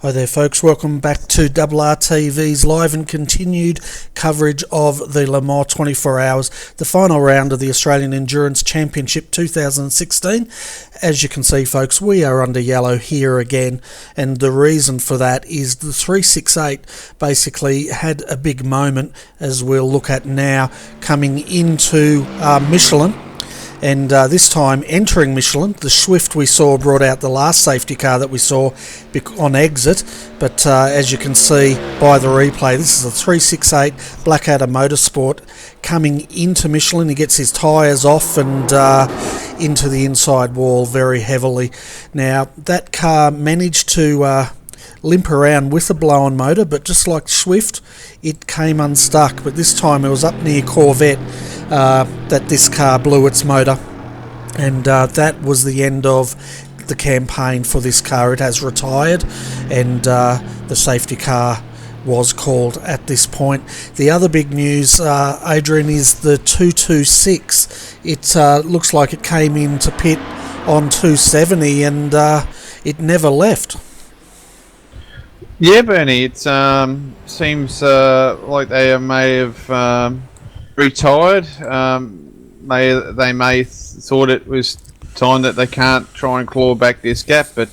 Hi there folks, welcome back to RRTV's live and continued coverage of the Le Mans 24 Hours, the final round of the Australian Endurance Championship 2016. As you can see folks, we are under yellow here again, and the reason for that is the 368 basically had a big moment, as we'll look at now, coming into Michelin. And this time entering Michelin, the Swift we saw brought out the last safety car that we saw on exit. But as you can see by the replay, this is a 368 Blackadder Motorsport coming into Michelin. He gets his tyres off and into the inside wall very heavily. Now, that car managed to limp around with a blown motor, but just like Swift, it came unstuck. But this time it was up near Corvette that this car blew its motor, and that was the end of the campaign for this car. It has retired, and the safety car was called at this point. The other big news, Adrian, is the 226. It looks like it came into pit on 270 and it never left. Yeah, Bernie, it seems like they may have retired. They may thought it was time that they can't try and claw back this gap, but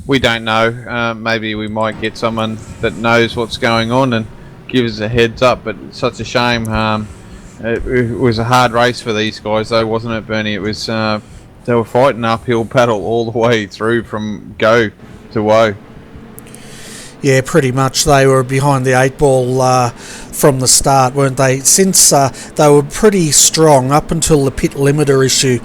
we don't know. Maybe we might get someone that knows what's going on and give us a heads up, but it's such a shame. It was a hard race for these guys though, wasn't it, Bernie? It was they were fighting uphill battle all the way through from go to woe. Yeah, pretty much. They were behind the 8-ball from the start, weren't they? Since they were pretty strong up until the pit limiter issue,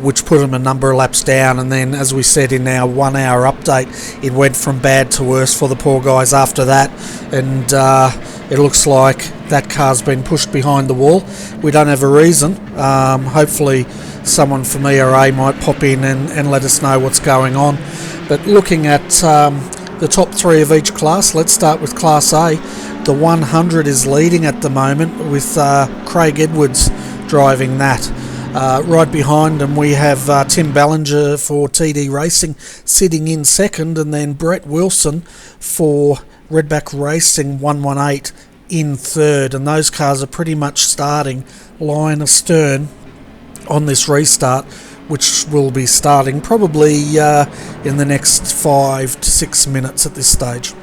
which put them a number of laps down, and then, as we said in our 1 hour update, it went from bad to worse for the poor guys after that, and it looks like that car's been pushed behind the wall. We don't have a reason. Hopefully someone from ERA might pop in and let us know what's going on. But looking at the top three of each class, let's start with Class A. The 100 is leading at the moment with Craig Edwards driving that. Right behind him we have Tim Ballinger for TD Racing sitting in second, and then Brett Wilson for Redback Racing 118 in third. And those cars are pretty much starting line astern on this restart, which will be starting probably in the next 5 to 6 minutes at this stage.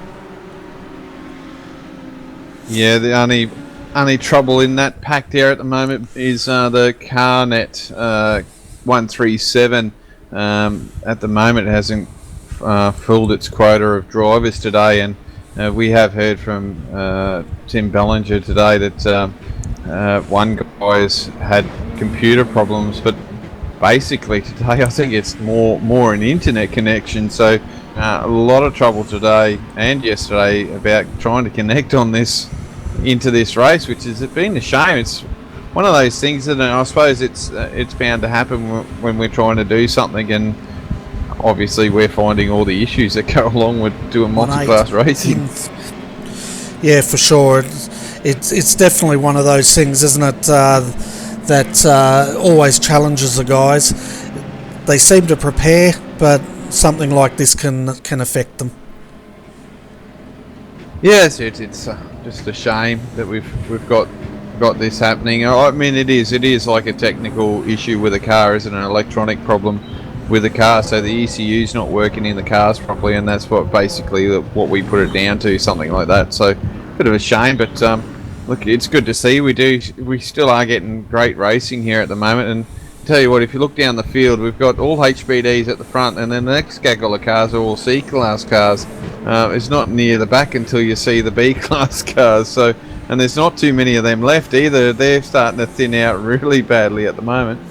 Yeah, the only trouble in that pack there at the moment is the CarNet 137. At the moment, it hasn't filled its quota of drivers today, and we have heard from Tim Ballinger today that one guy has had computer problems, but basically today I think it's more an internet connection, so a lot of trouble today and yesterday about trying to connect on this into this race, which has been a shame. It's one of those things that I suppose it's bound to happen when we're trying to do something, and obviously we're finding all the issues that go along with doing multi-class racing. Yeah, for sure. It's definitely one of those things, isn't it, that always challenges the guys. They seem to prepare, but something like this can affect them. Yes, it's just a shame that we've got this happening. I mean, it is like a technical issue with the car, isn't it? An electronic problem with the car, so the ECU's not working in the cars properly, and that's what basically what we put it down to, something like that. So, bit of a shame, but look, it's good to see. We still are getting great racing here at the moment, and tell you what, if you look down the field, we've got all HBDs at the front, and then the next gaggle of cars are all C-class cars. It's not near the back until you see the B-class cars. So, and there's not too many of them left either. They're starting to thin out really badly at the moment.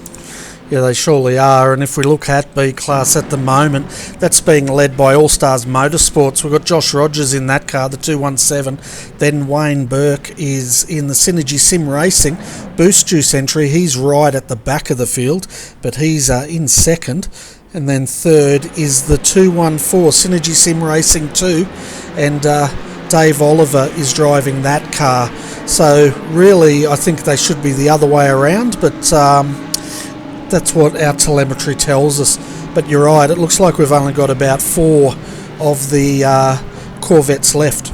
Yeah, they surely are. And if we look at B-Class at the moment, that's being led by All Stars Motorsports. We've got Josh Rogers in that car, the 217. Then Wayne Burke is in the Synergy Sim Racing Boost Juice entry. He's right at the back of the field, but he's in second. And then third is the 214 Synergy Sim Racing 2. And Dave Oliver is driving that car. So really, I think they should be the other way around, but that's what our telemetry tells us. But you're right, it looks like we've only got about 4 of the Corvettes left.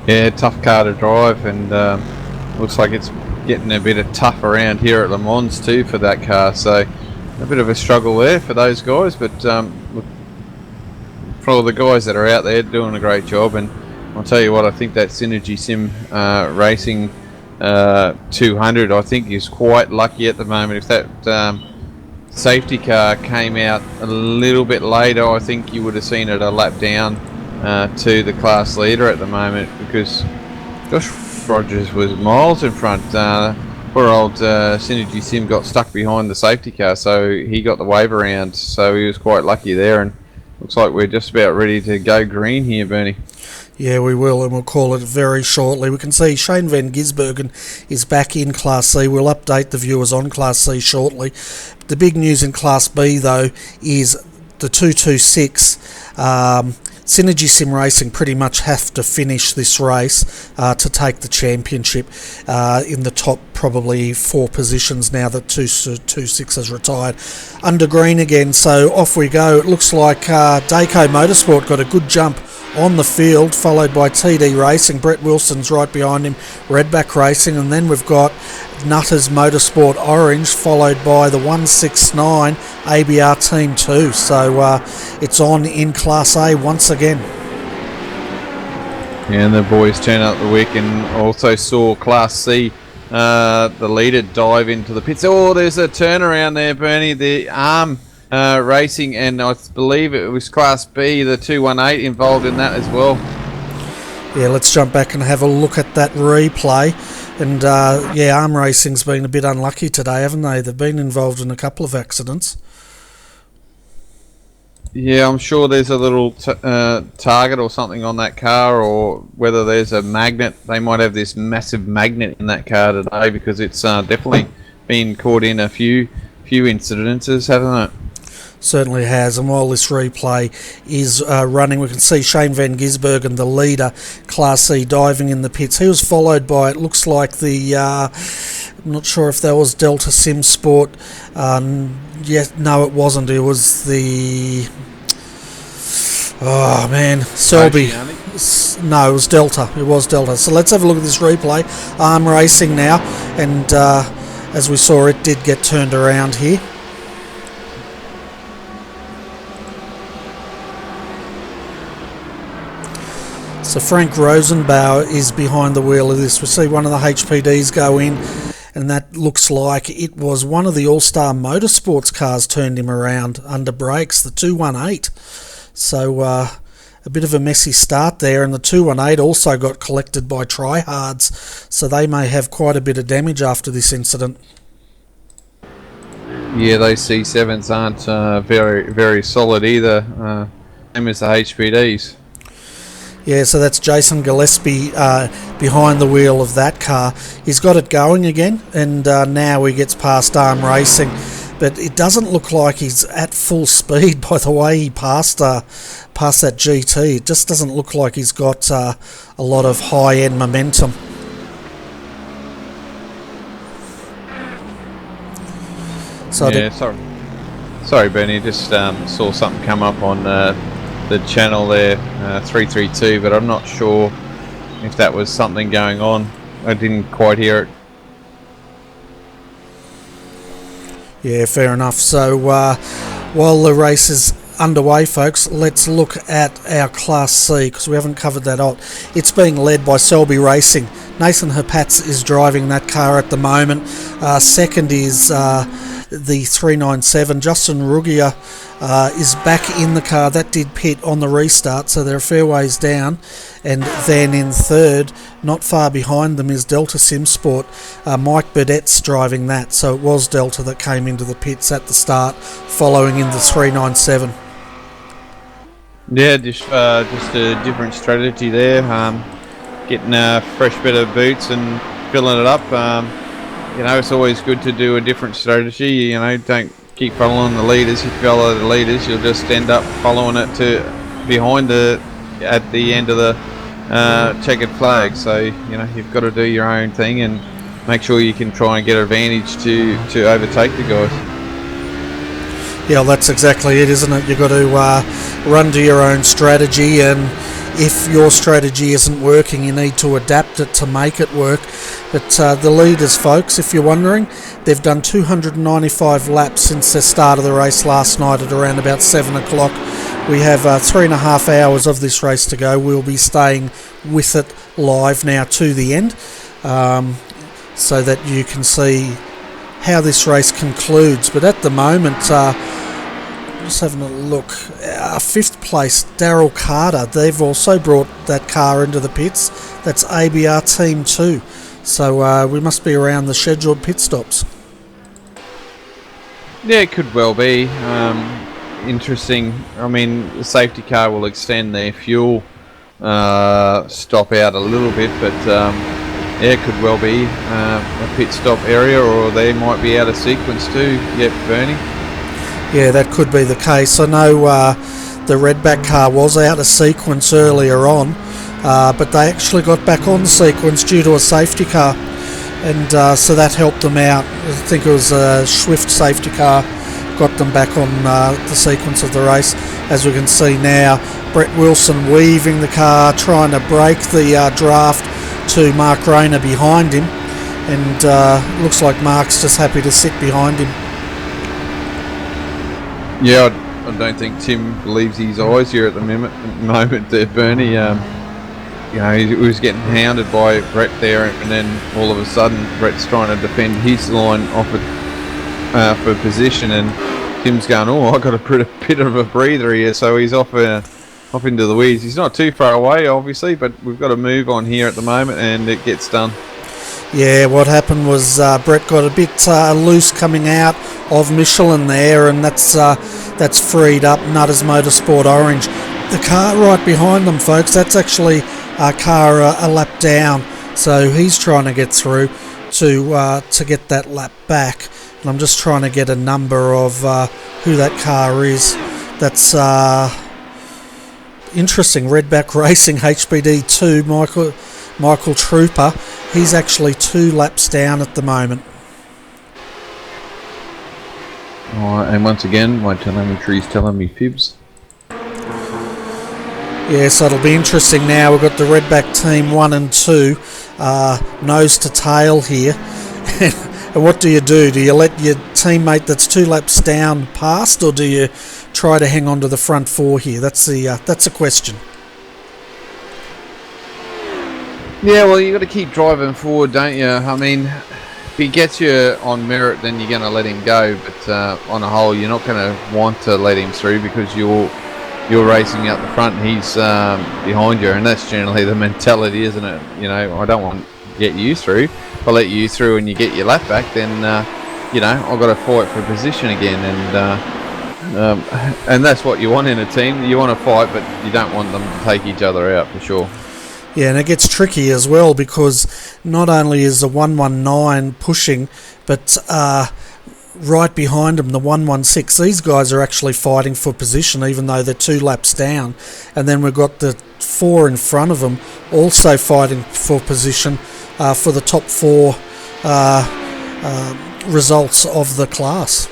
Yeah, tough car to drive, and looks like it's getting a bit of tough around here at Le Mans too for that car. So a bit of a struggle there for those guys, but look, for all the guys that are out there doing a great job. And I'll tell you what, I think that Synergy Sim Racing 200, I think, is quite lucky at the moment. If that safety car came out a little bit later, I think you would have seen it a lap down to the class leader at the moment, because Josh Rogers was miles in front. Poor old Synergy Sim got stuck behind the safety car, so he got the wave around, so he was quite lucky there. And looks like we're just about ready to go green here, Bernie. Yeah, we will, and we'll call it very shortly. We can see Shane van Gisbergen is back in Class C. We'll update the viewers on Class C shortly. The big news in Class B, though, is the 226. Synergy Sim Racing pretty much have to finish this race to take the championship in the top probably 4 positions now that 226 has retired. Under green again, so off we go. It looks like Dayco Motorsport got a good jump on the field, followed by TD Racing. Brett Wilson's right behind him, Redback Racing, and then we've got Nutters Motorsport Orange, followed by the 169 ABR Team 2. So it's on in Class A once again. And the boys turn up the wick, and also saw Class C, the leader, dive into the pits. Oh, there's a turnaround there, Bernie. The arm Racing, and I believe it was Class B, the 218 involved in that as well. Yeah, let's jump back and have a look at that replay. And yeah, Arm Racing's been a bit unlucky today, haven't they? They've been involved in a couple of accidents. Yeah, I'm sure there's a little target or something on that car, or whether there's a magnet. They might have this massive magnet in that car today, because it's definitely been caught in a few incidences, hasn't it? Certainly has, and while this replay is running, we can see Shane van Gisbergen, the leader, Class C, diving in the pits. He was followed by, it looks like the, I'm not sure if that was Delta Sim Sport. Yes, no, it wasn't. It was the, oh man, Selby. No, it was Delta. It was Delta. So let's have a look at this replay. Arm Racing now, and as we saw, it did get turned around here. So Frank Rosenbauer is behind the wheel of this. We see one of the HPDs go in, and that looks like it was one of the All-Star Motorsports cars turned him around under brakes, the 218. So a bit of a messy start there, and the 218 also got collected by tryhards, so they may have quite a bit of damage after this incident. Yeah, those C7s aren't very, very solid either, same as the HPDs. Yeah, so that's Jason Gillespie behind the wheel of that car. He's got it going again, and now he gets past Arm Racing. But it doesn't look like he's at full speed by the way he passed that GT. It just doesn't look like he's got a lot of high-end momentum. So yeah, sorry, Bernie. Just saw something come up on the channel there, 332, but I'm not sure if that was something going on. I didn't quite hear it. Yeah, fair enough. So while the race is underway, folks, let's look at our Class C, because we haven't covered that out. It's being led by Selby Racing. Nathan Herpatz is driving that car at the moment. Second is the 397. Justin Rugia is back in the car. That did pit on the restart, so they're a fair ways down. And then in third, not far behind them, is Delta Sim Sport. Mike Burdett's driving that, so it was Delta that came into the pits at the start, following in the 397. Yeah, just a different strategy there. Getting a fresh bit of boots and filling it up. You know, it's always good to do a different strategy. You know, don't keep following the leaders. If you follow the leaders, you'll just end up following it to behind at the end of the checkered flag. So, you know, you've got to do your own thing and make sure you can try and get advantage to overtake the guys. Yeah, that's exactly it, isn't it? You've got to run to your own strategy, and if your strategy isn't working, you need to adapt it to make it work. But the leaders, folks, if you're wondering, they've done 295 laps since the start of the race last night at around about 7 o'clock. We have 3.5 hours of this race to go. We'll be staying with it live now to the end, so that you can see how this race concludes. But at the moment, just having a look, 5th place, Daryl Carter, they've also brought that car into the pits. That's ABR Team 2, so we must be around the scheduled pit stops. Yeah, it could well be. Interesting. I mean, the safety car will extend their fuel stop out a little bit, but yeah, it could well be a pit stop area, or they might be out of sequence too. Yep, Bernie. Yeah, that could be the case. I know the redback car was out of sequence earlier on, but they actually got back on sequence due to a safety car, and so that helped them out. I think it was a Swift safety car got them back on the sequence of the race. As we can see now, Brett Wilson weaving the car, trying to break the draft to Mark Rayner behind him, and looks like Mark's just happy to sit behind him. Yeah, I don't think Tim believes his eyes here at the moment there, Bernie. You know, he was getting hounded by Brett there, and then all of a sudden Brett's trying to defend his line off for position, and Tim's going, oh, I got a bit of a breather here, so he's off into the weeds. He's not too far away, obviously, but we've got to move on here at the moment, and it gets done. Yeah, what happened was Brett got a bit loose coming out of Michelin there, and that's freed up Nutters Motorsport Orange. The car right behind them, folks, that's actually a car a lap down, so he's trying to get through to get that lap back. And I'm just trying to get a number of who that car is. That's interesting. Redback Racing HBD 2, Michael Trooper. He's actually 2 laps down at the moment. And once again, my telemetry is telling me fibs. Yeah, so it'll be interesting now. We've got the Redback Team 1 and 2 nose to tail here. And what do? Do you let your teammate that's 2 laps down past, or do you try to hang on to the front 4 here? That's a question. Yeah, well, you got to keep driving forward, don't you? I mean, if he gets you on merit, then you're going to let him go. But on a whole, you're not going to want to let him through, because you're racing out the front and he's behind you, and that's generally the mentality, isn't it? You know, I don't want to get you through. If I let you through and you get your lap back, then you know, I've got to fight for position again, and that's what you want in a team. You want to fight, but you don't want them to take each other out, for sure. Yeah, and it gets tricky as well, because not only is the 119 pushing, but right behind them, the 116, these guys are actually fighting for position, even though they're 2 laps down. And then we've got the 4 in front of them also fighting for position for the top 4 results of the class.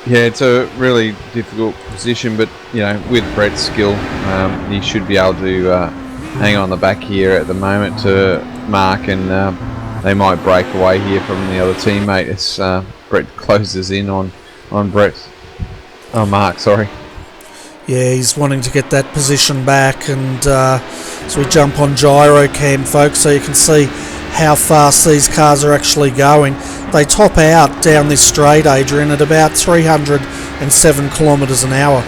Yeah, it's a really difficult position, but you know, with Brett's skill, he should be able to hang on the back here at the moment to Mark, and they might break away here from the other teammate as Brett closes in on Mark. Sorry. Yeah, he's wanting to get that position back, and so we jump on gyro cam, folks, so you can see how fast these cars are actually going. They top out down this straight, Adrian, at about 307 kilometres an hour.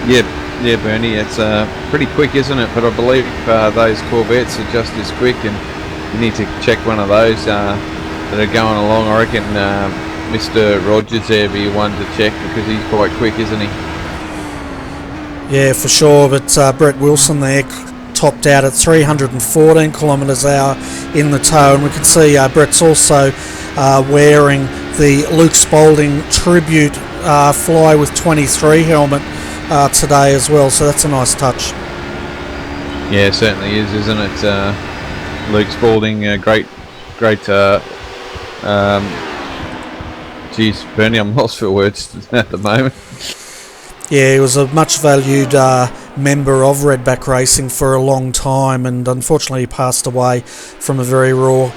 Yeah, Bernie, it's pretty quick, isn't it? But I believe those Corvettes are just as quick, and you need to check one of those that are going along. I reckon Mr. Rogers there be one to check, because he's quite quick, isn't he? Yeah, for sure, but Brett Wilson there topped out at 314 kilometres an hour in the tow, and we can see Brett's also wearing the Luke Spalding Tribute Fly with 23 helmet today as well, so that's a nice touch. Yeah, it certainly is, isn't it? Luke Spalding, great. Geez, Bernie, I'm lost for words at the moment. Yeah, he was a much valued member of Redback Racing for a long time, and unfortunately he passed away from a very rare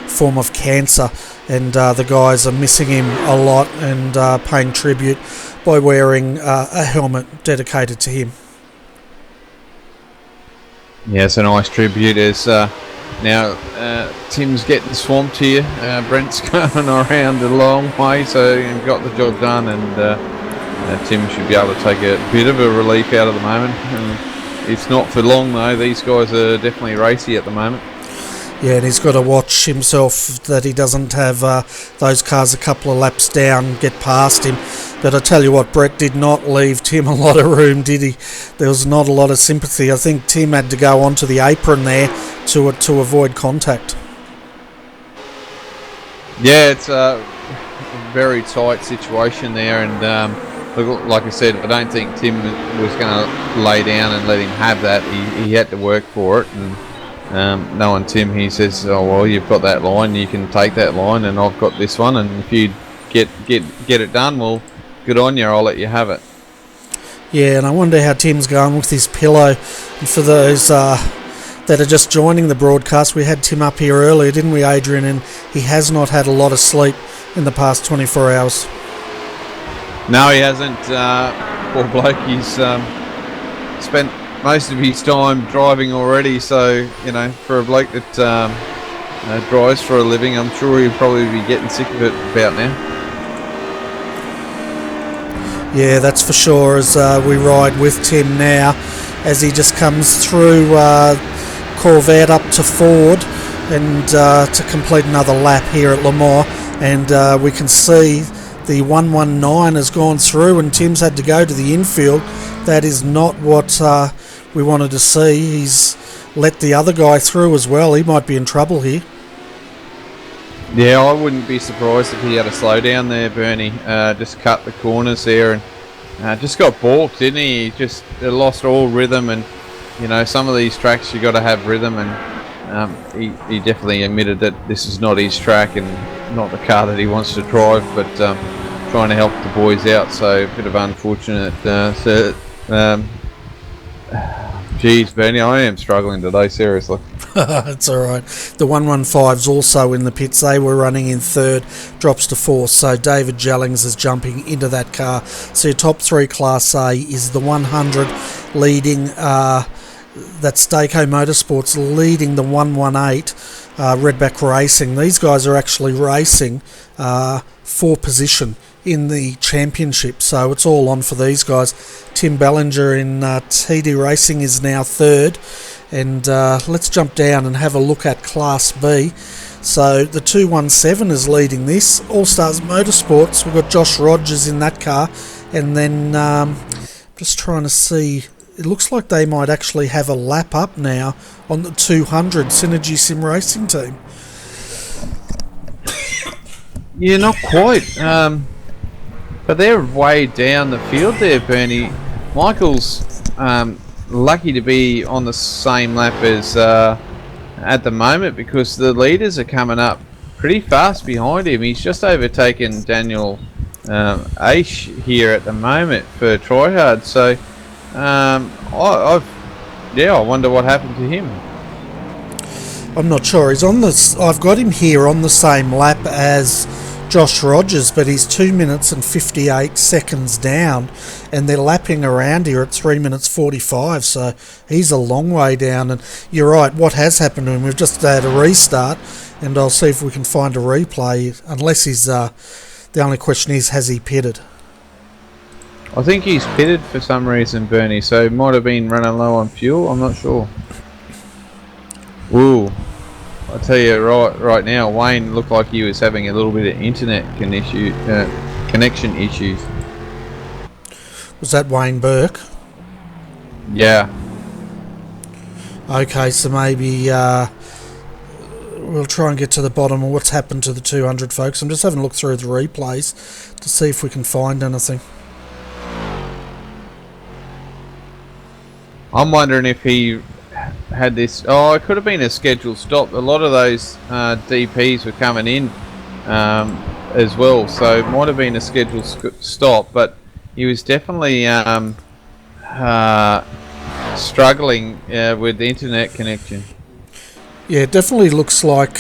form of cancer. And the guys are missing him a lot and paying tribute by wearing a helmet dedicated to him. Yeah, it's a nice tribute. Now Tim's getting swamped here. Brent's going around a long way, so he got the job done, and Tim should be able to take a bit of a relief out of the moment. And it's not for long though. These guys are definitely racy at the moment. Yeah, and he's got to watch himself that he doesn't have those cars a couple of laps down get past him. But I tell you what, Brett did not leave Tim a lot of room, did he? There was not a lot of sympathy. I think Tim had to go onto the apron there to avoid contact. Yeah, it's a very tight situation there, and like I said, I don't think Tim was going to lay down and let him have that. He had to work for it, and knowing Tim, he says, "Oh well, you've got that line, you can take that line, and I've got this one, and if you get it done, well, good on you. I'll let you have it." Yeah, and I wonder how Tim's going with his pillow. And for those that are just joining the broadcast, we had Tim up here earlier, didn't we, Adrian? And he has not had a lot of sleep in the past 24 hours. No, he hasn't. Poor bloke. He's spent most of his time driving already, so for a bloke that drives for a living, I'm sure he'll probably be getting sick of it about now. Yeah, that's for sure, as we ride with Tim now as he just comes through Corvette up to Ford and to complete another lap here at Le Mans, and we can see the 119 has gone through and Tim's had to go to the infield. That is not what we wanted to see. He's let the other guy through as well. He might be in trouble here. Yeah, I wouldn't be surprised if he had a slowdown there, Bernie. Just cut the corners there and just got balked, didn't he? He just lost all rhythm, and some of these tracks you got to have rhythm, and he definitely admitted that this is not his track and not the car that he wants to drive, but trying to help the boys out. So a bit of unfortunate. Geez, Bernie, I am struggling today, seriously. It's alright. The 115's also in the pits. They were running in third, drops to fourth, so David Jellings is jumping into that car. So your top three Class A is the 100 leading, that's Dayco Motorsports leading the 118 Redback Racing. These guys are actually racing for position in the championship, so it's all on for these guys. Tim Ballinger in TD Racing is now third, and let's jump down and have a look at Class B. So the 217 is leading this. All Stars Motorsports, we've got Josh Rogers in that car, and then just trying to see, it looks like they might actually have a lap up now on the 200 Synergy Sim Racing team. Yeah, not quite. But they're way down the field there, Bernie. Michael's lucky to be on the same lap as at the moment, because the leaders are coming up pretty fast behind him. He's just overtaken Daniel Aish here at the moment for Tryhard. So I wonder what happened to him. I'm not sure. He's on this. I've got him here on the same lap as Josh Rogers, but he's 2 minutes and 58 seconds down, and they're lapping around here at 3 minutes 45, so he's a long way down. And you're right, what has happened to him, we've just had a restart, and I'll see if we can find a replay, unless he's the only question is, has he pitted? I think he's pitted for some reason, Bernie, so it might have been running low on fuel. I'm not sure. Ooh, I tell you right now, Wayne looked like he was having a little bit of internet connection issues. Was that Wayne Burke? Yeah. Okay, so maybe we'll try and get to the bottom of what's happened to the 200 folks. I'm just having a look through the replays to see if we can find anything. I'm wondering if he had this. Oh, it could have been a scheduled stop. A lot of those DPs were coming in as well, so it might have been a scheduled stop. But he was definitely struggling with the internet connection. Yeah, it definitely looks like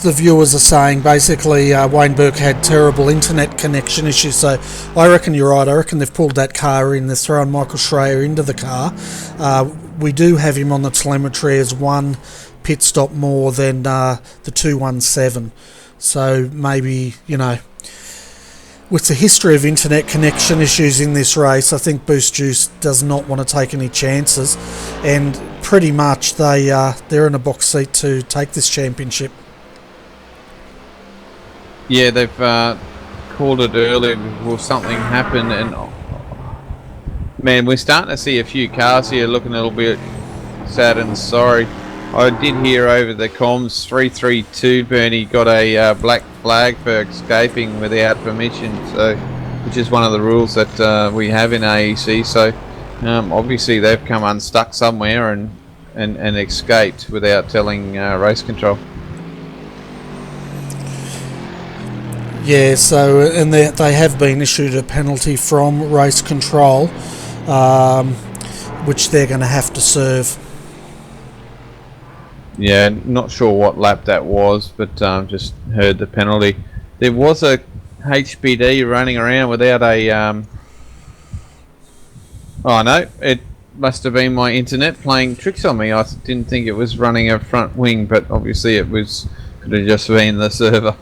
the viewers are saying basically Wayne Burke had terrible internet connection issues, so I reckon you're right. I reckon they've pulled that car in, they've thrown Michael Schreier into the car. We do have him on the telemetry as one pit stop more than the 217, so maybe, with the history of internet connection issues in this race, I think Boost Juice does not want to take any chances, and pretty much they're in a box seat to take this championship. Yeah, they've called it earlier before something happened, and man, we're starting to see a few cars here looking a little bit sad and sorry. I did hear over the comms 332 Bernie got a black flag for escaping without permission, so which is one of the rules that we have in AEC. So obviously they've come unstuck somewhere and escaped without telling race control. Yeah, so and they have been issued a penalty from race control, which they're going to have to serve. Yeah, not sure what lap that was, but just heard the penalty. There was a HBD running around without a... Oh no, it must have been my internet playing tricks on me. I didn't think it was running a front wing, but obviously it could have just been the server.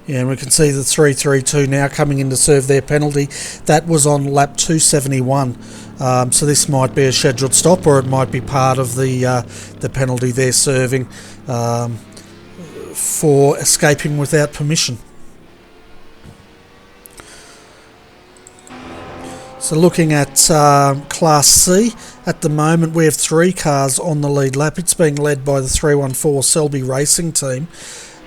Yeah, and we can see the 332 now coming in to serve their penalty. That was on lap 271. So this might be a scheduled stop, or it might be part of the penalty they're serving for escaping without permission. So looking at Class C, at the moment we have 3 cars on the lead lap. It's being led by the 314 Selby Racing team.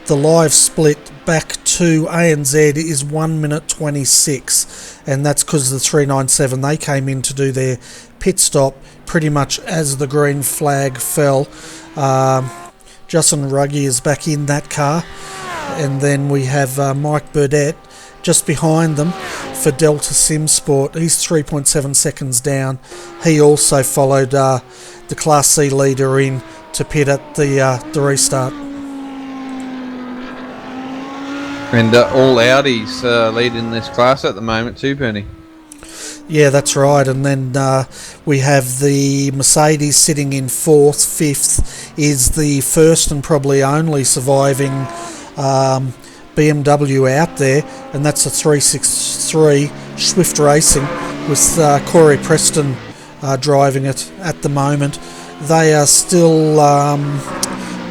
The live split back to ANZ is 1 minute 26, and that's because the 397, they came in to do their pit stop pretty much as the green flag fell. Justin Ruggie is back in that car, and then we have Mike Burdett just behind them for Delta Sim Sport. He's 3.7 seconds down. He also followed the Class C leader in to pit at the restart. And all Audis leading this class at the moment too, Bernie. Yeah, that's right. And then we have the Mercedes sitting in 4th. 5th is the first and probably only surviving BMW out there, and that's a 363 Swift Racing with Corey Preston driving it at the moment. They are still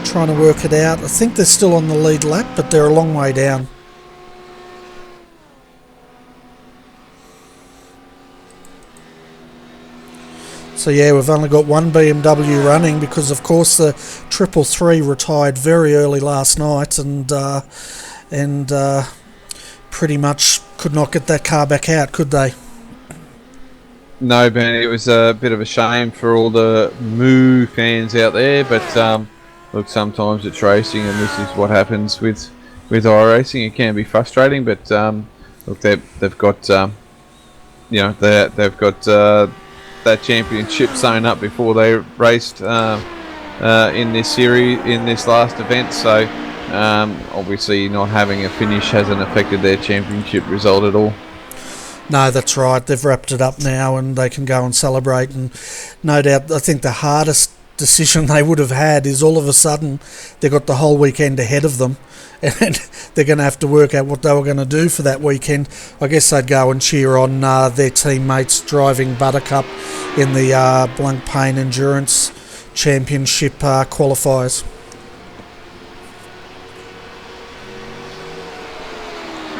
trying to work it out. I think they're still on the lead lap, but they're a long way down. So yeah, we've only got one BMW running because, of course, the 333 retired very early last night and pretty much could not get that car back out, could they? No, Ben, it was a bit of a shame for all the Moo fans out there, but look, sometimes it's racing, and this is what happens with iRacing. It can be frustrating, but look, they've got they've got that championship sewn up before they raced in this series, in this last event. So obviously not having a finish hasn't affected their championship result at all. No, that's right. They've wrapped it up now and they can go and celebrate. And no doubt, I think the hardest decision they would have had is all of a sudden they've got the whole weekend ahead of them and they're going to have to work out what they were going to do for that weekend. I guess they'd go and cheer on their teammates driving Buttercup in the Blancpain Endurance Championship qualifiers.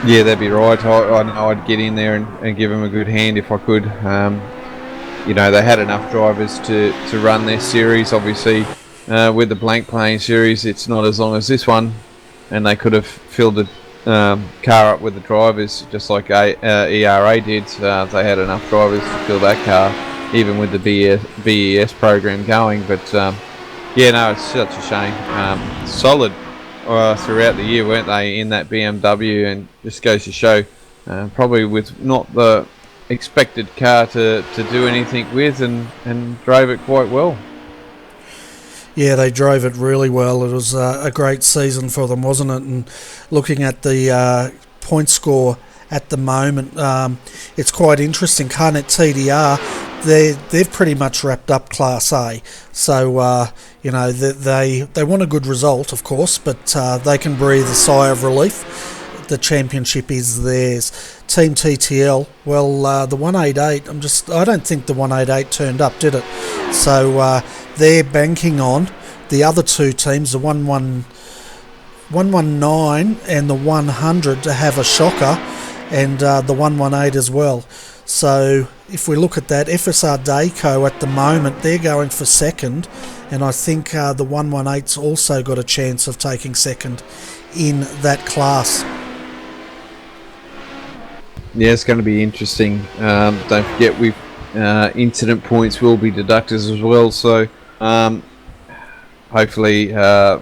Yeah, that'd be right. I know I'd get in there and give them a good hand if I could. They had enough drivers to run their series. Obviously, with the Blancpain series, it's not as long as this one, and they could have filled the car up with the drivers just like ERA did. They had enough drivers to fill that car. even with the BES program going. But yeah, no, it's such a shame. Solid throughout the year, weren't they, in that BMW, and just goes to show probably with not the expected car to do anything with, and drove it quite well. Yeah, they drove it really well. It was a great season for them, wasn't it? And looking at the point score at the moment, it's quite interesting. Carnet TDR, they've pretty much wrapped up Class A. So, they want a good result, of course, but they can breathe a sigh of relief. The championship is theirs. Team TTL, well, the 188, I don't think the 188 turned up, did it? So they're banking on the other two teams, the 119 and the 100, to have a shocker, and the 118 as well. So if we look at that, FSR Dayco at the moment, they're going for second, and I think the 118's also got a chance of taking second in that class. Yeah, it's going to be interesting. Don't forget, incident points will be deducted as well. So hopefully the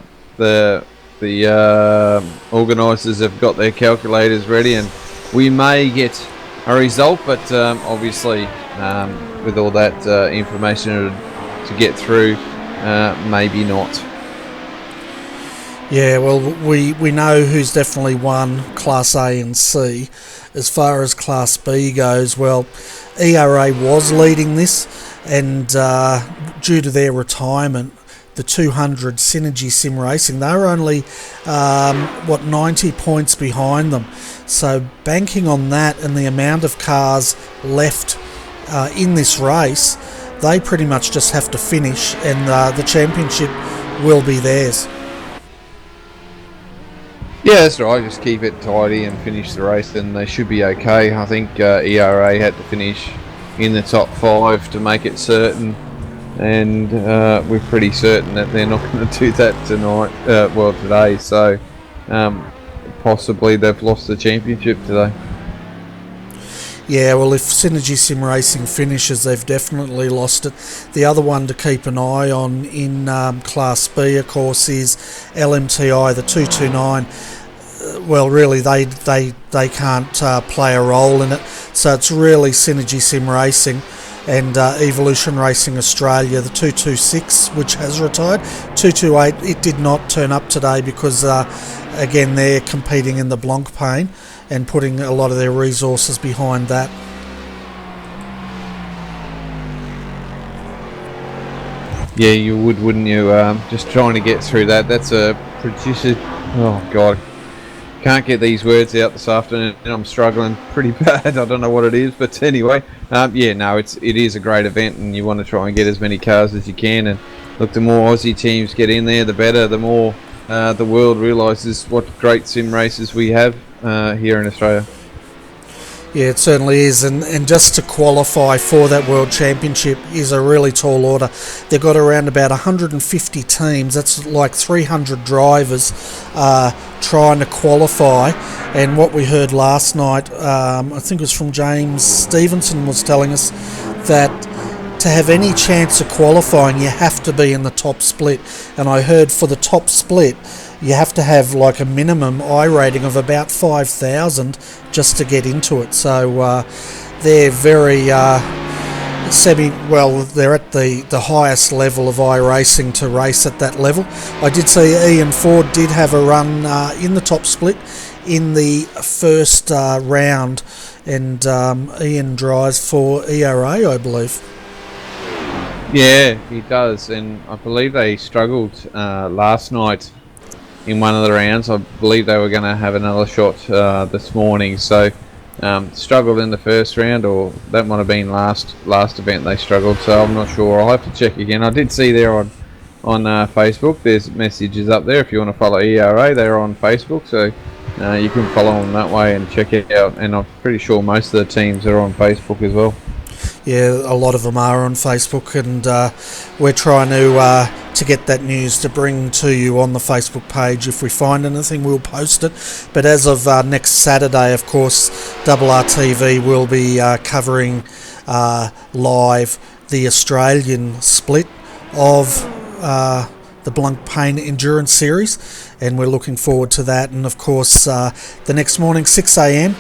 organisers have got their calculators ready, and we may get a result. But obviously, with all that information to get through, maybe not. Yeah, well, we know who's definitely won Class A and C. As far as Class B goes, well, ERA was leading this, and due to their retirement, the 200 Synergy Sim Racing, they were only 90 points behind them. So banking on that and the amount of cars left in this race, they pretty much just have to finish, and the championship will be theirs. Yeah, that's right. Just keep it tidy and finish the race, and they should be okay. I think ERA had to finish in the top 5 to make it certain, and we're pretty certain that they're not going to do that today. So possibly they've lost the championship today. Yeah, well, if Synergy Sim Racing finishes, they've definitely lost it. The other one to keep an eye on in Class B, of course, is LMTI, the 229. Well, really, they can't play a role in it. So it's really Synergy Sim Racing and Evolution Racing Australia, the 226, which has retired. 228, it did not turn up today because, again, they're competing in the Blancpain and putting a lot of their resources behind that. Yeah, you would, wouldn't you? Just trying to get through that. That's a producer. Oh God, can't get these words out this afternoon. I'm struggling pretty bad. I don't know what it is, but anyway, yeah, no, it is a great event, and you want to try and get as many cars as you can. And look, the more Aussie teams get in there, the better. The more the world realises what great sim races we have here in Australia. Yeah, it certainly is, and just to qualify for that World Championship is a really tall order. They've got around about 150 teams, that's like 300 drivers trying to qualify, and what we heard last night, I think it was from James Stevenson, was telling us that to have any chance of qualifying, you have to be in the top split, and I heard for the top split, you have to have like a minimum I rating of about 5,000 just to get into it. So they're very they're at the highest level of iRacing to race at that level. I did see Ian Ford did have a run in the top split in the first round, and Ian drives for ERA, I believe. Yeah, he does, and I believe they struggled last night in one of the rounds. I believe they were going to have another shot this morning, so struggled in the first round, or that might have been last event they struggled, so I'm not sure. I'll have to check again. I did see there on Facebook, there's messages up there if you want to follow ERA. They're on Facebook, so you can follow them that way and check it out, and I'm pretty sure most of the teams are on Facebook as well. Yeah, a lot of them are on Facebook, and we're trying to get that news to bring to you on the Facebook page. If we find anything, we'll post it. But as of next Saturday, of course, RRTV will be covering live the Australian split of the Blancpain Endurance Series, and we're looking forward to that. And of course, the next morning, 6 a.m,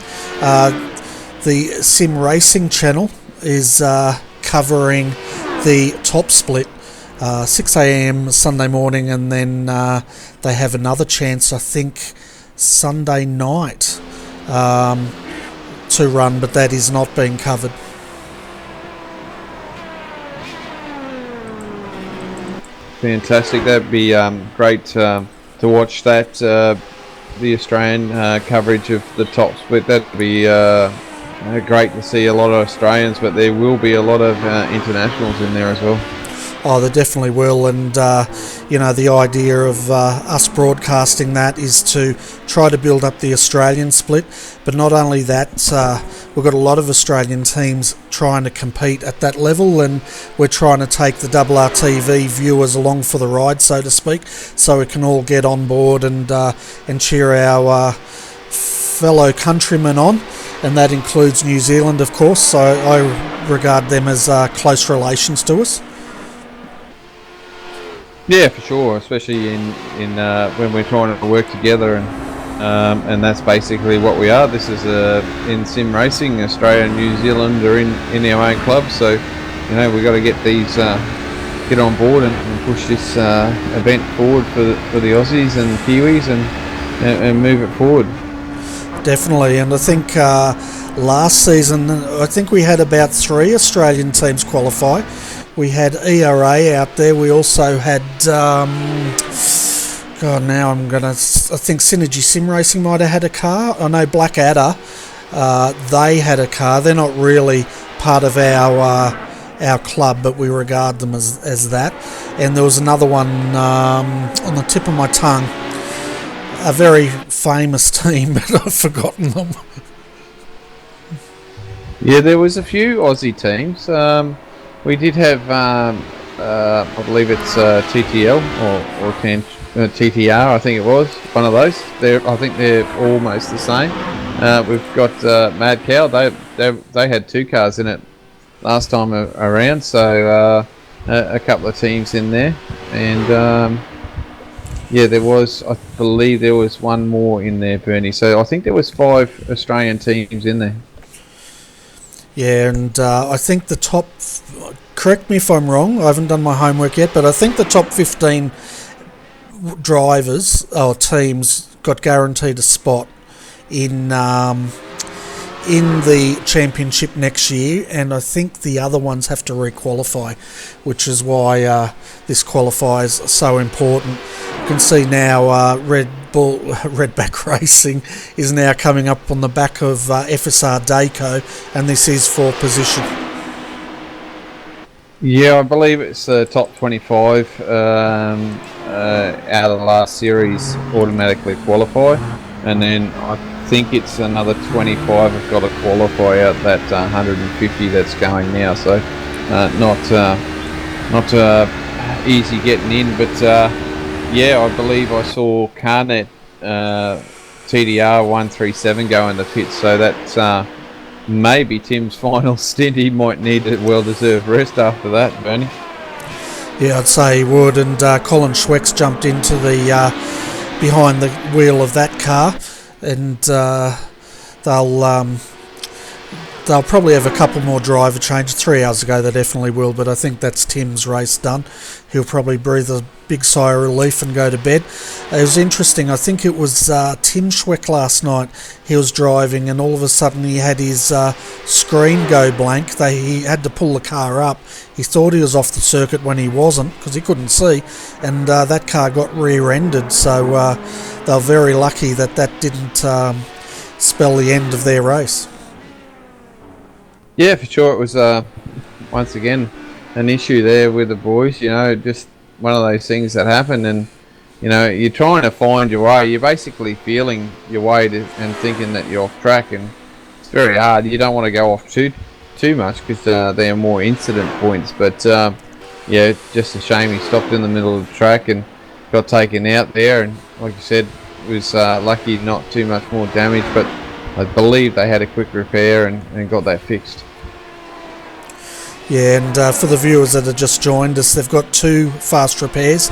the Sim Racing channel is covering the top split, 6 a.m. Sunday morning, and then they have another chance, I think, Sunday night to run, but that is not being covered. Fantastic. That'd be great to watch that, the Australian coverage of the top split. That'd be great to see a lot of Australians, but there will be a lot of internationals in there as well. Oh, they definitely will, and the idea of us broadcasting that is to try to build up the Australian split, but not only that, we've got a lot of Australian teams trying to compete at that level, and we're trying to take the RRTV viewers along for the ride, so to speak, so we can all get on board and cheer our fellow countrymen on, and that includes New Zealand, of course, so I regard them as close relations to us. Yeah, for sure, especially in when we're trying to work together, and that's basically what we are. This is in sim racing, Australia and New Zealand are in our own club, so we've got to get these get on board and push this event forward for the Aussies and Kiwis and move it forward. Definitely, and I think last season, I think we had about 3 Australian teams qualify. We had ERA out there. We also had, I think Synergy Sim Racing might have had a car. I know Blackadder, they had a car. They're not really part of our club, but we regard them as that. And there was another one on the tip of my tongue, a very famous team, but I've forgotten them. Yeah, there was a few Aussie teams. We did have, I believe it's TTL or TTR, I think it was, one of those. I think they're almost the same. We've got Mad Cow, they had 2 cars in it last time around, so a couple of teams in there. And yeah, I believe there was one more in there, Bernie. So I think there was 5 Australian teams in there. Yeah, and I think the top, correct me if I'm wrong, I haven't done my homework yet, but I think the top 15 drivers or teams got guaranteed a spot in the championship next year, and I think the other ones have to requalify, which is why this qualifier is so important. You can see now Redback Racing is now coming up on the back of FSR Dayco, and this is for position. Yeah, I believe it's the top 25 out of the last series automatically qualify, and then I think it's another 25 have got to qualify out that 150 that's going now. So not easy getting in, but yeah, I believe I saw Carnet TDR 137 go in the pit, so that's maybe Tim's final stint. He might need a well-deserved rest after that, Bernie. Yeah, I'd say he would, and Colin Schwex jumped into the behind the wheel of that car, and they'll probably have a couple more driver changes. 3 hours ago they definitely will, but I think that's Tim's race done. He'll probably breathe a big sigh of relief and go to bed. It was interesting, I think it was Tim Schweck last night. He was driving and all of a sudden he had his screen go blank. He had to pull the car up. He thought he was off the circuit when he wasn't, because he couldn't see, and that car got rear-ended, so they were very lucky that didn't spell the end of their race. Yeah, for sure. It was once again an issue there with the boys. Just one of those things that happen, and you're trying to find your way. You're basically feeling your way and thinking that you're off track, and it's very hard. You don't want to go off too too much because they are more incident points. But yeah, just a shame he stopped in the middle of the track and got taken out there. And like you said, was lucky not too much more damage. But I believe they had a quick repair and got that fixed. Yeah, and for the viewers that have just joined us, they've got 2 fast repairs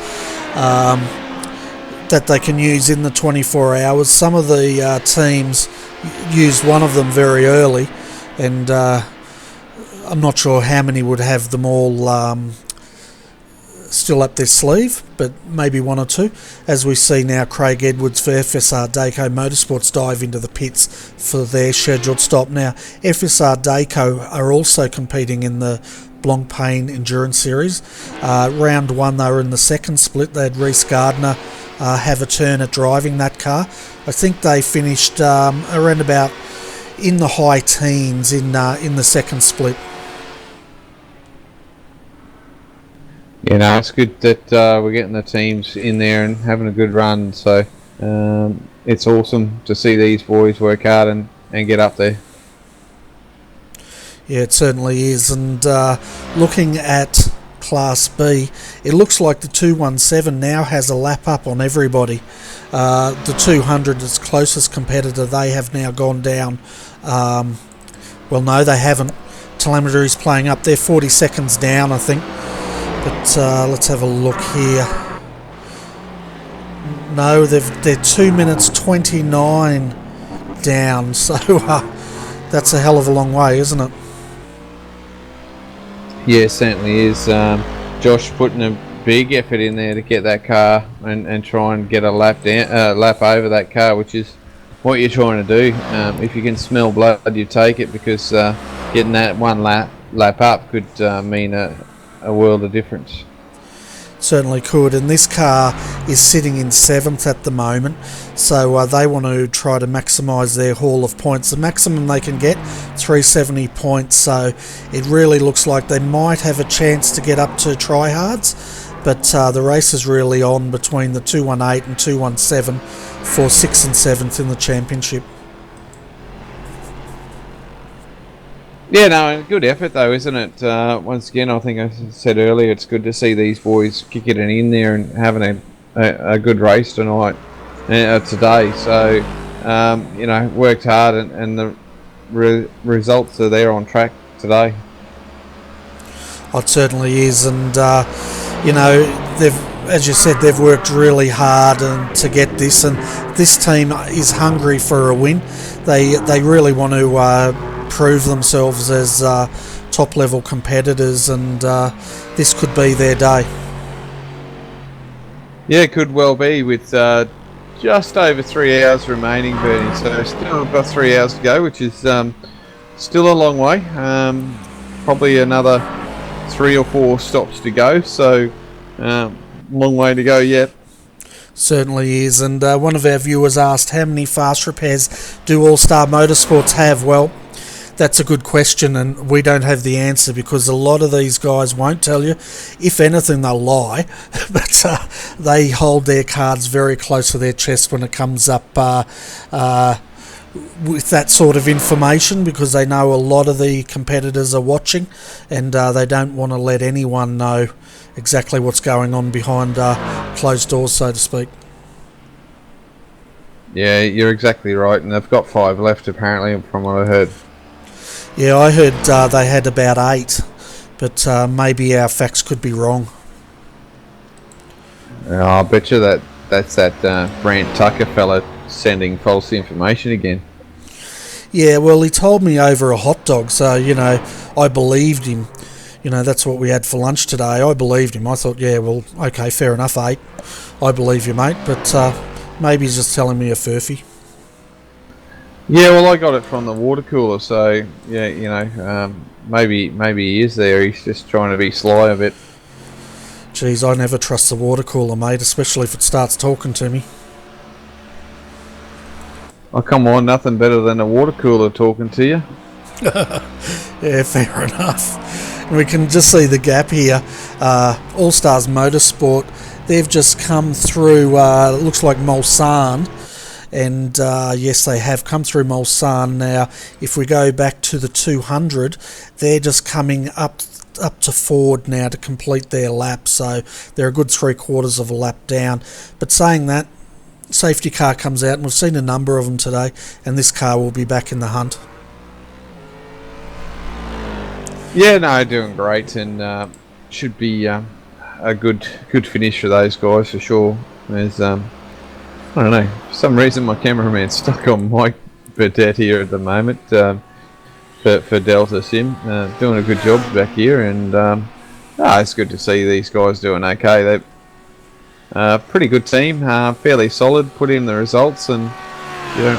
that they can use in the 24 hours. Some of the teams used one of them very early, and I'm not sure how many would have them all still up their sleeve, but maybe 1 or 2. As we see now, Craig Edwards for FSR Dayco Motorsports dive into the pits for their scheduled stop. Now, FSR Dayco are also competing in the Blancpain Endurance Series. Round 1, they were in the second split. They had Reece Gardner have a turn at driving that car. I think they finished around about in the high teens in the second split. You know, it's good that we're getting the teams in there and having a good run. So it's awesome to see these boys work hard and get up there. Yeah, it certainly is. And looking at Class B, it looks like the 217 now has a lap up on everybody. The 200, its closest competitor, they have now gone down. Well, no, they haven't. Telemetry's playing up. They're 40 seconds down, I think. But let's have a look here. No, they're 2 minutes 29 down, so that's a hell of a long way, isn't it? Yeah, it certainly is. Josh putting a big effort in there to get that car and try and get a lap down, lap over that car, which is what you're trying to do. If you can smell blood, you take it, because getting that one lap up could mean a world of difference. Certainly could, and this car is sitting in 7th at the moment, so they want to try to maximise their haul of points. The maximum they can get, 370 points, so it really looks like they might have a chance to get up to tryhards, but the race is really on between the 218 and 217 for 6th and 7th in the championship. Yeah, no, good effort though, isn't it? Once again, I think I said earlier, it's good to see these boys kicking it in there and having a good race tonight, today. So, you know, worked hard and the results are there on track today. It certainly is, and you know, as you said, they've worked really hard to get this, and this team is hungry for a win. They really want to prove themselves as top level competitors, and this could be their day. Yeah, it could well be, with just over 3 hours remaining, Bernie. So still got 3 hours to go, which is still a long way. Probably another 3 or 4 stops to go. So long way to go yet. Certainly is. And one of our viewers asked, how many fast repairs do All Star Motorsports have? Well, that's a good question, and we don't have the answer, because a lot of these guys won't tell you. If anything, they'll lie, but they hold their cards very close to their chest when it comes up with that sort of information, because they know a lot of the competitors are watching, and they don't want to let anyone know exactly what's going on behind closed doors, so to speak. Yeah, you're exactly right, and they've got 5 left apparently, from what I heard. Yeah, I heard they had about 8, but maybe our facts could be wrong. I bet you that's that Brant Tucker fella sending false information again. Yeah, well, he told me over a hot dog, so, you know, I believed him. You know, that's what we had for lunch today. I believed him. I thought, yeah, well, okay, fair enough, 8. I believe you, mate, but maybe he's just telling me a furphy. Yeah, well, I got it from the water cooler, so yeah, you know, maybe he is there. He's just trying to be sly a bit. Geez, I never trust the water cooler, mate, especially if it starts talking to me. Oh, come on, nothing better than a water cooler talking to you. Yeah, fair enough. We can just see the gap here. All Stars Motorsport, they've just come through, looks like Mulsanne, and yes, they have come through Mulsanne. Now, if we go back to the 200, they're just coming up to Ford now to complete their lap, so they're a good 3/4 of a lap down. But saying that, safety car comes out, and we've seen a number of them today, and this car will be back in the hunt. Yeah, no, doing great, and should be a good finish for those guys for sure. There's I don't know, for some reason my cameraman's stuck on Mike Burdett here at the moment for Delta Sim, doing a good job back here, and it's good to see these guys doing okay. They're pretty good team, fairly solid, put in the results, and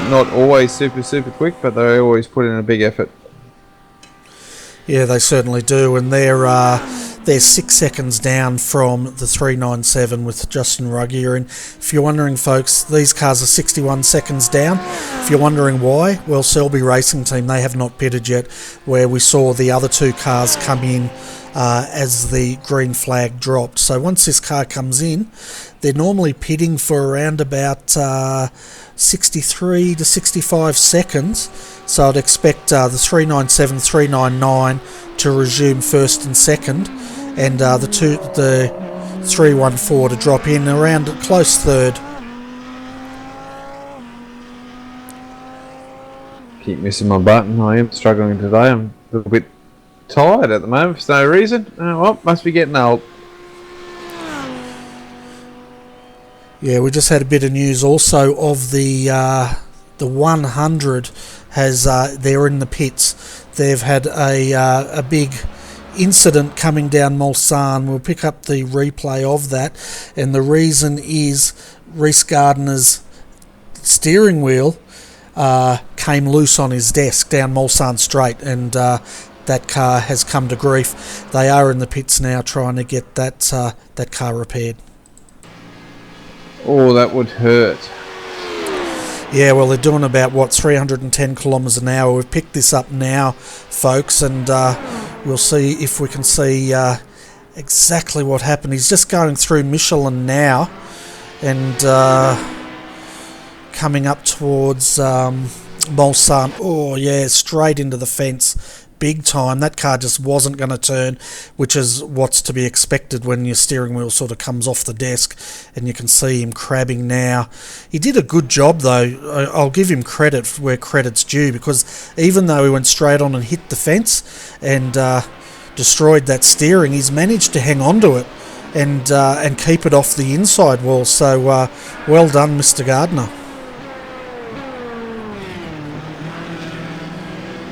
not always super quick, but they always put in a big effort. Yeah, they certainly do, and they're 6 seconds down from the 397 with Justin Ruggier. And if you're wondering, folks, these cars are 61 seconds down. If you're wondering why, well, Selby Racing Team, they have not pitted yet, where we saw the other two cars come in as the green flag dropped. So once this car comes in, they're normally pitting for around about 63 to 65 seconds. So I'd expect the 397, 399 to resume first and second, and the 314 to drop in around close third. Keep missing my button. I am struggling today. I'm a little bit tired at the moment for no reason. Well, must be getting old. Yeah, we just had a bit of news also of the 100 has they're in the pits. They've had a big incident coming down Mulsanne. We'll pick up the replay of that, and the reason is Reece Gardner's steering wheel came loose on his desk down Mulsanne Straight, and that car has come to grief. They are in the pits now trying to get that car repaired. Oh, that would hurt. Yeah, well, they're doing about, 310 kilometres an hour. We've picked this up now, folks, and we'll see if we can see exactly what happened. He's just going through Michelin now, and coming up towards Mulsanne. Oh, yeah, straight into the fence. Big time. That car just wasn't going to turn, which is what's to be expected when your steering wheel sort of comes off the desk, and you can see him crabbing now. He did a good job, though. I'll give him credit where credit's due, because even though he went straight on and hit the fence and destroyed that steering, he's managed to hang on to it and keep it off the inside wall. So well done, Mr. Gardner.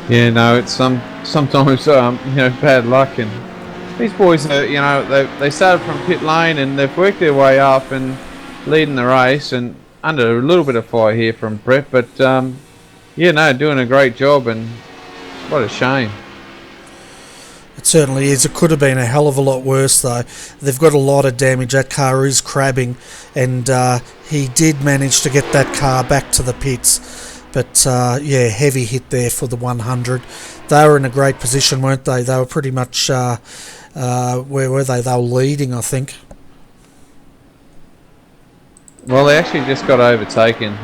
Yeah, no, it's sometimes bad luck, and these boys they started from pit lane and they've worked their way up and leading the race, and under a little bit of fire here from Brett, but doing a great job, and what a shame. It certainly is. It could have been a hell of a lot worse, though. They've got a lot of damage. That car is crabbing, and he did manage to get that car back to the pits. But, heavy hit there for the 100. They were in a great position, weren't they? They were pretty much, where were they? They were leading, I think. Well, they actually just got overtaken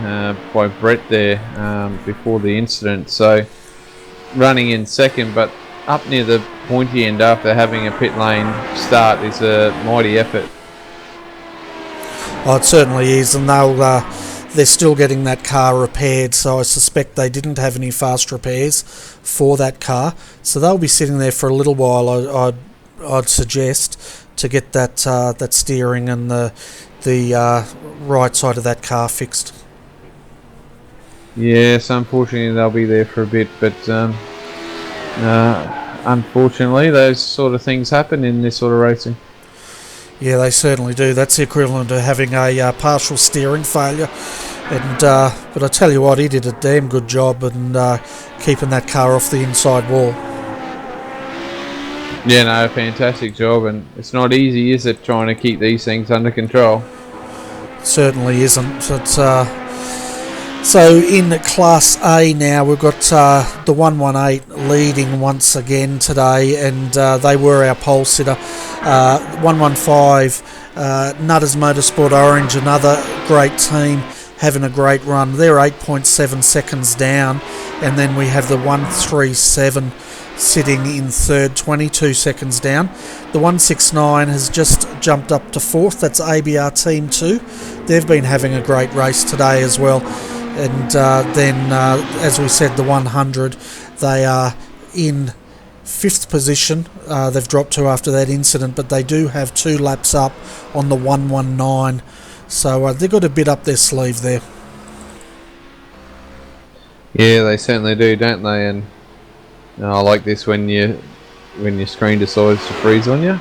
by Brett there before the incident. So, running in second, but up near the pointy end after having a pit lane start is a mighty effort. Oh, it certainly is, and they're still getting that car repaired, so I suspect they didn't have any fast repairs for that car, so they'll be sitting there for a little while. I'd suggest, to get that steering and the right side of that car fixed. Yes, unfortunately they'll be there for a bit, but unfortunately those sort of things happen in this sort of racing. Yeah, they certainly do. That's the equivalent of having a partial steering failure. And but I tell you what, he did a damn good job in keeping that car off the inside wall. Yeah, no, fantastic job, and it's not easy, is it, trying to keep these things under control? It certainly isn't. So in Class A now, we've got the 118 leading once again today, and they were our pole sitter. 115, Nutters Motorsport Orange, another great team, having a great run. They're 8.7 seconds down, and then we have the 137 sitting in third, 22 seconds down. The 169 has just jumped up to fourth. That's ABR Team 2. They've been having a great race today as well. And then, as we said, the 100, they are in fifth position. They've dropped to after that incident, but they do have 2 laps up on the 119. So they've got a bit up their sleeve there. Yeah, they certainly do, don't they? And I like this when your screen decides to freeze on you.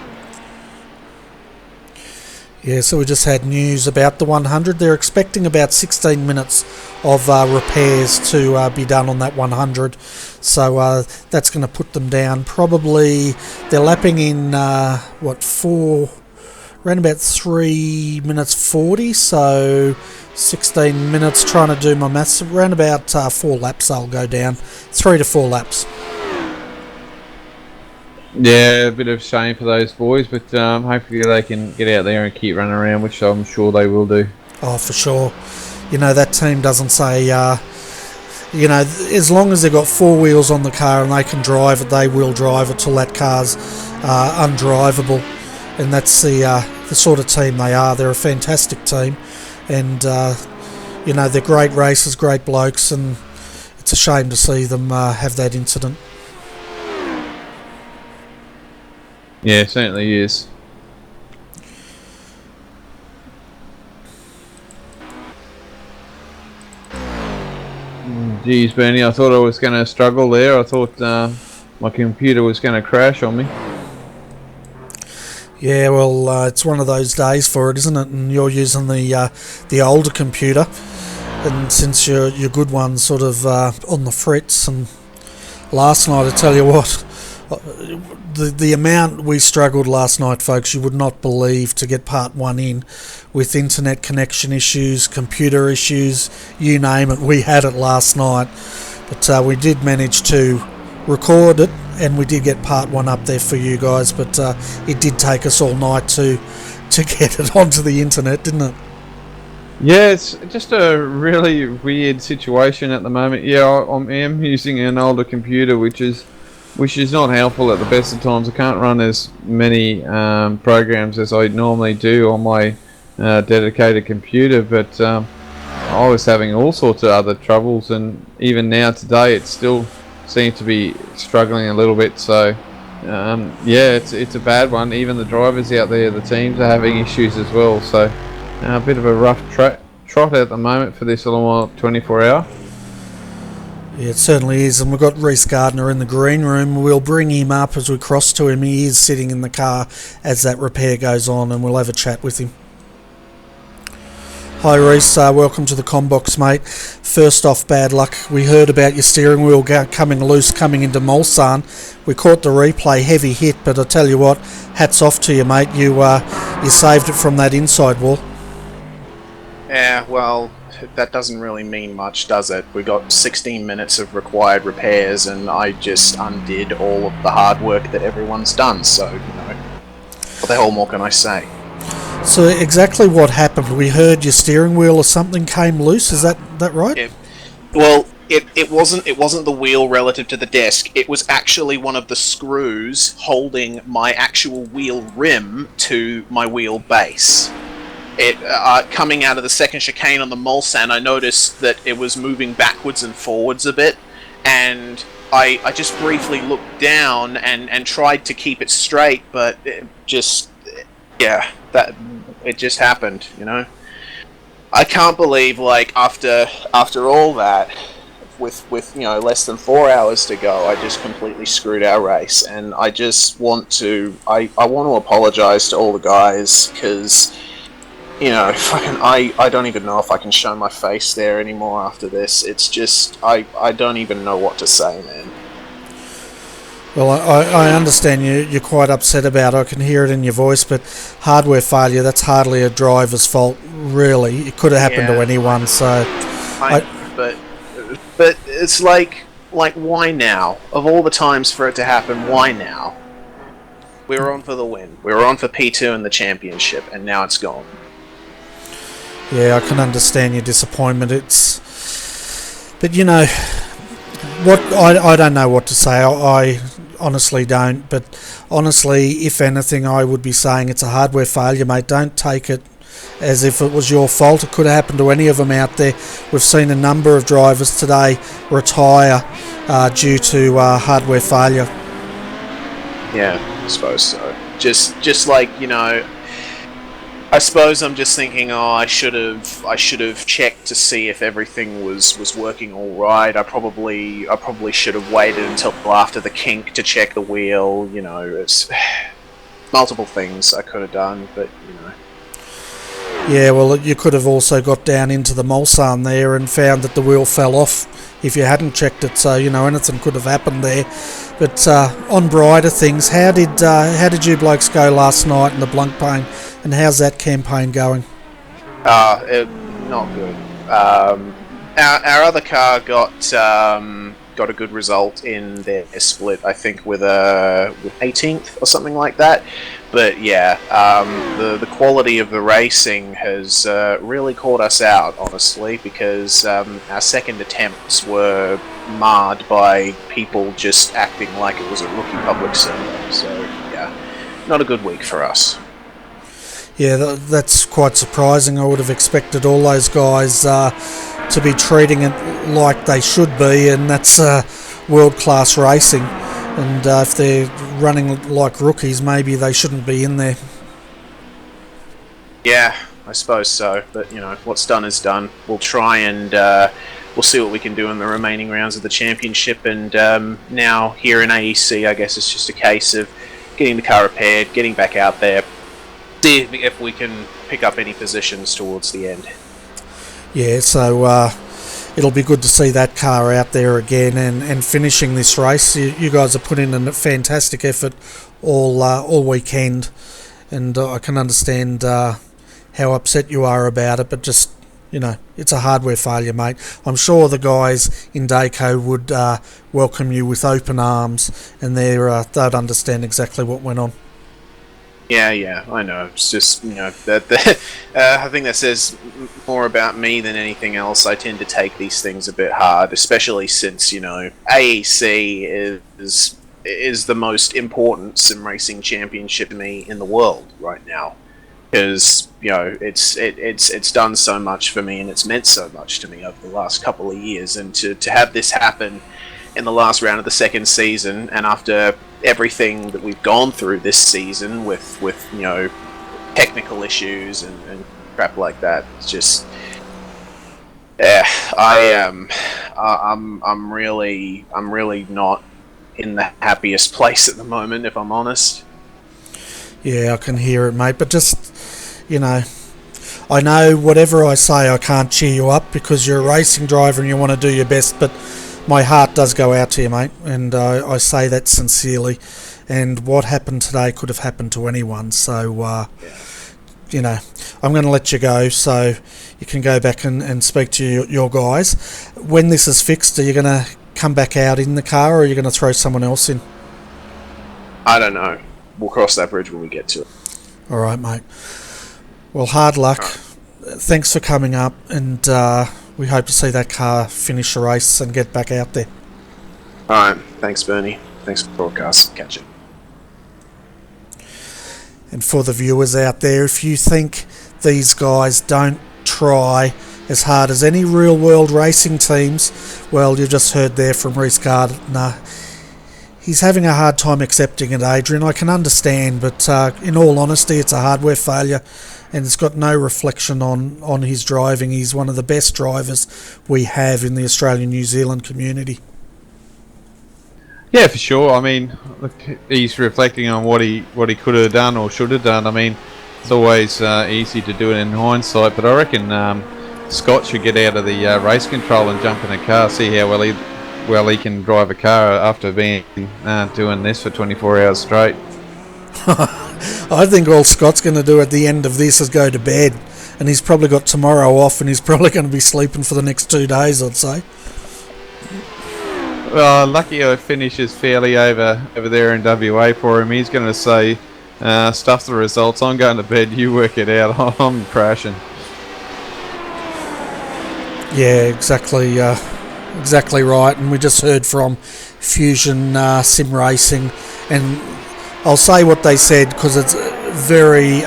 Yeah, so we just had news about the 100. They're expecting about 16 minutes of repairs to be done on that 100. So that's going to put them down. Probably they're lapping in, around about 3 minutes 40. So 16 minutes, trying to do my maths. Around about 4 laps they'll go down. 3 to 4 laps. Yeah, a bit of shame for those boys, but hopefully they can get out there and keep running around, which I'm sure they will do. Oh, for sure. You know, that team doesn't say, as long as they've got 4 wheels on the car and they can drive it, they will drive it till that car's undrivable. And that's the sort of team they are. They're a fantastic team. And, they're great racers, great blokes, and it's a shame to see them have that incident. Yeah, it certainly is. Geez, Bernie, I thought I was going to struggle there. I thought my computer was going to crash on me. Yeah, well, it's one of those days for it, isn't it? And you're using the older computer, and since your good one's sort of on the fritz. And last night, I tell you what, the amount we struggled last night, folks, you would not believe, to get part 1 in, with internet connection issues, computer issues, you name it. We had it last night, but we did manage to record it, and we did get part 1 up there for you guys, but it did take us all night to get it onto the internet, didn't it? Yeah, it's just a really weird situation at the moment. Yeah, I am using an older computer, which is not helpful at the best of times. I can't run as many programs as I normally do on my dedicated computer, but I was having all sorts of other troubles, and even now today it still seems to be struggling a little bit. So yeah, it's a bad one. Even the drivers out there, the teams, are having issues as well. So a bit of a rough trot at the moment for this Le Mans 24-hour. Yeah, it certainly is, and we've got Reece Gardner in the green room. We'll bring him up as we cross to him. He is sitting in the car as that repair goes on, and we'll have a chat with him. Hi Reece, welcome to the Combox, mate. First off, bad luck. We heard about your steering wheel coming loose coming into Mulsanne. We caught the replay, heavy hit, but I tell you what, hats off to you, mate. You saved it from that inside wall. Yeah, well, that doesn't really mean much, does it? We got 16 minutes of required repairs, and I just undid all of the hard work that everyone's done, so, what the hell more can I say? So exactly what happened? We heard your steering wheel or something came loose, is that right? Yeah. Well, it wasn't the wheel relative to the desk, it was actually one of the screws holding my actual wheel rim to my wheel base. It coming out of the second chicane on the Mulsanne, I noticed that it was moving backwards and forwards a bit, and I just briefly looked down and tried to keep it straight, but it just happened, I can't believe, after all that, with less than 4 hours to go, I just completely screwed our race, and I just want to apologize to all the guys, because I don't even know if I can show my face there anymore after this. It's just, I don't even know what to say, man. Well, I understand you're quite upset about it. I can hear it in your voice, but hardware failure, that's hardly a driver's fault, really. It could have happened to anyone, so... But it's like, why now? Of all the times for it to happen, why now? We were on for the win. We were on for P2 in the championship, and now it's gone. Yeah, I can understand your disappointment. But you know, what I don't know what to say. I honestly don't. But honestly, if anything, I would be saying it's a hardware failure, mate. Don't take it as if it was your fault. It could have happened to any of them out there. We've seen a number of drivers today retire due to hardware failure. Yeah, I suppose so. Just like, you know, I suppose I'm just thinking, oh, I should have checked to see if everything was working all right. I probably should have waited until after the kink to check the wheel. You know, it's multiple things I could have done, but you know. Yeah, well, you could have also got down into the Mulsanne there and found that the wheel fell off if you hadn't checked it. So you know, anything could have happened there. But on brighter things, how did you blokes go last night in the Blancpain, and how's that campaign going? Not good. Our other car got a good result in their split, I think, with 18th or something like that. But yeah, the quality of the racing has really caught us out, honestly, because our second attempts were marred by people just acting like it was a rookie public server. So yeah, not a good week for us. Yeah, that's quite surprising. I would have expected all those guys to be treating it like they should be, and that's world-class racing. And if they're running like rookies, maybe they shouldn't be in there. Yeah, I suppose so. But, you know, what's done is done. We'll try and we'll see what we can do in the remaining rounds of the championship. And now here in AEC, I guess it's just a case of getting the car repaired, getting back out there, see if we can pick up any positions towards the end. Yeah, so it'll be good to see that car out there again and finishing this race. You guys have put in a fantastic effort all weekend, and I can understand how upset you are about it, but just, you know, it's a hardware failure, mate. I'm sure the guys in Dayco would welcome you with open arms, and they'd understand exactly what went on. Yeah, I know. It's just, you know, that I think that says more about me than anything else. I tend to take these things a bit hard, especially since, you know, AEC is the most important sim racing championship to me in the world right now, because, you know, it's done so much for me and it's meant so much to me over the last couple of years, and to have this happen in the last round of the second season, and after everything that we've gone through this season with you know, technical issues and crap like that, it's just, yeah, I'm really not in the happiest place at the moment, if I'm honest. Yeah, I can hear it, mate, but just, you know, I know whatever I say, I can't cheer you up because you're a racing driver and you want to do your best, but my heart does go out to you, mate, and I say that sincerely. And what happened today could have happened to anyone. So, you know, I'm going to let you go so you can go back and speak to your guys. When this is fixed, are you going to come back out in the car, or are you going to throw someone else in? I don't know. We'll cross that bridge when we get to it. All right, mate. Well, hard luck. Thanks for coming up, and we hope to see that car finish the race and get back out there. Alright, thanks Bernie. Thanks for the broadcast. Catch you. And for the viewers out there, if you think these guys don't try as hard as any real world racing teams, well, you just heard there from Reese Gardner. He's having a hard time accepting it, Adrian. I can understand, but in all honesty, it's a hardware failure, and it's got no reflection on his driving. He's one of the best drivers we have in the Australian-New Zealand community. Yeah, for sure. I mean, look, he's reflecting on what he could have done or should have done. I mean, it's always easy to do it in hindsight, but I reckon Scott should get out of the race control and jump in a car, see how well he can drive a car after being doing this for 24 hours straight. I think all Scott's going to do at the end of this is go to bed, and he's probably got tomorrow off, and he's probably going to be sleeping for the next 2 days, I'd say. Well, lucky it finishes fairly over there in WA for him. He's going to say, stuff the results, I'm going to bed, you work it out, I'm crashing. Yeah, exactly. Exactly right. And we just heard from Fusion Sim Racing, and I'll say what they said because it's very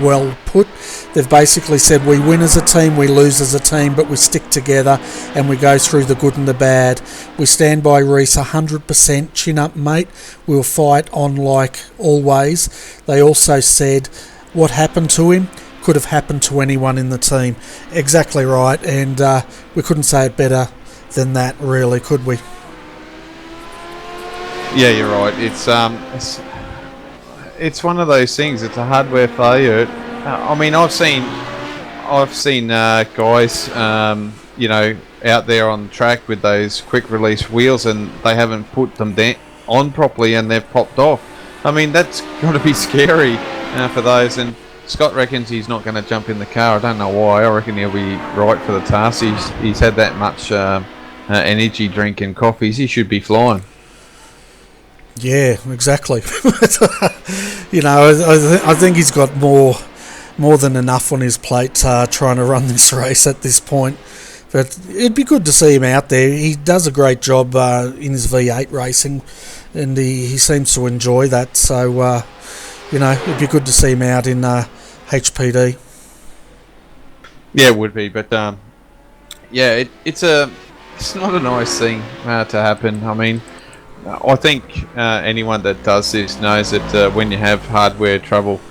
well put. They've basically said we win as a team, we lose as a team, but we stick together and we go through the good and the bad. We stand by Reese 100%, chin up mate, we'll fight on like always. They also said what happened to him could have happened to anyone in the team. Exactly right, and we couldn't say it better than that, really, could we? Yeah, you're right. It's one of those things. It's a hardware failure. I mean, I've seen guys, out there on the track with those quick release wheels, and they haven't put them on properly, and they've popped off. I mean, that's got to be scary for those. And Scott reckons he's not going to jump in the car. I don't know why. I reckon he'll be right for the task. He's had that much energy drink and coffees. He should be flying. Yeah, exactly. I think he's got more than enough on his plate trying to run this race at this point. But it'd be good to see him out there. He does a great job in his V8 racing, and he seems to enjoy that. So, it'd be good to see him out in HPD. Yeah, it would be. But, it's not a nice thing to happen. I mean, I think anyone that does this knows that when you have hardware trouble,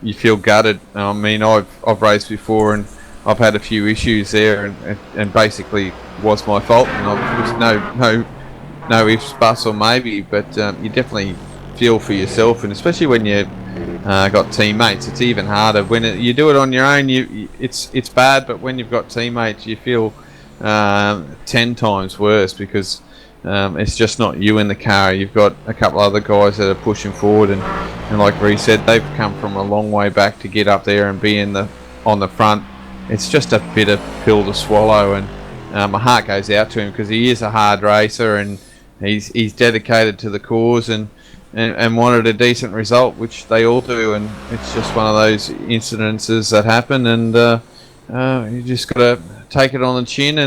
you feel gutted. I mean, I've raced before and I've had a few issues there, and basically was my fault. And there's no ifs, buts, or maybe, but you definitely feel for yourself, and especially when you got teammates, it's even harder. When you do it on your own, it's bad, but when you've got teammates, you feel 10 times worse because it's just not you in the car. You've got a couple other guys that are pushing forward, and like Ree said, they've come from a long way back to get up there and be on the front. It's just a bitter pill to swallow, and my heart goes out to him because he is a hard racer, and he's dedicated to the cause and wanted a decent result, which they all do, and it's just one of those incidences that happen, and you just got to take it on the chin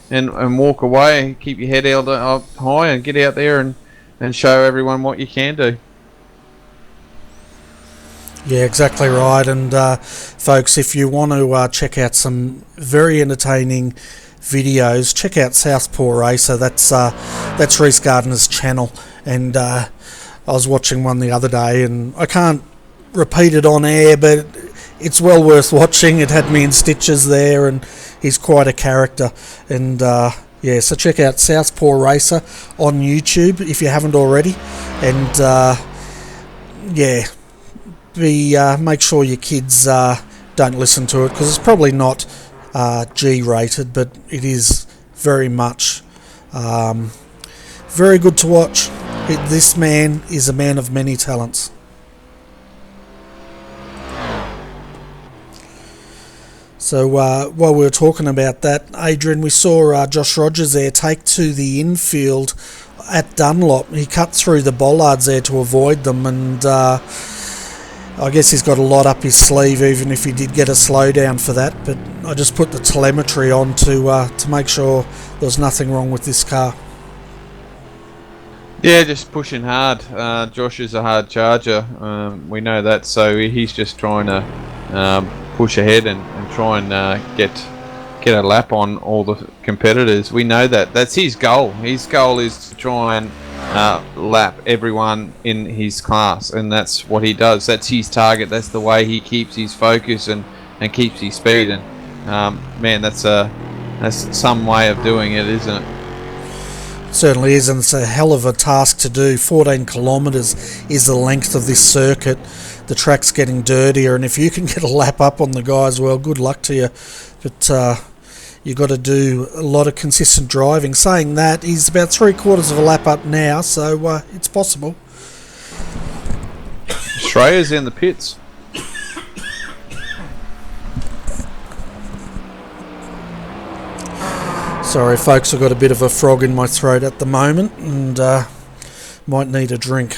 and walk away, keep your head held up high, and get out there and show everyone what you can do. Yeah, exactly right. And folks, if you want to check out some very entertaining videos, check out Southpaw Racer. That's Reese Gardner's channel, and I was watching one the other day, and I can't repeat it on air, but it's well worth watching. It had me in stitches there, and he's quite a character. And so check out Southpaw Racer on YouTube if you haven't already. And make sure your kids don't listen to it, because it's probably not G-rated, but it is very much very good to watch. This man is a man of many talents. So while we were talking about that, Adrian, we saw Josh Rogers there take to the infield at Dunlop. He cut through the bollards there to avoid them, and I guess he's got a lot up his sleeve, even if he did get a slowdown for that. But I just put the telemetry on to make sure there was nothing wrong with this car. Yeah, just pushing hard. Josh is a hard charger. We know that, so he's just trying to push ahead and try and get a lap on all the competitors. We know that. That's his goal. His goal is to try and lap everyone in his class, and that's what he does. That's his target. That's the way he keeps his focus and keeps his speed. And man, that's some way of doing it, isn't it? Certainly is, and it's a hell of a task to do. 14 kilometres is the length of this circuit. The track's getting dirtier, and if you can get a lap up on the guys, well, good luck to you. But you've got to do a lot of consistent driving. Saying that, he's about 3/4 of a lap up now, so it's possible. Shreya's in the pits. Sorry folks, I've got a bit of a frog in my throat at the moment, and might need a drink.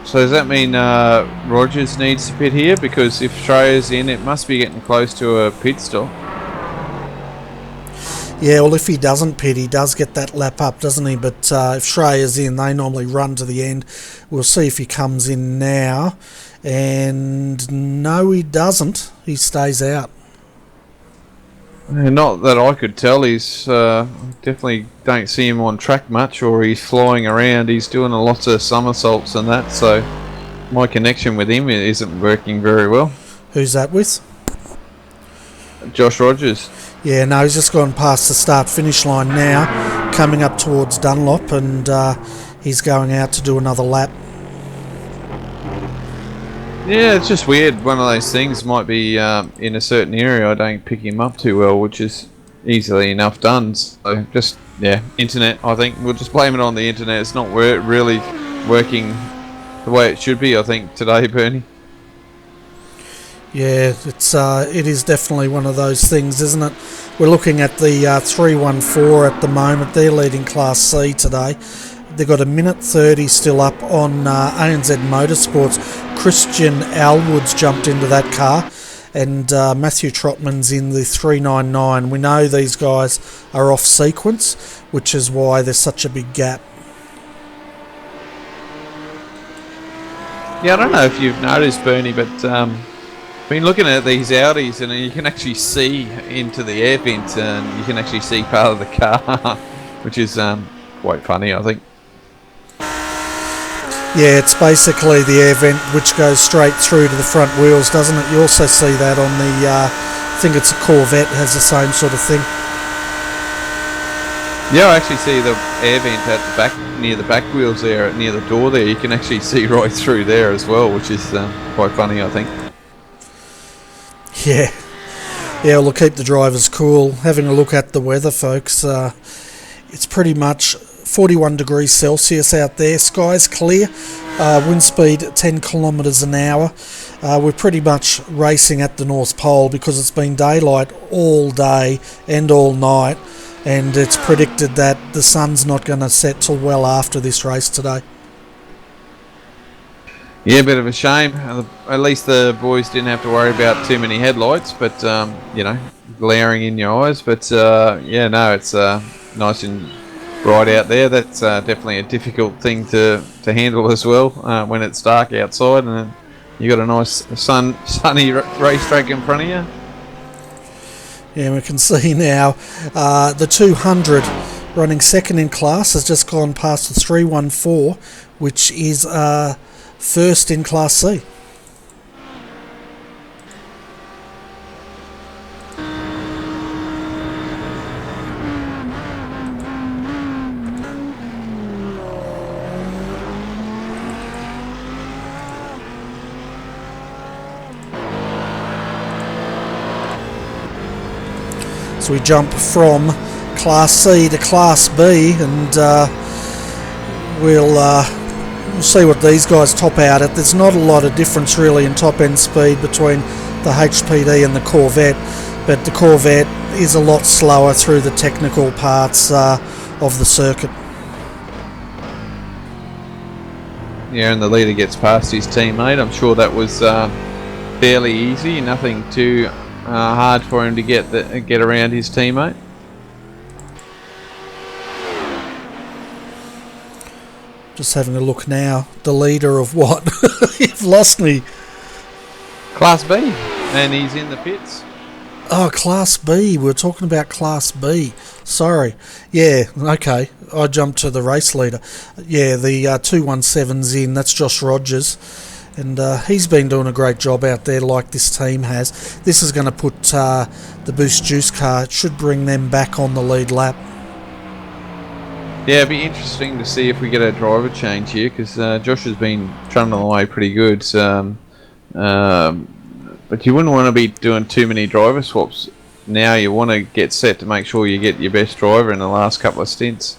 So does that mean Rogers needs to pit here? Because if Schreier's in, it must be getting close to a pit stop. Yeah, well, if he doesn't pit, he does get that lap up, doesn't he? But if Schreier's in, they normally run to the end. We'll see if he comes in now. And no, he doesn't. He stays out. Not that I could tell. He's definitely don't see him on track much, or he's flying around. He's doing a lot of somersaults and that, so my connection with him isn't working very well. Who's that with? Josh Rogers. Yeah, no, he's just gone past the start-finish line now, coming up towards Dunlop, and he's going out to do another lap. Yeah, it's just weird. One of those things might be in a certain area. I don't pick him up too well, which is easily enough done. So just, yeah, internet. I think we'll just blame it on the internet. It's not really working the way it should be, I think, today, Bernie. Yeah, it is definitely one of those things, isn't it? We're looking at the 314 at the moment. They're leading Class C today. They've got a minute 30 still up on ANZ Motorsports. Christian Alwood's jumped into that car, and Matthew Trotman's in the 399. We know these guys are off sequence, which is why there's such a big gap. Yeah, I don't know if you've noticed, Bernie, but been looking at these Audis, and you can actually see into the air vent, and you can actually see part of the car, which is quite funny, I think. Yeah, it's basically the air vent which goes straight through to the front wheels, doesn't it? You also see that on the, I think it's a Corvette, has the same sort of thing. Yeah, I actually see the air vent at the back, near the back wheels there, near the door there. You can actually see right through there as well, which is quite funny, I think. Yeah. Yeah, well, we'll keep the drivers cool. Having a look at the weather, folks, it's pretty much 41 degrees Celsius out there. Sky's clear. Wind speed 10 kilometres an hour. We're pretty much racing at the North Pole because it's been daylight all day and all night, and it's predicted that the sun's not going to set till well after this race today. Yeah, a bit of a shame. At least the boys didn't have to worry about too many headlights, but glaring in your eyes. But yeah, no, it's nice and bright out there. That's definitely a difficult thing to handle as well when it's dark outside, and you got a nice sunny racetrack in front of you. Yeah, we can see now the 200 running second in class has just gone past the 314, which is first in Class C. So we jump from Class C to Class B, and we'll see what these guys top out at. There's not a lot of difference really in top end speed between the HPD and the Corvette, but the Corvette is a lot slower through the technical parts of the circuit. Yeah, and the leader gets past his teammate. I'm sure that was fairly easy, nothing too hard for him to get around his teammate. Just having a look now. The leader of what? You've lost me. Class B, and he's in the pits. Oh, Class B. We're talking about Class B. Sorry. Yeah, okay. I jumped to the race leader. Yeah, the 217's in. That's Josh Rogers. And he's been doing a great job out there like this team has. This is going to put the Boost Juice car, it should bring them back on the lead lap. Yeah, it'd be interesting to see if we get a driver change here, because Josh has been trundling away pretty good. But you wouldn't want to be doing too many driver swaps now. You want to get set to make sure you get your best driver in the last couple of stints.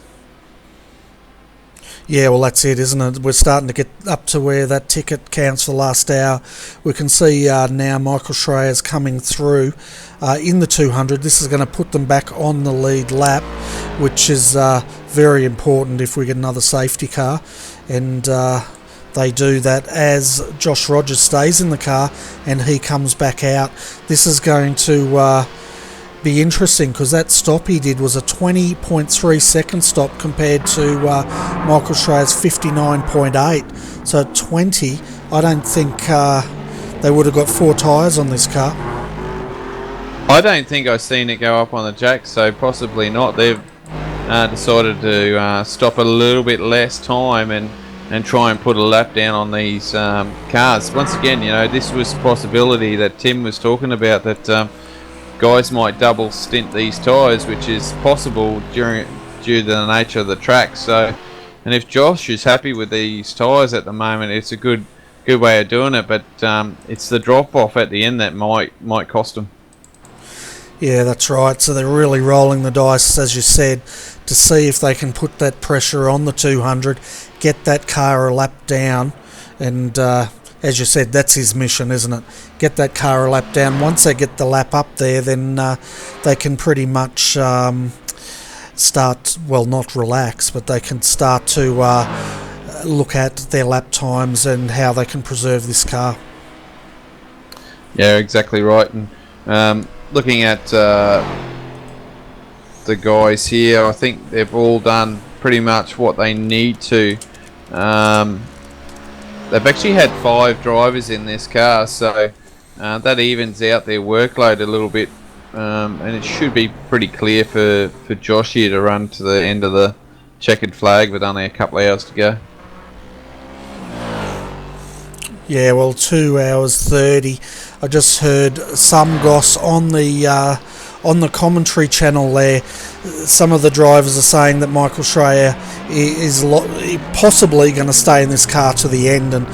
Yeah, well, that's it, isn't it? We're starting to get up to where that ticket counts for the last hour. We can see now Michael Schreier's coming through in the 200. This is going to put them back on the lead lap, which is very important if we get another safety car. And they they do that as Josh Rogers stays in the car and he comes back out. This is going to be interesting because that stop he did was a 20.3 second stop compared to Michael Schreier's 59.8. So at 20, I don't think they would have got 4 tyres on this car. I don't think I've seen it go up on the jack, so possibly not. They've decided to stop a little bit less time and try and put a lap down on these cars. Once again, this was a possibility that Tim was talking about, that guys might double stint these tyres, which is possible due to the nature of the track. So, and if Josh is happy with these tyres at the moment, it's a good way of doing it. But it's the drop off at the end that might cost them. Yeah, that's right. So they're really rolling the dice, as you said, to see if they can put that pressure on the 200, get that car a lap down, and as you said, that's his mission, isn't it? Get that car a lap down. Once they get the lap up there, then they can pretty much start, well, not relax, but they can start to look at their lap times and how they can preserve this car. Yeah, exactly right. And looking at the guys here, I think they've all done pretty much what they need to. They've actually had 5 drivers in this car, so that evens out their workload a little bit, and it should be pretty clear for Josh here to run to the end of the checkered flag with only a couple of hours to go. Yeah, well, 2 hours 30. I just heard some goss on the commentary channel there. Some of the drivers are saying that Michael Schreier is possibly going to stay in this car to the end, and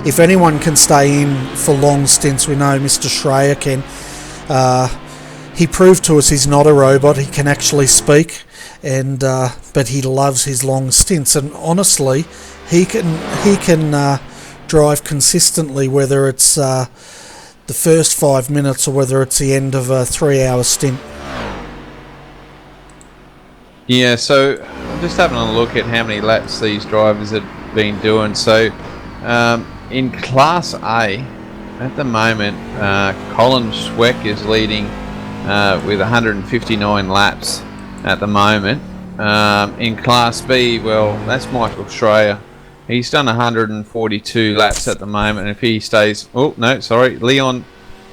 if anyone can stay in for long stints, we know Mr. Schreier can. He proved to us he's not a robot. He can actually speak, and but he loves his long stints. And honestly, he can drive consistently, whether it's the first 5 minutes or whether it's the end of a 3-hour stint. Yeah, so I'm just having a look at how many laps these drivers have been doing. So in Class A at the moment, Colin Schweck is leading with 159 laps at the moment. In Class B, well, that's Michael Schreier. He's done 142 laps at the moment, and if he stays... Oh, no, sorry. Leon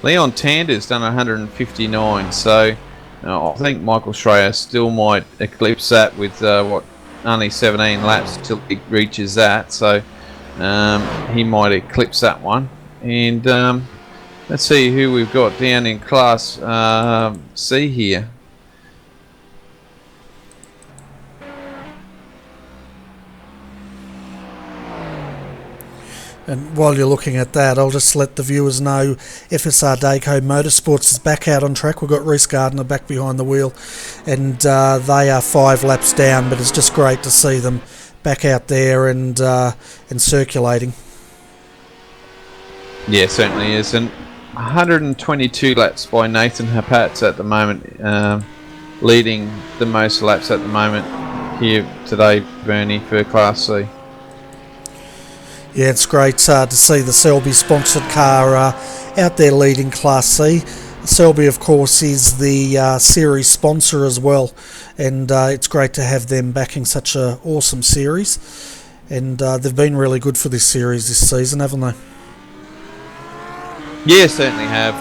Tander's done 159, so I think Michael Schreier still might eclipse that with, only 17 laps till he reaches that, so he might eclipse that one. And let's see who we've got down in Class C here. And while you're looking at that, I'll just let the viewers know FSR Dayco Motorsports is back out on track. We've got Reece Gardner back behind the wheel, and they are 5 laps down, but it's just great to see them back out there and circulating. Yeah, certainly is. And 122 laps by Nathan Hapatz at the moment, leading the most laps at the moment here today, Bernie, for Class C. Yeah, it's great to see the Selby sponsored car out there leading Class C. Selby, of course, is the series sponsor as well, and it's great to have them backing such an awesome series. And they've been really good for this series this season, haven't they? Yeah, certainly have.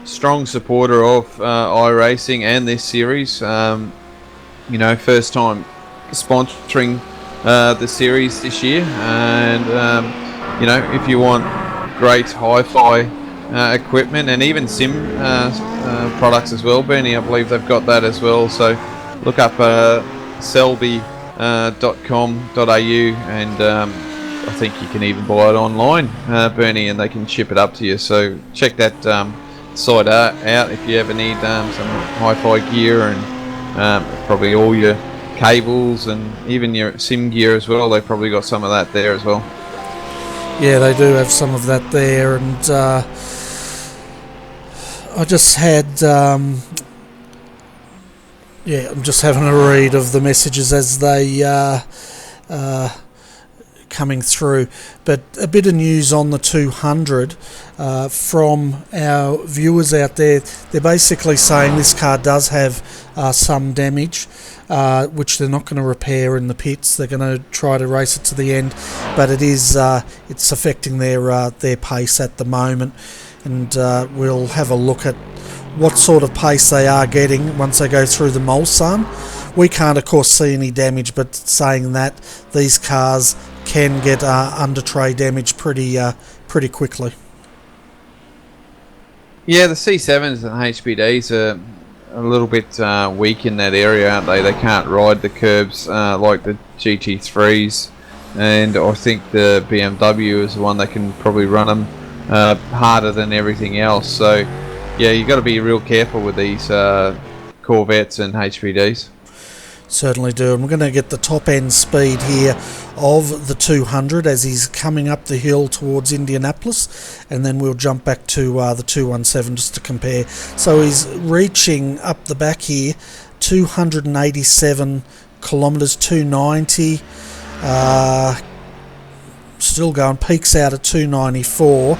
Strong supporter of iRacing and this series. First time sponsoring the series this year, and if you want great hi-fi equipment and even sim products as well, Bernie, I believe they've got that as well, so look up selby.com.au, and I think you can even buy it online, Bernie, and they can ship it up to you, so check that site out if you ever need some hi-fi gear and probably all your cables and even your sim gear as well. They probably got some of that there as well. Yeah, they do have some of that there, and I just had I'm just having a read of the messages as they coming through. But a bit of news on the 200 from our viewers out there. They're basically saying this car does have some damage, which they're not going to repair in the pits. They're going to try to race it to the end, but it's affecting their pace at the moment. And we'll have a look at what sort of pace they are getting once they go through the Mulsanne. We can't, of course, see any damage, but saying that these cars can get under tray damage pretty quickly. Yeah, the C7s and HPDs are a little bit weak in that area, aren't they? They can't ride the curbs like the GT3s, and I think the BMW is the one that can probably run them harder than everything else. So, yeah, you've got to be real careful with these Corvettes and HPDs. Certainly do, and we're going to get the top end speed here of the 200 as he's coming up the hill towards Indianapolis, and then we'll jump back to the 217 just to compare. So he's reaching up the back here 287 kilometres, 290, still going, peaks out at 294.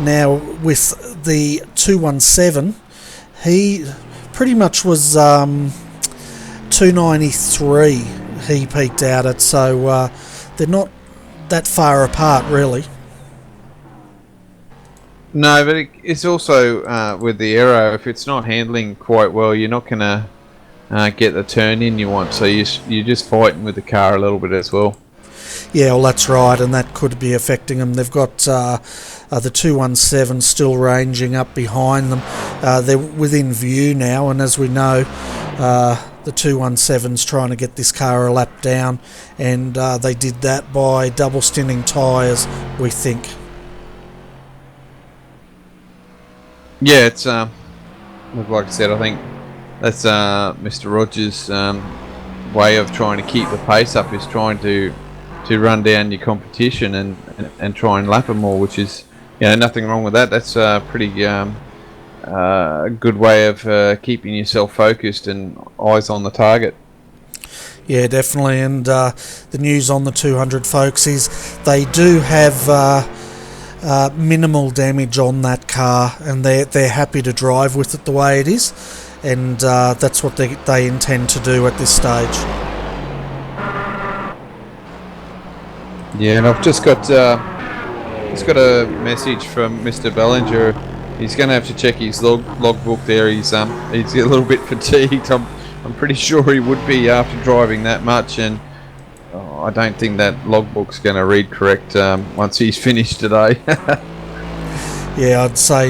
Now with the 217, he pretty much was 293 he peaked out at, so they're not that far apart really. No, but it's also with the aero, if it's not handling quite well, you're not going to get the turn in you want, so you're just fighting with the car a little bit as well. Yeah, well that's right, and that could be affecting them. They've got the 217 still ranging up behind them. They're within view now, and as we know, the 217's trying to get this car a lap down, and they did that by double stinting tyres, we think. Yeah, it's like I said, I think that's Mr. Rogers' way of trying to keep the pace up, is trying to run down your competition and try and lap them more, which is, nothing wrong with that. That's pretty good way of keeping yourself focused and eyes on the target. Yeah, definitely. And the news on the 200, folks, is they do have minimal damage on that car, and they're happy to drive with it the way it is, and that's what they intend to do at this stage. Yeah, and I've just got a message from Mr. Bellinger. He's going to have to check his logbook there. He's a little bit fatigued. I'm pretty sure he would be after driving that much, and I don't think that logbook's going to read correct once he's finished today. Yeah, I'd say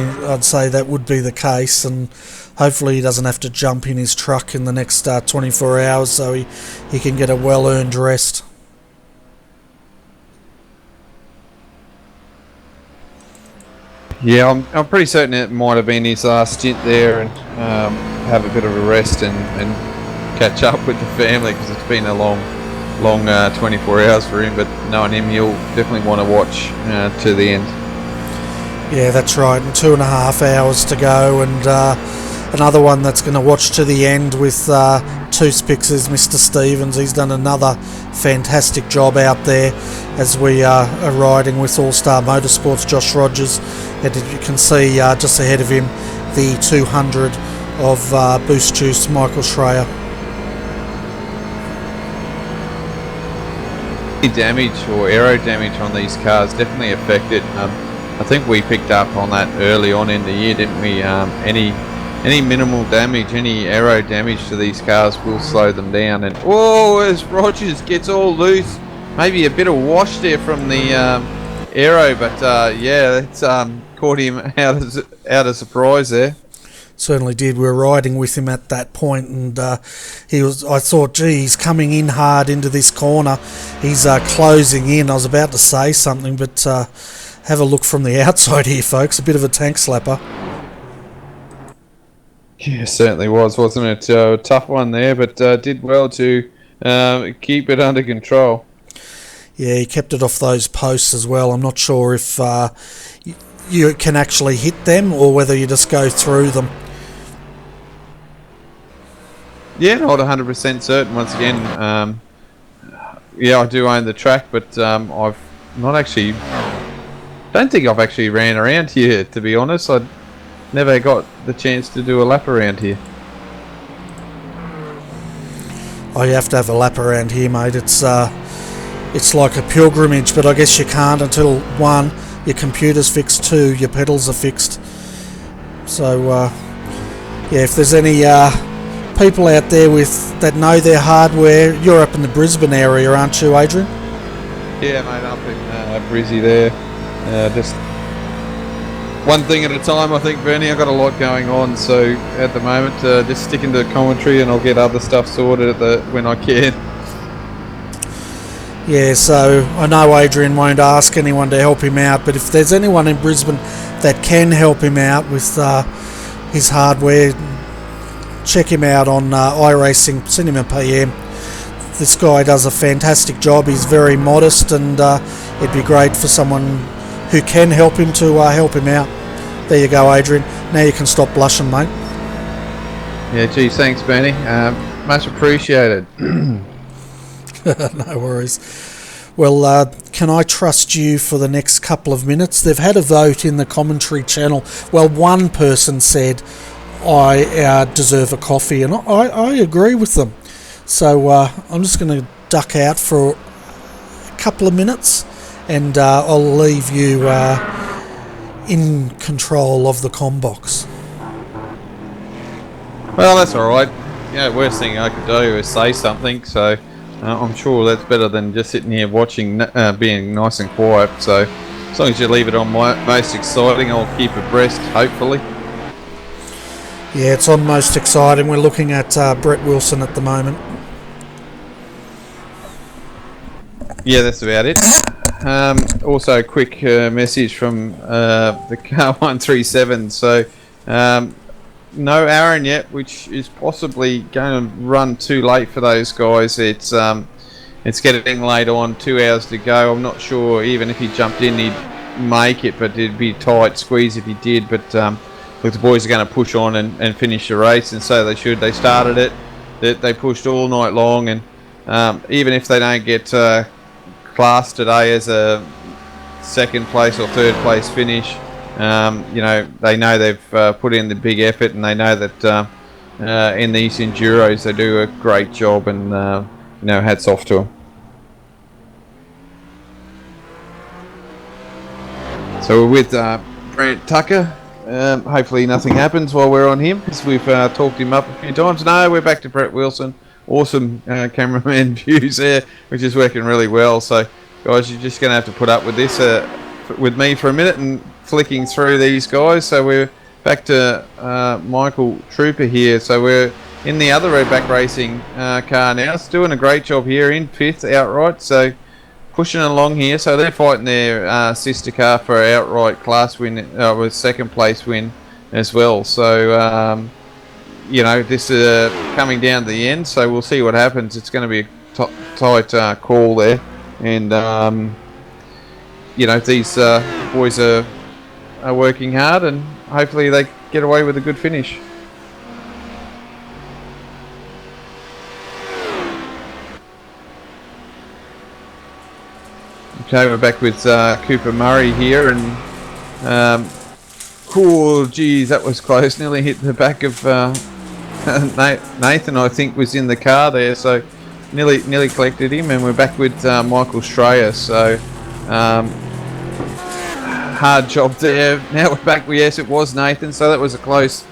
that would be the case, and hopefully he doesn't have to jump in his truck in the next 24 hours, so he can get a well-earned rest. Yeah, I'm pretty certain it might have been his last stint there, and have a bit of a rest and catch up with the family, because it's been a long 24 hours for him. But knowing him, he'll definitely want to watch to the end. Yeah, that's right, and 2.5 hours to go, and another one that's going to watch to the end with two spicks is Mr. Stevens. He's done another fantastic job out there as we are riding with All-Star Motorsports, Josh Rogers, and you can see just ahead of him the 200 of Boost Juice, Michael Schreier. Damage or aero damage on these cars definitely affected. I think we picked up on that early on in the year, didn't we? Any minimal damage, any aero damage to these cars will slow them down. And whoa, as Rogers gets all loose, maybe a bit of wash there from the aero, but yeah, it's caught him out of surprise there. Certainly did. We were riding with him at that point, and I thought, gee, he's coming in hard into this corner. He's closing in. I was about to say something, but have a look from the outside here, folks. A bit of a tank slapper. Yeah, certainly was, wasn't it? A tough one there, but did well to keep it under control. Yeah, he kept it off those posts as well. I'm not sure if you can actually hit them or whether you just go through them. Yeah, not 100% certain. Once again, yeah, I do own the track, but I've not actually. Don't think I've actually ran around here, to be honest. I never got the chance to do a lap around here. Oh, you have to have a lap around here, mate. It's like a pilgrimage, but I guess you can't until 1, your computer's fixed, 2, your pedals are fixed. So, yeah, if there's any people out there that know their hardware, you're up in the Brisbane area, aren't you, Adrian? Yeah, mate, up in Brizzy there. Just one thing at a time, I think, Bernie. I've got a lot going on, so at the moment, just sticking to commentary, and I'll get other stuff sorted when I can. Yeah, so I know Adrian won't ask anyone to help him out, but if there's anyone in Brisbane that can help him out with his hardware, check him out on iRacing, send him a PM. This guy does a fantastic job. He's very modest, and it'd be great for someone who can help him to help him out. There you go, Adrian. Now you can stop blushing, mate. Yeah, geez, thanks, Bernie. Much appreciated. No worries. Well, can I trust you for the next couple of minutes? They've had a vote in the commentary channel. Well, one person said, I deserve a coffee, and I agree with them. So I'm just going to duck out for a couple of minutes, and I'll leave you in control of the comm box. Well, that's all right. Yeah, worst thing I could do is say something, so I'm sure that's better than just sitting here watching, being nice and quiet. So as long as you leave it on most exciting, I'll keep abreast, hopefully. Yeah, it's on most exciting. We're looking at Brett Wilson at the moment. Yeah, that's about it. Also, a quick message from the car 137. So, no Aaron yet, which is possibly going to run too late for those guys. It's getting late on, 2 hours to go. I'm not sure even if he jumped in he'd make it, but it'd be a tight squeeze if he did. But look, the boys are going to push on and finish the race, and so they should. They started it. They pushed all night long, and even if they don't get class today as a second place or third place finish, they know they've put in the big effort, and they know that in these enduros they do a great job, and hats off to them. So we're with Brent Tucker. Hopefully nothing happens while we're on him, because we've talked him up a few times. No, we're back to Brett Wilson. Awesome cameraman views there, which is working really well. So, guys, you're just going to have to put up with this with me for a minute and flicking through these guys. So we're back to Michael Trooper here. So we're in the other Redback Racing car now. It's doing a great job here in 5th outright. So pushing along here. So they're fighting their sister car for an outright class win, with second place win as well. So this is coming down to the end, so we'll see what happens. It's going to be a tight call there, and these boys are working hard, and hopefully they get away with a good finish. Okay, we're back with Cooper Murray here, and cool, geez, that was close. Nearly hit the back of Nathan, I think, was in the car there, so nearly collected him. And we're back with Michael Strayer, so hard job there. Now we're back with, yes, it was Nathan, so that was a close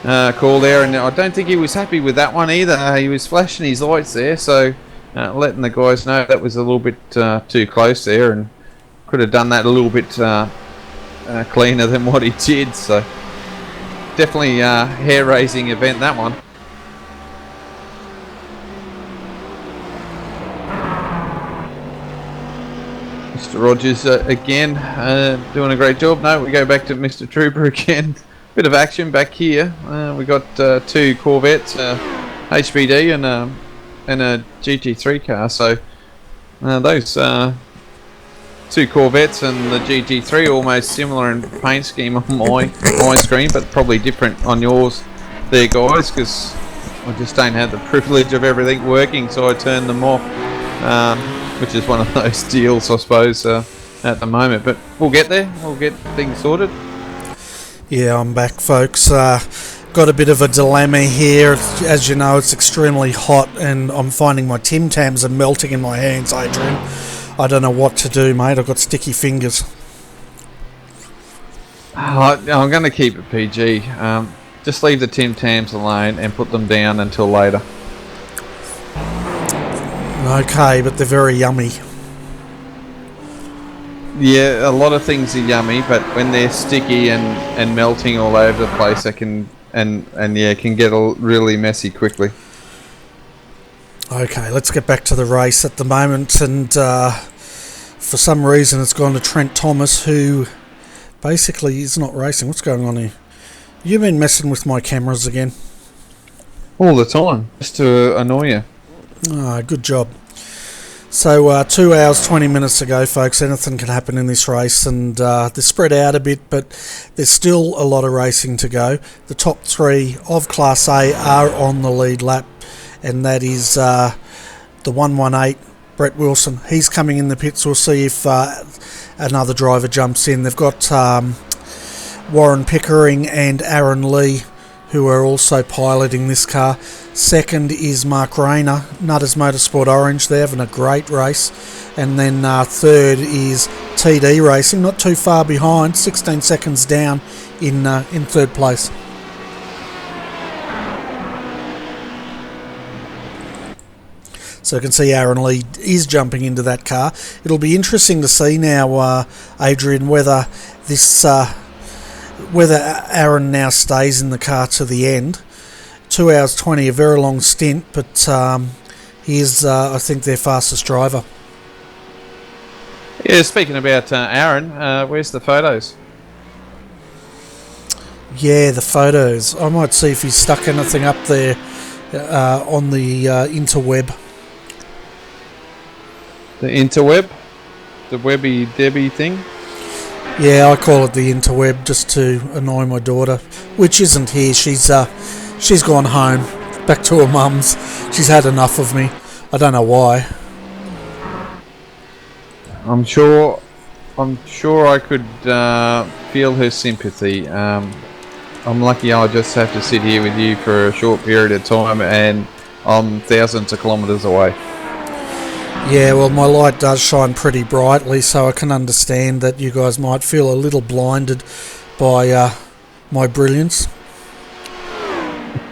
call there, and I don't think he was happy with that one either. He was flashing his lights there, so letting the guys know that was a little bit too close there, and could have done that a little bit cleaner than what he did. So definitely a hair-raising event, that one. Mr. Rogers again doing a great job. No, we go back to Mr. Trooper again. Bit of action back here. We got 2 Corvettes, HBD and a GT3 car. So those 2 Corvettes and the GT3 almost similar in paint scheme on my screen, but probably different on yours there, guys, because I just don't have the privilege of everything working, so I turn them off. which is one of those deals, I suppose, at the moment. But we'll get there. We'll get things sorted. Yeah, I'm back, folks. Got a bit of a dilemma here. As you know, it's extremely hot, and I'm finding my Tim Tams are melting in my hands, Adrian. I don't know what to do, mate. I've got sticky fingers. I'm going to keep it PG. Just leave the Tim Tams alone and put them down until later. Okay, but they're very yummy. Yeah, a lot of things are yummy, but when they're sticky and melting all over the place, it can can get really messy quickly. Okay, let's get back to the race at the moment, and for some reason it's gone to Trent Thomas, who basically is not racing. What's going on here? You've been messing with my cameras again. All the time, just to annoy you. Ah, good job. So 2 hours 20 minutes ago, folks, anything can happen in this race, and they're spread out a bit, but there's still a lot of racing to go. The top three of Class A are on the lead lap, and that is the 118, Brett Wilson. He's coming in the pits. We'll see if another driver jumps in. They've got Warren Pickering and Aaron Lee, who are also piloting this car. Second is Mark Rayner, Nutters Motorsport Orange. They're having a great race. And then third is TD Racing, not too far behind, 16 seconds down in third place. So you can see Aaron Lee is jumping into that car. It'll be interesting to see now, Adrian, whether Aaron now stays in the car to the end. 2 hours 20, a very long stint, but he is, I think, their fastest driver. Yeah, speaking about Aaron, where's the photos? Yeah, the photos. I might see if he's stuck anything up there on the interweb. The interweb? The Webby Debbie thing? Yeah, I call it the interweb just to annoy my daughter, which isn't here. She's gone home, back to her mum's. She's had enough of me. I don't know why. I'm sure I could feel her sympathy. I'm lucky I'll just have to sit here with you for a short period of time, and I'm thousands of kilometres away. Yeah, well, my light does shine pretty brightly, so I can understand that you guys might feel a little blinded by my brilliance.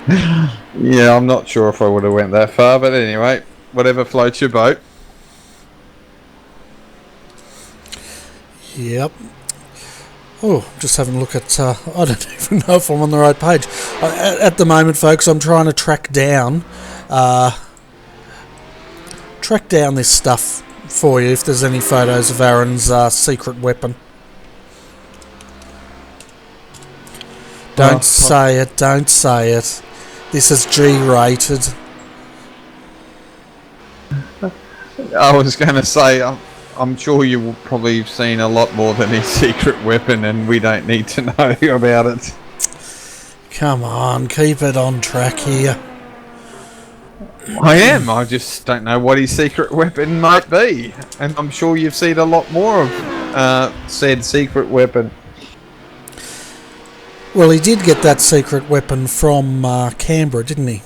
Yeah, I'm not sure if I would have went that far, but anyway, whatever floats your boat. Yep. Oh, just having a look at... I don't even know if I'm on the right page. At the moment, folks, I'm trying to track down this stuff for you, if there's any photos of Aaron's secret weapon. Don't say it, don't say it. This is G-rated. I was going to say, I'm sure you've probably seen a lot more than his secret weapon, and we don't need to know about it. Come on, keep it on track here. I am. I just don't know what his secret weapon might be, and I'm sure you've seen a lot more of said secret weapon. Well, he did get that secret weapon from Canberra, didn't he?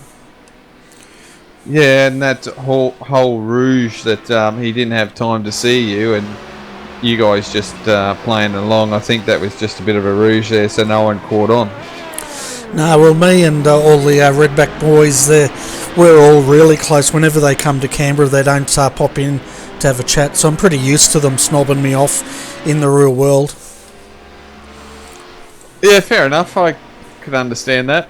Yeah, and that whole rouge that he didn't have time to see you, and you guys just playing along. I think that was just a bit of a rouge there, so no one caught on. No, well, me and all the Redback boys there, we're all really close. Whenever they come to Canberra, they don't pop in to have a chat, so I'm pretty used to them snobbing me off in the real world. Yeah, fair enough. I could understand that.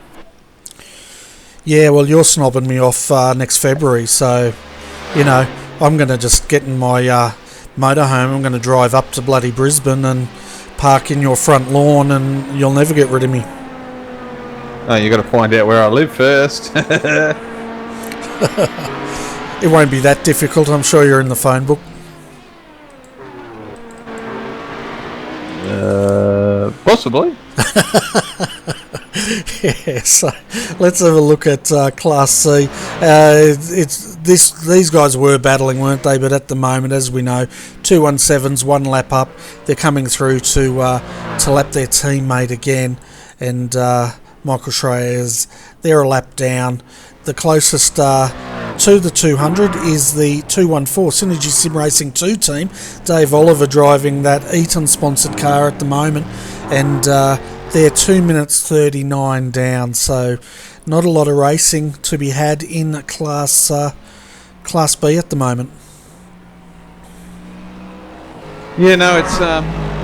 Yeah, well, you're snobbing me off next February, so, you know, I'm going to just get in my motorhome. I'm going to drive up to bloody Brisbane and park in your front lawn, and you'll never get rid of me. Oh, you got to find out where I live first. It won't be that difficult. I'm sure you're in the phone book. Possibly. Yeah, so let's have a look at Class C. It's these guys were battling, weren't they? But at the moment, as we know, 217's one lap up. They're coming through to lap their teammate again, and Michael Schreier's they're a lap down. The closest to the 200 is the 214 Synergy Sim Racing 2 team. Dave Oliver driving that Eaton-sponsored car at the moment, and they're 2 minutes 39 down. So not a lot of racing to be had in Class B at the moment. Yeah, no, it's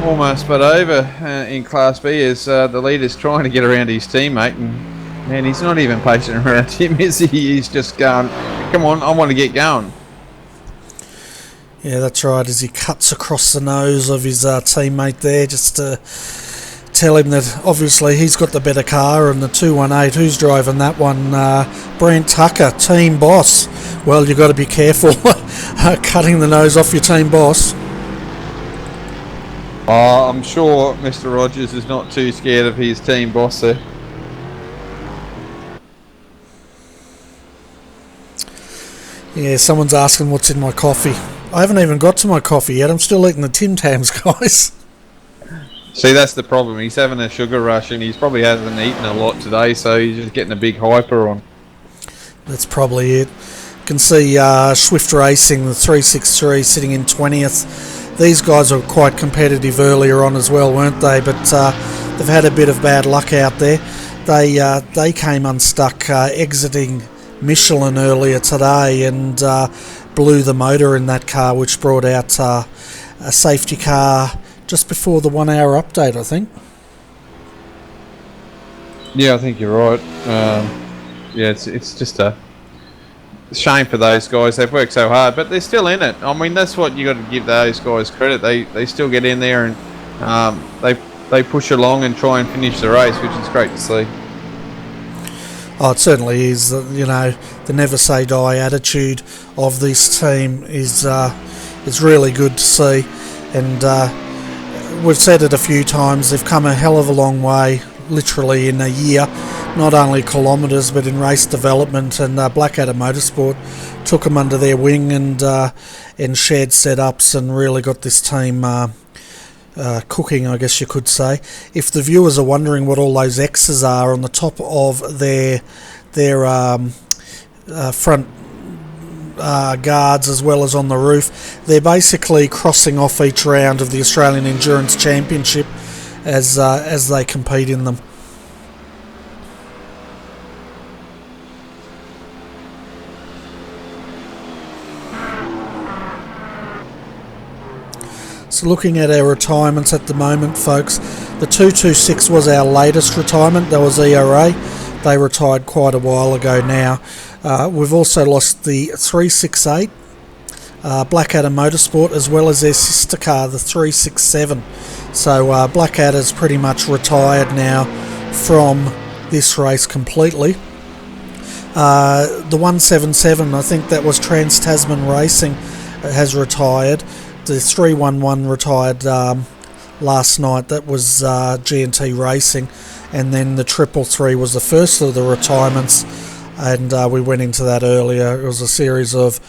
almost but over in Class B as the leader's trying to get around his teammate, and man, he's not even pacing around him, is he? He's just going, come on, I want to get going. Yeah, that's right, as he cuts across the nose of his teammate there, just to tell him that obviously he's got the better car, and the 218, who's driving that one? Brent Tucker, team boss. Well, you've got to be careful cutting the nose off your team boss. Oh, I'm sure Mr. Rogers is not too scared of his team boss there. Yeah, someone's asking what's in my coffee. I haven't even got to my coffee yet. I'm still eating the Tim Tams, guys. See, that's the problem. He's having a sugar rush, and he probably hasn't eaten a lot today, so he's just getting a big hyper on. That's probably it. You can see Swift Racing, the 363, sitting in 20th. These guys were quite competitive earlier on as well, weren't they? But they've had a bit of bad luck out there. They came unstuck exiting Michelin earlier today, and blew the motor in that car, which brought out a safety car just before the 1 hour update, I think. Yeah, I think you're right. Yeah, it's just a shame for those guys. They've worked so hard, but they're still in it. I mean, that's what you got to give those guys credit. They still get in there, and they push along and try and finish the race, which is great to see. Oh, it certainly is. You know, the never say die attitude of this team is really good to see, and we've said it a few times. They've come a hell of a long way, literally in a year. Not only kilometres, but in race development. And Blackadder Motorsport took them under their wing and shared setups, and really got this team cooking, I guess you could say. If the viewers are wondering what all those X's are on the top of their front guards as well as on the roof, they're basically crossing off each round of the Australian Endurance Championship as they compete in them. So looking at our retirements at the moment, folks, the 226 was our latest retirement. That was ERA. They retired quite a while ago now. We've also lost the 368, Blackadder Motorsport, as well as their sister car, the 367. So Blackadder's pretty much retired now from this race completely. The 177, I think that was Trans-Tasman Racing, has retired. The 311 retired last night. That was G&T Racing, and then the 333 was the first of the retirements, and we went into that earlier. It was a series of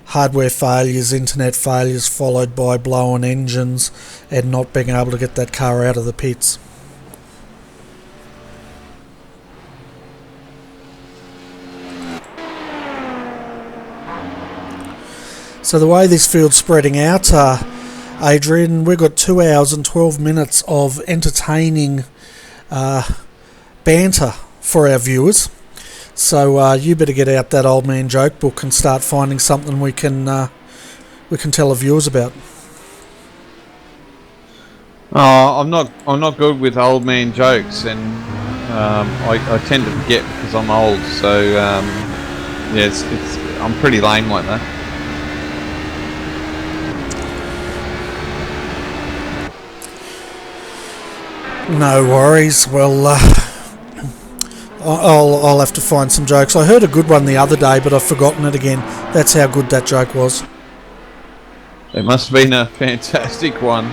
hardware failures, internet failures, followed by blown engines and not being able to get that car out of the pits. So the way this field's spreading out, Adrian, we've got 2 hours and 12 minutes of entertaining banter for our viewers. So you better get out that old man joke book and start finding something we can tell the viewers about. Oh, I'm not good with old man jokes, and I tend to forget because I'm old. So yeah, I'm pretty lame like that. No worries. Well, I'll have to find some jokes. I heard a good one the other day, but I've forgotten it again. That's how good that joke was. It must have been a fantastic one,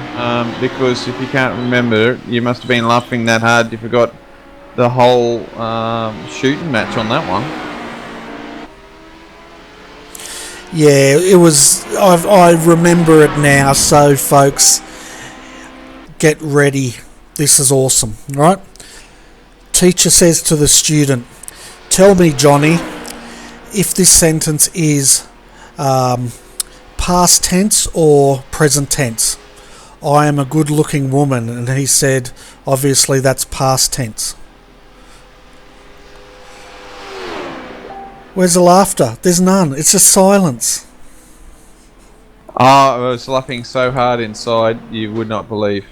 because if you can't remember it, you must have been laughing that hard you forgot the whole shooting match on that one. Yeah, it was. I remember it now. So, folks, get ready. This is awesome, right? Teacher says to the student, "Tell me, Johnny, if this sentence is past tense or present tense. I am a good-looking woman," and he said, "Obviously, that's past tense." Where's the laughter? There's none. It's just silence. Oh, I was laughing so hard inside, you would not believe.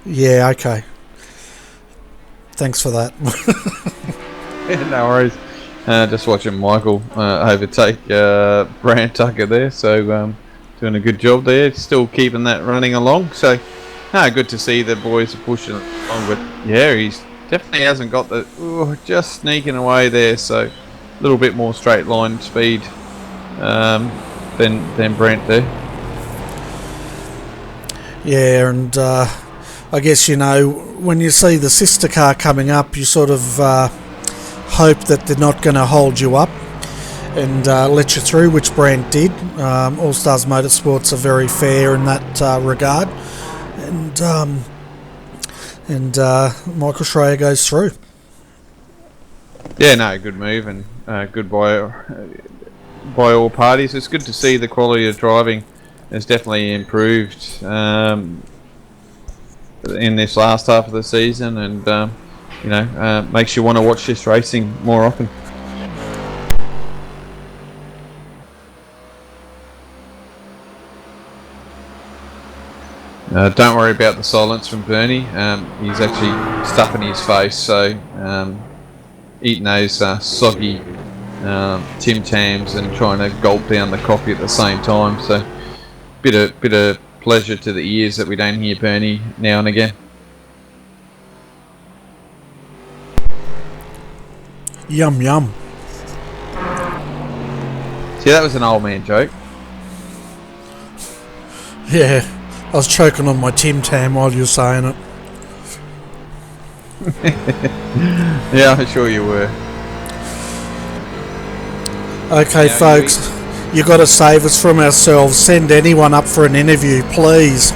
Yeah, okay. Thanks for that. No worries. Just watching Michael overtake Brand Tucker there, so doing a good job there. Still keeping that running along. So, good to see the boys are pushing along. But yeah, he's definitely hasn't got the just sneaking away there. So, a little bit more straight line speed than Brent there. Yeah, and I guess, when you see the sister car coming up, you sort of hope that they're not going to hold you up and let you through, which Brant did. All Stars Motorsports are very fair in that regard, and Michael Schreier goes through. Yeah, no, good move and good by all parties. It's good to see the quality of driving has definitely improved in this last half of the season, and makes you want to watch this racing more often. Don't worry about the silence from Bernie. He's actually stuffing his face, so eating those soggy Tim Tams and trying to gulp down the coffee at the same time. So bit of pleasure to the ears that we don't hear Bernie now and again. Yum yum. See, that was an old man joke. Yeah, I was choking on my Tim Tam while you were saying it. Yeah, I'm sure you were. Okay, folks, you got to save us from ourselves. Send anyone up for an interview, please.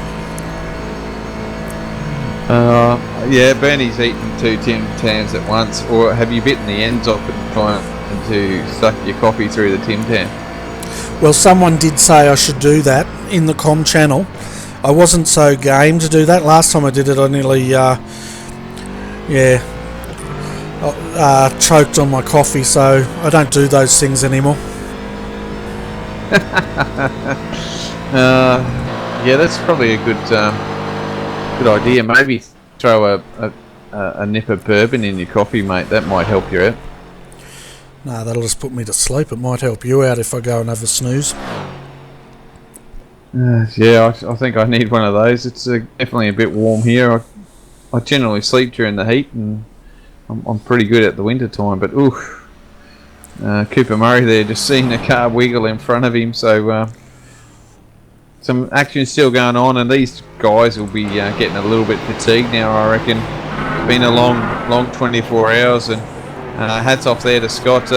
Yeah, Bernie's eaten 2 Tim Tams at once, or have you bitten the ends off and trying to suck your coffee through the Tim Tam? Well, someone did say I should do that in the comm channel. I wasn't so game to do that. Last time I did it, I nearly, choked on my coffee, so I don't do those things anymore. Yeah, that's probably a good idea. Maybe throw a nip of bourbon in your coffee, mate. That might help you out. No, that'll just put me to sleep. It might help you out if I go and have a snooze. Yeah, I think I need one of those. It's definitely a bit warm here. I generally sleep during the heat, and I'm pretty good at the winter time. But Cooper Murray there, just seeing the car wiggle in front of him. So some action still going on, and these guys will be getting a little bit fatigued now, I reckon. It's been a long 24 hours, and hats off there to Scott,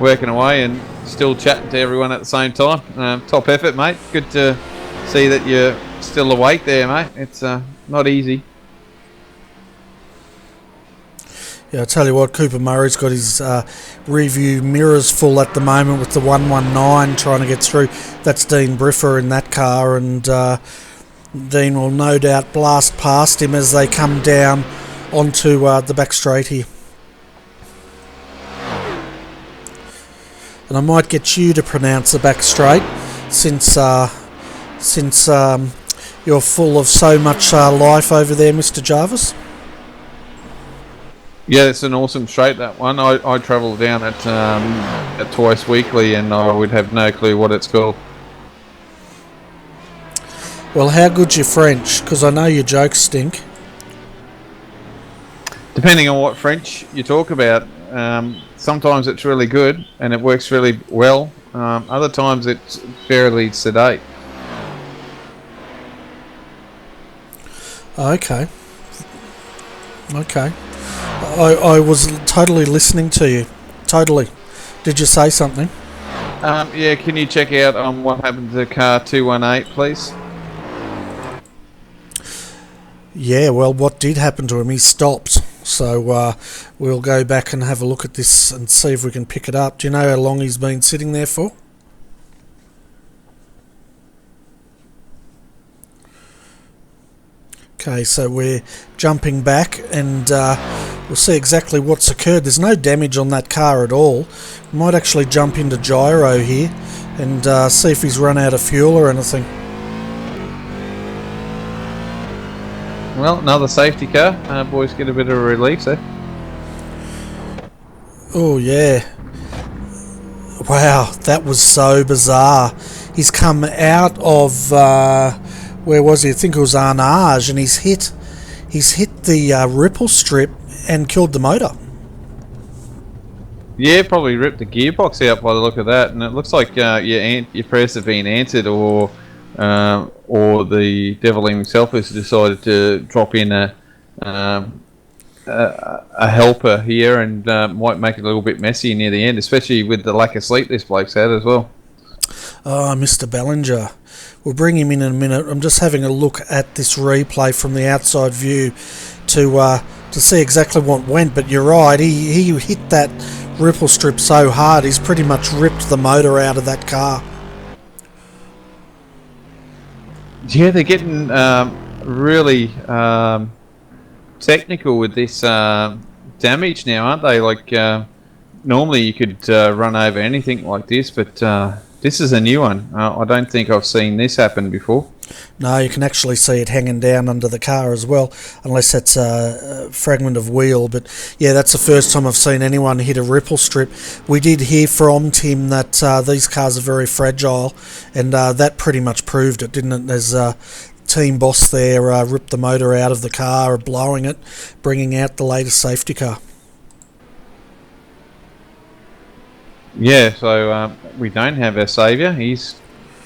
working away and still chatting to everyone at the same time. Top effort, mate. Good to see that you're still awake there, mate. It's not easy. Yeah, I tell you what, Cooper Murray's got his review mirrors full at the moment with the 119 trying to get through. That's Dean Briffer in that car, and Dean will no doubt blast past him as they come down onto the back straight here. And I might get you to pronounce the back straight, since you're full of so much life over there, Mr. Jarvis. Yeah, it's an awesome straight, that one. I travel down it twice weekly, and I would have no clue what it's called. Well, how good's your French? Because I know your jokes stink. Depending on what French you talk about. Sometimes it's really good and it works really well. Other times it's fairly sedate. Okay. I was totally listening to you. Totally. Did you say something? Yeah, can you check out on what happened to car 218, please? Yeah, well, what did happen to him? He stopped. So we'll go back and have a look at this and see if we can pick it up. Do you know how long he's been sitting there for? Okay, so we're jumping back and we'll see exactly what's occurred. There's no damage on that car at all. We might actually jump into gyro here and see if he's run out of fuel or anything. Well, another safety car. Boys get a bit of a relief there. Oh, yeah. Wow, that was so bizarre. He's come out of... where was he? I think it was Arnage, and he's hit the ripple strip and killed the motor. Yeah, probably ripped the gearbox out by the look of that, and it looks like your prayers have been answered, or the devil himself has decided to drop in a helper here, and might make it a little bit messy near the end, especially with the lack of sleep this bloke's had as well. Oh, Mr. Ballinger. We'll bring him in a minute. I'm just having a look at this replay from the outside view to see exactly what went. But you're right, he hit that ripple strip so hard, he's pretty much ripped the motor out of that car. Yeah, they're getting really technical with this damage now, aren't they? Like normally you could run over anything like this, but this is a new one. I don't think I've seen this happen before. No, you can actually see it hanging down under the car as well, unless that's a fragment of wheel. But yeah, that's the first time I've seen anyone hit a ripple strip. We did hear from Tim that these cars are very fragile, and that pretty much proved it, didn't it? As team boss there ripped the motor out of the car, blowing it, bringing out the latest safety car. Yeah, so we don't have our saviour. He's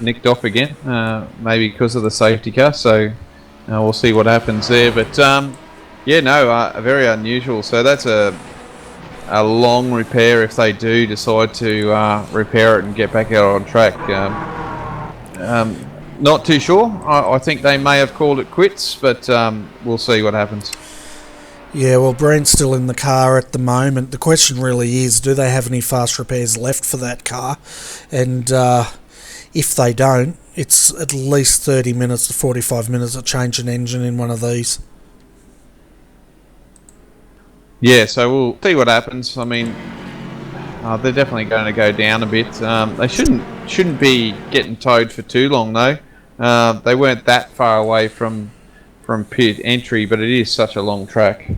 nicked off again, maybe because of the safety car. So we'll see what happens there. But yeah, no, very unusual. So that's a long repair if they do decide to repair it and get back out on track. Not too sure. I think they may have called it quits, but we'll see what happens. Yeah, well, Brent's still in the car at the moment. The question really is, do they have any fast repairs left for that car? And if they don't, it's at least 30 minutes to 45 minutes to change an engine in one of these. Yeah, so we'll see what happens. I mean, they're definitely going to go down a bit. They shouldn't be getting towed for too long, though. They weren't that far away from pit entry, but it is such a long track.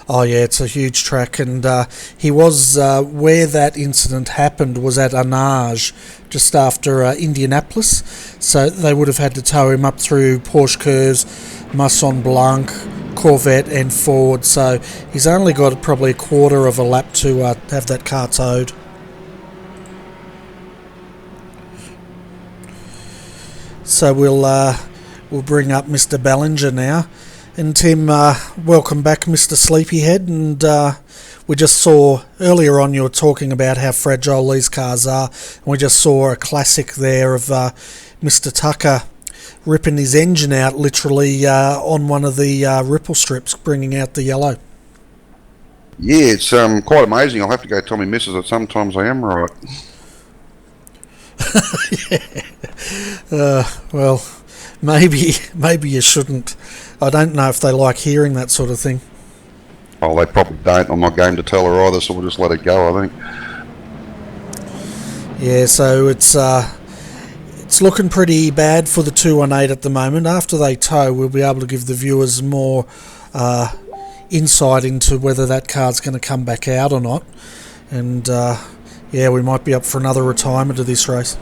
Oh yeah, it's a huge track, and he was where that incident happened was at Arnage, just after Indianapolis, so they would have had to tow him up through Porsche Curves, Masson Blanc, Corvette and Ford, so he's only got probably a quarter of a lap to have that car towed. So we'll bring up Mr. Ballinger now. And Tim, welcome back, Mr. Sleepyhead. And we just saw, earlier on you were talking about how fragile these cars are. And we just saw a classic there of Mr. Tucker ripping his engine out literally on one of the ripple strips, bringing out the yellow. Yeah, it's quite amazing. I'll have to go tell my missus that sometimes I am right. Yeah. Well, maybe you shouldn't. I don't know if they like hearing that sort of thing. Oh, they probably don't. I'm not game to tell her either, so we'll just let it go, I think. Yeah, so it's looking pretty bad for the 218 at the moment. After they tow, we'll be able to give the viewers more insight into whether that car's going to come back out or not. And yeah, we might be up for another retirement of this race.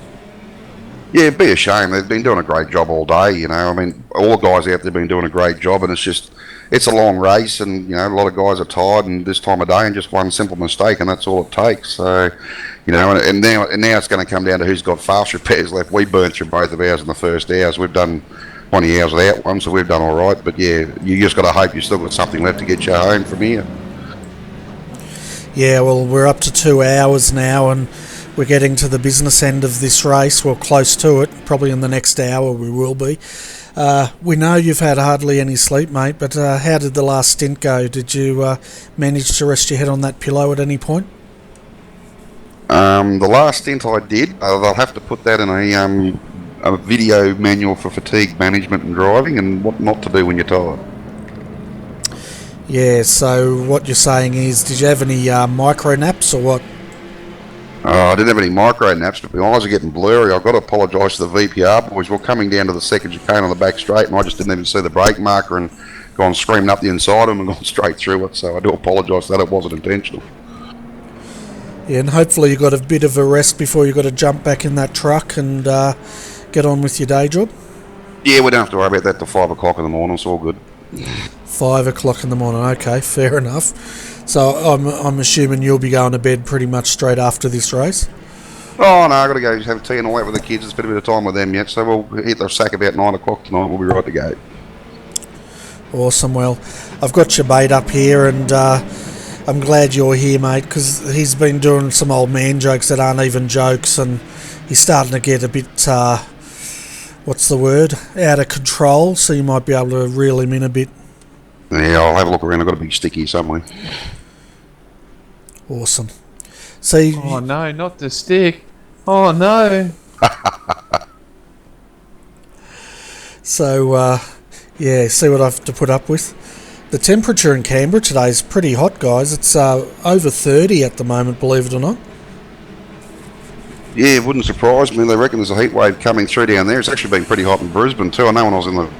Yeah, it'd be a shame. They've been doing a great job all day, you know. I mean, all the guys out there have been doing a great job, and it's a long race, and, you know, a lot of guys are tired and this time of day, and just one simple mistake, and that's all it takes. So, you know, and now it's going to come down to who's got fast repairs left. We burnt through both of ours in the first hours. We've done 20 hours without one, so we've done all right. But, yeah, you just got to hope you've still got something left to get you home from here. Yeah, well, we're up to 2 hours now, and we're getting to the business end of this race, well, close to it. Probably in the next hour we will be. We know you've had hardly any sleep, mate, but how did the last stint go? Did you manage to rest your head on that pillow at any point? The last stint I did, they'll have to put that in a video manual for fatigue management and driving and what not to do when you're tired. Yeah, so what you're saying is, did you have any micro naps or what? I didn't have any micro naps, but my eyes are getting blurry. I've got to apologise to the VPR boys. We're coming down to the second chicane on the back straight, and I just didn't even see the brake marker and gone screaming up the inside of them and gone straight through it. So I do apologise that it wasn't intentional. Yeah, and hopefully you got a bit of a rest before you got to jump back in that truck and get on with your day job. Yeah, we don't have to worry about that till 5 o'clock in the morning. It's all good. 5 o'clock in the morning. Okay, fair enough. So I'm assuming you'll be going to bed pretty much straight after this race. Oh no, I've got to go have tea and all that with the kids. It's been a bit of time with them yet, so we'll hit the sack about 9 o'clock tonight. We'll be right to go. Awesome. Well, I've got your mate up here, and I'm glad you're here, mate, because he's been doing some old man jokes that aren't even jokes, and he's starting to get a bit, what's the word, out of control, so you might be able to reel him in a bit. Yeah, I'll have a look around. I've got a big stick here somewhere. Awesome. See, Oh no, not the stick. Oh no. so, yeah, see what I have to put up with. The temperature in Canberra today is pretty hot, guys. It's over 30 at the moment, believe it or not. Yeah, it wouldn't surprise me. They reckon there's a heat wave coming through down there. It's actually been pretty hot in Brisbane too. I know when I was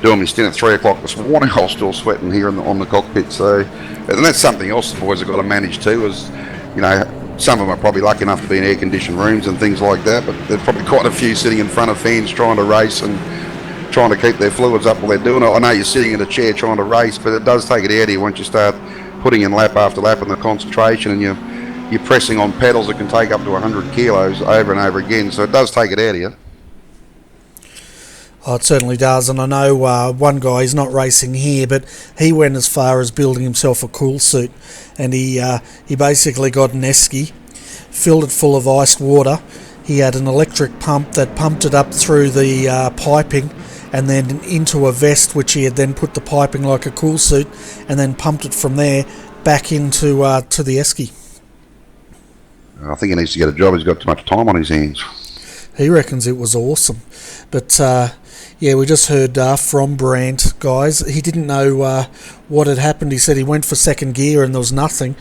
doing my stint at 3 o'clock this morning, I was still sweating here on the cockpit. So, and that's something else the boys have got to manage too. Is, you know, some of them are probably lucky enough to be in air-conditioned rooms and things like that, but there's probably quite a few sitting in front of fans trying to race and trying to keep their fluids up while they're doing it. I know you're sitting in a chair trying to race, but it does take it out of you once you start putting in lap after lap and the concentration, and you're pressing on pedals that can take up to 100 kilos over and over again. So it does take it out of you. Oh, it certainly does, and I know one guy, he's not racing here, but he went as far as building himself a cool suit, and he basically got an esky, filled it full of iced water. He had an electric pump that pumped it up through the piping and then into a vest, which he had then put the piping like a cool suit, and then pumped it from there back into to the esky. I think he needs to get a job. He's got too much time on his hands. He reckons it was awesome. But, yeah, we just heard from Brandt, guys. He didn't know what had happened. He said he went for second gear and there was nothing.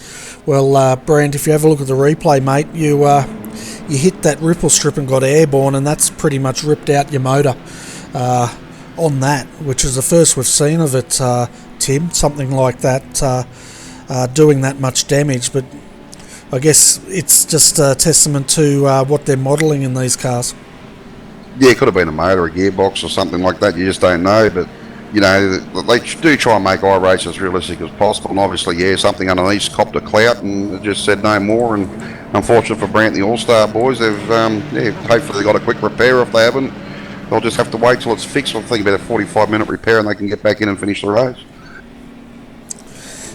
Well, Brandt, if you have a look at the replay, mate, you hit that ripple strip and got airborne, and that's pretty much ripped out your motor on that, which is the first we've seen of it, Tim, something like that, doing that much damage. But I guess it's just a testament to what they're modelling in these cars. Yeah, it could have been a motor, a gearbox or something like that. You just don't know. But, you know, they do try and make iRacing as realistic as possible. And obviously, yeah, something underneath copped a clout and it just said no more. And unfortunate for Brandt, the All-Star boys, they've hopefully they got a quick repair. If they haven't, they'll just have to wait till it's fixed. I think about a 45-minute repair and they can get back in and finish the race.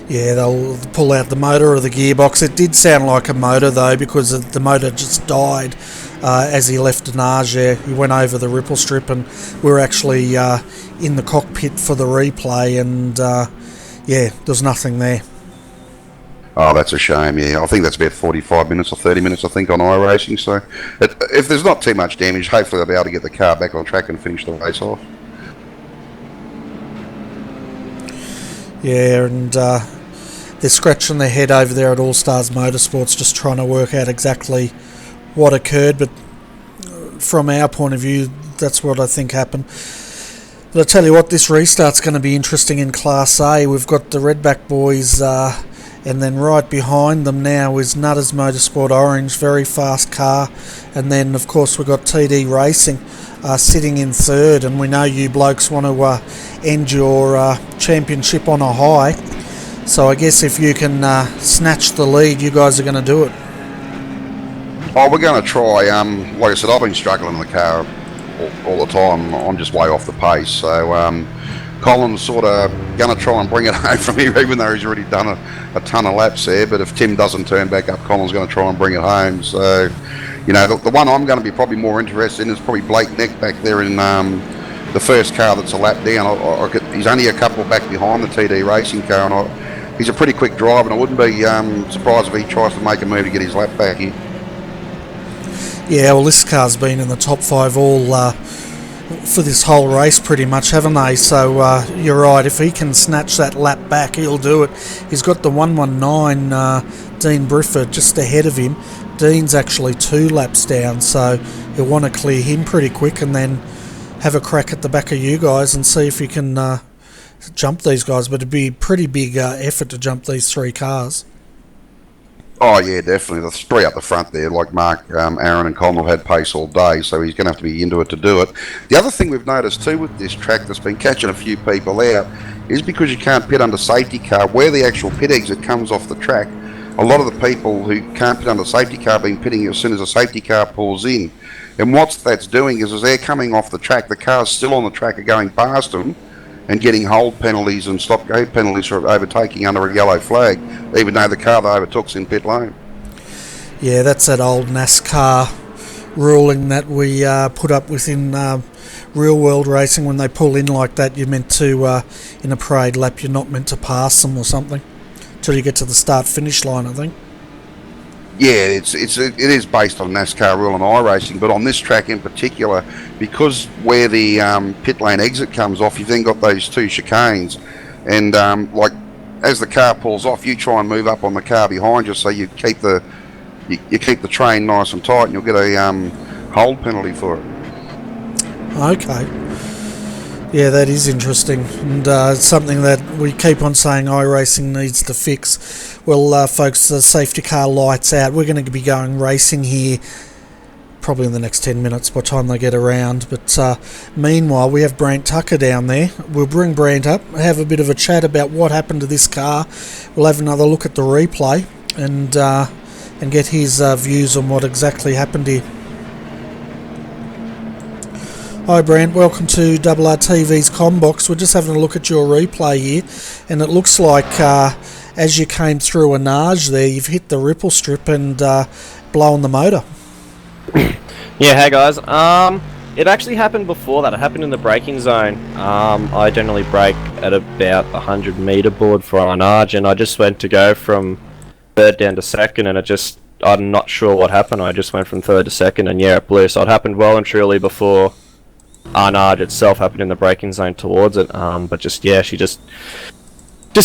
Yeah, they'll pull out the motor or the gearbox. It did sound like a motor, though, because the motor just died as he left Denage there. He went over the ripple strip, and we were actually in the cockpit for the replay, and, yeah, there's nothing there. Oh, that's a shame, yeah. I think that's about 45 minutes or 30 minutes, I think, on iRacing. So if there's not too much damage, hopefully they'll be able to get the car back on track and finish the race off. Yeah, and they're scratching their head over there at All Stars Motorsports, just trying to work out exactly what occurred. But from our point of view, that's what I think happened. But I tell you what, this restart's going to be interesting in Class A. We've got the Redback boys, and then right behind them now is Nutters Motorsport Orange, very fast car. And then, of course, we've got TD Racing sitting in third, and we know you blokes want to end your championship on a high. So I guess if you can snatch the lead, you guys are going to do it. Oh, we're going to try. Like I said, I've been struggling in the car all the time. I'm just way off the pace. So Colin's sort of going to try and bring it home from here, even though he's already done a ton of laps there. But if Tim doesn't turn back up, Colin's going to try and bring it home. So, you know, the one I'm going to be probably more interested in is probably Blake Neck back there in the first car that's a lap down. He's only a couple back behind the TD Racing car, and he's a pretty quick driver, and I wouldn't be surprised if he tries to make a move to get his lap back here. Yeah, well, this car's been in the top 5 all for this whole race pretty much, haven't they? So you're right, if he can snatch that lap back, he'll do it. He's got the 119 Dean Brifford just ahead of him. Dean's actually 2 laps down, so he'll want to clear him pretty quick and then have a crack at the back of you guys and see if you can jump these guys. But it'd be a pretty big effort to jump these 3 cars. Oh yeah, definitely. The 3 up the front there, like Mark, Aaron and Colin have had pace all day, so he's going to have to be into it to do it. The other thing we've noticed too with this track that's been catching a few people out is because you can't pit under safety car, where the actual pit exit comes off the track, a lot of the people who can't pit under safety car have been pitting as soon as a safety car pulls in. And what that's doing is as they're coming off the track, the cars still on the track are going past them and getting hold penalties and stop go penalties for overtaking under a yellow flag, even though the car they overtook's in pit lane. Yeah, that's that old NASCAR ruling that we put up with in real world racing. When they pull in like that, you're meant to, in a parade lap, you're not meant to pass them or something till you get to the start-finish line, I think. Yeah, it is based on NASCAR rule and iRacing, but on this track in particular, because where the pit lane exit comes off, you've then got those 2 chicanes, and like as the car pulls off, you try and move up on the car behind you, so you keep the train nice and tight, and you'll get a hold penalty for it. Okay. Yeah, that is interesting, and something that we keep on saying iRacing needs to fix. Well, folks, the safety car light's out. We're going to be going racing here probably in the next 10 minutes by the time they get around. But meanwhile, we have Brant Tucker down there. We'll bring Brant up, have a bit of a chat about what happened to this car. We'll have another look at the replay and get his views on what exactly happened here. Hi Brant, welcome to RRTV's Combox. We're just having a look at your replay here, and it looks like as you came through a nage there, you've hit the ripple strip and blown the motor. Yeah, hey guys. It actually happened before that. It happened in the braking zone. I generally brake at about 100 metre board for a nage, and I just went to go from 3rd down to 2nd, and I'm not sure what happened. I just went from 3rd to 2nd, and yeah, it blew. So it happened well and truly before Arnard itself happened in the braking zone towards it, but she just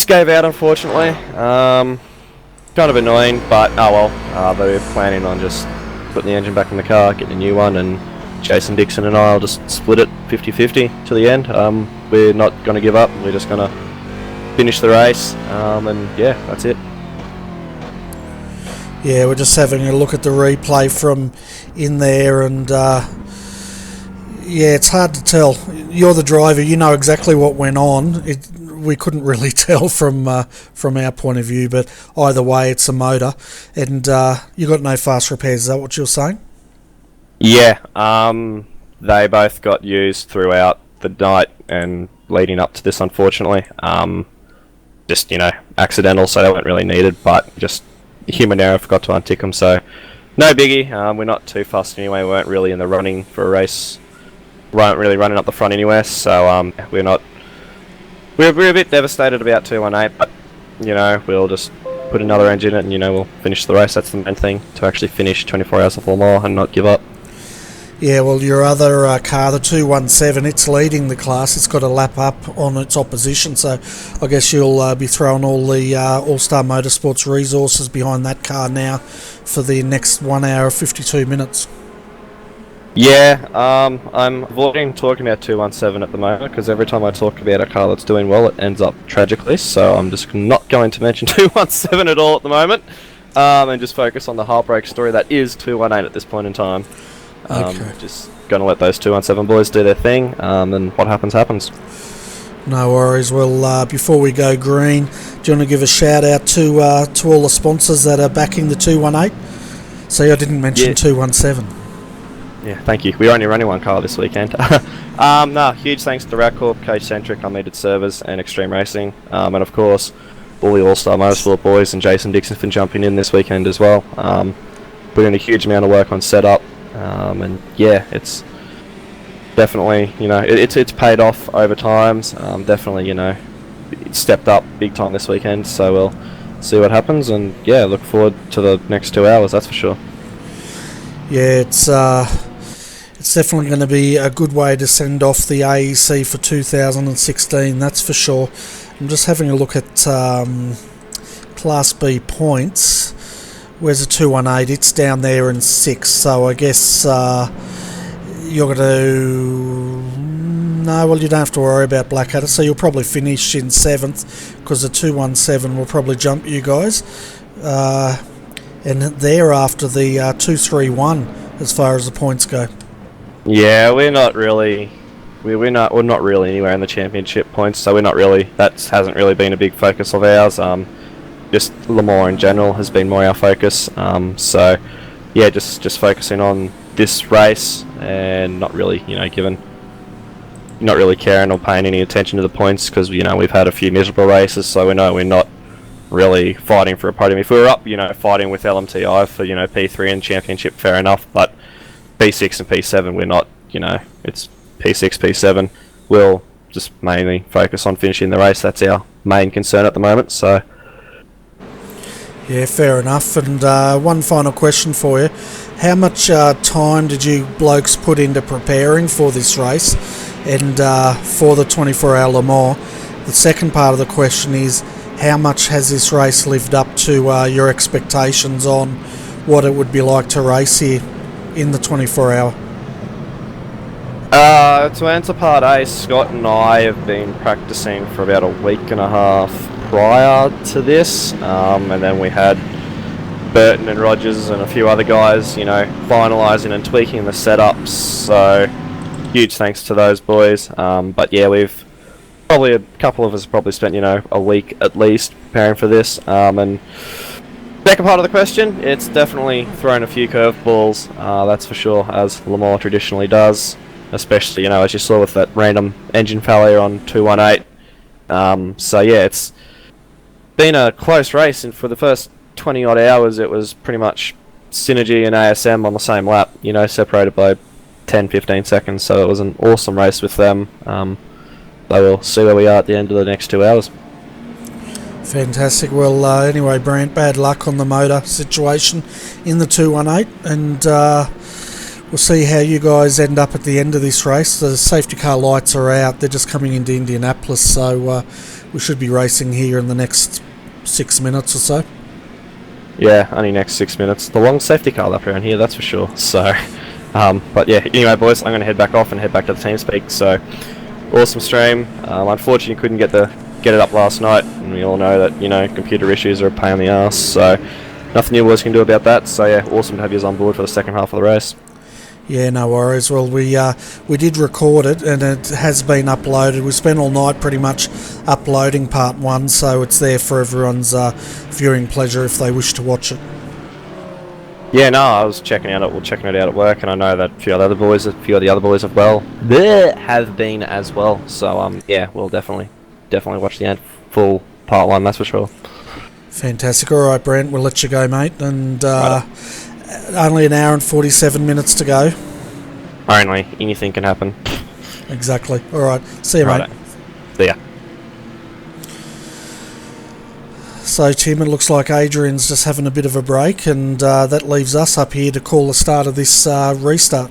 gave out, unfortunately. Kind of annoying, but oh well. They were planning on just putting the engine back in the car, getting a new one, and Jason Dixon and I will just split it 50-50 to the end. We're not going to give up. We're just going to finish the race, and yeah, that's it. Yeah, we're just having a look at the replay from in there, and yeah, it's hard to tell. You're the driver, you know exactly what went on. We couldn't really tell from our point of view, but either way, it's a motor, and you got no fast repairs. Is that what you're saying? Yeah, they both got used throughout the night and leading up to this, unfortunately. Just, accidental, so they weren't really needed, but just human error, forgot to untick them, so no biggie. We're not too fussed anyway. We weren't really in the running for a race. Weren't really running up the front anywhere, so we're a bit devastated about 218, but we'll just put another engine in it, and we'll finish the race. That's the main thing, to actually finish 24 hours of Le Mans and not give up. Yeah, well, your other car, the 217, it's leading the class. It's got a lap up on its opposition, so I guess you'll be throwing all the All-Star Motorsports resources behind that car now for the next 1 hour 52 minutes. Yeah, I'm avoiding talking about 217 at the moment, because every time I talk about a car that's doing well, it ends up tragically, so I'm just not going to mention 217 at all at the moment, and just focus on the heartbreak story that is 218 at this point in time. Okay. Just going to let those 217 boys do their thing, and what happens, happens. No worries. Well, before we go green, do you want to give a shout out to all the sponsors that are backing the 218? See, I didn't mention 217. Yeah, thank you. We're only running one car this weekend. No, huge thanks to RACcorp, Coach Centric, Unlimited Servers, and Extreme Racing, and of course all the All-Star Motorsport boys and Jason Dixon for jumping in this weekend as well. Put in a huge amount of work on setup, and yeah, it's definitely, you know, it's paid off over times. Definitely, you know, it stepped up big time this weekend, so we'll see what happens, and yeah, look forward to the next 2 hours, that's for sure. Yeah, it's definitely going to be a good way to send off the AEC for 2016, that's for sure. I'm just having a look at Class B points. Where's the 218? It's down there in 6th, so I guess you're going to... No, well, you don't have to worry about Blackadder, so you'll probably finish in 7th, because the 217 will probably jump you guys. And thereafter the 231 as far as the points go. Yeah, we're not really anywhere in the championship points, so we're not really, that hasn't really been a big focus of ours. Just Le Mans in general has been more our focus. So yeah, just focusing on this race and not really, you know, not really caring or paying any attention to the points, because, you know, we've had a few miserable races, so we know we're not really fighting for a podium. If we were up, you know, fighting with LMTI for, you know, P3 and championship, fair enough, but P6 and P7 we're not, you know, it's P6, P7. We'll just mainly focus on finishing the race. That's our main concern at the moment, so. Yeah, fair enough. And one final question for you. How much time did you blokes put into preparing for this race and for the 24-hour Le Mans? The second part of the question is, how much has this race lived up to your expectations on what it would be like to race here in the 24-hour? To answer part A, Scott and I have been practicing for about a week and a half prior to this, and then we had Burton and Rogers and a few other guys, you know, finalising and tweaking the setups, so huge thanks to those boys. But yeah, we've probably, a couple of us probably spent, you know, a week at least preparing for this. And second part of the question, it's definitely thrown a few curveballs, that's for sure, as Le Mans traditionally does, especially, you know, as you saw with that random engine failure on 218. So yeah, it's been a close race, and for the first 20 odd hours it was pretty much Synergy and ASM on the same lap, you know, separated by 10-15 seconds, so it was an awesome race with them. So we'll see where we are at the end of the next 2 hours. Fantastic. Well, anyway, Brant, bad luck on the motor situation in the 218, and we'll see how you guys end up at the end of this race. The safety car lights are out. They're just coming into Indianapolis, so we should be racing here in the next 6 minutes or so. Yeah, only next 6 minutes. The long safety car lap around here, that's for sure. So, but yeah, anyway, boys, I'm going to head back off and head back to the TeamSpeak. So, awesome stream. Unfortunately, couldn't get it up last night, and we all know that, you know, computer issues are a pain in the ass. So, nothing you boys can do about that. So yeah, awesome to have you on board for the second half of the race. Yeah, no worries. Well, we did record it, and it has been uploaded. We spent all night pretty much uploading part 1, so it's there for everyone's viewing pleasure if they wish to watch it. Yeah, no, I was checking it out at work, and I know that a few of the other boys have have been as well. So yeah, we'll definitely watch the full part 1. That's for sure. Fantastic. All right, Brent, we'll let you go, mate, and. Only an hour and 47 minutes to go. Only. Anything can happen. Exactly. Alright. See you, mate. See ya. So, Tim, it looks like Adrian's just having a bit of a break, and that leaves us up here to call the start of this restart.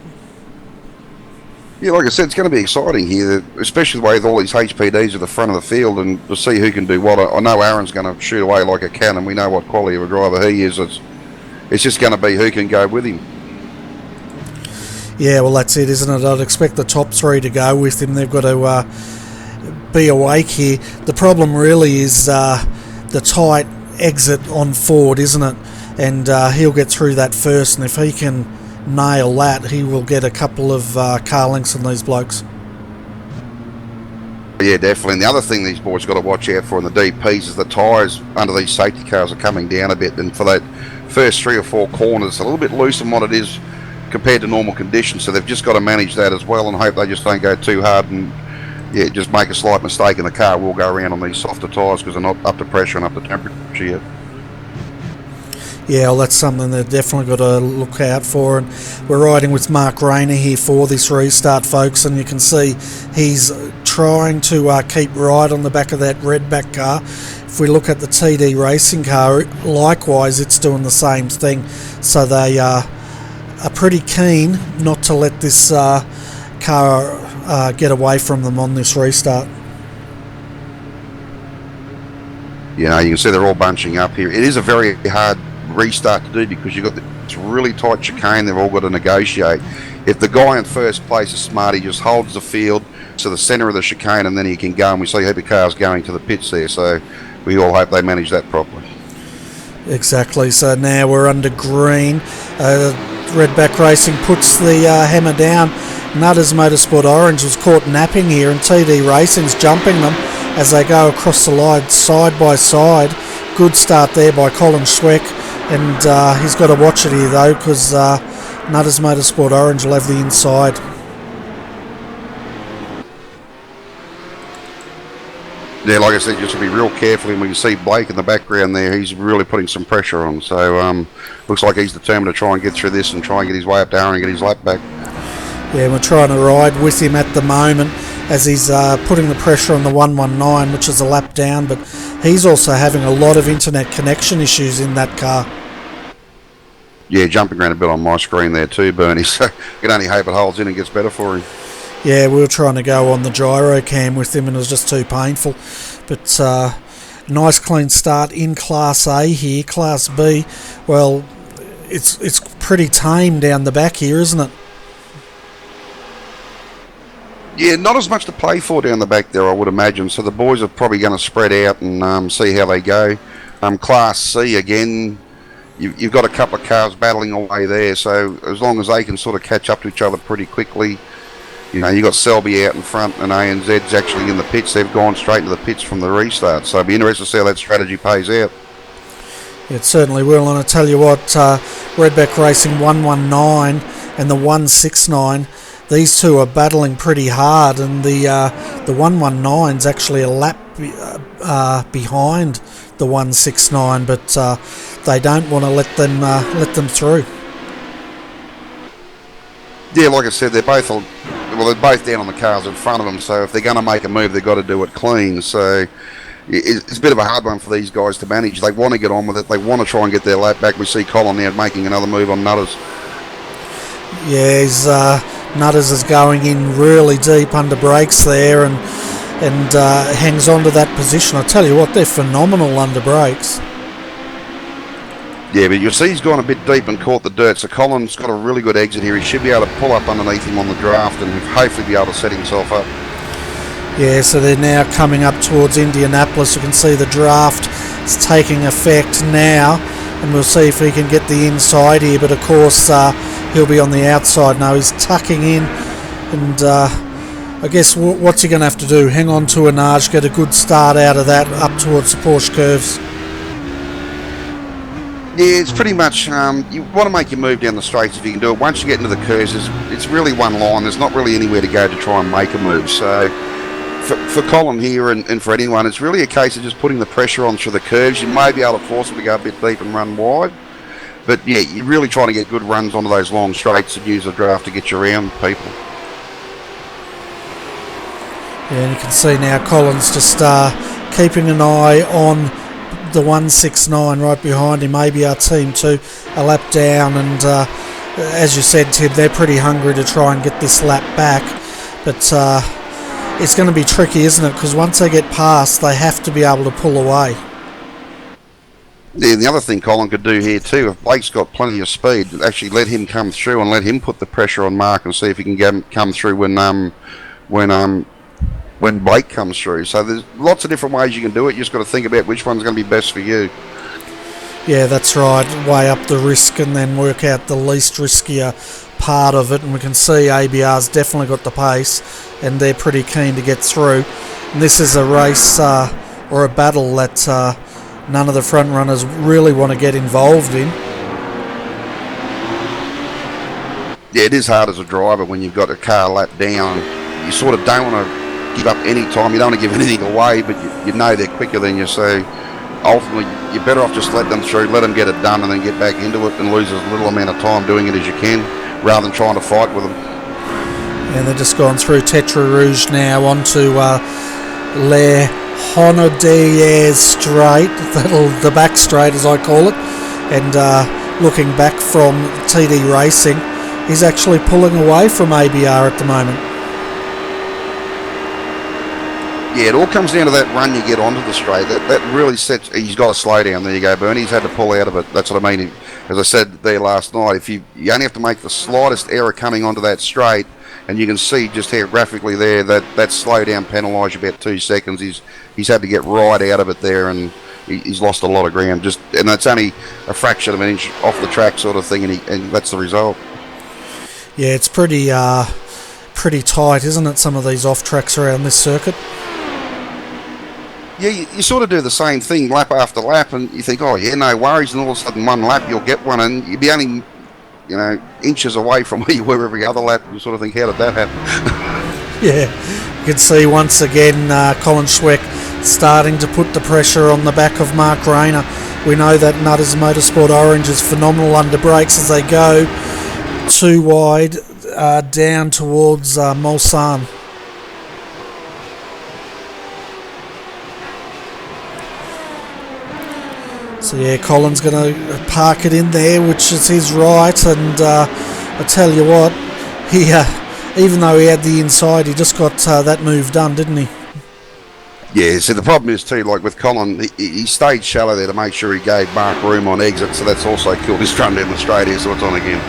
Yeah, like I said, it's going to be exciting here, especially the way with all these HPDs at the front of the field, and to see who can do what. I know Aaron's going to shoot away like a cannon. We know what quality of a driver he is. It's just going to be who can go with him. Yeah, well, that's it, isn't it? I'd expect the top 3 to go with him. They've got to be awake here. The problem really is the tight exit on Ford, isn't it? And he'll get through that first, and if he can nail that, he will get a couple of car links on these blokes. Yeah, definitely. And the other thing these boys got to watch out for in the DPs is the tyres under these safety cars are coming down a bit, and for that first 3 or 4 corners, a little bit loose than what it is compared to normal conditions. So they've just got to manage that as well, and hope they just don't go too hard and just make a slight mistake, and the car will go around on these softer tyres because they're not up to pressure and up to temperature yet. Yeah, well, that's something they've definitely got to look out for. And we're riding with Mark Rayner here for this restart, folks, and you can see he's trying to keep right on the back of that redback car. If we look at the TD racing car, likewise, it's doing the same thing. So they are pretty keen not to let this car get away from them on this restart. You know, you can see they're all bunching up here. It is a very hard restart to do because you've got this really tight chicane they've all got to negotiate. If the guy in first place is smart, he just holds the field to the centre of the chicane and then he can go, and we see heavy cars going to the pits there, so we all hope they manage that properly. Exactly, so now we're under green. Redback Racing puts the hammer down. Nutters Motorsport Orange was caught napping here, and TD Racing's jumping them as they go across the line side by side. Good start there by Colin Schweck, and he's got to watch it here though, because Nutters Motorsport Orange will have the inside. Yeah, like I said, just to be real careful, and we can see Blake in the background there, he's really putting some pressure on, so looks like he's determined to try and get through this and try and get his way up there and get his lap back. Yeah, we're trying to ride with him at the moment as he's putting the pressure on the 119, which is a lap down, but he's also having a lot of internet connection issues in that car. Yeah, jumping around a bit on my screen there too, Bernie, so you can only hope it holds in and gets better for him. Yeah, we were trying to go on the gyro cam with him and it was just too painful. But nice clean start in Class A here. Class B, well, it's pretty tame down the back here, isn't it? Yeah, not as much to play for down the back there, I would imagine. So the boys are probably going to spread out and see how they go. Class C, again, you've got a couple of cars battling away there. So as long as they can sort of catch up to each other pretty quickly. You know, you got Selby out in front and ANZ's actually in the pits. They've gone straight to the pits from the restart. So it'll be interesting to see how that strategy pays out. It certainly will. And I tell you what, Redback Racing 119 and the 169, these two are battling pretty hard. And the 119's actually a lap behind the 169, but they don't want to let them through. Yeah, like I said, they're both down on the cars in front of them, so if they're going to make a move, they've got to do it clean. So it's a bit of a hard one for these guys to manage. They want to get on with it. They want to try and get their lap back. We see Colin now making another move on Nutters. Yeah, Nutters is going in really deep under brakes there and hangs on to that position. I tell you what, they're phenomenal under brakes. Yeah, but you'll see he's gone a bit deep and caught the dirt, so Colin's got a really good exit here. He should be able to pull up underneath him on the draft and hopefully be able to set himself up. Yeah, so they're now coming up towards Indianapolis. You can see the draft is taking effect now, and we'll see if he can get the inside here, but of course he'll be on the outside now. He's tucking in, and I guess what's he going to have to do? Hang on to a nudge, get a good start out of that up towards the Porsche curves. Yeah, it's pretty much, you want to make your move down the straights if you can do it. Once you get into the curves, it's really one line. There's not really anywhere to go to try and make a move. So for Colin here and for anyone, it's really a case of just putting the pressure on through the curves. You may be able to force them to go a bit deep and run wide. But yeah, you're really trying to get good runs onto those long straights and use the draft to get you around people. Yeah, and you can see now Colin's just keeping an eye on the 169 right behind him. Maybe our team too, a lap down, and as you said, Tim, they're pretty hungry to try and get this lap back, but it's going to be tricky, isn't it? Because once they get past, they have to be able to pull away. Yeah, and the other thing Colin could do here too, if Blake's got plenty of speed, actually let him come through and let him put the pressure on Mark and see if he can come through when Blake comes through. So there's lots of different ways you can do it. You just got to think about which one's going to be best for you. Yeah, that's right. Weigh up the risk and then work out the least riskier part of it. And we can see ABR's definitely got the pace and they're pretty keen to get through. And this is a race or a battle that none of the front runners really want to get involved in. Yeah, it is hard as a driver when you've got a car lap down. You sort of don't want to give up any time. You don't want to give anything away, but you know they're quicker than you. So ultimately, you're better off just let them through, let them get it done, and then get back into it and lose as little amount of time doing it as you can, rather than trying to fight with them. And they're just gone through Tetra Rouge now onto Le Honodier Straight, the back straight as I call it. And looking back from TD Racing, he's actually pulling away from ABR at the moment. Yeah, it all comes down to that run you get onto the straight. That really sets. He's got to slow down. There you go, Bernie. He's had to pull out of it. That's what I mean. As I said there last night, if you only have to make the slightest error coming onto that straight, and you can see just here graphically there that slow down penalise you about 2 seconds. He's had to get right out of it there, and he's lost a lot of ground. And that's only a fraction of an inch off the track, sort of thing, and that's the result. Yeah, it's pretty tight, isn't it? Some of these off tracks around this circuit. Yeah, you sort of do the same thing lap after lap, and you think, oh yeah, no worries, and all of a sudden one lap you'll get one, and you'll be only, inches away from where you were every other lap. You sort of think, how did that happen? Yeah, you can see once again Colin Schweck starting to put the pressure on the back of Mark Rayner. We know that Nutters Motorsport Orange is phenomenal under brakes as they go too wide down towards Mulsanne. So yeah, Colin's going to park it in there, which is his right, and I tell you what, he even though he had the inside, he just got that move done, didn't he? Yeah, see the problem is too, like with Colin, he stayed shallow there to make sure he gave Mark room on exit, so that's also killed his run down the straight here, so it's on again.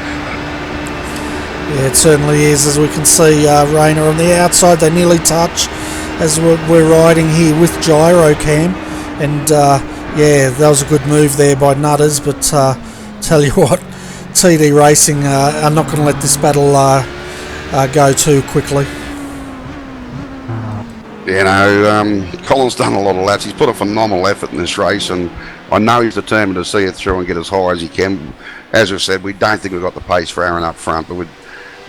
Yeah, it certainly is, as we can see Rayner on the outside, they nearly touch as we're riding here with gyro cam, and yeah, that was a good move there by Nutters, but tell you what, TD Racing are not going to let this battle go too quickly. Colin's done a lot of laps. He's put a phenomenal effort in this race, and I know he's determined to see it through and get as high as he can. As we've said, we don't think we've got the pace for Aaron up front, but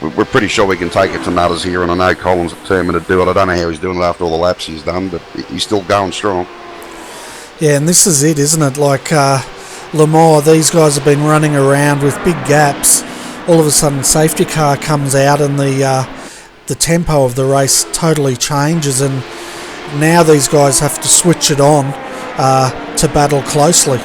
we're pretty sure we can take it to Nutters here, and I know Colin's determined to do it. I don't know how he's doing it after all the laps he's done, but he's still going strong. Yeah, and this is it, isn't it? Like Le Mans, these guys have been running around with big gaps. All of a sudden, safety car comes out, and the tempo of the race totally changes, and now these guys have to switch it on to battle closely.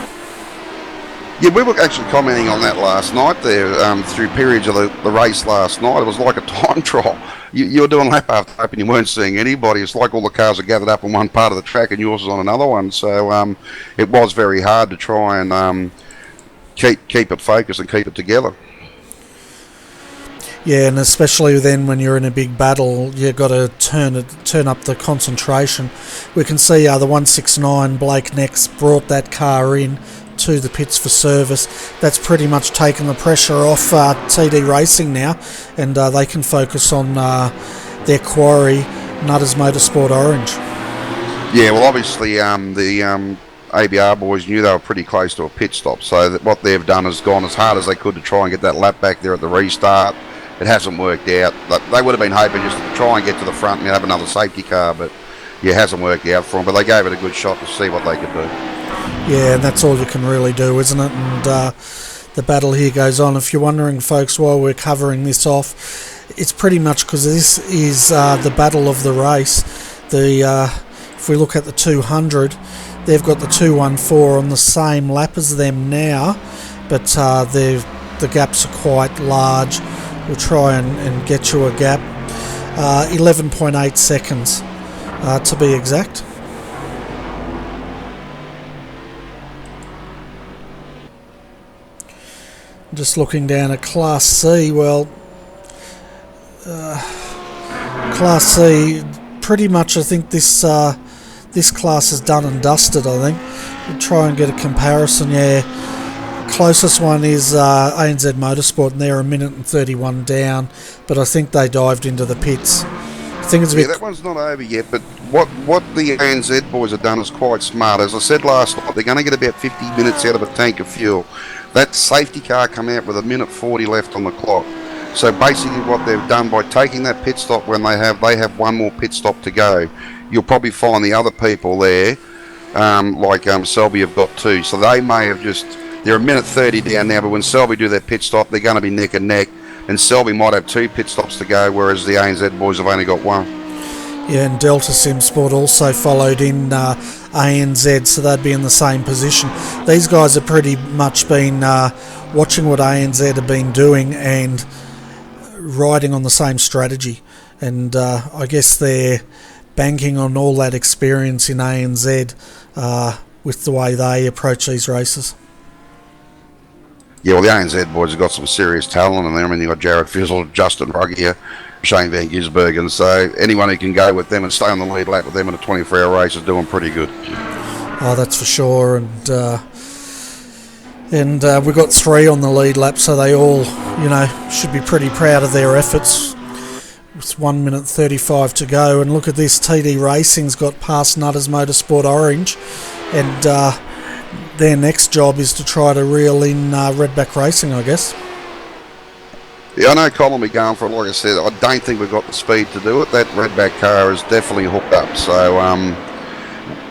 Yeah, we were actually commenting on that last night there through periods of the race last night. It was like a time trial. You were doing lap after lap and you weren't seeing anybody. It's like all the cars are gathered up on one part of the track and yours is on another one. So it was very hard to try and keep it focused and keep it together. Yeah, and especially then when you're in a big battle, you've got to turn up the concentration. We can see the 169 Blake next brought that car in to the pits for service. That's pretty much taken the pressure off TD Racing now, and they can focus on their quarry, Nutters Motorsport Orange. Yeah, well obviously the ABR boys knew they were pretty close to a pit stop, so that what they've done is gone as hard as they could to try and get that lap back there at the restart. It hasn't worked out. They would have been hoping just to try and get to the front and have another safety car, but yeah, it hasn't worked out for them, but they gave it a good shot to see what they could do. Yeah, and that's all you can really do, isn't it? And the battle here goes on. If you're wondering, folks, why we're covering this off, it's pretty much because this is the battle of the race. If we look at the 200, they've got the 214 on the same lap as them now, but the gaps are quite large. We'll try and get you a gap. 11.8 seconds to be exact. Just looking down at Class C, well, Class C, pretty much I think this class is done and dusted, I think. We'll try and get a comparison, yeah. Closest one is ANZ Motorsport, and they're 1 minute and 31 down, but I think they dived into the pits. I think it's a bit... that one's not over yet, but what the ANZ boys have done is quite smart. As I said last night, they're going to get about 50 minutes out of a tank of fuel. That safety car come out with 1 minute 40 left on the clock. So basically what they've done by taking that pit stop when they have one more pit stop to go, you'll probably find the other people there, Selby have got two. So they may have they're a minute 30 down now, but when Selby do their pit stop, they're going to be neck and neck, and Selby might have two pit stops to go, whereas the ANZ boys have only got one. Yeah, and Delta Sim Sport also followed in ANZ, so they'd be in the same position. These guys have pretty much been watching what ANZ have been doing and riding on the same strategy, and I guess they're banking on all that experience in ANZ with the way they approach these races. Yeah, well, the ANZ boys have got some serious talent in there. I mean, you've got Jared Fizzle, Justin Ruggier, Shane Van Gisbergen, so anyone who can go with them and stay on the lead lap with them in a 24-hour race is doing pretty good. Oh, that's for sure, and we've got three on the lead lap, so they all, should be pretty proud of their efforts. With 1 minute 35 to go, and look at this, TD Racing's got past Nutters Motorsport Orange, and their next job is to try to reel in Redback Racing, I guess. Yeah, I know Colin will be going for it. Like I said, I don't think we've got the speed to do it. That Redback car is definitely hooked up. So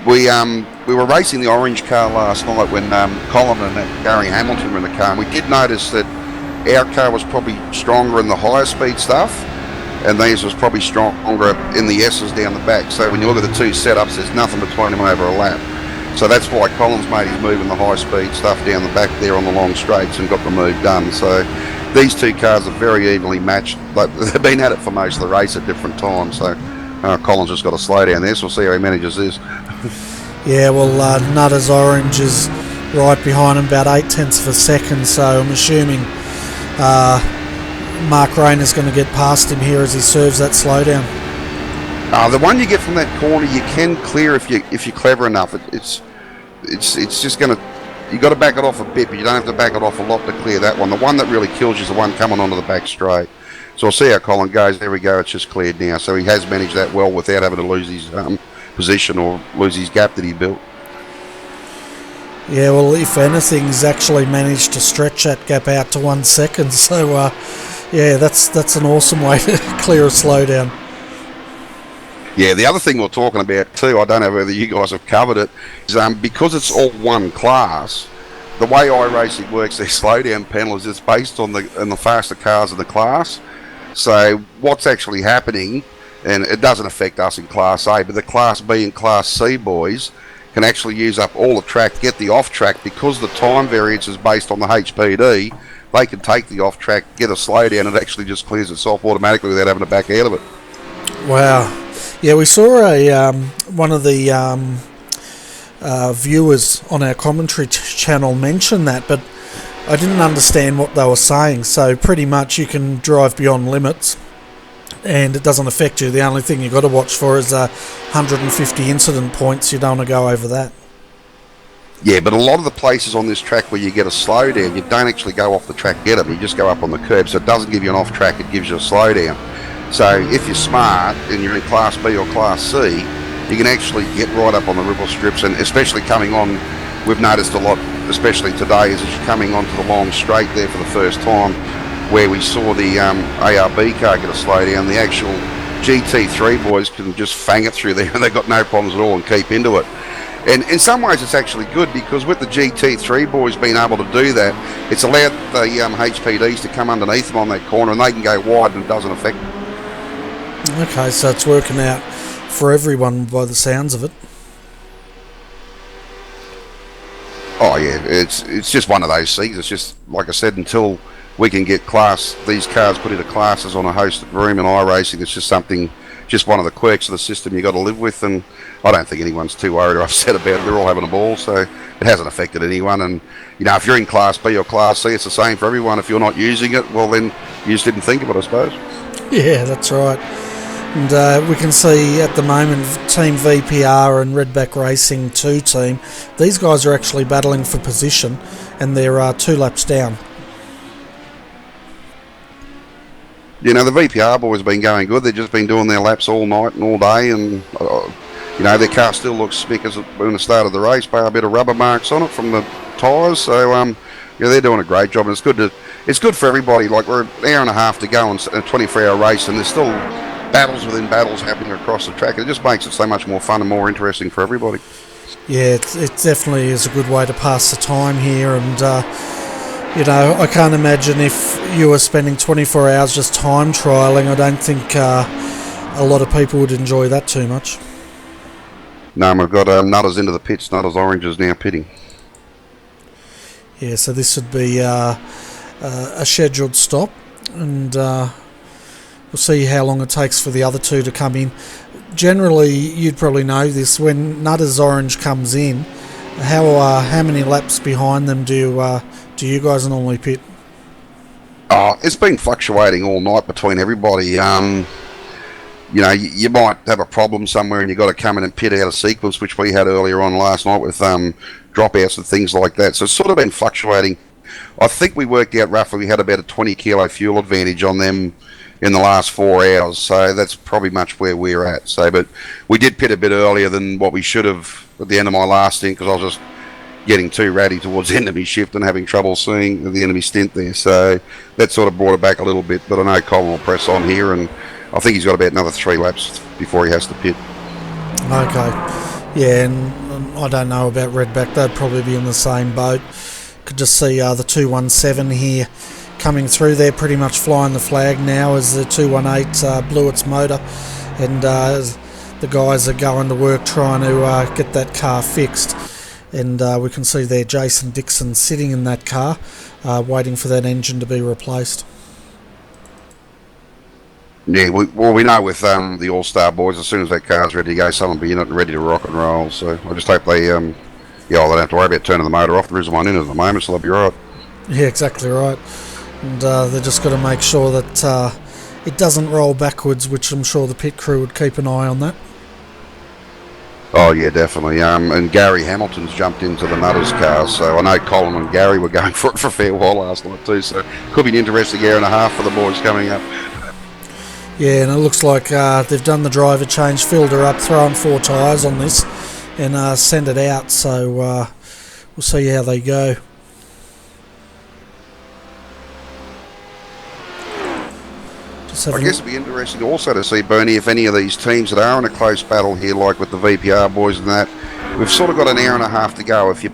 we were racing the orange car last night when Colin and Gary Hamilton were in the car, and we did notice that our car was probably stronger in the higher speed stuff, and theirs was probably stronger in the S's down the back. So when you look at the two setups, there's nothing between them over a lap. So that's why Colin's made his move in the high speed stuff down the back there on the long straights and got the move done. So these two cars are very evenly matched. They've been at it for most of the race at different times. So Colin's just got to slow down there, so we'll see how he manages this. Yeah, well, Nutters Orange is right behind him, about 0.8 of a second, so I'm assuming Mark Rayner's going to get past him here as he serves that slowdown. The one you get from that corner, you can clear if you're clever enough. It's just going to, you got to back it off a bit, but you don't have to back it off a lot to clear that one. The one that really kills you is the one coming onto the back straight. So we'll see how Colin goes. There we go. It's just cleared now. So he has managed that well without having to lose his position or lose his gap that he built. Yeah, well, if anything, he's actually managed to stretch that gap out to 1 second. So, yeah, that's an awesome way to clear a slowdown. Yeah, the other thing we're talking about too, I don't know whether you guys have covered it, is because it's all one class, the way iRacing works, their slowdown panel is it's based on the faster cars in the class. So what's actually happening, and it doesn't affect us in Class A, but the Class B and Class C boys can actually use up all the track, get the off track, because the time variance is based on the HPD. They can take the off track, get a slowdown, and it actually just clears itself automatically without having to back out of it. Wow. Yeah, we saw one of the viewers on our commentary channel mention that, but I didn't understand what they were saying. So pretty much you can drive beyond limits and it doesn't affect you. The only thing you've got to watch for is 150 incident points. You don't want to go over that. Yeah, but a lot of the places on this track where you get a slowdown, you don't actually go off the track, get them. You just go up on the curb. So it doesn't give you an off track, it gives you a slowdown. So if you're smart and you're in Class B or Class C, you can actually get right up on the ripple strips, and especially coming on, we've noticed a lot, especially today, is as you're coming onto the long straight there for the first time, where we saw the ARB car get a slowdown, the actual GT3 boys can just fang it through there and they've got no problems at all and keep into it. And in some ways it's actually good, because with the GT3 boys being able to do that, it's allowed the HPDs to come underneath them on that corner and they can go wide and it doesn't affect them. Okay, so it's working out for everyone by the sounds of it. Oh yeah, it's just one of those things. It's just, like I said, until we can get these cars put into classes on a hosted room in iRacing, it's just one of the quirks of the system you got to live with, and I don't think anyone's too worried or upset about it. They're all having a ball, so it hasn't affected anyone. And if you're in Class B or Class C, it's the same for everyone. If you're not using it, well then you just didn't think of it, I suppose. Yeah, that's right. And we can see at the moment Team VPR and Redback Racing 2 team, these guys are actually battling for position, and they're 2 laps down. The VPR boys have been going good. They've just been doing their laps all night and all day, and their car still looks spick as when the start of the race, by a bit of rubber marks on it from the tyres. So they're doing a great job, and it's good to it's good for everybody. Like, we're an hour and a half to go on a 24-hour race, and there's still battles within battles happening across the track. It just makes it so much more fun and more interesting for everybody. Yeah, it definitely is a good way to pass the time here, and I can't imagine if you were spending 24 hours just time trialling. I don't think a lot of people would enjoy that too much. No, we've got Nutters into the pits. Nutters Oranges now pitting. Yeah, so this would be a scheduled stop, and we'll see how long it takes for the other two to come in. Generally, you'd probably know this, when Nutters Orange comes in, how many laps behind them do you guys normally pit? It's been fluctuating all night between everybody. You might have a problem somewhere and you've got to come in and pit out of sequence, which we had earlier on last night with dropouts and things like that. So it's sort of been fluctuating. I think we worked out roughly we had about a 20 kilo fuel advantage on them in the last 4 hours, so that's probably much where we're at. So, but we did pit a bit earlier than what we should have at the end of my last stint, because I was just getting too ratty towards the end of my shift and having trouble seeing at the end of my stint there. So that sort of brought it back a little bit, but I know Colin will press on here, and I think he's got about another 3 laps before he has to pit. Okay. Yeah, and I don't know about Redback. They'd probably be in the same boat. Could just see the 217 here coming through. They're pretty much flying the flag now as the 218 blew its motor, and the guys are going to work trying to get that car fixed. And we can see there Jason Dixon sitting in that car, waiting for that engine to be replaced. Yeah, we know with the All-Star boys, as soon as that car's ready to go, someone will be in it and ready to rock and roll. So I just hope they, they don't have to worry about turning the motor off. There isn't one in it at the moment, so they'll be right. Yeah, exactly right. And they're just got to make sure that it doesn't roll backwards, which I'm sure the pit crew would keep an eye on that. Oh yeah, definitely. And Gary Hamilton's jumped into the Nutters car, so I know Colin and Gary were going for it for a fair while last night too. So could be an interesting hour and a half for the boys coming up. Yeah, and it looks like they've done the driver change, filled her up, thrown 4 tyres on this, and sent it out. So we'll see how they go. I guess it'd be interesting also to see, Bernie, if any of these teams that are in a close battle here, like with the VPR boys and that, we've sort of got an hour and a half to go. If you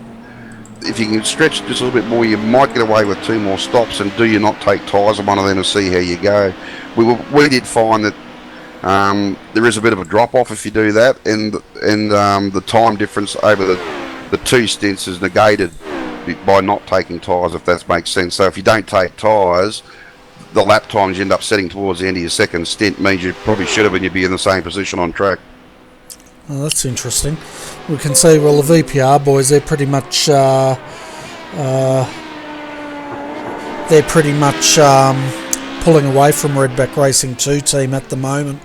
can stretch it just a little bit more, you might get away with 2 more stops, and do you not take tyres on one of them to see how you go? We did find that there is a bit of a drop-off if you do that, and the time difference over the 2 stints is negated by not taking tyres, if that makes sense. So if you don't take tyres, the lap times you end up setting towards the end of your second stint means you probably should have, and you'd be in the same position on track. Oh, that's interesting. We can see, well, the VPR boys, they're pretty much pulling away from Redback Racing 2 team at the moment.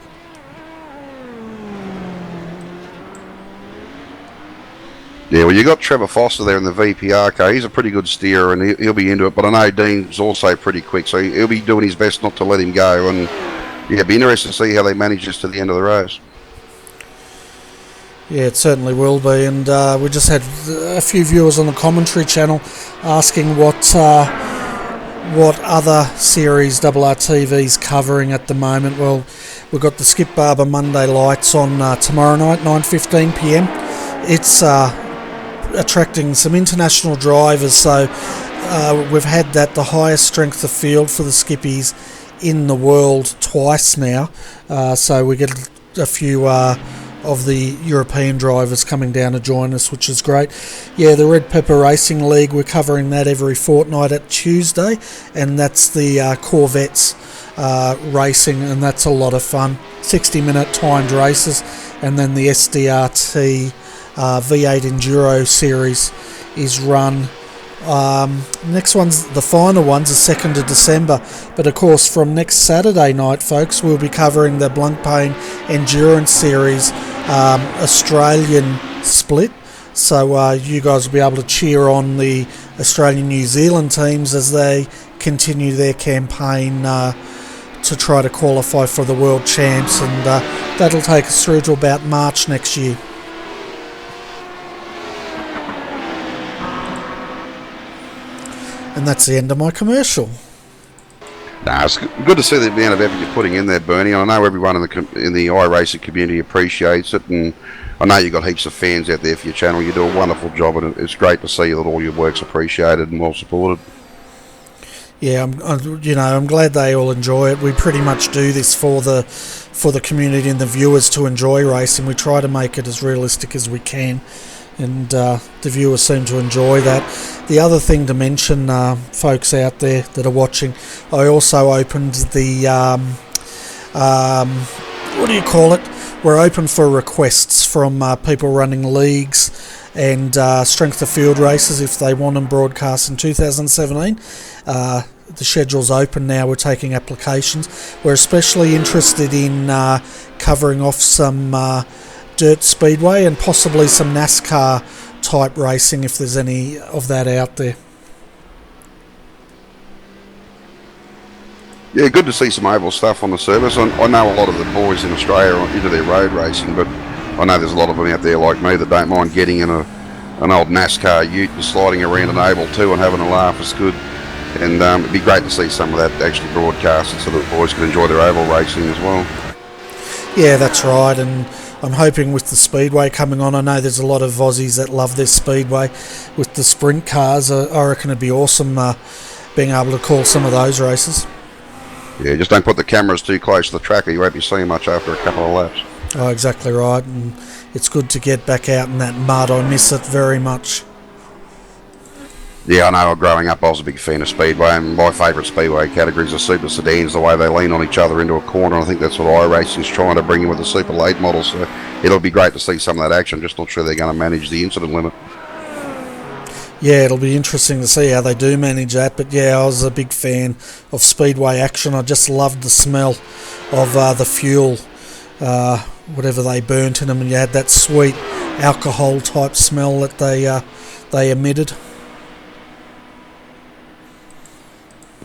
Yeah, well, you got Trevor Foster there in the VPR car. He's a pretty good steerer, and he'll be into it. But I know Dean's also pretty quick, so he'll be doing his best not to let him go. And yeah, it'd be interesting to see how they manage this to the end of the race. Yeah, it certainly will be. And we just had a few viewers on the commentary channel asking what other series RRTV's covering at the moment. Well, we've got the Skip Barber Monday Lights on tomorrow night, 9:15 p.m. It's attracting some international drivers, so we've had the highest strength of field for the skippies in the world twice now, so we get a few of the European drivers coming down to join us, which is great. Yeah, the Red Pepper Racing League, we're covering that every fortnight at Tuesday, and that's the Corvettes racing, and that's a lot of fun. 60-minute timed races, and then the SDRT V8 Enduro series is run. Next one's the final one's the 2nd of December, but of course from next Saturday night, folks, we'll be covering the Blancpain Endurance Series Australian split. So you guys will be able to cheer on the Australian New Zealand teams as they continue their campaign to try to qualify for the World Champs, and that'll take us through to about March next year. And that's the end of my commercial. Nah, it's good to see the amount of effort you're putting in there, Bernie. I know everyone in the iRacing community appreciates it, and I know you've got heaps of fans out there for your channel. You do a wonderful job, and it's great to see that all your work's appreciated and well supported. Yeah, I'm glad they all enjoy it. We pretty much do this for the community and the viewers to enjoy racing. We try to make it as realistic as we can, and the viewers seem to enjoy that. The other thing to mention, folks out there that are watching, I also opened the what do you call it? We're open for requests from people running leagues and strength of field races if they want them broadcast in 2017. The schedule's open now. We're taking applications. We're especially interested in covering off some dirt speedway and possibly some NASCAR type racing if there's any of that out there. Yeah, good to see some oval stuff on the service. I know a lot of the boys in Australia are into their road racing, but I know there's a lot of them out there like me that don't mind getting in an old NASCAR ute and sliding around an oval too and having a laugh. It's good. And it'd be great to see some of that actually broadcasted so that the boys can enjoy their oval racing as well. Yeah, that's right, and I'm hoping with the Speedway coming on, I know there's a lot of Aussies that love their Speedway. With the sprint cars, I reckon it'd be awesome being able to call some of those races. Yeah, just don't put the cameras too close to the track or you won't be seeing much after a couple of laps. Oh, exactly right, and it's good to get back out in that mud. I miss it very much. Yeah, I know. Growing up, I was a big fan of Speedway, and my favourite Speedway categories are super sedans, the way they lean on each other into a corner. I think that's what iRacing's trying to bring in with the super late model, so it'll be great to see some of that action. Just not sure they're going to manage the incident limit. Yeah, it'll be interesting to see how they do manage that, but yeah, I was a big fan of Speedway action. I just loved the smell of the fuel, whatever they burnt in them, and you had that sweet alcohol type smell that they emitted.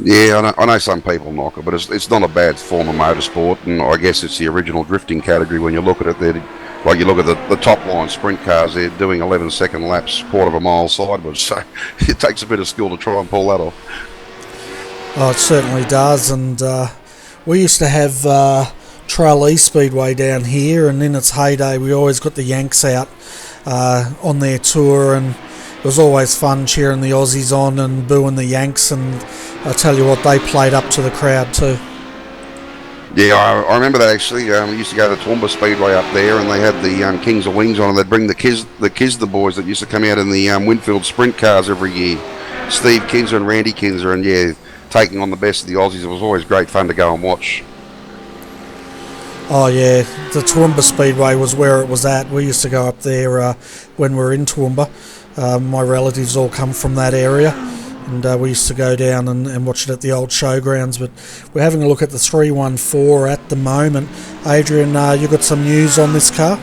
Yeah, I know some people knock it, but it's not a bad form of motorsport, and I guess it's the original drifting category when you look at it. Like you look at the top line sprint cars, they're doing 11-second laps, quarter of a mile sideways, so it takes a bit of skill to try and pull that off. Oh, it certainly does, and we used to have Tralee Speedway down here, and in its heyday we always got the Yanks out on their tour, and it was always fun cheering the Aussies on and booing the Yanks, and I tell you what, they played up to the crowd too. Yeah, I remember that actually. We used to go to Toowoomba Speedway up there, and they had the Kings of Wings on, and they'd bring the boys that used to come out in the Winfield sprint cars every year. Steve Kinser and Randy Kinser, and yeah, taking on the best of the Aussies. It was always great fun to go and watch. Oh yeah, the Toowoomba Speedway was where it was at. We used to go up there when we were in Toowoomba. My relatives all come from that area, and we used to go down and watch it at the old showgrounds. But we're having a look at the 314 at the moment. Adrian, you got some news on this car?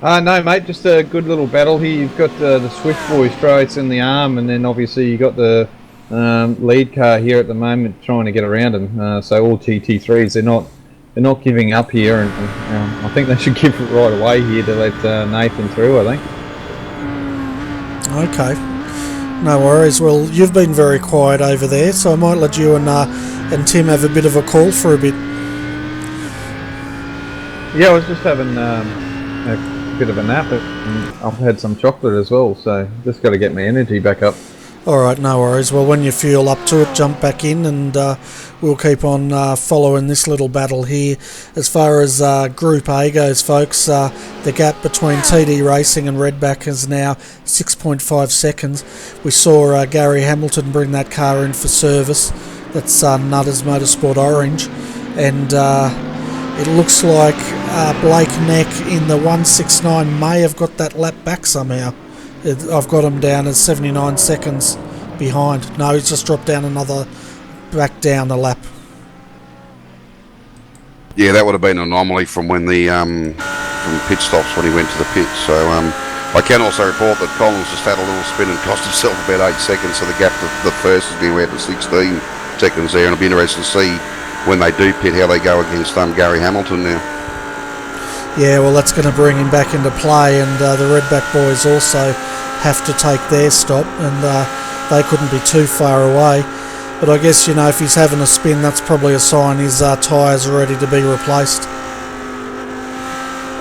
No, mate, just a good little battle here. You've got the Swift boys straight in the arm, and then obviously you got the lead car here at the moment trying to get around them. So all GT3s, they're not giving up here, and I think they should give it right away here to let Nathan through, I think. Okay, no worries. Well, you've been very quiet over there, so I might let you and Tim have a bit of a call for a bit. Yeah, I was just having a bit of a nap, and I've had some chocolate as well, so just got to get my energy back up. Alright, no worries. Well, when you feel up to it, jump back in, and we'll keep on following this little battle here. As far as Group A goes, folks, the gap between TD Racing and Redback is now 6.5 seconds. We saw Gary Hamilton bring that car in for service. That's Nutters Motorsport Orange, and it looks like Blake Neck in the 169 may have got that lap back somehow. I've got him down as 79 seconds behind. No, he's just dropped down back down a lap. Yeah, that would have been an anomaly from when from pit stops when he went to the pit. So I can also report that Collins just had a little spin and cost himself about 8 seconds. So the gap to the first is now out to 16 seconds there, and it'll be interesting to see when they do pit how they go against Gary Hamilton now. Yeah, well, that's going to bring him back into play, and the Redback boys also have to take their stop, and they couldn't be too far away. But I guess, you know, if he's having a spin, that's probably a sign his tyres are ready to be replaced.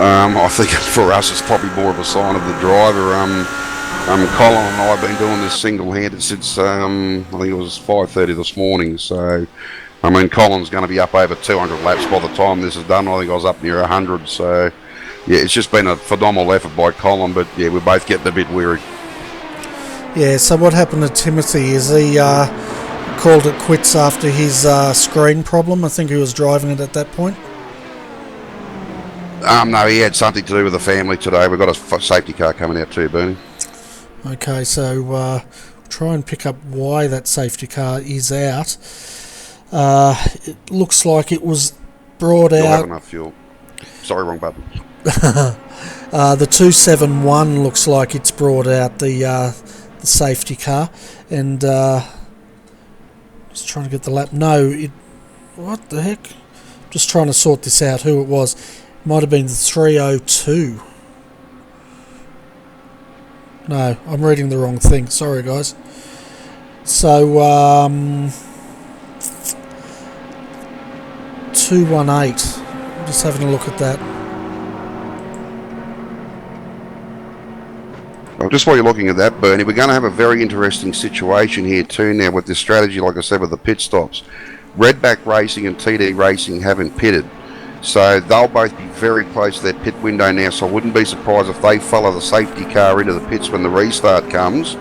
I think for us it's probably more of a sign of the driver. Colin and I have been doing this single-handed since I think it was 5:30 this morning. So, I mean, Colin's going to be up over 200 laps by the time this is done. I think I was up near 100. So, yeah, it's just been a phenomenal effort by Colin. But yeah, we're both getting a bit weary. Yeah. So what happened to Timothy? Is he called it quits after his screen problem? I think he was driving it at that point. No, he had something to do with the family today. We've got a safety car coming out too, Bernie. Okay, so we'll try and pick up why that safety car is out. It looks like it was brought You'll out. have enough fuel. Sorry, wrong button. The 271 looks like it's brought out the safety car, and just trying to get the lap. No, what the heck? Just trying to sort this out. Who it was? Might have been the 302. No, I'm reading the wrong thing. Sorry, guys. So, 218. Just having a look at that. Well, just while you're looking at that, Bernie, we're going to have a very interesting situation here too now with this strategy, like I said, with the pit stops. Redback Racing and TD Racing haven't pitted. So they'll both be very close to their pit window now, so I wouldn't be surprised if they follow the safety car into the pits when the restart comes.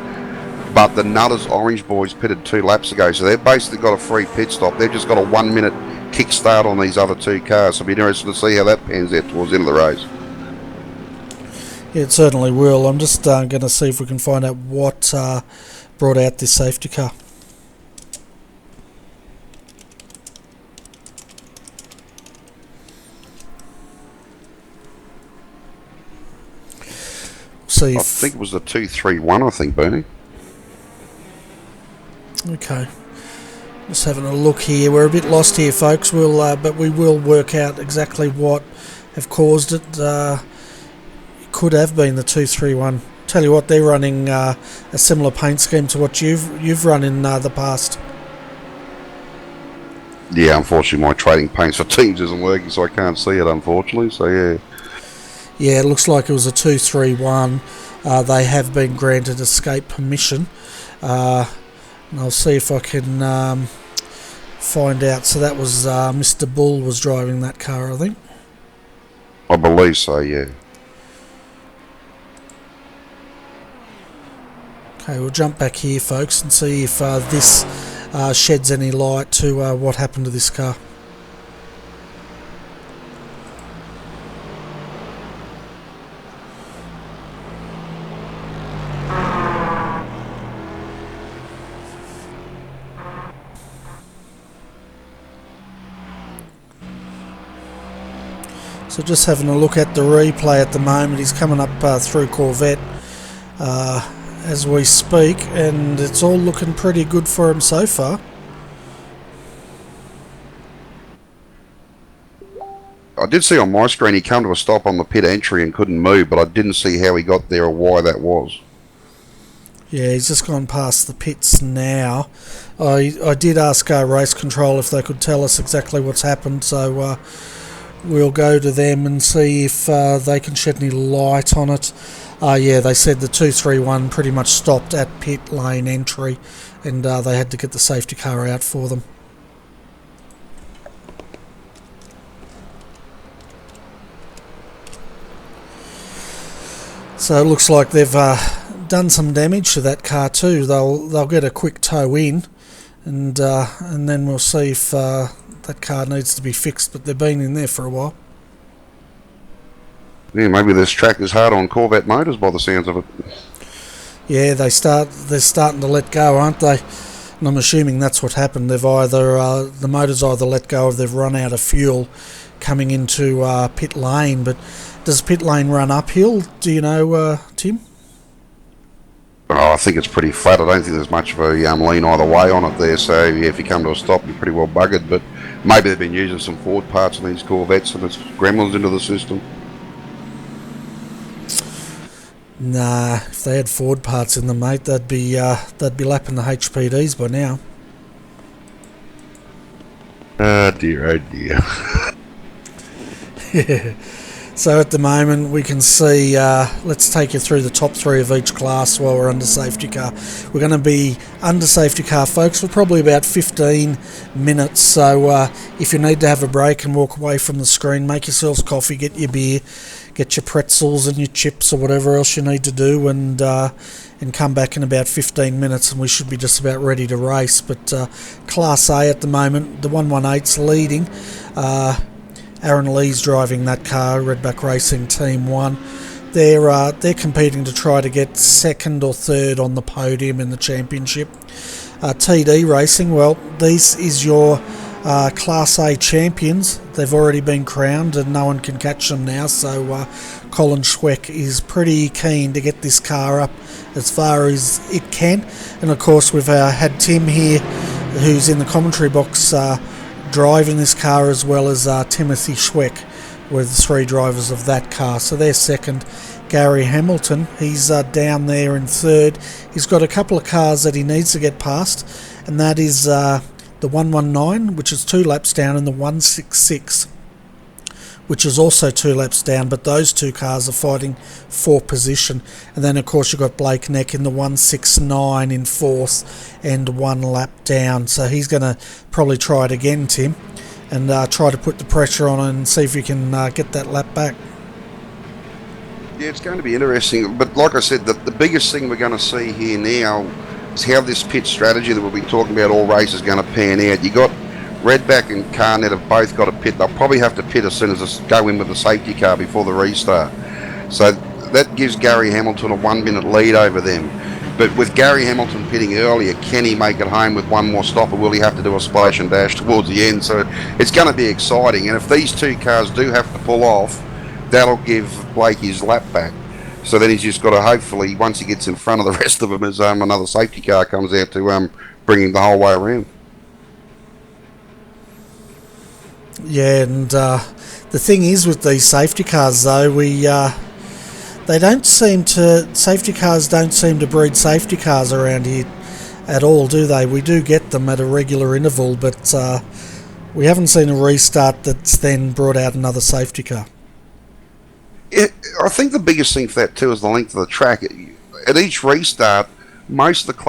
But the Nutters Orange boys pitted 2 laps ago, so they've basically got a free pit stop. They've just got a 1 minute kick start on these other 2 cars, so it'll be interesting to see how that pans out towards the end of the race. Yeah, it certainly will. I'm just going to see if we can find out what brought out this safety car. See I think it was the 231, I think, Bernie. Okay. Just having a look here. We're a bit lost here, folks. But we will work out exactly what have caused it. It could have been the 231. Tell you what, they're running a similar paint scheme to what you've run in the past. Yeah, unfortunately, my trading paints for teams isn't working, so I can't see it, unfortunately. So yeah. Yeah, it looks like it was a 231. They have been granted escape permission. And I'll see if I can find out. So that was Mr. Bull was driving that car, I think. I believe so, yeah. Okay, we'll jump back here, folks, and see if this sheds any light to what happened to this car. So just having a look at the replay at the moment. He's coming up through Corvette as we speak, and it's all looking pretty good for him so far. I did see on my screen he came to a stop on the pit entry and couldn't move, but I didn't see how he got there or why that was. Yeah, he's just gone past the pits now. I did ask race control if they could tell us exactly what's happened, so we'll go to them and see if they can shed any light on it. Yeah, they said the 231 pretty much stopped at pit lane entry, and they had to get the safety car out for them. So it looks like they've done some damage to that car too. They'll get a quick tow in, and then we'll see if that car needs to be fixed. But they've been in there for a while. Yeah, maybe this track is hard on Corvette motors by the sounds of it. Yeah, they're starting to let go, aren't they? And I'm assuming that's what happened. They've either the motors either let go or they've run out of fuel coming into pit lane. But does pit lane run uphill? Do you know, Tim? Oh, I think it's pretty flat. I don't think there's much of a lean either way on it there. So yeah, if you come to a stop, you're pretty well buggered. But maybe they've been using some Ford parts on these Corvettes and it's gremlins into the system. Nah, if they had Ford parts in them, mate, they'd be lapping the HPDs by now. Oh dear. Yeah. So at the moment we can see, let's take you through the top three of each class while we're under safety car. We're going to be under safety car, folks, for probably about 15 minutes. So if you need to have a break and walk away from the screen, make yourselves coffee, get your beer, get your pretzels and your chips or whatever else you need to do, and come back in about 15 minutes and we should be just about ready to race. But Class A at the moment, the 118's leading. Aaron Lee's driving that car, Redback Racing Team 1. They're competing to try to get second or third on the podium in the championship. TD Racing, well, this is your Class A champions. They've already been crowned and no one can catch them now, so Colin Schweck is pretty keen to get this car up as far as it can. And of course we've had Tim here, who's in the commentary box, driving this car, as well as Timothy Schweck were the three drivers of that car. So they're second. Gary Hamilton, he's down there in third. He's got a couple of cars that he needs to get past, and that is the 119, which is 2 laps down, and the 166, which is also 2 laps down, but those two cars are fighting for position. And then of course you've got Blake Neck in the 169 in fourth and 1 lap down. So he's going to probably try it again, Tim, and try to put the pressure on and see if he can get that lap back. Yeah, it's going to be interesting. But like I said, the biggest thing we're going to see here now is how this pit strategy that we've been talking about all races is going to pan out. You got Redback and Carnet have both got to pit. They'll probably have to pit as soon as they go in with the safety car before the restart. So that gives Gary Hamilton a 1 minute lead over them. But with Gary Hamilton pitting earlier, can he make it home with one more stop, or will he have to do a splash and dash towards the end? So it's going to be exciting. And if these two cars do have to pull off, that'll give Blake his lap back. So then he's just got to, hopefully, once he gets in front of the rest of them, as another safety car comes out to bring him the whole way around. Yeah, and the thing is with these safety cars, though, safety cars don't seem to breed safety cars around here at all, do they? We do get them at a regular interval, but we haven't seen a restart that's then brought out another safety car. I think the biggest thing for that too is the length of the track. At each restart, most of the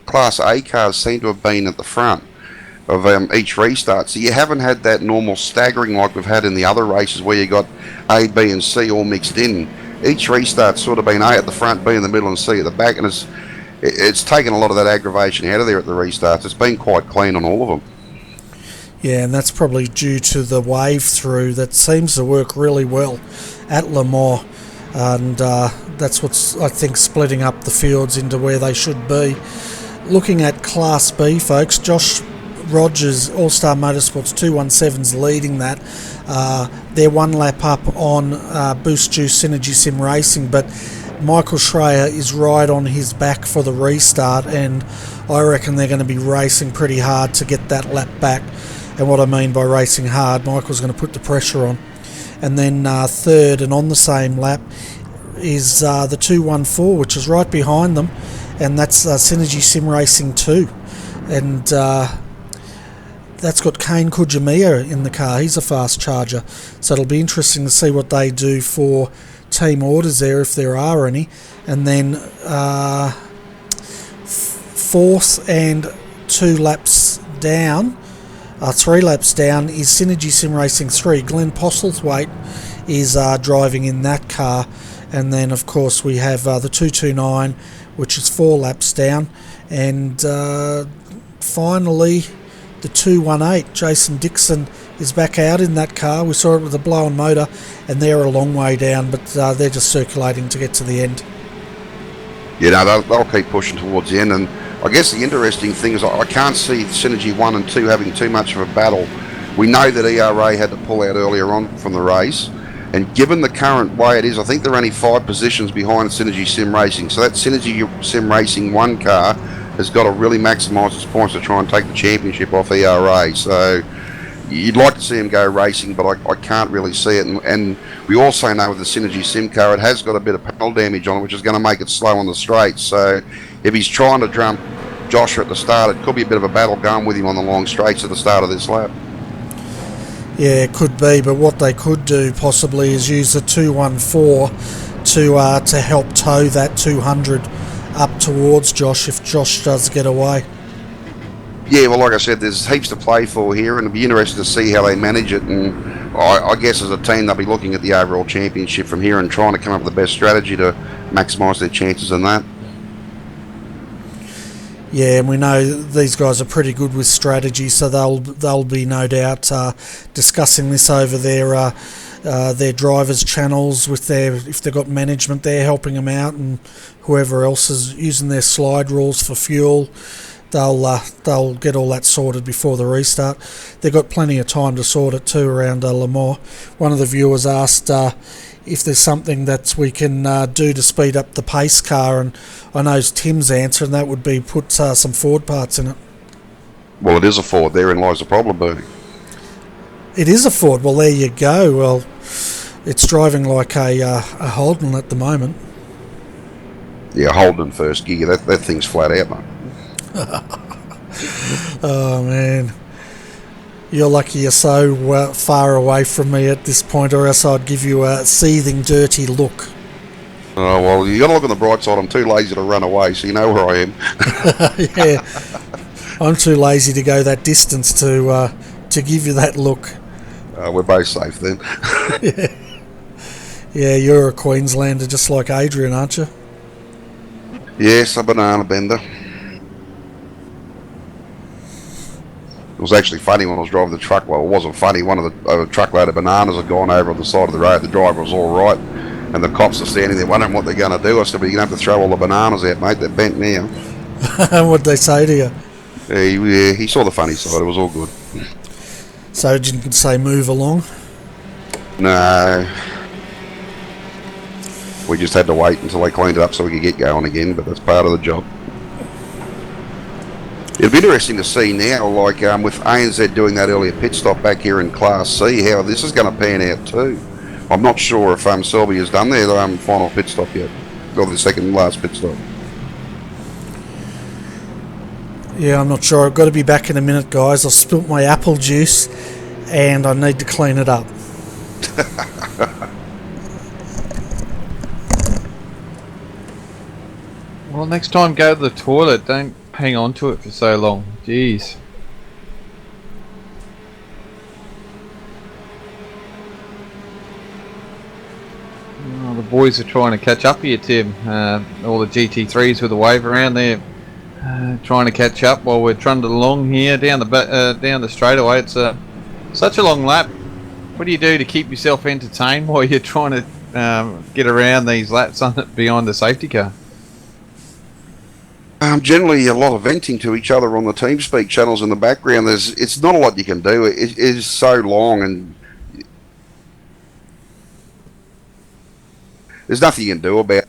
Class A cars seem to have been at the front of each restart, so you haven't had that normal staggering like we've had in the other races where you got A, B and C all mixed in. Each restart's sort of been A at the front, B in the middle and C at the back, and it's taken a lot of that aggravation out of there at the restarts. It's been quite clean on all of them. Yeah, and that's probably due to the wave through that seems to work really well at Le Mans, and that's what's, I think, splitting up the fields into where they should be. Looking at Class B, folks, Josh Rogers, All-Star Motorsports 217's leading that. They're 1 lap up on Boost Juice Synergy Sim Racing, but Michael Schreier is right on his back for the restart, and I reckon they're going to be racing pretty hard to get that lap back. And what I mean by racing hard, Michael's going to put the pressure on. And then third and on the same lap is the 214, which is right behind them, and that's Synergy Sim Racing 2. And that's got Kane Kujimiya in the car. He's a fast charger. So it'll be interesting to see what they do for team orders there, if there are any. And then fourth and 2 laps down, 3 laps down, is Synergy Sim Racing 3. Glenn Postlethwaite is driving in that car. And then, of course, we have the 229, which is 4 laps down. And finally, the 218, Jason Dixon, is back out in that car. We saw it with a blown motor, and they're a long way down, but they're just circulating to get to the end. Yeah, no, they'll keep pushing towards the end, and I guess the interesting thing is I can't see Synergy 1 and 2 having too much of a battle. We know that ERA had to pull out earlier on from the race, and given the current way it is, I think they're only 5 positions behind Synergy Sim Racing, so that Synergy Sim Racing 1 car has got to really maximise its points to try and take the championship off ERA. So you'd like to see him go racing, but I can't really see it. And we also know with the Synergy Sim car, it has got a bit of panel damage on it, which is going to make it slow on the straights. So if he's trying to jump Joshua at the start, it could be a bit of a battle going with him on the long straights at the start of this lap. Yeah, it could be, but what they could do possibly is use the 214 to help tow that 200 up towards Josh if Josh does get away. Yeah, well, like I said, there's heaps to play for here, and it'll be interesting to see how they manage it. And I guess as a team, they'll be looking at the overall championship from here and trying to come up with the best strategy to maximise their chances in that. Yeah, and we know these guys are pretty good with strategy, so they'll be no doubt discussing this over their drivers' channels with if they've got management there helping them out, and whoever else is using their slide rules for fuel. They'll get all that sorted before the restart. They've got plenty of time to sort it too around Le Mans. One of the viewers asked if there's something that we can do to speed up the pace car, and I know Tim's answer, and that would be put some Ford parts in it. Well, it is a Ford. Therein lies the problem, Bertie. It is a Ford. Well, there you go. Well, it's driving like a Holden at the moment. Yeah, Holden first gear. That thing's flat out, mate. Oh man, you're lucky you're so far away from me at this point, or else I'd give you a seething dirty look. Oh well, you got to look on the bright side. I'm too lazy to run away, so you know where I am. Yeah, I'm too lazy to go that distance to give you that look. We're both safe then. Yeah, you're a Queenslander just like Adrian, aren't you? Yes, a banana bender. It was actually funny when I was driving the truck. Well, it wasn't funny. One of a truckload of bananas had gone over on the side of the road. The driver was all right, and the cops are standing there wondering what they're going to do. I said, "Well, you're going to have to throw all the bananas out, mate. They're bent now." What'd they say to you? Yeah, he saw the funny side. It was all good. So you can say move along? No. We just had to wait until they cleaned it up so we could get going again, but that's part of the job. It'd be interesting to see now, like with ANZ doing that earlier pit stop back here in Class C, how this is going to pan out too. I'm not sure if Selby has done their final pit stop yet, or the second last pit stop. Yeah, I'm not sure. I've got to be back in a minute, guys. I spilt my apple juice, and I need to clean it up. Well, next time go to the toilet. Don't hang on to it for so long. Jeez. Oh, the boys are trying to catch up here, Tim. All the GT3s with the wave around there, trying to catch up while we're trundling along here down the straightaway. It's such a long lap. What do you do to keep yourself entertained while you're trying to get around these laps behind the safety car? Generally, a lot of venting to each other on the TeamSpeak channels in the background. It's not a lot you can do. It is so long, and there's nothing you can do about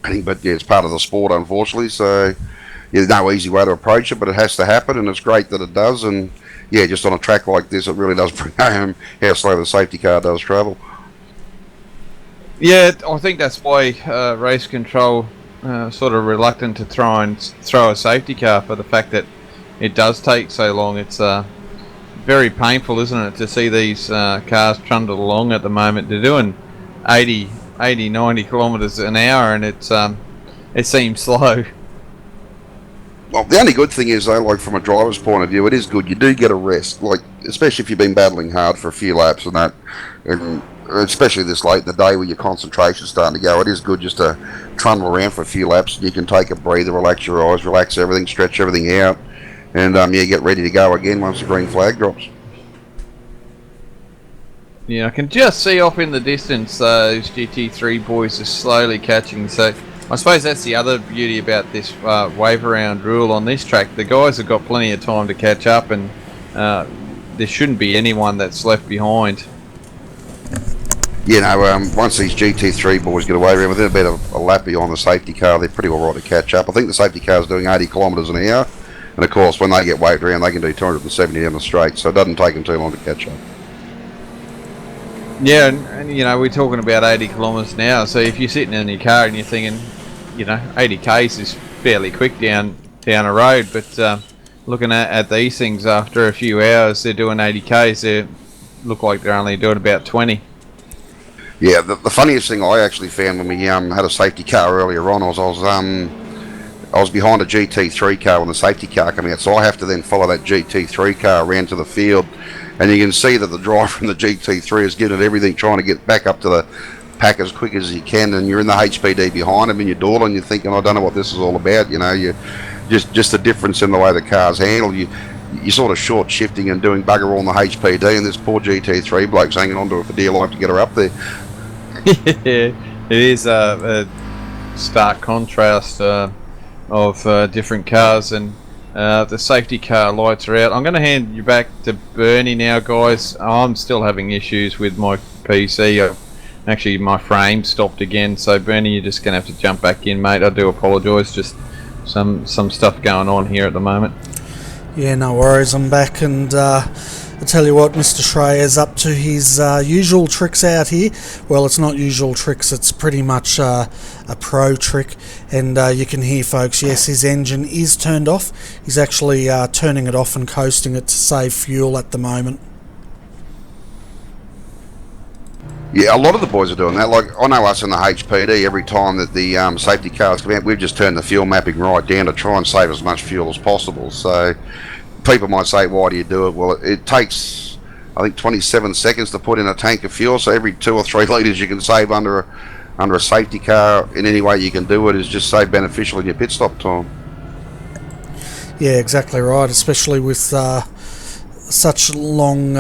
it. But yeah, it's part of the sport, unfortunately. So yeah, there's no easy way to approach it, but it has to happen, and it's great that it does. And yeah, just on a track like this, it really does bring home how slow the safety car does travel. Yeah, I think that's why race control sort of reluctant to try and throw a safety car, for the fact that it does take so long. It's very painful, isn't it, to see these cars trundle along at the moment. They're doing 80, 90 kilometres an hour, and it seems slow. Well, the only good thing is, though, like from a driver's point of view, it is good. You do get a rest, like especially if you've been battling hard for a few laps and that, and especially this late in the day where your concentration's starting to go. It is good just to trundle around for a few laps, and you can take a breather, relax your eyes, relax everything, stretch everything out, and yeah, get ready to go again once the green flag drops. Yeah, I can just see off in the distance those GT3 boys are slowly catching. So I suppose that's the other beauty about this wave around rule on this track. The guys have got plenty of time to catch up, and there shouldn't be anyone that's left behind. You know, once these GT3 boys get away within about a lap behind the safety car, they're pretty well right to catch up. I think the safety car is doing 80 kilometres an hour, and of course when they get waved around they can do 270 down the straight, so it doesn't take them too long to catch up. Yeah, and you know, we're talking about 80 kilometres an hour, so if you're sitting in your car and you're thinking, you know, 80 k's is fairly quick down a road, but looking at these things after a few hours, they're doing 80Ks. They look like they're only doing about 20. Yeah, the funniest thing I actually found when we had a safety car earlier on, I was behind a GT3 car when the safety car came out, so I have to then follow that GT3 car around to the field, and you can see that the driver in the GT3 is giving it everything, trying to get back up to the pack as quick as he can, and you're in the HPD behind him and you're dawdling, you're thinking, I don't know what this is all about, you know, you just the difference in the way the car's handled, you're sort of short shifting and doing bugger all in the HPD, and this poor GT3 bloke's hanging onto it for dear life to get her up there. Yeah, it is a stark contrast of different cars, and the safety car lights are out. I'm going to hand you back to Bernie now, guys. I'm still having issues with my PC. Actually, my frame stopped again, so Bernie, you're just going to have to jump back in, mate. I do apologise, just some stuff going on here at the moment. Yeah, no worries, I'm back, and I tell you what, Mr. Schreier's up to his usual tricks out here. Well, it's not usual tricks, it's pretty much a pro trick, and you can hear, folks, yes, his engine is turned off. He's actually turning it off and coasting it to save fuel at the moment. Yeah, a lot of the boys are doing that. Like, I know us in the HPD, every time that the safety cars come out, we've just turned the fuel mapping right down to try and save as much fuel as possible. So people might say, why do you do it? Well, it takes, I think, 27 seconds to put in a tank of fuel, so every 2 or 3 litres you can save under a safety car in any way you can do it is just so beneficial in your pit stop time. Yeah, exactly right, especially with such long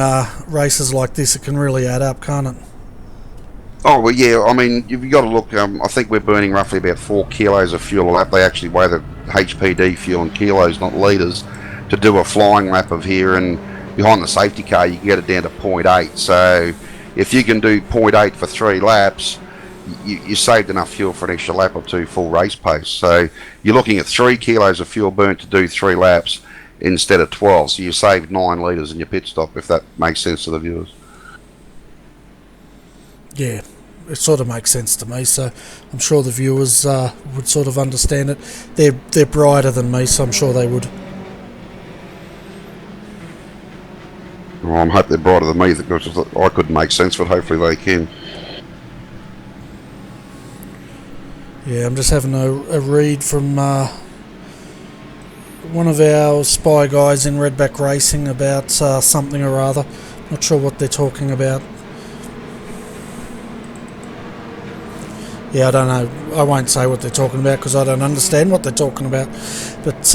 races like this, it can really add up, can't it? Oh, well, yeah, I mean, you've got to look, I think we're burning roughly about 4 kilos of fuel a lap. They actually weigh the HPD fuel in kilos, not litres, to do a flying lap of here, and behind the safety car you can get it down to 0.8. So if you can do 0.8 for 3 laps, you saved enough fuel for an extra lap or 2 full race pace. So you're looking at 3 kilos of fuel burnt to do 3 laps instead of 12. So you saved 9 litres in your pit stop, if that makes sense to the viewers. Yeah, it sort of makes sense to me, so I'm sure the viewers would sort of understand it. They're brighter than me, so I'm sure they would. Well, I hope they're brighter than me, because I couldn't make sense, but hopefully they can. Yeah, I'm just having a read from one of our spy guys in Redback Racing about something or other. Not sure what they're talking about. Yeah, I don't know. I won't say what they're talking about because I don't understand what they're talking about. But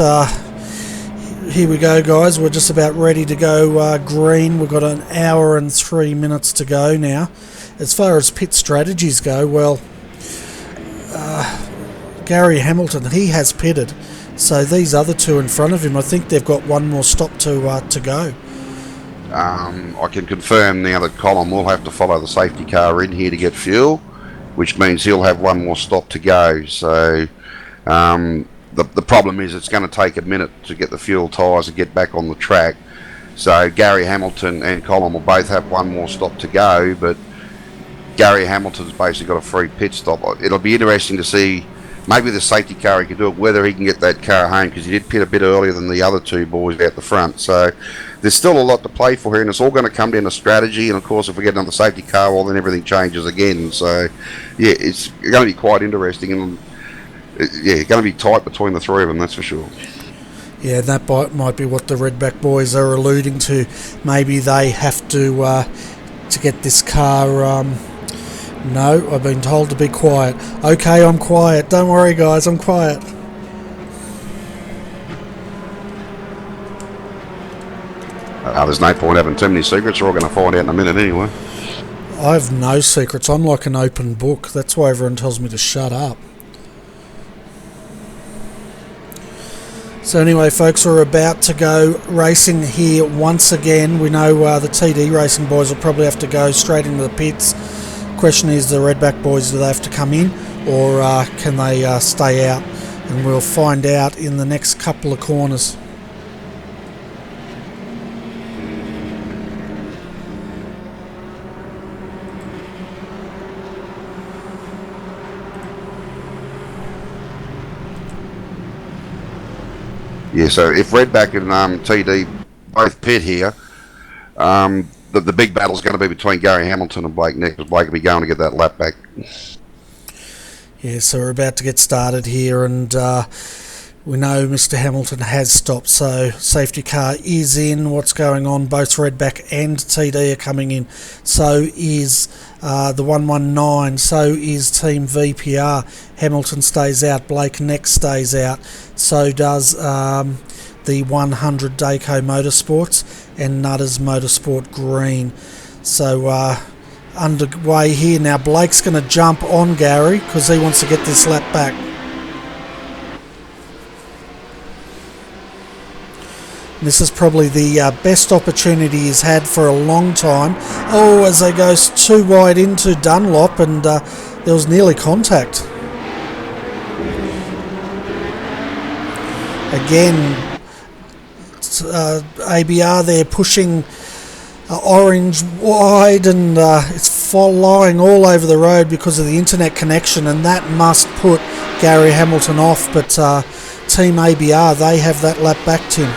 here we go, guys. We're just about ready to go green. We've got an hour and 3 minutes to go now. As far as pit strategies go, well, Gary Hamilton, he has pitted. So these other two in front of him, I think they've got one more stop to go. I can confirm now that Colin will have to follow the safety car in here to get fuel, which means he'll have one more stop to go. So the problem is it's going to take a minute to get the fuel tyres and get back on the track. So Gary Hamilton and Colin will both have one more stop to go, but Gary Hamilton's basically got a free pit stop. It'll be interesting to see, maybe the safety car he can do it, whether he can get that car home, because he did pit a bit earlier than the other 2 boys out the front. So there's still a lot to play for here, and it's all going to come down to strategy. And of course, if we get another safety car, well, then everything changes again. So yeah, it's going to be quite interesting, and yeah, going to be tight between the 3 of them, that's for sure. Yeah, that might be what the Redback boys are alluding to. Maybe they have to get this car. No, I've been told to be quiet. Okay, I'm quiet. Don't worry, guys, I'm quiet. There's no point having too many secrets. We're all going to find out in a minute anyway. I have no secrets. I'm like an open book. That's why everyone tells me to shut up. So anyway, folks, we're about to go racing here once again. We know the TD Racing boys will probably have to go straight into the pits. Question is, the Redback boys, do they have to come in, or can they stay out? And we'll find out in the next couple of corners. Yeah, so if Redback and TD both pit here, the big battle's going to be between Gary Hamilton and Blake Nick, because Blake will be going to get that lap back. Yeah, so we're about to get started here, and we know Mr. Hamilton has stopped, so safety car is in. What's going on? Both Redback and TD are coming in. So is the 119, so is Team VPR. Hamilton stays out, Blake next stays out. So does the 100 Dayco Motorsports and Nutters Motorsport Green. So underway here now. Blake's going to jump on Gary because he wants to get this lap back. This is probably the best opportunity he's had for a long time. Oh, as they go too wide into Dunlop, and there was nearly contact. Again, ABR there pushing orange wide, and it's lying all over the road because of the internet connection, and that must put Gary Hamilton off. But Team ABR, they have that lap back, Tim.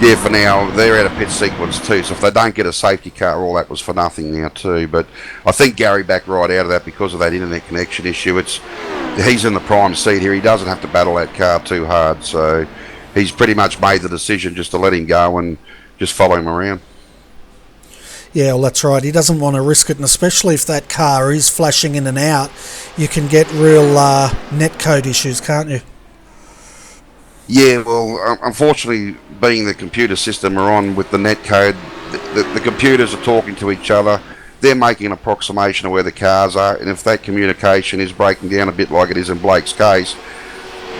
Yeah, for now, they're out of pit sequence too, so if they don't get a safety car, all that was for nothing now too. But I think Gary backed right out of that because of that internet connection issue. He's in the prime seat here. He doesn't have to battle that car too hard, so he's pretty much made the decision just to let him go and just follow him around. Yeah, well, that's right. He doesn't want to risk it, and especially if that car is flashing in and out, you can get real netcode issues, can't you? Yeah, well, unfortunately, being the computer system are on with the netcode, the computers are talking to each other. They're making an approximation of where the cars are, and if that communication is breaking down a bit like it is in Blake's case,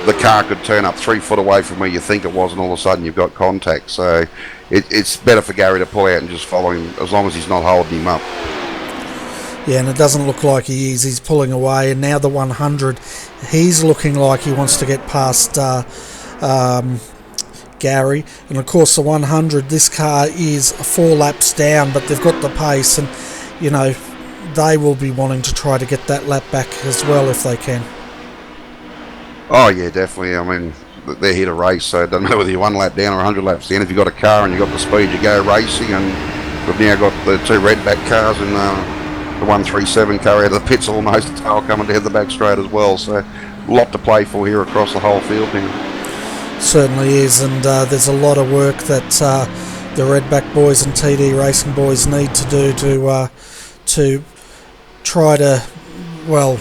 the car could turn up 3 foot away from where you think it was, and all of a sudden you've got contact. So it's better for Gary to pull out and just follow him, as long as he's not holding him up. Yeah, and it doesn't look like he is. He's pulling away, and now the 100, he's looking like he wants to get past Gary. And of course the 100, this car is 4 laps down, but they've got the pace, and you know they will be wanting to try to get that lap back as well if they can. Oh yeah, definitely. I mean, they're here to race, so it doesn't matter whether you're 1 lap down or 100 laps down. If you've got a car and you've got the speed, you go racing. And we've now got the 2 Redback cars and the 137 car out of the pits almost, the tail coming down the back straight as well. So a lot to play for here across the whole field now. Certainly is, and there's a lot of work that the Redback boys and TD Racing boys need to do to try to, well,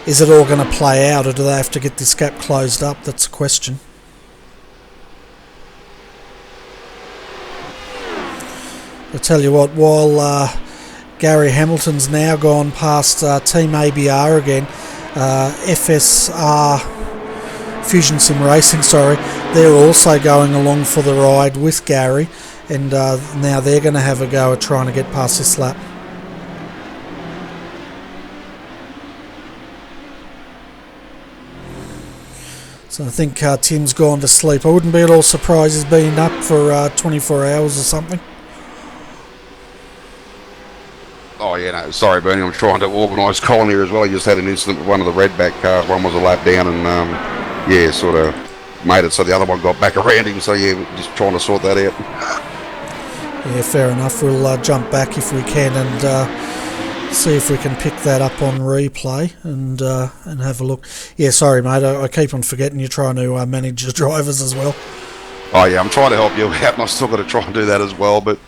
is it all going to play out, or do they have to get this gap closed up? That's a question. I'll tell you what, while Gary Hamilton's now gone past Team ABR again, FSR Fusion Sim Racing, they're also going along for the ride with Gary, and now they're going to have a go at trying to get past this lap. So I think Tim's gone to sleep. I wouldn't be at all surprised he's been up for 24 hours or something. Oh yeah, no, sorry Bernie, I'm trying to organise Colin here as well. He just had an incident with one of the Redback cars. One was a lap down, and yeah, sort of made it so the other one got back around him. So yeah, just trying to sort that out. Yeah, fair enough. We'll jump back if we can and see if we can pick that up on replay and have a look. Yeah, sorry mate, I keep on forgetting you're trying to manage the drivers as well. Oh yeah, I'm trying to help you out, and I've still got to try and do that as well. But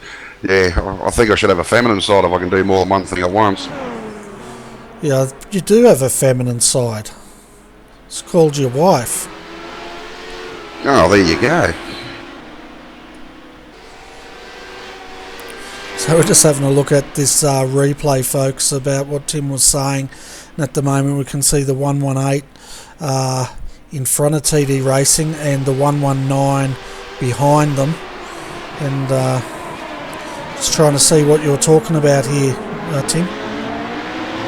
yeah, I think I should have a feminine side if I can do more than one thing at once. Yeah, you do have a feminine side. It's called your wife. Oh, there you go. So we're just having a look at this replay, folks, about what Tim was saying. And at the moment we can see the 118 in front of TD Racing and the 119 behind them. And just trying to see what you're talking about here, Tim.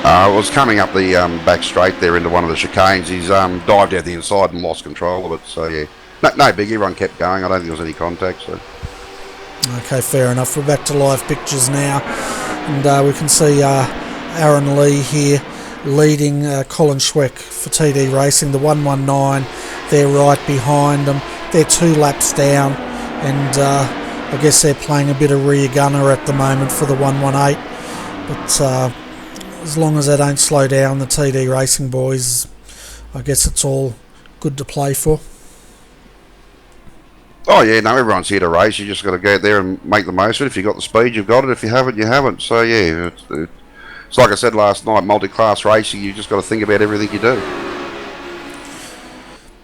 I was coming up the back straight there into one of the chicanes. He's dived out the inside and lost control of it. So yeah, no big. Everyone kept going. I don't think there was any contact. So. Okay, fair enough. We're back to live pictures now, and we can see Aaron Lee here leading Colin Schweck for TD Racing. The 119, they're right behind them. They're 2 laps down, and I guess they're playing a bit of rear gunner at the moment for the 118. But as long as they don't slow down, the TD Racing boys, I guess it's all good to play for. Oh yeah, no, everyone's here to race. You just got to go out there and make the most of it. If you've got the speed, you've got it. If you haven't, you haven't. So yeah, it's like I said last night, multi-class racing, you just got to think about everything you do.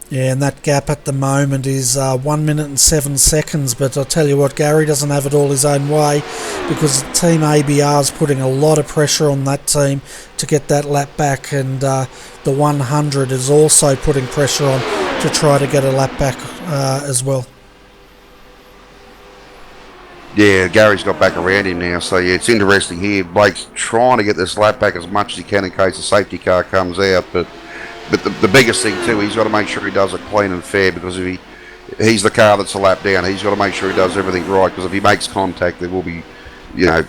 Yeah, and that gap at the moment is 1 minute and 7 seconds, but I'll tell you what, Gary doesn't have it all his own way, because Team ABR is putting a lot of pressure on that team to get that lap back, and the 100 is also putting pressure on to try to get a lap back as well. Yeah, Gary's got back around him now, so yeah, it's interesting here. Blake's trying to get this lap back as much as he can in case the safety car comes out, but the biggest thing too, he's got to make sure he does it clean and fair, because if he's the car that's a lap down, he's got to make sure he does everything right, because if he makes contact, there will be, you know,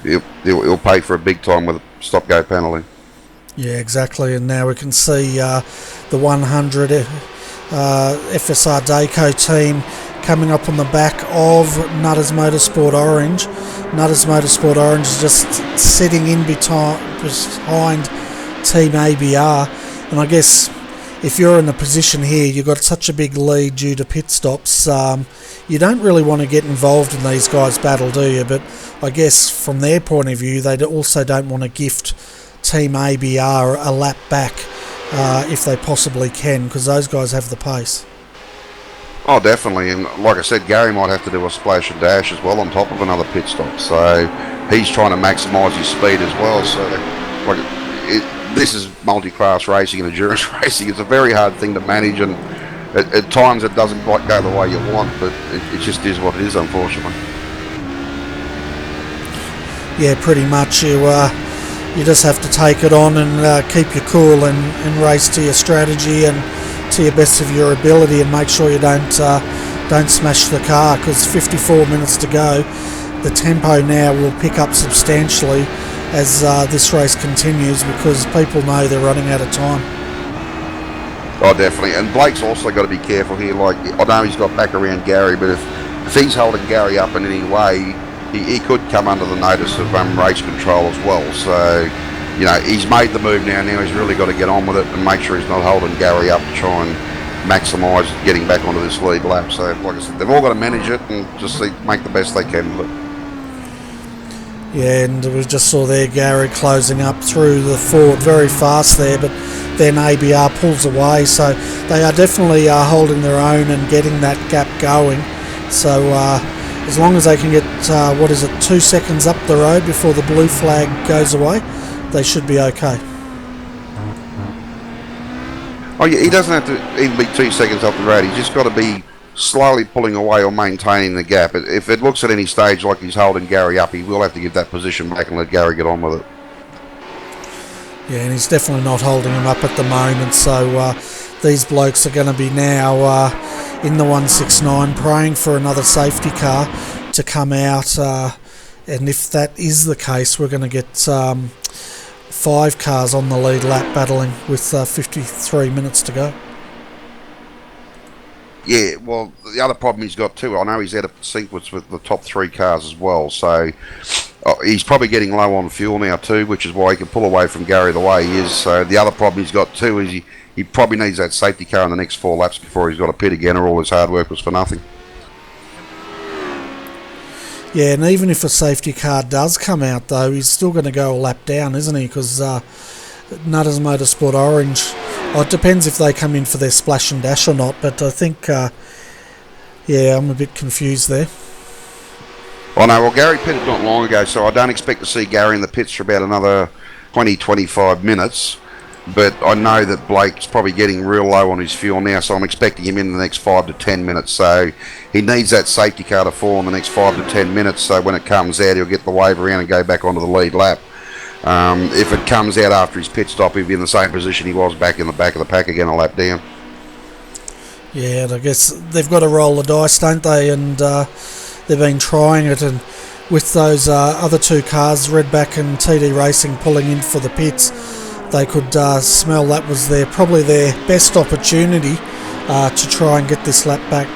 he'll pay for a big time with a stop-go penalty. Yeah, exactly, and now we can see the 100 FSR Dayco team coming up on the back of Nutters Motorsport Orange. Nutters Motorsport Orange is just sitting in behind Team ABR, and I guess if you're in a position here, you've got such a big lead due to pit stops, you don't really want to get involved in these guys' battle, do you? But I guess from their point of view, they also don't want to gift Team ABR a lap back if they possibly can, because those guys have the pace. Oh, definitely, and like I said, Gary might have to do a splash and dash as well on top of another pit stop, so he's trying to maximise his speed as well. So this is multi-class racing and endurance racing. It's a very hard thing to manage, and at times it doesn't quite go the way you want, but it just is what it is, unfortunately. Yeah, pretty much. You just have to take it on and keep your cool and race to your strategy and to your best of your ability, and make sure you don't smash the car, because 54 minutes to go. The tempo now will pick up substantially as this race continues, because people know they're running out of time. Oh, definitely. And Blake's also got to be careful here. Like, I know he's got back around Gary, but if he's holding Gary up in any way, he could come under the notice of race control as well. So, you know, he's made the move now. Now he's really got to get on with it and make sure he's not holding Gary up to try and maximise getting back onto this lead lap. So, like I said, they've all got to manage it and just make the best they can with it. Yeah, and we just saw there Gary closing up through the Ford very fast there, but then ABR pulls away, so they are definitely holding their own and getting that gap going. So as long as they can get 2 seconds up the road before the blue flag goes away, they should be okay. Oh yeah, he doesn't have to even be 2 seconds up the road. He's just got to be slowly pulling away or maintaining the gap. If it looks at any stage like he's holding Gary up, he will have to give that position back and let Gary get on with it. Yeah, and he's definitely not holding him up at the moment, so these blokes are going to be now in the 169 praying for another safety car to come out, and if that is the case, we're going to get 5 cars on the lead lap battling with 53 minutes to go. Yeah, well, the other problem he's got too, I know he's out of sequence with the top 3 cars as well, so he's probably getting low on fuel now too, which is why he can pull away from Gary the way he is. So the other problem he's got too is he probably needs that safety car in the next 4 laps before he's got to pit again, or all his hard work was for nothing. Yeah, and even if a safety car does come out though, he's still going to go a lap down, isn't he? Because Nutters Motorsport Orange, it depends if they come in for their splash and dash or not, but I think, yeah, I'm a bit confused there. Oh no, well Gary pitted not long ago, so I don't expect to see Gary in the pits for about another 20-25 minutes, but I know that Blake's probably getting real low on his fuel now, so I'm expecting him in the next 5 to 10 minutes, so he needs that safety car to fall in the next 5 to 10 minutes, so when it comes out he'll get the wave around and go back onto the lead lap. If it comes out after his pit stop, he'll be in the same position he was back in the back of the pack again, a lap down. Yeah, and I guess they've got to roll the dice, don't they? And they've been trying it, and with those other 2 cars, Redback and TD Racing, pulling in for the pits, they could smell that was probably their best opportunity to try and get this lap back.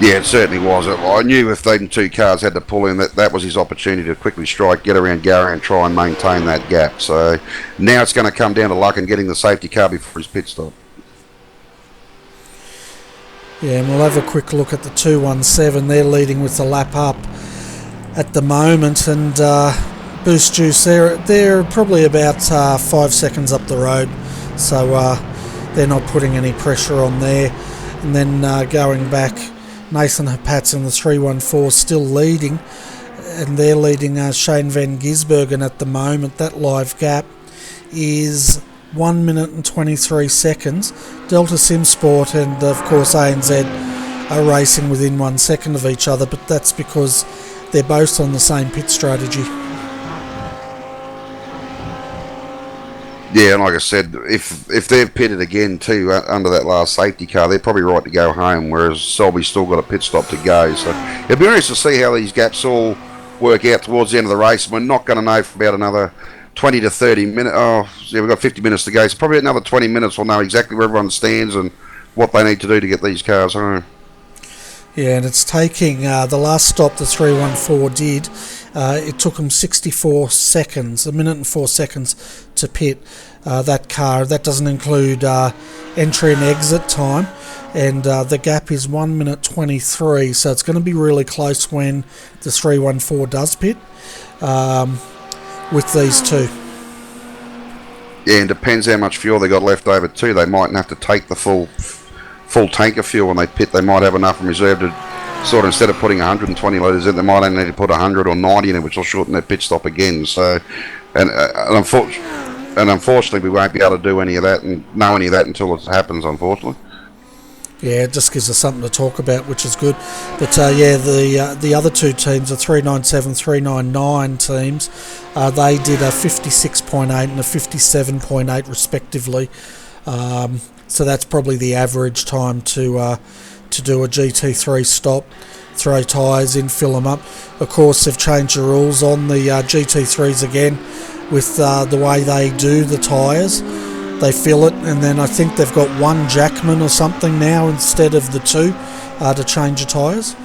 Yeah, it certainly was. I knew if them two cars had to pull in, that was his opportunity to quickly strike, get around Gary and try and maintain that gap. So now it's going to come down to luck and getting the safety car before his pit stop. Yeah, and we'll have a quick look at the 217. They're leading with the lap up at the moment, and Boost Juice, they're probably about 5 seconds up the road, so they're not putting any pressure on there. And then going back, Nathan Hapatz in the 314 still leading, and they're leading Shane Van Gisbergen at the moment. That live gap is 1 minute and 23 seconds. Delta Sim Sport and of course ANZ are racing within 1 second of each other, but that's because they're both on the same pit strategy. Yeah, and like I said, if they've pitted again too under that last safety car, they're probably right to go home, whereas Selby's still got a pit stop to go. So it'll be interesting to see how these gaps all work out towards the end of the race. We're not going to know for about another 20 to 30 minutes. Oh, yeah, we've got 50 minutes to go. So probably another 20 minutes we'll know exactly where everyone stands and what they need to do to get these cars home. Yeah, and it's taking the last stop the 314 did. It took them 64 seconds, 1 minute and 4 seconds to pit that car. That doesn't include entry and exit time, and the gap is 1 minute 23. So it's going to be really close when the 314 does pit with these two. Yeah, and depends how much fuel they got left over too. They mightn't have to take the full tank of fuel when they pit. They might have enough in reserve to sort of, instead of putting 120 litres in, they might only need to put 100 or 90 in it, which will shorten their pit stop again. So, and unfortunately, we won't be able to do any of that and know any of that until it happens, unfortunately. Yeah, it just gives us something to talk about, which is good. But yeah, the other two teams, the 397, 399 teams, they did a 56.8 and a 57.8 respectively. So that's probably the average time to do a GT3 stop, throw tyres in, fill them up. Of course, they've changed the rules on the GT3s again with the way they do the tyres. They fill it, and then I think they've got one Jackman or something now instead of the two to change the tyres.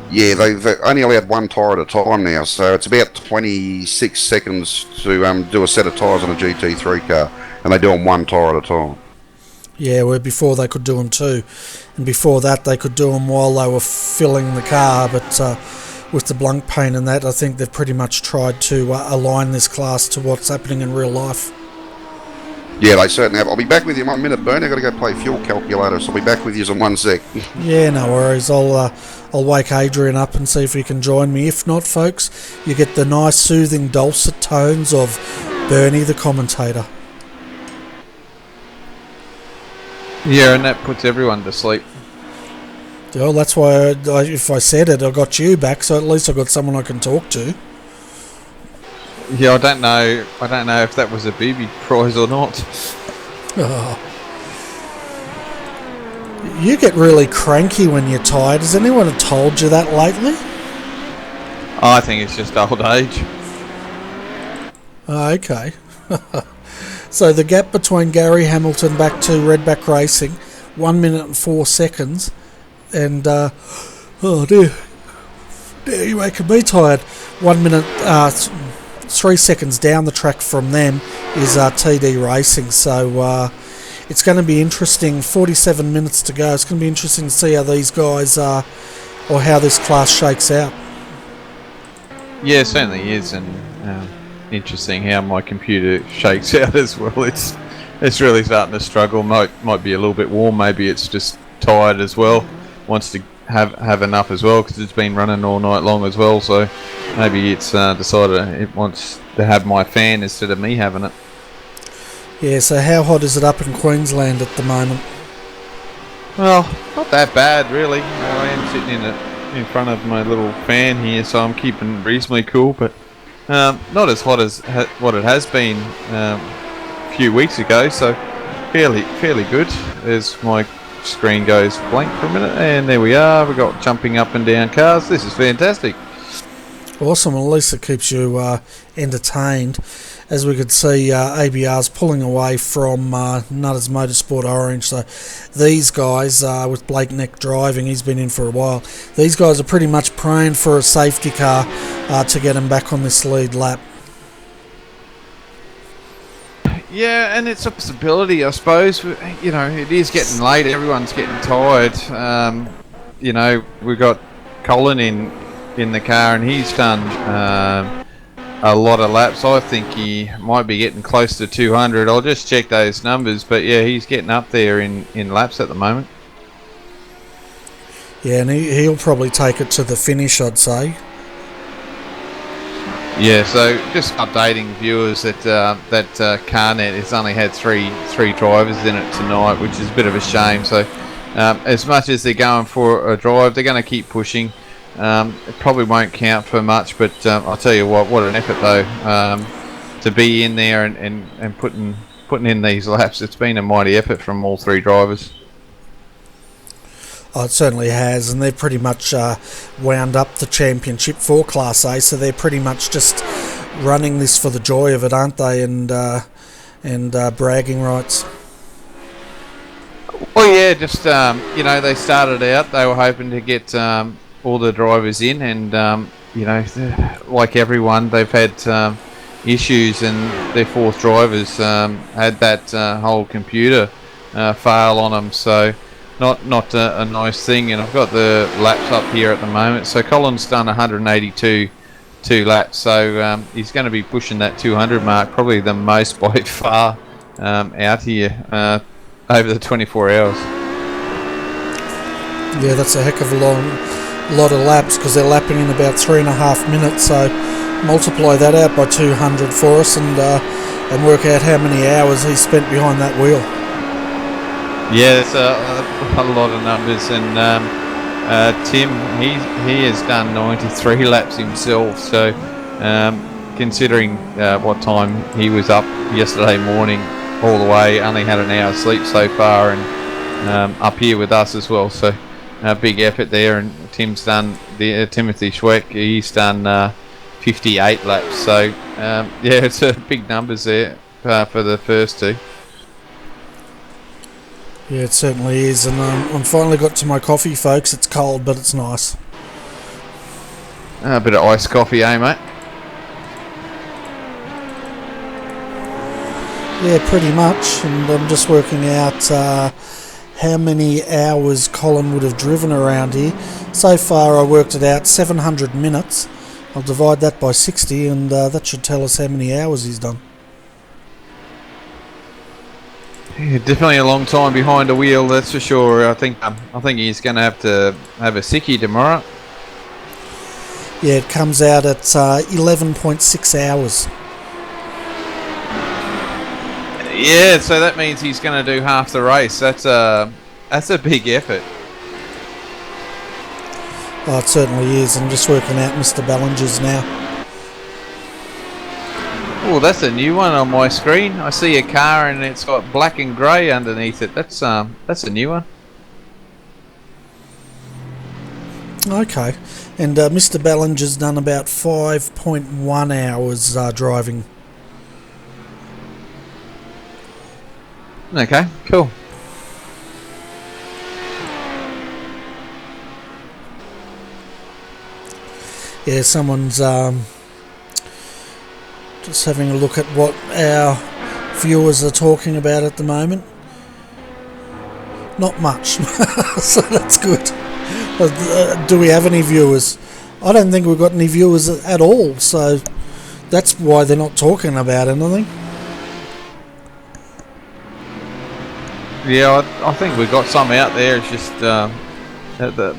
Yeah, they've only allowed one tyre at a time now, so it's about 26 seconds to do a set of tyres on a GT3 car, and they do them one tyre at a time. Yeah, where before they could do them two, and before that they could do them while they were filling the car, but with the blunt paint and that, I think they've pretty much tried to align this class to what's happening in real life. Yeah, they certainly have. I'll be back with you in 1 minute, Bernie. I've got to go play fuel calculator, so I'll be back with you in 1 sec. Yeah, no worries. I'll wake Adrian up and see if he can join me. If not, folks, you get the nice soothing dulcet tones of Bernie the commentator. Yeah, and that puts everyone to sleep. Well, that's why if I said it, I got you back, so at least I got someone I can talk to. Yeah, I don't know if that was a BB prize or not. Oh. You get really cranky when you're tired. Has anyone told you that lately? I think it's just old age. Oh, okay. So the gap between Gary Hamilton back to Redback Racing, 1 minute and 4 seconds, and oh dear, you're making me tired. 1 minute, 3 seconds down the track from them is TD Racing. So it's going to be interesting. 47 minutes to go. It's going to be interesting to see how these guys or how this class shakes out. Yeah, it certainly is, and interesting how my computer shakes out as well. It's really starting to struggle. Might be a little bit warm. Maybe it's just tired as well. Wants to have enough as well because it's been running all night long as well. So maybe it's decided it wants to have my fan instead of me having it. Yeah. So how hot is it up in Queensland at the moment? Well, not that bad really. I am sitting in front of my little fan here, so I'm keeping reasonably cool, but not as hot as what it has been a few weeks ago. So fairly good. As my screen goes blank for a minute, and there we are. We got jumping up and down cars. This is fantastic. Awesome. Well, at least it keeps you entertained. As we could see, ABR's pulling away from Nutters Motorsport Orange. So these guys, with Blake Neck driving, he's been in for a while. These guys are pretty much praying for a safety car to get him back on this lead lap. Yeah, and it's a possibility, I suppose. You know, it is getting late. Everyone's getting tired. You know, we've got Colin in the car, and he's done a lot of laps. I think he might be getting close to 200. I'll just check those numbers, but yeah, he's getting up there in laps at the moment. Yeah, and he'll probably take it to the finish, I'd say. Yeah, so just updating viewers that Carnet has only had three drivers in it tonight, which is a bit of a shame. So as much as they're going for a drive, they're going to keep pushing. It probably won't count for much, but I'll tell you what an effort though, to be in there and putting in these laps. It's been a mighty effort from all three drivers. Oh, it certainly has, and they've pretty much wound up the championship for Class A, so they're pretty much just running this for the joy of it, aren't they, and bragging rights. Well, yeah, just you know, they started out, they were hoping to get all the drivers in, and you know, like everyone, they've had issues, and their fourth drivers had that whole computer fail on them, so not a nice thing. And I've got the laps up here at the moment. So Colin's done 182 laps, so he's going to be pushing that 200 mark, probably the most by far out here over the 24 hours. Yeah, that's a heck of a lot of laps, because they're lapping in about 3.5 minutes. So multiply that out by 200 for us, and work out how many hours he spent behind that wheel. Yeah, it's a lot of numbers, and Tim, he has done 93 laps himself. So considering what time he was up yesterday morning all the way, only had an hour's sleep so far, and up here with us as well. So big effort there, and Tim's done Timothy Schweck. He's done 58 laps. So yeah, it's big numbers there for the first two. Yeah, it certainly is, and I'm finally got to my coffee, folks. It's cold, but it's nice. A bit of iced coffee, eh, mate? Yeah, pretty much, and I'm just working out how many hours Colin would have driven around here. So far, I worked it out, 700 minutes. I'll divide that by 60, and that should tell us how many hours he's done. Yeah, definitely a long time behind a wheel, that's for sure. I think he's going to have a sickie tomorrow. Yeah, it comes out at 11.6 hours. Yeah, so that means he's going to do half the race. That's a big effort. Oh, it certainly is. I'm just working out Mr. Ballinger's now. Oh, that's a new one on my screen. I see a car and it's got black and grey underneath it. That's a new one. Okay, and Mr. Ballinger's done about 5.1 hours driving. Okay, cool. Yeah, someone's just having a look at what our viewers are talking about at the moment. Not much, so that's good. Do we have any viewers? I don't think we've got any viewers at all, so that's why they're not talking about anything. Yeah, I think we've got some out there. It's just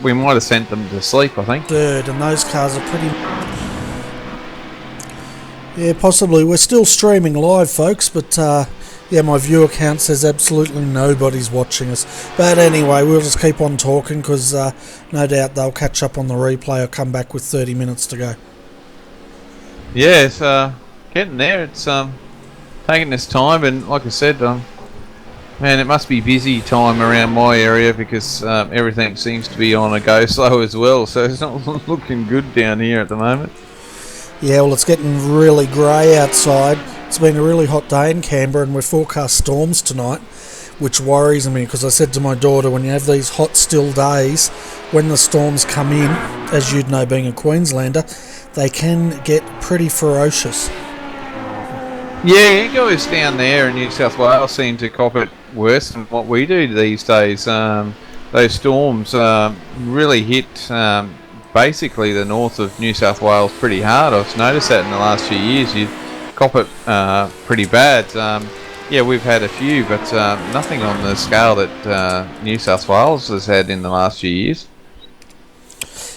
we might have sent them to sleep, I think. Third, and those cars are pretty... Yeah, possibly. We're still streaming live, folks, but yeah, my viewer count says absolutely nobody's watching us. But anyway, we'll just keep on talking, because no doubt they'll catch up on the replay or come back with 30 minutes to go. Yeah, it's getting there. It's taking its time, and like I said, man, it must be busy time around my area, because everything seems to be on a go slow as well, so it's not looking good down here at the moment. Yeah, well, it's getting really grey outside. It's been a really hot day in Canberra, and we're forecast storms tonight, which worries me because I said to my daughter, when you have these hot, still days, when the storms come in, as you'd know being a Queenslander, they can get pretty ferocious. Yeah, you guys down there in New South Wales seem to cop it worse than what we do these days. Those storms really hit basically the north of New South Wales pretty hard. I've noticed that in the last few years. You cop it pretty bad. Yeah, we've had a few, but nothing on the scale that New South Wales has had in the last few years.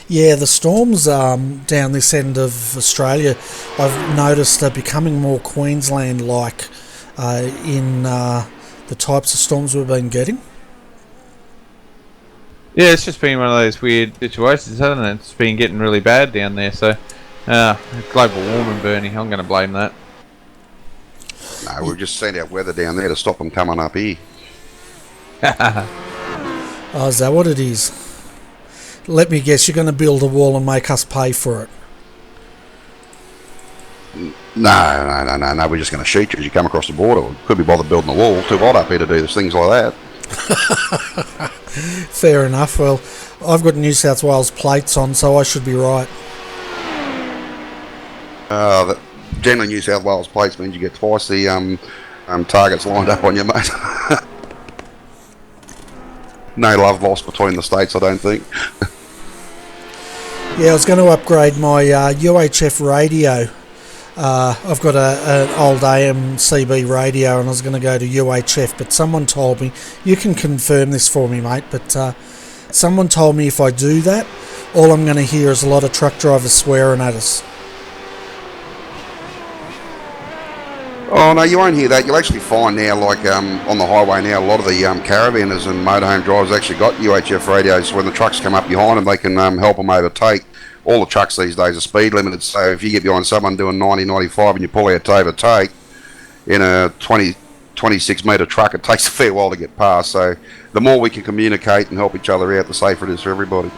Yeah, the storms down this end of Australia, I've noticed are becoming more Queensland-like in the types of storms we've been getting. Yeah, it's just been one of those weird situations, hasn't it? It's been getting really bad down there, so global warming, Bernie, I'm going to blame that. No, we've just sent out weather down there to stop them coming up here. Oh, is that what it is? Let me guess, you're going to build a wall and make us pay for it. No, we're just going to shoot you as you come across the border. We could be bothered building a wall. Too hot up here to do things like that. Fair enough. Well, I've got New South Wales plates on, so I should be right. Generally, New South Wales plates means you get twice the targets lined up on you, mate. No love lost between the states, I don't think. Yeah, I was going to upgrade my UHF radio. I've got an old AM/CB radio, and I was going to go to UHF, but someone told me, you can confirm this for me, mate, but someone told me if I do that, all I'm going to hear is a lot of truck drivers swearing at us. Oh, no, you won't hear that. You'll actually find now, like on the highway now, a lot of the caravanners and motorhome drivers actually got UHF radios, so when the trucks come up behind them, they can help them overtake. All the trucks these days are speed limited, so if you get behind someone doing 90, 95 and you pull out to overtake in a 26 metre truck, it takes a fair while to get past. So the more we can communicate and help each other out, the safer it is for everybody.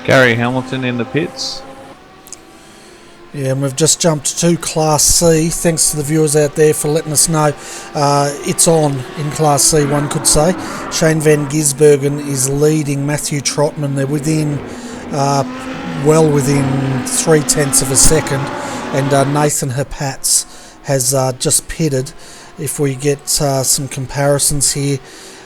Gary Hamilton in the pits. Yeah, and we've just jumped to Class C. Thanks to the viewers out there for letting us know it's on in Class C, one could say. Shane van Gisbergen is leading Matthew Trotman. They're within, well within 0.3 of a second. And Nathan Hapatz has just pitted. If we get some comparisons here,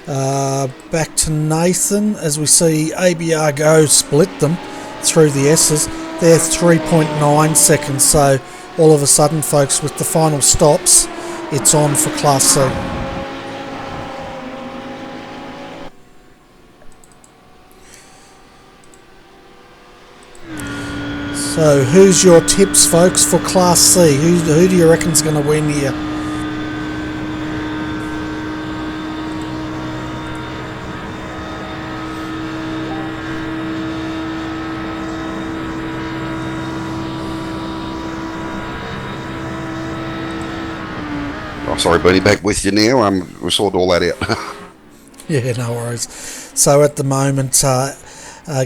back to Nathan, as we see ABR Go split them through the S's. They're 3.9 seconds, so all of a sudden, folks, with the final stops, it's on for Class C. So, who's your tips, folks, for Class C? Who do you reckon's going to win here? Sorry, Bernie, back with you now. We sorted all that out. Yeah, no worries. So at the moment,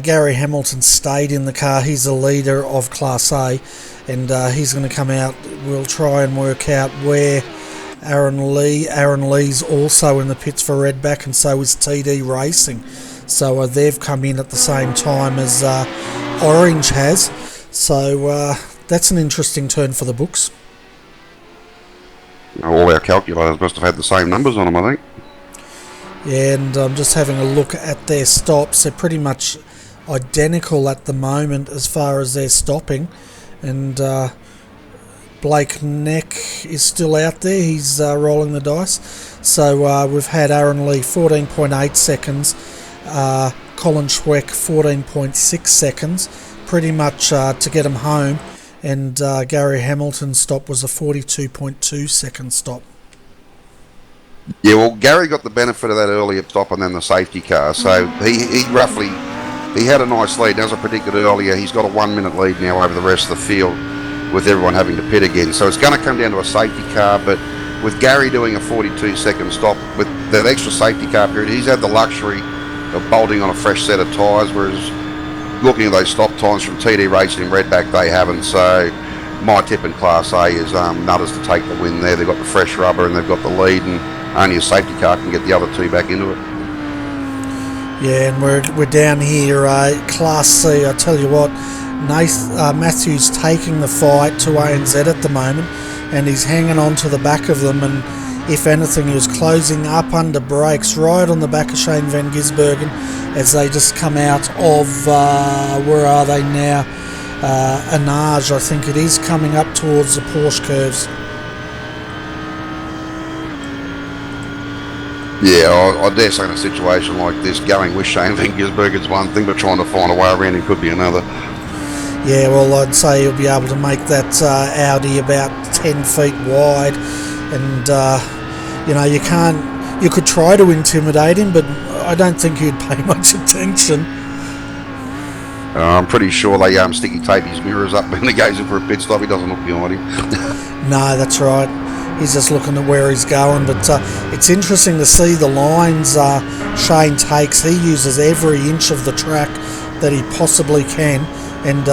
Gary Hamilton stayed in the car. He's the leader of Class A, and he's going to come out. We'll try and work out where Aaron Lee's also in the pits for Redback, and so is TD Racing. So they've come in at the same time as Orange has. So that's an interesting turn for the books. All our calculators must have had the same numbers on them, I think. Yeah, and I'm just having a look at their stops. They're pretty much identical at the moment as far as their stopping. And Blake Neck is still out there. He's rolling the dice. So we've had Aaron Lee 14.8 seconds. Colin Schweck 14.6 seconds. Pretty much to get him home. And Gary Hamilton's stop was a 42.2 second stop. Yeah, well, Gary got the benefit of that earlier stop and then the safety car. So he had a nice lead. As I predicted earlier, he's got a 1 minute lead now over the rest of the field with everyone having to pit again. So it's going to come down to a safety car, but with Gary doing a 42 second stop, with that extra safety car period, he's had the luxury of bolting on a fresh set of tyres, whereas looking at those stop times from TD Racing and Redback, they haven't. So my tip in Class A is Nutters to take the win there. They've got the fresh rubber and they've got the lead, and only a safety car can get the other two back into it. Yeah, and we're down here, Class C. I tell you what, Matthew's taking the fight to ANZ at the moment, and he's hanging on to the back of them, and if anything, he was closing up under brakes right on the back of Shane Van Gisbergen as they just come out of, where are they now? Anage, I think it is, coming up towards the Porsche curves. Yeah, I dare say in a situation like this, going with Shane Van Gisbergen's one thing, but trying to find a way around him could be another. Yeah, well, I'd say he'll be able to make that Audi about 10 feet wide, and you could try to intimidate him, but I don't think he'd pay much attention. I'm pretty sure they sticky tape his mirrors up when he goes in for a pit stop. He doesn't look behind him. No, that's right. He's just looking at where he's going, but it's interesting to see the lines Shane takes. He uses every inch of the track that he possibly can, and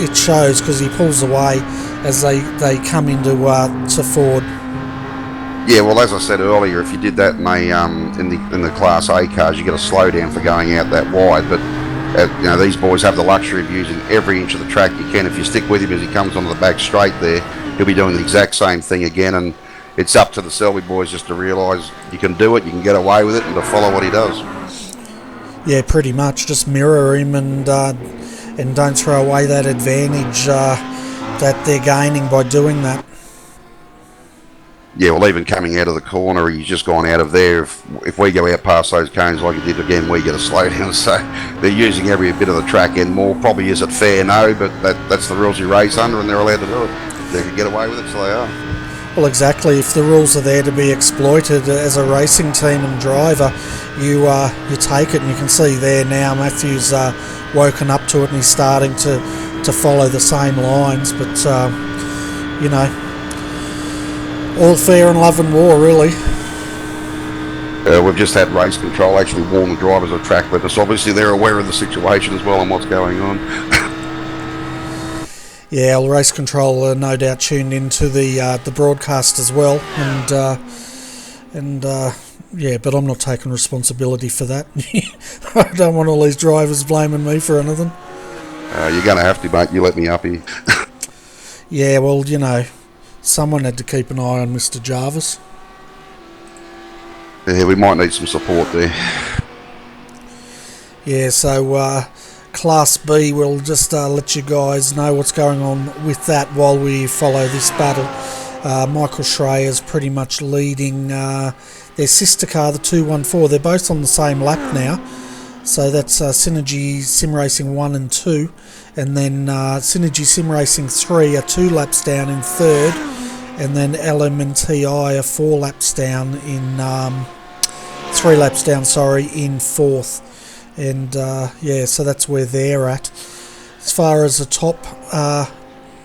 it shows because he pulls away as they come into to Ford. Yeah, well, as I said earlier, if you did that in the Class A cars, you get a slowdown for going out that wide. But these boys have the luxury of using every inch of the track you can. If you stick with him as he comes onto the back straight there, he'll be doing the exact same thing again. And it's up to the Selby boys just to realise you can do it, you can get away with it, and to follow what he does. Yeah, pretty much. Just mirror him and don't throw away that advantage that they're gaining by doing that. Yeah, well, even coming out of the corner, he's just gone out of there. If we go out past those cones like he did again, we get a slowdown. So they're using every bit of the track and more. Probably is it fair? No, but that's the rules you race under, and they're allowed to do it. They can get away with it, so they are. Well, exactly. If the rules are there to be exploited as a racing team and driver, you take it, and you can see there now Matthew's woken up to it and he's starting to follow the same lines. But all fair in love and war, really. We've just had race control actually warn the drivers of track limits. Obviously, they're aware of the situation as well and what's going on. Yeah, well, race control no doubt tuned into the broadcast as well, but I'm not taking responsibility for that. I don't want all these drivers blaming me for anything. You're going to have to, mate. You let me up here. Yeah, well, someone had to keep an eye on Mr. Jarvis. Yeah, we might need some support there. Yeah, so Class B, we'll just let you guys know what's going on with that while we follow this battle. Michael Schreier's pretty much leading their sister car, the 214. They're both on the same lap now. So that's Synergy Sim Racing 1 and 2. And then Synergy Sim Racing 3 are 2 laps down in third. And then LM&TI are 4 laps down in 3 laps down, in fourth. And so that's where they're at. As far as the top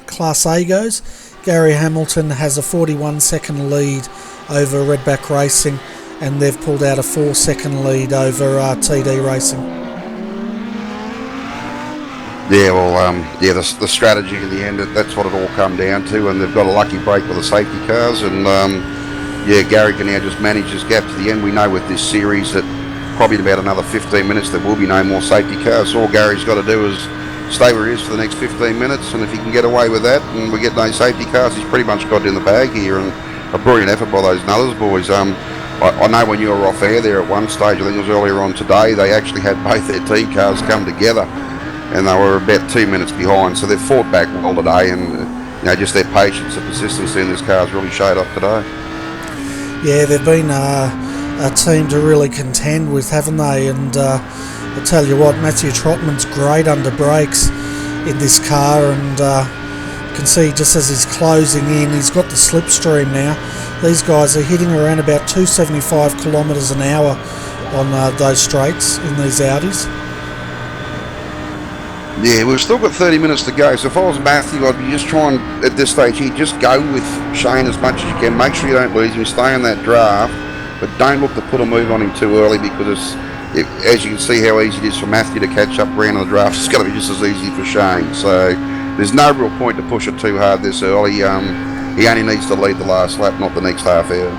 Class A goes, Gary Hamilton has a 41-second lead over Redback Racing, and they've pulled out a 4-second lead over TD Racing. Yeah, well, the strategy in the end, that's what it all come down to, and they've got a lucky break with the safety cars, and Gary can now just manage his gap to the end. We know with this series that probably in about another 15 minutes there will be no more safety cars, so all Gary's got to do is stay where he is for the next 15 minutes, and if he can get away with that and we get no safety cars, he's pretty much got it in the bag here, and a brilliant effort by those Nutters boys. I know when you were off air there at one stage, I think it was earlier on today, they actually had both their team cars come together, and they were about 2 minutes behind, so they've fought back well today, and just their patience and persistency in this car has really showed up today. Yeah, they've been a team to really contend with, haven't they? And I tell you what, Matthew Trotman's great under brakes in this car, and you can see just as he's closing in, he's got the slipstream now. These guys are hitting around about 275 kilometres an hour on those straights in these Audis. Yeah, we've still got 30 minutes to go, so if I was Matthew, I'd be just trying, at this stage here, just go with Shane as much as you can. Make sure you don't lose him, stay on that draft, but don't look to put a move on him too early, because as you can see how easy it is for Matthew to catch up ground in the draft, it's going to be just as easy for Shane. So there's no real point to push it too hard this early. He only needs to lead the last lap, not the next half hour.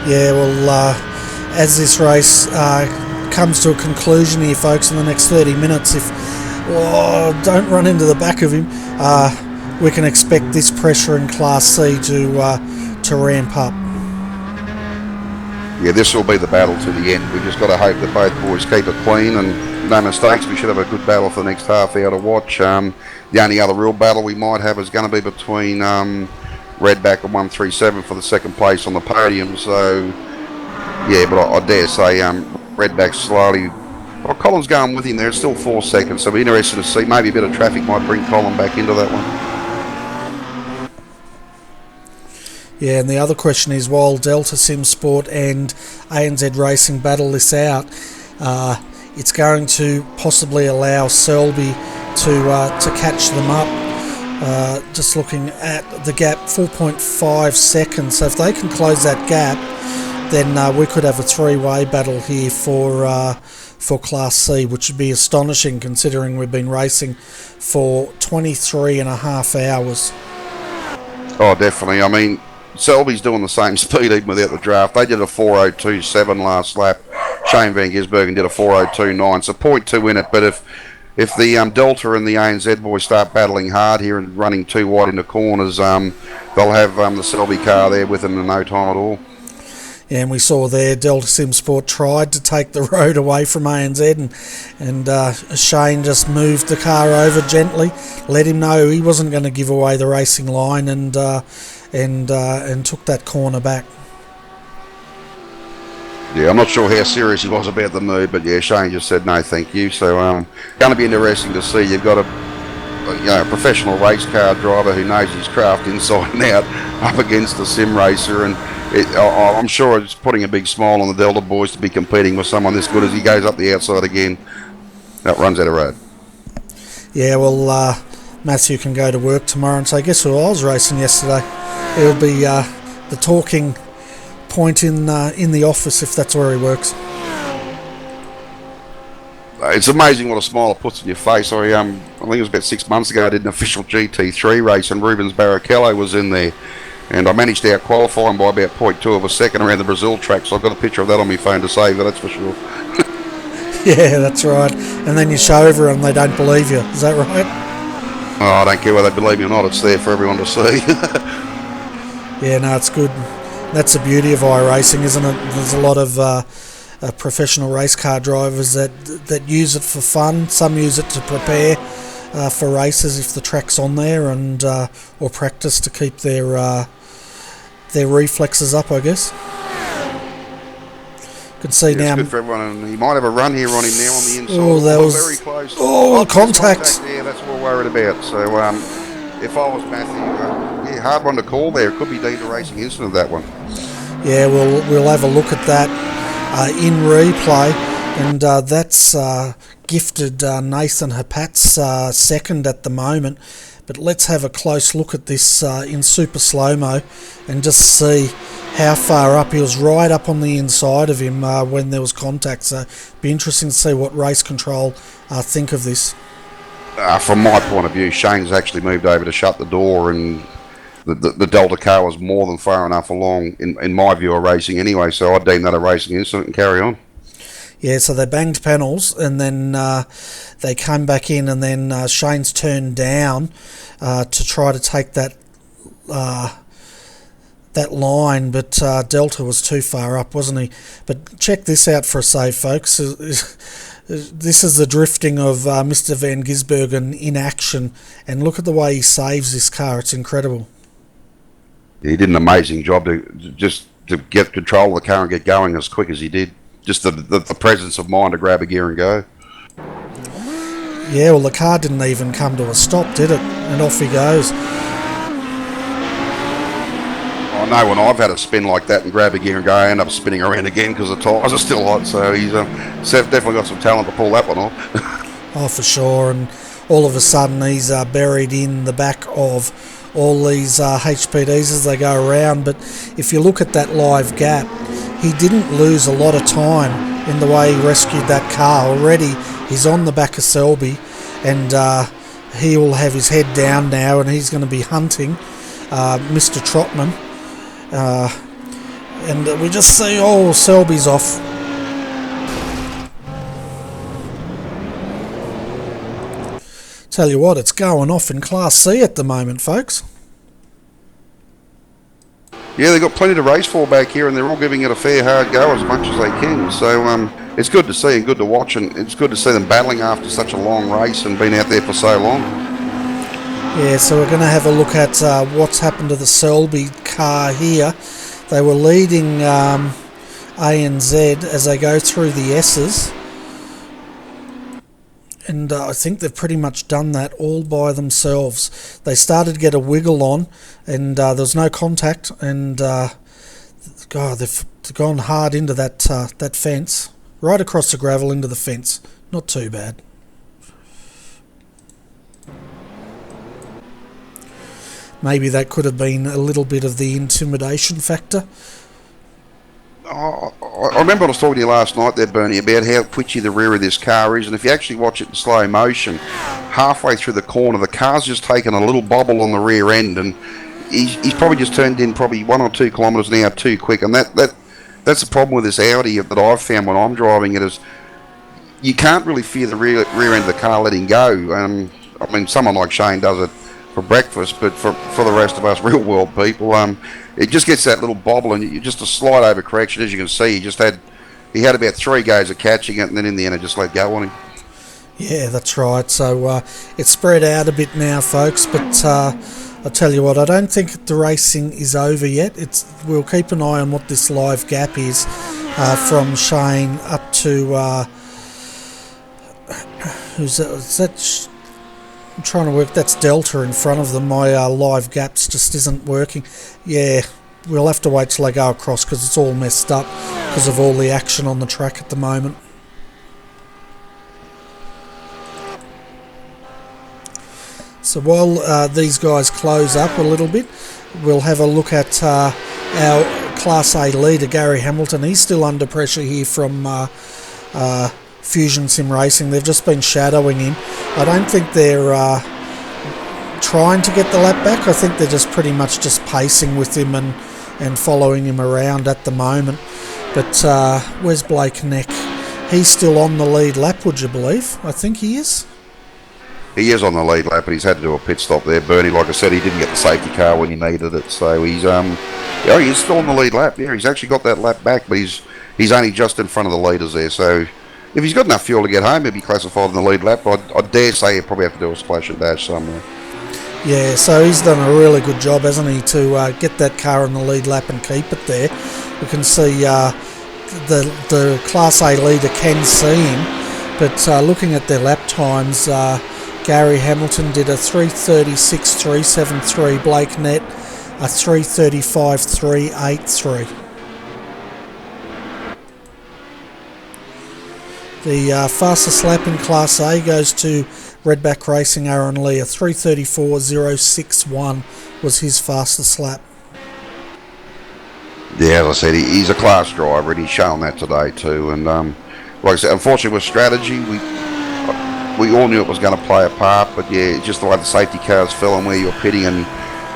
Yeah, well, as this race comes to a conclusion here, folks, in the next 30 minutes, if don't run into the back of him, we can expect this pressure in Class C to ramp up. Yeah, this will be the battle to the end. We've just got to hope that both boys keep it clean and no mistakes. We should have a good battle for the next half hour to watch. The only other real battle we might have is going to be between Redback and 137 for the second place on the podium. So, yeah, but I dare say Redback's slowly... Well, Colin's going with him there. It's still 4 seconds, so we're interested to see. Maybe a bit of traffic might bring Colin back into that one. Yeah, and the other question is, while Delta Sim Sport and ANZ Racing battle this out, it's going to possibly allow Selby to catch them up. Just looking at the gap, 4.5 seconds. So if they can close that gap, then we could have a three-way battle here for Class C, which would be astonishing considering we've been racing for 23 and a half hours. Oh, definitely. I mean, Selby's doing the same speed even without the draft. They did a 4:02.7 last lap. Shane Van Gisbergen did a 4:02.9, so 0.2 in it. But if the Delta and the ANZ boys start battling hard here and running too wide into corners, they'll have the Selby car there with them in no time at all. Yeah, and we saw there Delta Sim Sport tried to take the road away from ANZ, and Shane just moved the car over gently, let him know he wasn't going to give away the racing line, and took that corner back. Yeah, I'm not sure how serious he was about the move, but yeah, Shane just said no, thank you. So going to be interesting to see. You've got a professional race car driver who knows his craft inside and out up against a sim racer, and I'm sure it's putting a big smile on the Delta boys to be competing with someone this good as he goes up the outside again. That runs out of road. Yeah, well, Matthew can go to work tomorrow and say, guess who I was racing yesterday? It'll be the talking point in the office if that's where he works. It's amazing what a smile it puts on your face. I think it was about 6 months ago I did an official GT3 race and Rubens Barrichello was in there. And I managed to out-qualify him by about 0.2 of a second around the Brazil track, so I've got a picture of that on my phone to save it, that's for sure. Yeah, that's right. And then you show everyone they don't believe you. Is that right? Oh, I don't care whether they believe me or not, it's there for everyone to see. Yeah, no, it's good. That's the beauty of iRacing, isn't it? There's a lot of professional race car drivers that use it for fun. Some use it to prepare for races if the track's on there, and or practice to keep their reflexes up, I guess. You can see now. It's good for everyone, and he might have a run here on him now on the inside. Oh, that was very close. Oh, contact. Yeah, that's what we're worried about. So if I was Matthew, hard one to call there. It could be deemed a racing incident, that one. Yeah, we'll have a look at that in replay, and that's gifted Nathan Hapat's second at the moment. But let's have a close look at this in super slow-mo and just see how far up. He was right up on the inside of him when there was contact, so it'd be interesting to see what race control think of this. From my point of view, Shane's actually moved over to shut the door, and the Delta car was more than far enough along, in my view, of racing anyway, so I'd deem that a racing incident and carry on. Yeah, so they banged panels, and then they came back in, and then Shane's turned down to try to take that line, but Delta was too far up, wasn't he? But check this out for a save, folks. This is the drifting of Mr. Van Gisbergen in action, and look at the way he saves this car. It's incredible. He did an amazing job to get control of the car and get going as quick as he did. Just the presence of mind to grab a gear and go. Yeah, well, the car didn't even come to a stop, did it? And off he goes. I know when I've had a spin like that and grab a gear and go, I end up spinning around again because the tyres are still hot. So he's definitely got some talent to pull that one off. Oh, for sure. And all of a sudden he's buried in the back of all these HPDs as they go around. But if you look at that live gap, he didn't lose a lot of time in the way he rescued that car. Already he's on the back of Selby, and he will have his head down now, and he's going to be hunting Mr. Trotman. And we just see, oh, Selby's off. Tell you what, it's going off in Class C at the moment, folks. Yeah, they've got plenty to race for back here, and they're all giving it a fair hard go as much as they can. So it's good to see and good to watch, and it's good to see them battling after such a long race and being out there for so long. Yeah, so we're going to have a look at what's happened to the Selby car here. They were leading ANZ as they go through the S's. And I think they've pretty much done that all by themselves. They started to get a wiggle on, and there was no contact, and God, they've gone hard into that fence, right across the gravel into the fence. Not too bad. Maybe that could have been a little bit of the intimidation factor. I remember I was talking to you last night there, Bernie, about how twitchy the rear of this car is, and if you actually watch it in slow motion, halfway through the corner, the car's just taken a little bobble on the rear end, and he's probably just turned in probably 1 or 2 kilometres an hour too quick, and that's the problem with this Audi that I've found when I'm driving it, is you can't really feel the rear end of the car letting go. I mean, someone like Shane does it for breakfast, but for the rest of us real world people, it just gets that little bobble, and you just a slight overcorrection. As you can see, he had about 3 goes of catching it, and then in the end it just let go on him. Yeah, that's right. So it's spread out a bit now, folks, but I'll tell you what, I don't think the racing is over yet. We'll keep an eye on what this live gap is from Shane up to who's that? Is that I'm trying to work. That's Delta in front of them. My live gaps just isn't working. Yeah, we'll have to wait till I go across because it's all messed up because of all the action on the track at the moment. So while these guys close up a little bit, we'll have a look at our Class A leader, Gary Hamilton. He's still under pressure here from Fusion Sim Racing. They've just been shadowing him. I don't think they're trying to get the lap back. I think they're just pretty much just pacing with him and following him around at the moment. But where's Blake Neck? He's still on the lead lap, would you believe? I think he is. He is on the lead lap, but he's had to do a pit stop there, Bernie. Like I said, he didn't get the safety car when he needed it, so he's he's still on the lead lap. Yeah, he's actually got that lap back, but he's only just in front of the leaders there. So if he's got enough fuel to get home, he'll be classified in the lead lap. I dare say he'll probably have to do a splash and dash somewhere. Yeah, so he's done a really good job, hasn't he, to get that car in the lead lap and keep it there. We can see the Class A leader can see him, but looking at their lap times, Gary Hamilton did a 3:36.373, Blake Nett a 3:35.383. The fastest lap in Class A goes to Redback Racing Aaron Lee, a 3:34.061 was his fastest lap. Yeah, as I said, he's a class driver, and he's shown that today too. And like I said, unfortunately with strategy, we all knew it was going to play a part, but yeah, just the way the safety cars fell and where you're pitting, and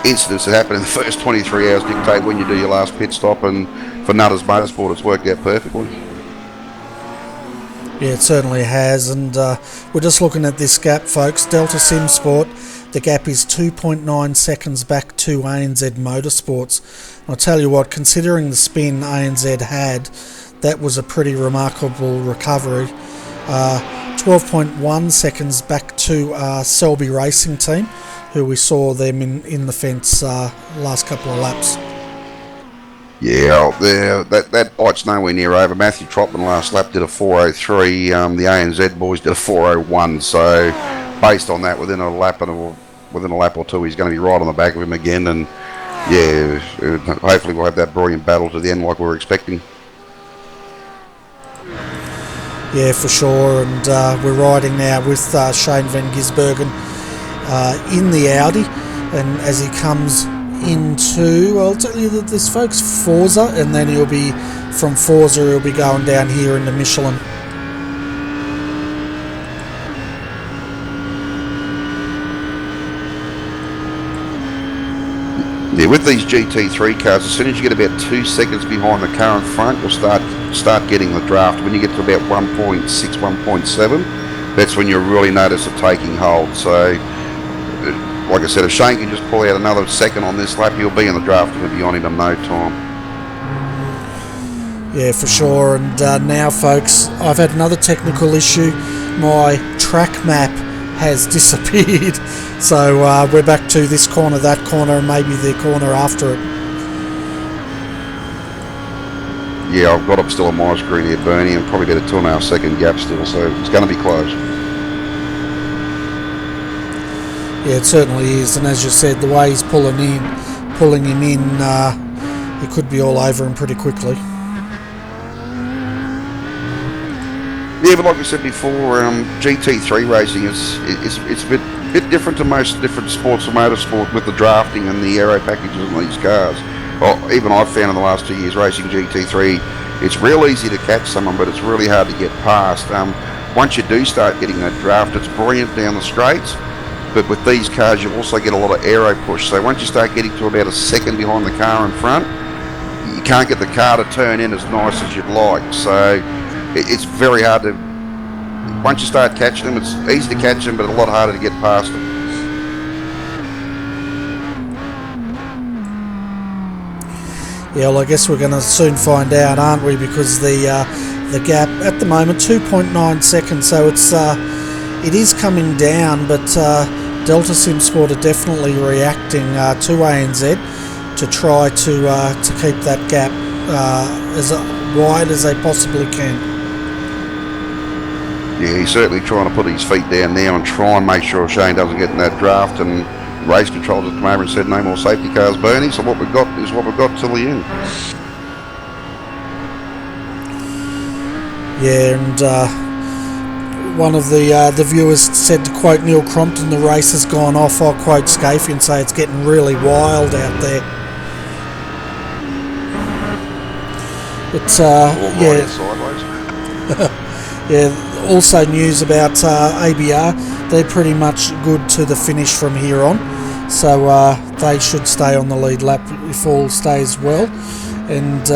incidents that happened in the first 23 hours dictate when you do your last pit stop, and for Nutters Motorsport it's worked out perfectly. Yeah, it certainly has, and we're just looking at this gap, folks. Delta Sim Sport, the gap is 2.9 seconds back to ANZ Motorsports. I'll tell you what, considering the spin ANZ had, that was a pretty remarkable recovery. 12.1 seconds back to Selby Racing Team, who we saw them in the fence last couple of laps. Yeah, that fight's nowhere near over. Matthew Trotman last lap did a 4:03. The ANZ boys did a 4:01. So, based on that, within a lap or two, he's going to be right on the back of him again. And yeah, hopefully we'll have that brilliant battle to the end, like we were expecting. Yeah, for sure. And we're riding now with Shane van Gisbergen in the Audi. and as he comes into, I'll tell you that this folks, Forza, and then he'll be from Forza he'll be going down here into Michelin. Yeah, with these GT3 cars, as soon as you get about 2 seconds behind the car in front, you'll start getting the draft. When you get to about 1.6, 1.7, that's when you really notice it taking hold. So, like I said, if Shane can just pull out another second on this lap, you'll be in the draft and be on him in no time. Yeah, for sure. And now, folks, I've had another technical issue. My track map has disappeared. So we're back to this corner, that corner, and maybe the corner after it. Yeah, I've got up still on my screen here, Bernie, and probably got a 2.5 second gap still, so it's going to be close. Yeah, it certainly is. And as you said, the way he's pulling him in, he could be all over him pretty quickly. Yeah, but like I said before, GT3 racing is a bit different to most different sports or motorsport with the drafting and the aero packages on these cars. Well, even I've found in the last 2 years racing GT3, it's real easy to catch someone, but it's really hard to get past. Once you do start getting that draft, it's brilliant down the straights, but with these cars you also get a lot of aero push. So once you start getting to about a second behind the car in front, you can't get the car to turn in as nice as you'd like. So it's very hard to, once you start catching them, it's easy to catch them, but a lot harder to get past them. Yeah, well, I guess we're going to soon find out, aren't we? Because the gap at the moment 2.9 seconds, so it is coming down. But Delta Sim Sport are definitely reacting to ANZ to try to keep that gap as wide as they possibly can. Yeah, he's certainly trying to put his feet down now and try and make sure Shane doesn't get in that draft, and race control just come over and said no more safety cars, Bernie, so what we've got is what we've got till the end. Yeah, and one of the viewers said to quote Neil Crompton, the race has gone off. I'll quote Scafie and say it's getting really wild out there. But yeah, sideways. yeah. Also news about ABR, they're pretty much good to the finish from here on, so they should stay on the lead lap if all stays well. And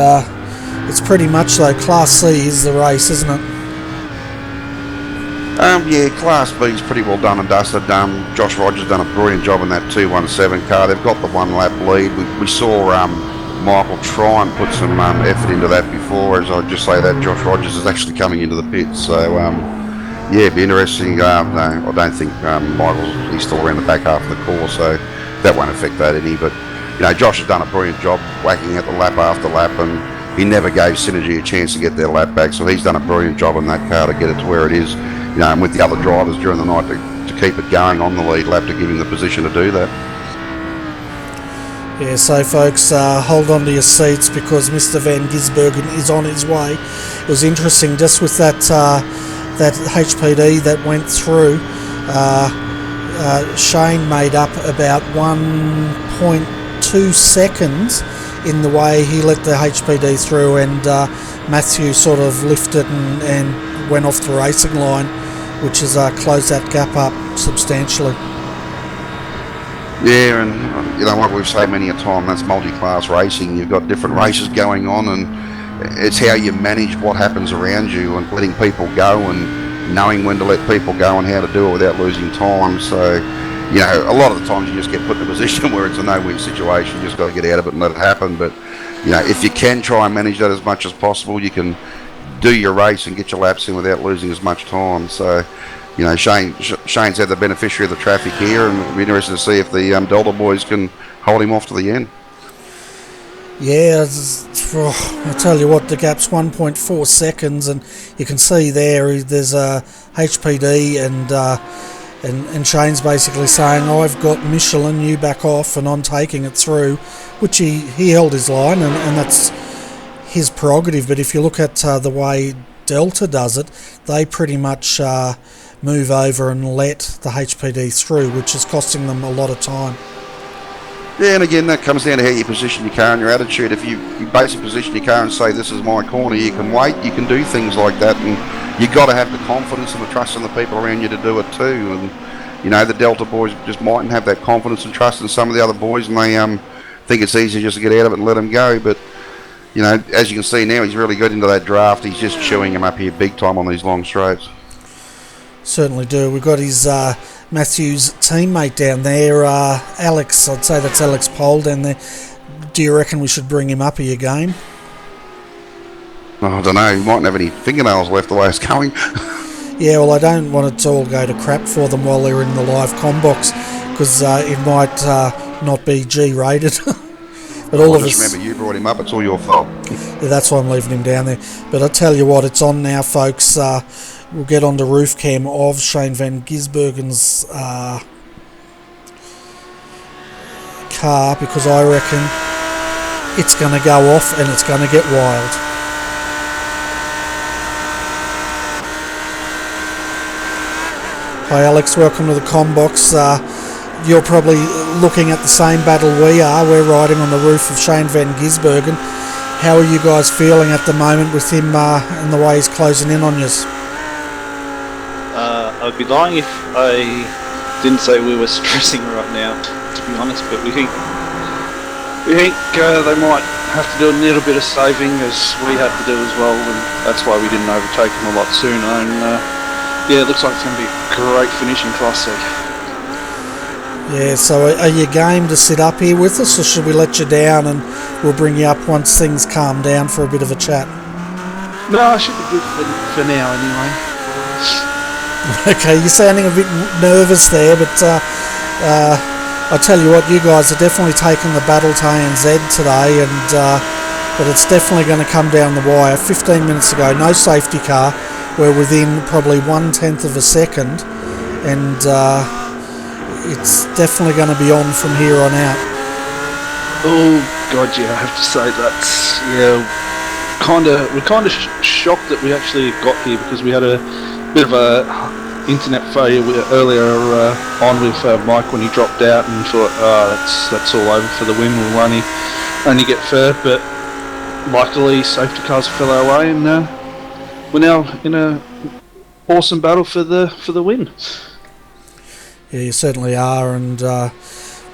it's pretty much though, Class C is the race, isn't it? Yeah, Class B is pretty well done and dusted. Josh Rogers done a brilliant job in that 217 car. They've got the 1 lap lead. We saw Michael try and put some effort into that before, as I just say that Josh Rogers is actually coming into the pits. So yeah, it'd be interesting. No, I don't think he's still around the back half of the course, so that won't affect that any. But you know, Josh has done a brilliant job whacking at the lap after lap, and he never gave Synergy a chance to get their lap back. So he's done a brilliant job on that car to get it to where it is. You know, and with the other drivers during the night to keep it going on the lead lap to give him the position to do that. Yeah, so folks, hold on to your seats because Mr. Van Gisbergen is on his way. It was interesting just with that HPD that went through. Shane made up about 1.2 seconds in the way he let the HPD through, and Matthew sort of lifted and went off the racing line, which has closed that gap up substantially. Yeah, and you know, like we've said many a time, that's multi-class racing. You've got different races going on, and it's how you manage what happens around you and letting people go and knowing when to let people go and how to do it without losing time. So, you know, a lot of the times you just get put in a position where it's a no-win situation. You just got to get out of it and let it happen. But, you know, if you can try and manage that as much as possible, you can do your race and get your laps in without losing as much time. So, you know, Shane's had the beneficiary of the traffic here, and it'll be interesting to see if the Delta boys can hold him off to the end. Yeah, I tell you what, the gap's 1.4 seconds, and you can see there's a HPD, and Shane's basically saying, I've got Michelin, you back off, and I'm taking it through, which he held his line, and that's his prerogative. But if you look at the way Delta does it, they pretty much move over and let the HPD through, which is costing them a lot of time. Yeah, and again, that comes down to how you position your car and your attitude. If you basically position your car and say, this is my corner, you can wait, you can do things like that, and you've got to have the confidence and the trust in the people around you to do it too. And, you know, the Delta boys just mightn't have that confidence and trust in some of the other boys, and they think it's easier just to get out of it and let them go. But, you know, as you can see now, he's really good into that draft. He's just chewing him up here big time on these long straights. Certainly do. We've got his Matthew's teammate down there, Alex. I'd say that's Alex Pole down there. Do you reckon we should bring him up a your game? Oh, I don't know. He mightn't have any fingernails left the way it's going. Yeah, well, I don't want it to all go to crap for them while they're in the live com box, because it might not be G-rated. But all of us, remember, you brought him up. It's all your fault. Yeah, that's why I'm leaving him down there. But I tell you what, it's on now, folks. We'll get on to roof cam of Shane van Gisbergen's car, because I reckon it's going to go off and it's going to get wild. Hi Alex, welcome to the com box. You're probably looking at the same battle we are. We're riding on the roof of Shane van Gisbergen. How are you guys feeling at the moment with him and the way he's closing in on you? I'd be lying if I didn't say we were stressing right now, to be honest, but we think they might have to do a little bit of saving, as we had to do as well, and that's why we didn't overtake them a lot sooner. And yeah, it looks like it's going to be a great finish in Class C. Yeah, so are you game to sit up here with us, or should we let you down and we'll bring you up once things calm down for a bit of a chat? No, I should be good for now anyway. Okay, you're sounding a bit nervous there, but I tell you what, you guys are definitely taking the battle to ANZ today, and but it's definitely going to come down the wire. 15 minutes ago, no safety car. We're within probably 1/10 of a second, and it's definitely going to be on from here on out. Oh God, yeah, I have to say that's we're kind of shocked that we actually got here, because we had a bit of a internet failure earlier on with Mike when he dropped out, and thought, that's all over for the win. We'll only get third, but luckily safety cars fell our way, and we're now in a awesome battle for the win. Yeah, you certainly are, and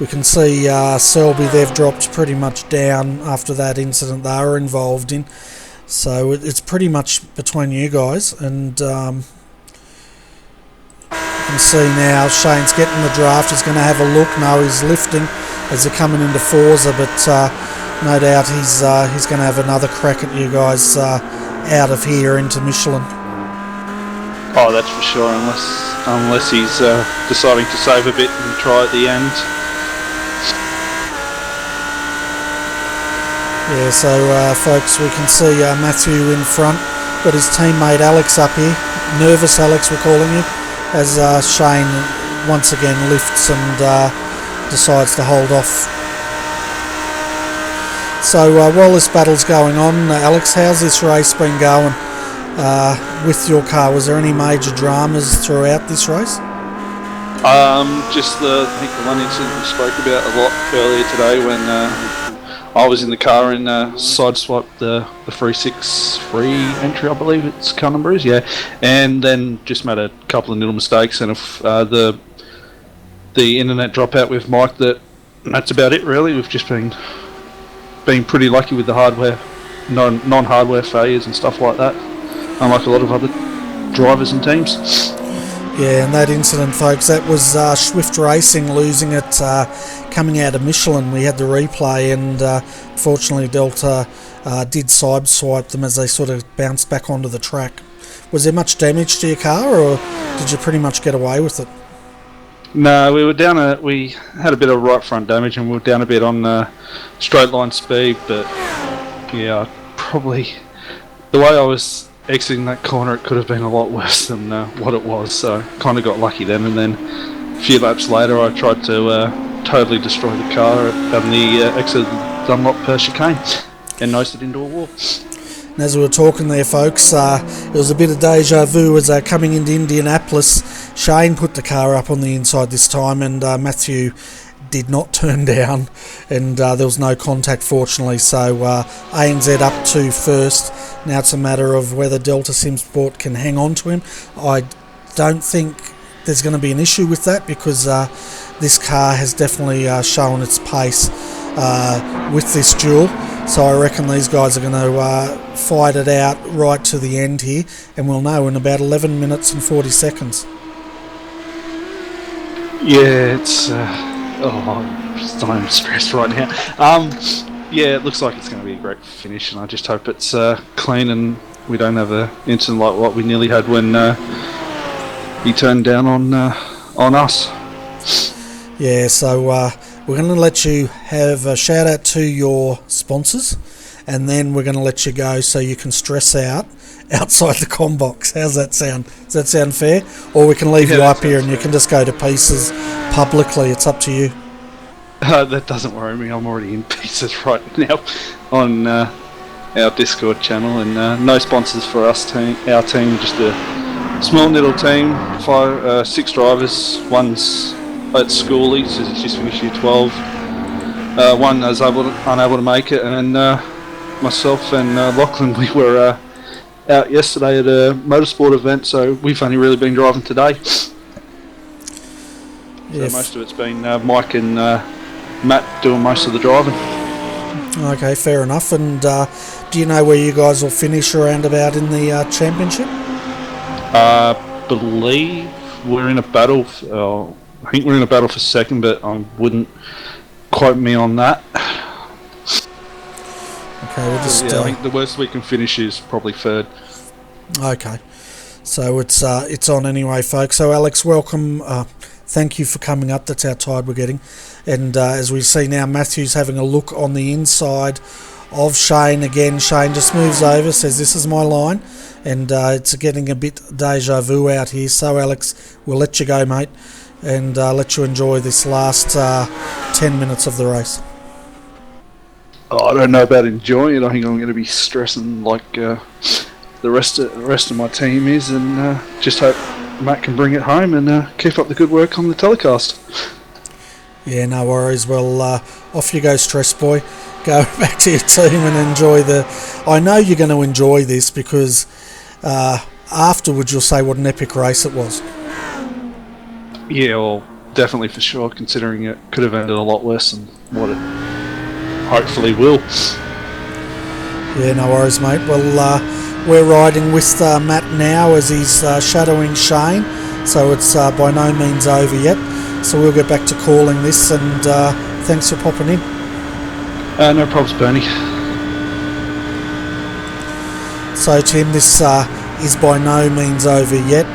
we can see Selby, they've dropped pretty much down after that incident they were involved in. So it's pretty much between you guys, and you can see now Shane's getting the draft. He's going to have a look. No, he's lifting as they're coming into Forza, but no doubt he's going to have another crack at you guys out of here into Michelin. Oh, that's for sure, unless he's deciding to save a bit and try at the end. Yeah, so folks, we can see Matthew in front, got his teammate Alex up here, nervous Alex we're calling you, as Shane once again lifts and decides to hold off. So while this battle's going on, Alex, how's this race been going with your car? Was there any major dramas throughout this race? Just I think the one incident we spoke about a lot earlier today, when I was in the car and sideswiped the 363 entry, I believe its car number is, yeah, and then just made a couple of little mistakes, and if the internet dropout with Mike, that's about it really. We've just been pretty lucky with the hardware, non-hardware failures and stuff like that, unlike a lot of other drivers and teams. Yeah, and that incident, folks, that was Swift Racing losing it coming out of Michelin. We had the replay, and fortunately Delta did sideswipe them as they sort of bounced back onto the track. Was there much damage to your car, or did you pretty much get away with it? No, we had a bit of right front damage, and we were down a bit on straight line speed, but yeah, probably the way I was exiting that corner, it could have been a lot worse than what it was, so kind of got lucky then. And then a few laps later I tried to totally destroy the car on the exit of the Dunlop chicane and nosed it into a wall. And as we were talking there, folks, it was a bit of deja vu as coming into Indianapolis. Shane put the car up on the inside this time, and Matthew did not turn down, and there was no contact, fortunately. So ANZ up to first. Now it's a matter of whether Delta Simsport can hang on to him. I don't think there's going to be an issue with that, because this car has definitely shown its pace with this duel. So I reckon these guys are going to fight it out right to the end here, and we'll know in about 11 minutes and 40 seconds. Yeah, it's I'm stressed right now. Yeah, it looks like it's going to be a great finish, and I just hope it's clean and we don't have an incident like what we nearly had when he turned down on us. Yeah, so we're going to let you have a shout out to your sponsors, and then we're going to let you go so you can stress out outside the comm box. How's that sound? Does that sound fair? Or we can leave you up here and you can just go to pieces publicly. It's up to you. That doesn't worry me. I'm already in pieces right now on our Discord channel, and no sponsors for us our team. Just a small little team, 6 drivers. One's at school, he's just finished year 12. One is unable to make it, and myself and Lachlan, we were out yesterday at a motorsport event, so we've only really been driving today. Yes. So most of it's been Mike and Matt doing most of the driving. Okay, fair enough. And do you know where you guys will finish around about in the championship? Believe we're in a battle. I think we're in a battle for second, but I wouldn't quote me on that. Okay, we'll just. I think the worst we can finish is probably third. Okay, so it's on anyway, folks. So Alex, welcome. Thank you for coming up. That's how tired we're getting. And as we see now, Matthew's having a look on the inside of Shane again. Shane just moves over, says, "This is my line," and it's getting a bit deja vu out here. So Alex, we'll let you go, mate, and let you enjoy this last 10 minutes of the race. I don't know about enjoying it. I think I'm going to be stressing like the rest of my team is, and just hope Matt can bring it home and keep up the good work on the telecast. Yeah, no worries. Well, off you go, stress boy. Go back to your team and enjoy I know you're going to enjoy this, because afterwards you'll say what an epic race it was. Yeah, well, definitely for sure, considering it could have ended a lot worse than what it hopefully will. Yeah, no worries, mate. Well, we're riding with Matt now as he's shadowing Shane, so it's by no means over yet. So we'll get back to calling this, and thanks for popping in. No problems, Bernie. So, Tim, this is by no means over yet,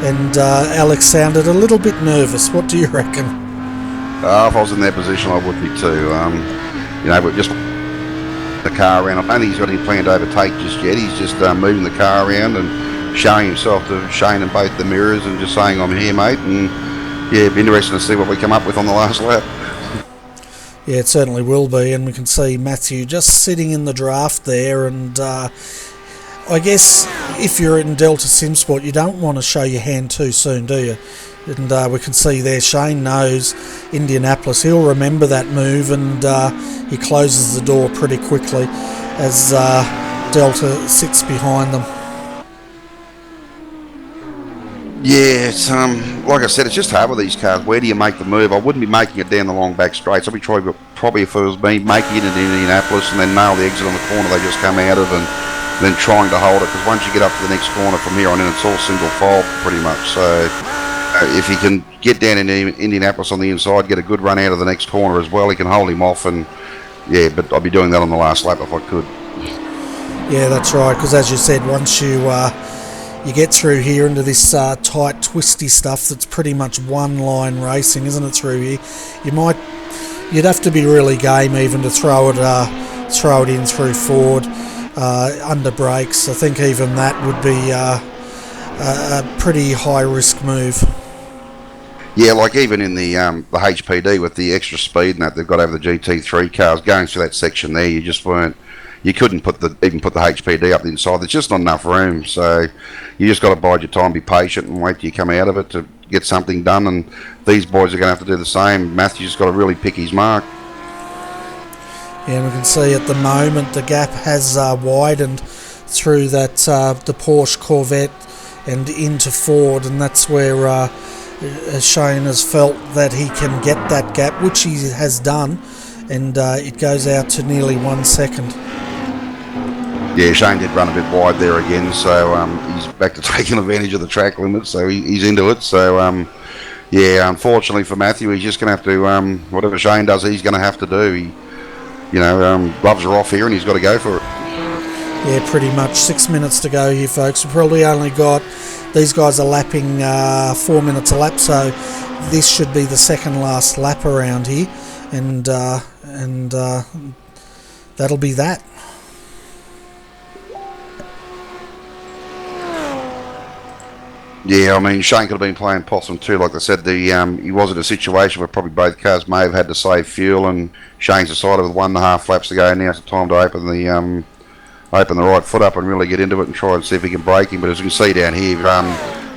and Alex sounded a little bit nervous. What do you reckon? If I was in their position, I would be too. But just the car around. I don't think he's got any plan to overtake just yet. He's just moving the car around and showing himself to Shane in both the mirrors and just saying, "I'm here, mate." And yeah, it'd be interesting to see what we come up with on the last lap. Yeah, it certainly will be, and we can see Matthew just sitting in the draft there, and I guess if you're in Delta Simsport, you don't want to show your hand too soon, do you? And we can see there Shane knows Indianapolis. He'll remember that move, and he closes the door pretty quickly as Delta sits behind them. Yeah, it's like I said, it's just hard with these cars. Where do you make the move? I wouldn't be making it down the long back straights. I'd be probably if it was me, making it in Indianapolis and then nail the exit on the corner they just come out of, and then trying to hold it, because once you get up to the next corner from here on in, it's all single file pretty much. So if he can get down in Indianapolis on the inside, get a good run out of the next corner as well, he can hold him off. And yeah, but I'd be doing that on the last lap if I could. Yeah, that's right, because as you said, once you get through here into this tight, twisty stuff that's pretty much one-line racing, isn't it, through here? You'd have to be really game even to throw it in through Ford under brakes. I think even that would be a pretty high-risk move. Yeah, like even in the HPD with the extra speed and that they've got over the GT3 cars, going through that section there, you couldn't even put the HPD up the inside. There's just not enough room, so you just got to bide your time, be patient, and wait till you come out of it to get something done, and these boys are going to have to do the same. Matthew's got to really pick his mark. Yeah, and we can see at the moment the gap has widened through that the Porsche Corvette and into Ford, and that's where Shane has felt that he can get that gap, which he has done, and it goes out to nearly 1 second. Yeah, Shane did run a bit wide there again, so he's back to taking advantage of the track limit, so he's into it. So, yeah, unfortunately for Matthew, he's just going to have to, whatever Shane does, he's going to have to do. He, gloves are off here and he's got to go for it. Yeah, pretty much 6 minutes to go here, folks. We've probably only got, these guys are lapping 4 minutes a lap, so this should be the second last lap around here, and that'll be that. Yeah, I mean, Shane could have been playing possum too. Like I said, he was in a situation where probably both cars may have had to save fuel, and Shane's decided with 1.5 laps to go, now's the time to open the right foot up and really get into it and try and see if he can break him. But as you can see down here,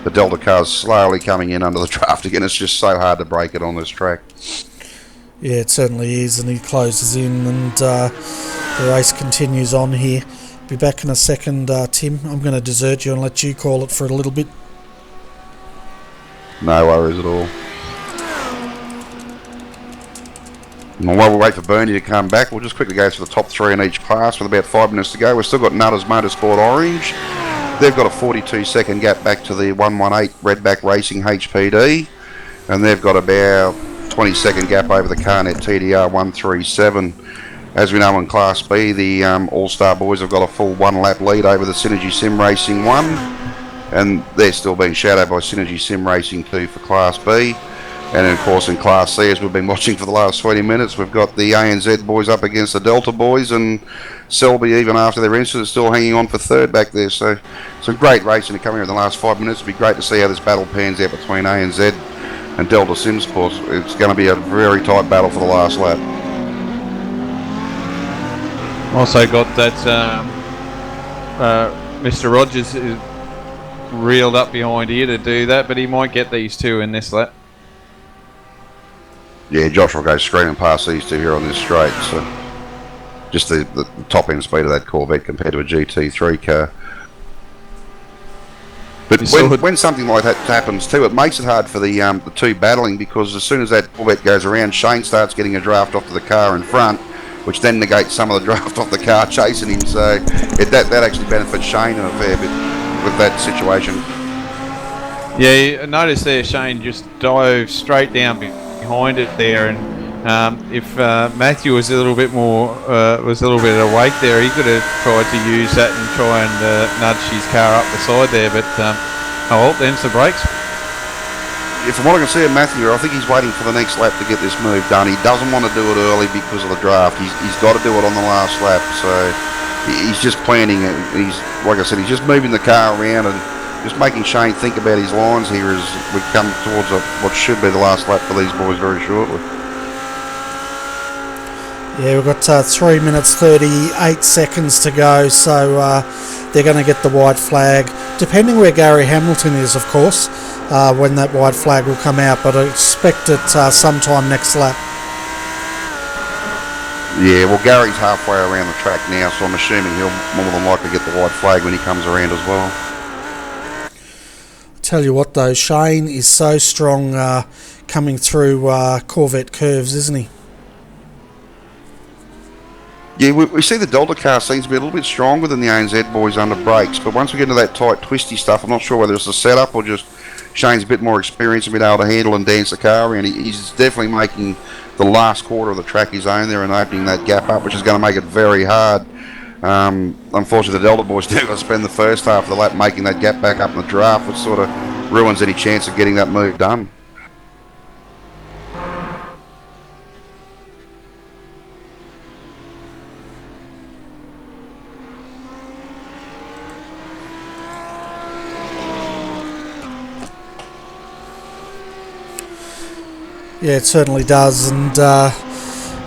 the Delta car's slowly coming in under the draft again. It's just so hard to break it on this track. Yeah, it certainly is, and he closes in, and the race continues on here. Be back in a second, Tim. I'm going to desert you and let you call it for a little bit. No worries at all. And while we wait for Bernie to come back, we'll just quickly go through the top three in each class with about 5 minutes to go. We've still got Nutters Motorsport Orange. They've got a 42-second gap back to the 118 Redback Racing HPD. And they've got about 20-second gap over the Carnet TDR 137. As we know in Class B, the All-Star boys have got a full 1 lap lead over the Synergy Sim Racing 1. And they're still being shadowed by Synergy Sim Racing 2 for Class B. And of course in Class C, as we've been watching for the last 20 minutes, we've got the ANZ boys up against the Delta boys, and Selby, even after their incident, is still hanging on for third back there. So some great racing to come here in the last 5 minutes. It'll be great to see how this battle pans out between ANZ and Delta Sim Sports. It's going to be a very tight battle for the last lap. Also got that Mr. Rogers is reeled up behind here to do that, but he might get these two in this lap. Yeah, Josh will go screaming past these two here on this straight. So just the top end speed of that Corvette compared to a GT3 car. But when something like that happens too, it makes it hard for the two battling, because as soon as that Corvette goes around, Shane starts getting a draft off to the car in front, which then negates some of the draft off the car chasing him. So that actually benefits Shane in a fair bit with that situation. Yeah, I noticed there Shane just dove straight down behind it there, and if Matthew was a little bit more awake there, he could have tried to use that and try and nudge his car up the side there, but oh well, them's the brakes. Yeah, from what I can see of Matthew, I think he's waiting for the next lap to get this move done. He doesn't want to do it early because of the draft. He's got to do it on the last lap, so he's just planning it. He's, like I said, he's just moving the car around and just making Shane think about his lines here as we come towards what should be the last lap for these boys very shortly. Yeah, we've got 3 minutes 38 seconds to go, so they're going to get the white flag, depending where Gary Hamilton is, of course, when that white flag will come out, but I expect it sometime next lap. Yeah, well, Gary's halfway around the track now, so I'm assuming he'll more than likely get the white flag when he comes around as well. Tell you what though, Shane is so strong coming through Corvette curves, isn't he? Yeah, we see the Delta car seems to be a little bit stronger than the ANZ boys under brakes, but once we get into that tight, twisty stuff, I'm not sure whether it's the setup or just Shane's a bit more experienced and been able to handle and dance the car around. He's definitely making the last quarter of the track his own there and opening that gap up, which is going to make it very hard. Unfortunately, the Delta boys do got to spend the first half of the lap making that gap back up in the draft, which sort of ruins any chance of getting that move done. Yeah, it certainly does, and I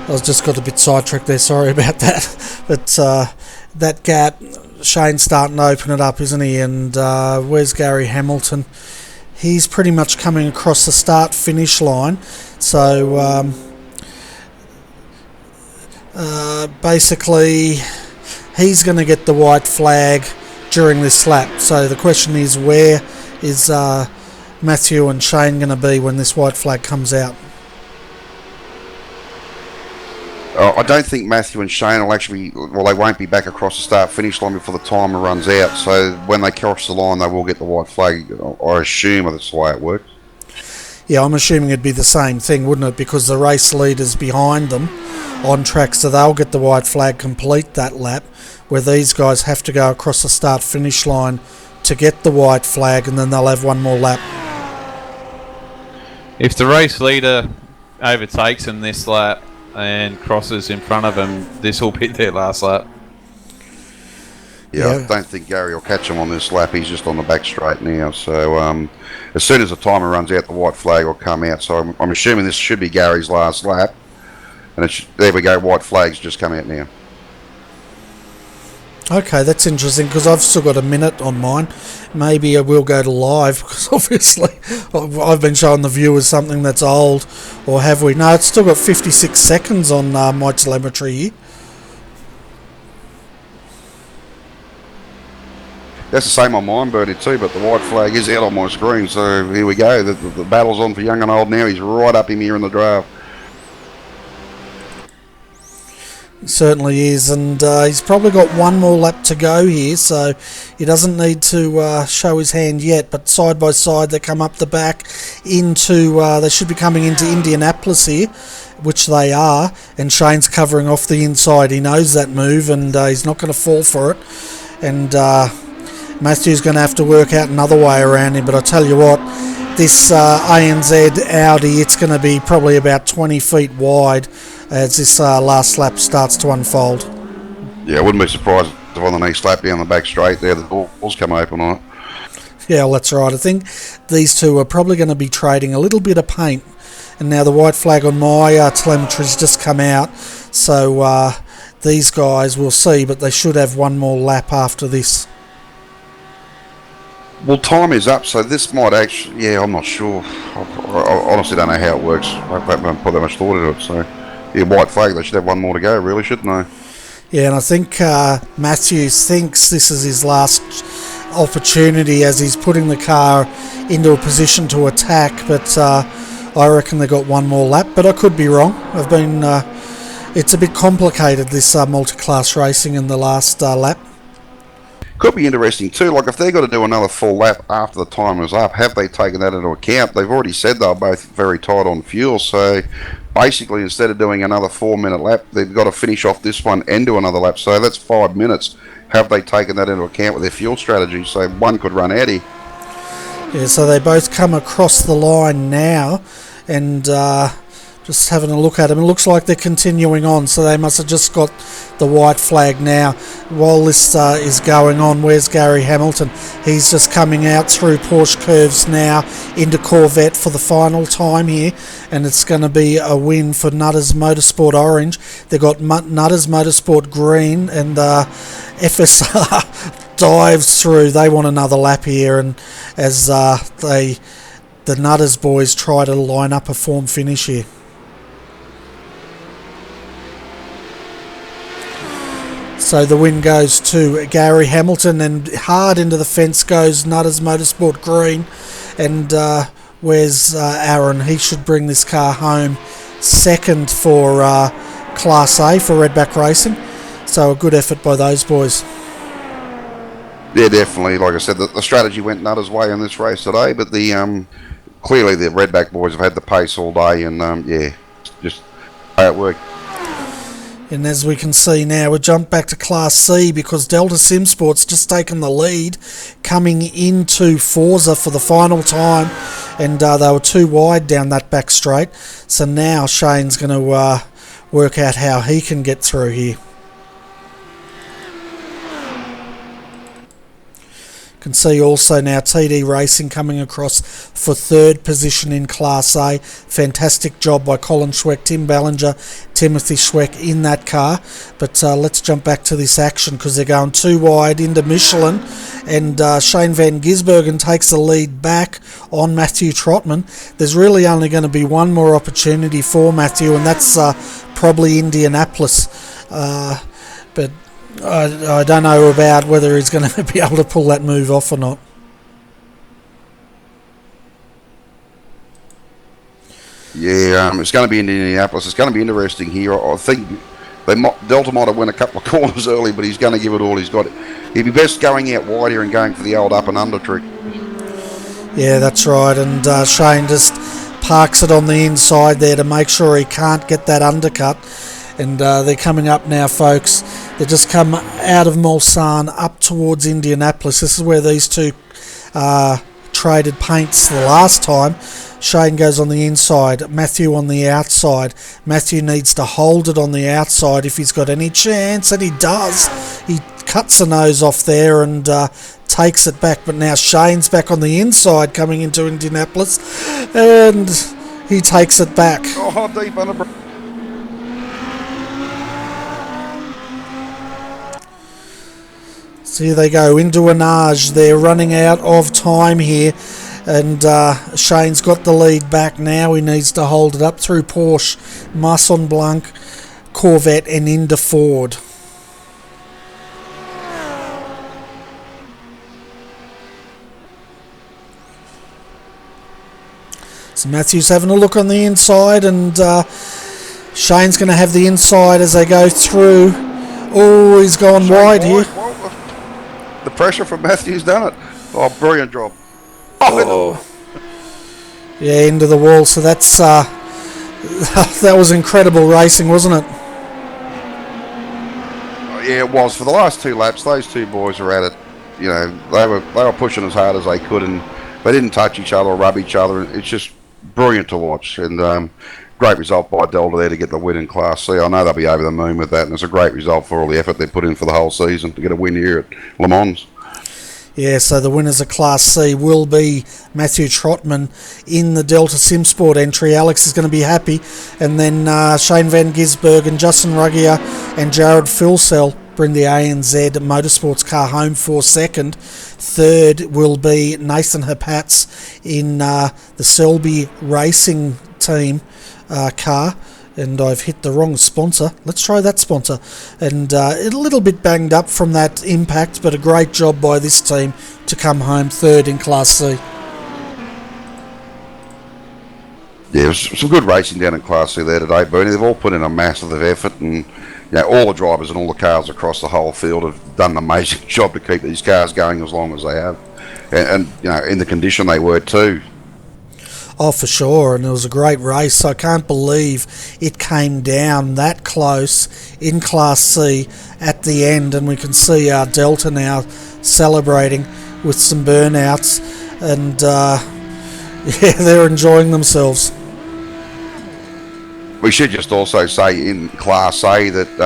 was just got a bit sidetracked there, sorry about that. But that gap, Shane's starting to open it up, isn't he? And where's Gary Hamilton? he's pretty much coming across the start-finish line. So basically, he's going to get the white flag during this lap. So the question is, where is Matthew and Shane going to be when this white flag comes out? I don't think Matthew and Shane will actually, well, they won't be back across the start-finish line before the timer runs out. So when they cross the line, they will get the white flag. I assume that's the way it works. Yeah, I'm assuming it'd be the same thing, wouldn't it? Because the race leader's behind them on track, so they'll get the white flag, complete that lap, where these guys have to go across the start-finish line to get the white flag, and then they'll have one more lap. If the race leader overtakes him this lap and crosses in front of him, this will be their last lap. Yeah, I don't think Gary will catch him on this lap. He's just on the back straight now. So as soon as the timer runs out, the white flag will come out. So I'm assuming this should be Gary's last lap. And there we go, white flag's just come out now. Okay, that's interesting, because I've still got a minute on mine. Maybe I will go to live, because obviously I've been showing the viewers something that's old. Or have we? No, it's still got 56 seconds on my telemetry here. That's the same on mine, Bertie, too, but the white flag is out on my screen. So here we go. The battle's on for young and old now. He's right up in here in the draft. Certainly is, and he's probably got one more lap to go here, so he doesn't need to show his hand yet. But side by side, they come up the back into, they should be coming into Indianapolis here, which they are, and Shane's covering off the inside. He knows that move, and he's not going to fall for it. And Matthew's going to have to work out another way around him, but I tell you what, this ANZ Audi, it's going to be probably about 20 feet wide as this last lap starts to unfold. Yeah, I wouldn't be surprised if on the next lap down the back straight there, the doors come open on it. Yeah, well, that's right. I think these two are probably going to be trading a little bit of paint. And now the white flag on my telemetry's just come out, so these guys will see, but they should have one more lap after this. Well, time is up, so this might actually... Yeah, I'm not sure. I honestly don't know how it works. I haven't put that much thought into it, so... Yeah, white flag, they should have one more to go, really, shouldn't they? Yeah, and I think Matthews thinks this is his last opportunity as he's putting the car into a position to attack, but I reckon they got one more lap, but I could be wrong. I've been... it's a bit complicated, this multi-class racing in the last lap. Could be interesting too, like if they've got to do another full lap after the time is up, have they taken that into account? They've already said they're both very tight on fuel, so basically instead of doing another 4-minute lap, they've got to finish off this one and do another lap, so that's 5 minutes. Have they taken that into account with their fuel strategy? So one could run out here. Yeah, so they both come across the line now, and just having a look at them, it looks like they're continuing on, so they must have just got the white flag now. While this is going on, where's Gary Hamilton? He's just coming out through Porsche curves now into Corvette for the final time here, and it's going to be a win for Nutters Motorsport Orange. They've got Nutters Motorsport Green, and FSR dives through. They want another lap here, and as the Nutters boys try to line up a form finish here. So the win goes to Gary Hamilton, and hard into the fence goes Nutters Motorsport Green. And where's Aaron? He should bring this car home second for Class A for Redback Racing. So a good effort by those boys. Yeah, definitely. Like I said, the strategy went Nutters' way in this race today, but the clearly the Redback boys have had the pace all day, and yeah, just how it worked. And as we can see now, we jump back to Class C because Delta Sim Sport's just taken the lead, coming into Forza for the final time, and they were too wide down that back straight. So now Shane's going to work out how he can get through here. Can see also now TD Racing coming across for third position in Class A. Fantastic job by Colin Schweck, Tim Ballinger, Timothy Schweck in that car. But let's jump back to this action because they're going too wide into Michelin, and Shane Van Gisbergen takes the lead back on Matthew Trotman. There's really only going to be one more opportunity for Matthew, and that's probably Indianapolis. But I don't know about whether he's going to be able to pull that move off or not. Yeah, it's going to be in Indianapolis. It's going to be interesting here. I think Delta might have went a couple of corners early, but he's going to give it all he's got. He'd be best going out wide here and going for the old up and under trick. Yeah, that's right. And Shane just parks it on the inside there to make sure he can't get that undercut. And they're coming up now, folks. They just come out of Mulsanne up towards Indianapolis. This is where these two traded paints the last time. Shane goes on the inside, Matthew on the outside. Matthew needs to hold it on the outside if he's got any chance, and he does. He cuts the nose off there and takes it back, but now Shane's back on the inside coming into Indianapolis, and he takes it back. Oh, deep under. So here they go into Anage. They're running out of time here, and Shane's got the lead back now. He needs to hold it up through Porsche, Masson Blanc, Corvette, and into Ford. So Matthew's having a look on the inside, and Shane's going to have the inside as they go through. Oh, he's gone wide here. The pressure from Matthew's done it. Oh, brilliant job. Oh. Yeah, into the wall. So that's that was incredible racing, wasn't it? Yeah, it was. For the last two laps, those two boys were at it. You know, they were pushing as hard as they could, and they didn't touch each other or rub each other. It's just brilliant to watch, and great result by Delta there to get the win in Class C. I know they'll be over the moon with that, and it's a great result for all the effort they put in for the whole season to get a win here at Le Mans. Yeah, so the winners of Class C will be Matthew Trotman in the Delta Simsport entry. Alex is going to be happy. And then Shane Van Gisbergen, Justin Ruggier and Jared Filsell bring the ANZ Motorsports car home for second. Third will be Nathan Hapatz in the Selby Racing team car. And I've hit the wrong sponsor. Let's try that sponsor. And a little bit banged up from that impact, but a great job by this team to come home third in Class C. Yeah, it was some good racing down in Class C there today, Bernie. They've all put in a massive effort, and you know, all the drivers and all the cars across the whole field have done an amazing job to keep these cars going as long as they have. And you know, in the condition they were too. Oh, for sure, and it was a great race. I can't believe it came down that close in Class C at the end, and we can see our Delta now celebrating with some burnouts, and yeah, they're enjoying themselves. We should just also say in Class A that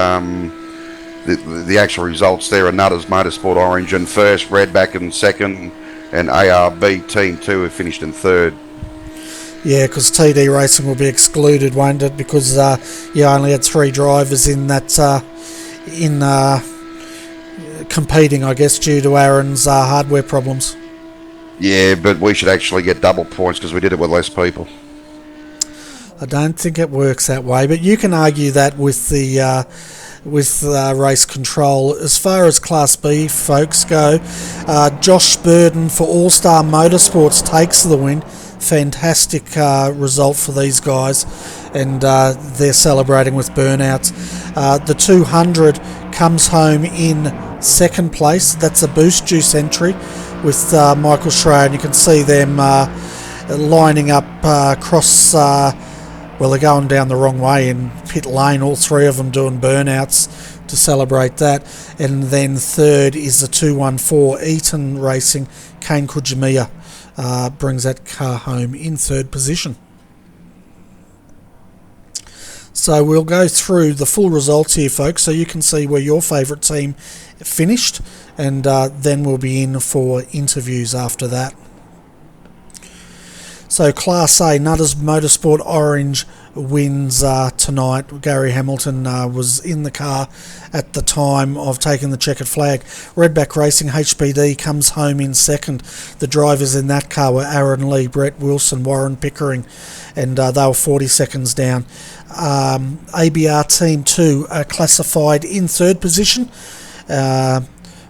the actual results there are Nutters Motorsport Orange in first, Redback in second, and ARB Team 2 have finished in third. Yeah, because TD Racing will be excluded, won't it? Because you only had three drivers in that competing, I guess, due to Aaron's hardware problems. Yeah, but we should actually get double points because we did it with less people. I don't think it works that way, but you can argue that with the race control. As far as Class B folks go, Josh Burden for All Star Motorsports takes the win. Fantastic result for these guys, and they're celebrating with burnouts. The 200 comes home in second place. That's a Boost Juice entry with Michael Schreier, and you can see them lining up across. Well, they're going down the wrong way in pit lane, all three of them doing burnouts to celebrate that. And then third is the 214 Eaton Racing, Kane Kujimiya. Brings that car home in third position. So we'll go through the full results here, folks, so you can see where your favourite team finished, and then we'll be in for interviews after that. So Class A, Nutters Motorsport Orange wins tonight. Gary Hamilton was in the car at the time of taking the checkered flag. Redback Racing HBD comes home in second. The drivers in that car were Aaron Lee, Brett Wilson, Warren Pickering, and they were 40 seconds down. ABR Team 2 are classified in third position,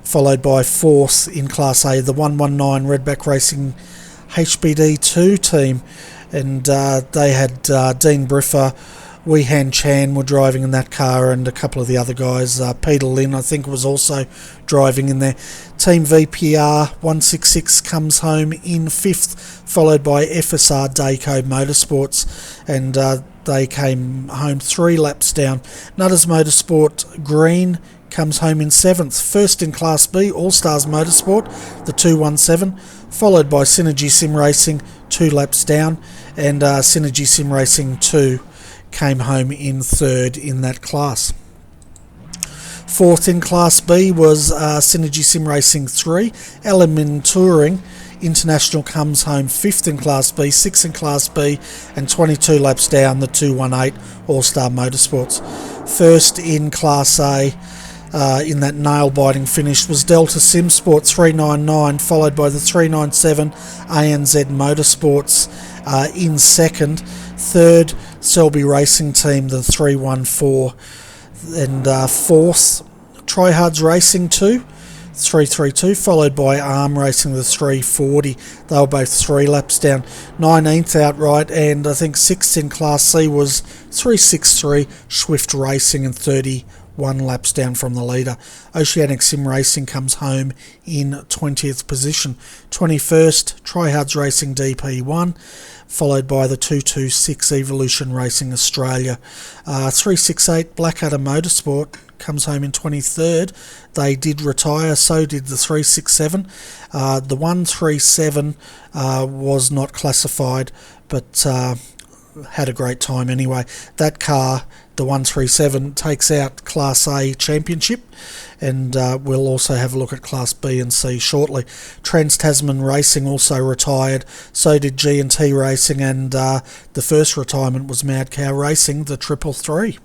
followed by fourth in Class A, the 119 Redback Racing HBD2 team, and they had Dean Briffer, Weehan Chan were driving in that car, and a couple of the other guys. Peter Lynn, I think, was also driving in there. Team VPR 166 comes home in fifth, followed by FSR Dayco Motorsports, and they came home 3 laps down. Nutters Motorsport Green comes home in seventh. First in Class B, All Stars Motorsport, the 217, followed by Synergy Sim Racing, 2 laps down, and Synergy Sim Racing 2 came home in third in that class. Fourth in Class B was Synergy Sim Racing 3. Element Touring International comes home fifth in Class B, 6th in Class B, and 22 laps down, the 218 All-Star Motorsports. First in Class A, in that nail-biting finish, was Delta Sim Sport 399, followed by the 397 ANZ Motorsports in second. Third, Selby Racing Team, the 314, and fourth, Tryhards Racing 2, 332, followed by Arm Racing, the 340. They were both 3 laps down. 19th outright, and I think 6th in Class C was 363 Swift Racing, and 31 laps down from the leader. Oceanic Sim Racing comes home in 20th position. 21st, Tryhards Racing DP1, followed by the 226 Evolution Racing Australia. 368 Blackadder Motorsport comes home in 23rd. They did retire, so did the 367. The 137 was not classified, but had a great time anyway. That car, the 137, takes out Class A Championship, and we'll also have a look at Class B and C shortly. Trans-Tasman Racing also retired, so did G&T Racing, and the first retirement was Mad Cow Racing, the 333.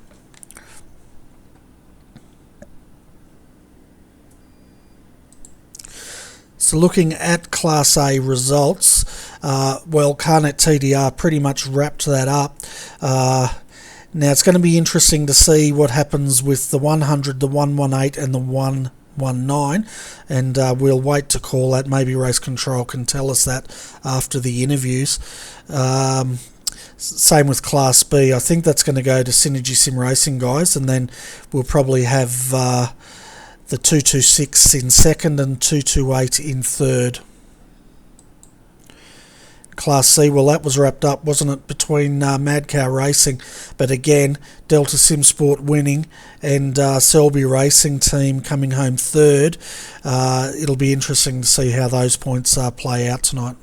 So looking at Class A results, well, Carnet TDR pretty much wrapped that up. Now it's going to be interesting to see what happens with the 100, the 118 and the 119, and we'll wait to call that. Maybe Race Control can tell us that after the interviews. Same with Class B. I think that's going to go to Synergy Sim Racing guys, and then we'll probably have the 226 in second and 228 in third. Class C, well, that was wrapped up, wasn't it, between Mad Cow Racing, but again, Delta Sim Sport winning, and Selby Racing Team coming home third. It'll be interesting to see how those points play out tonight.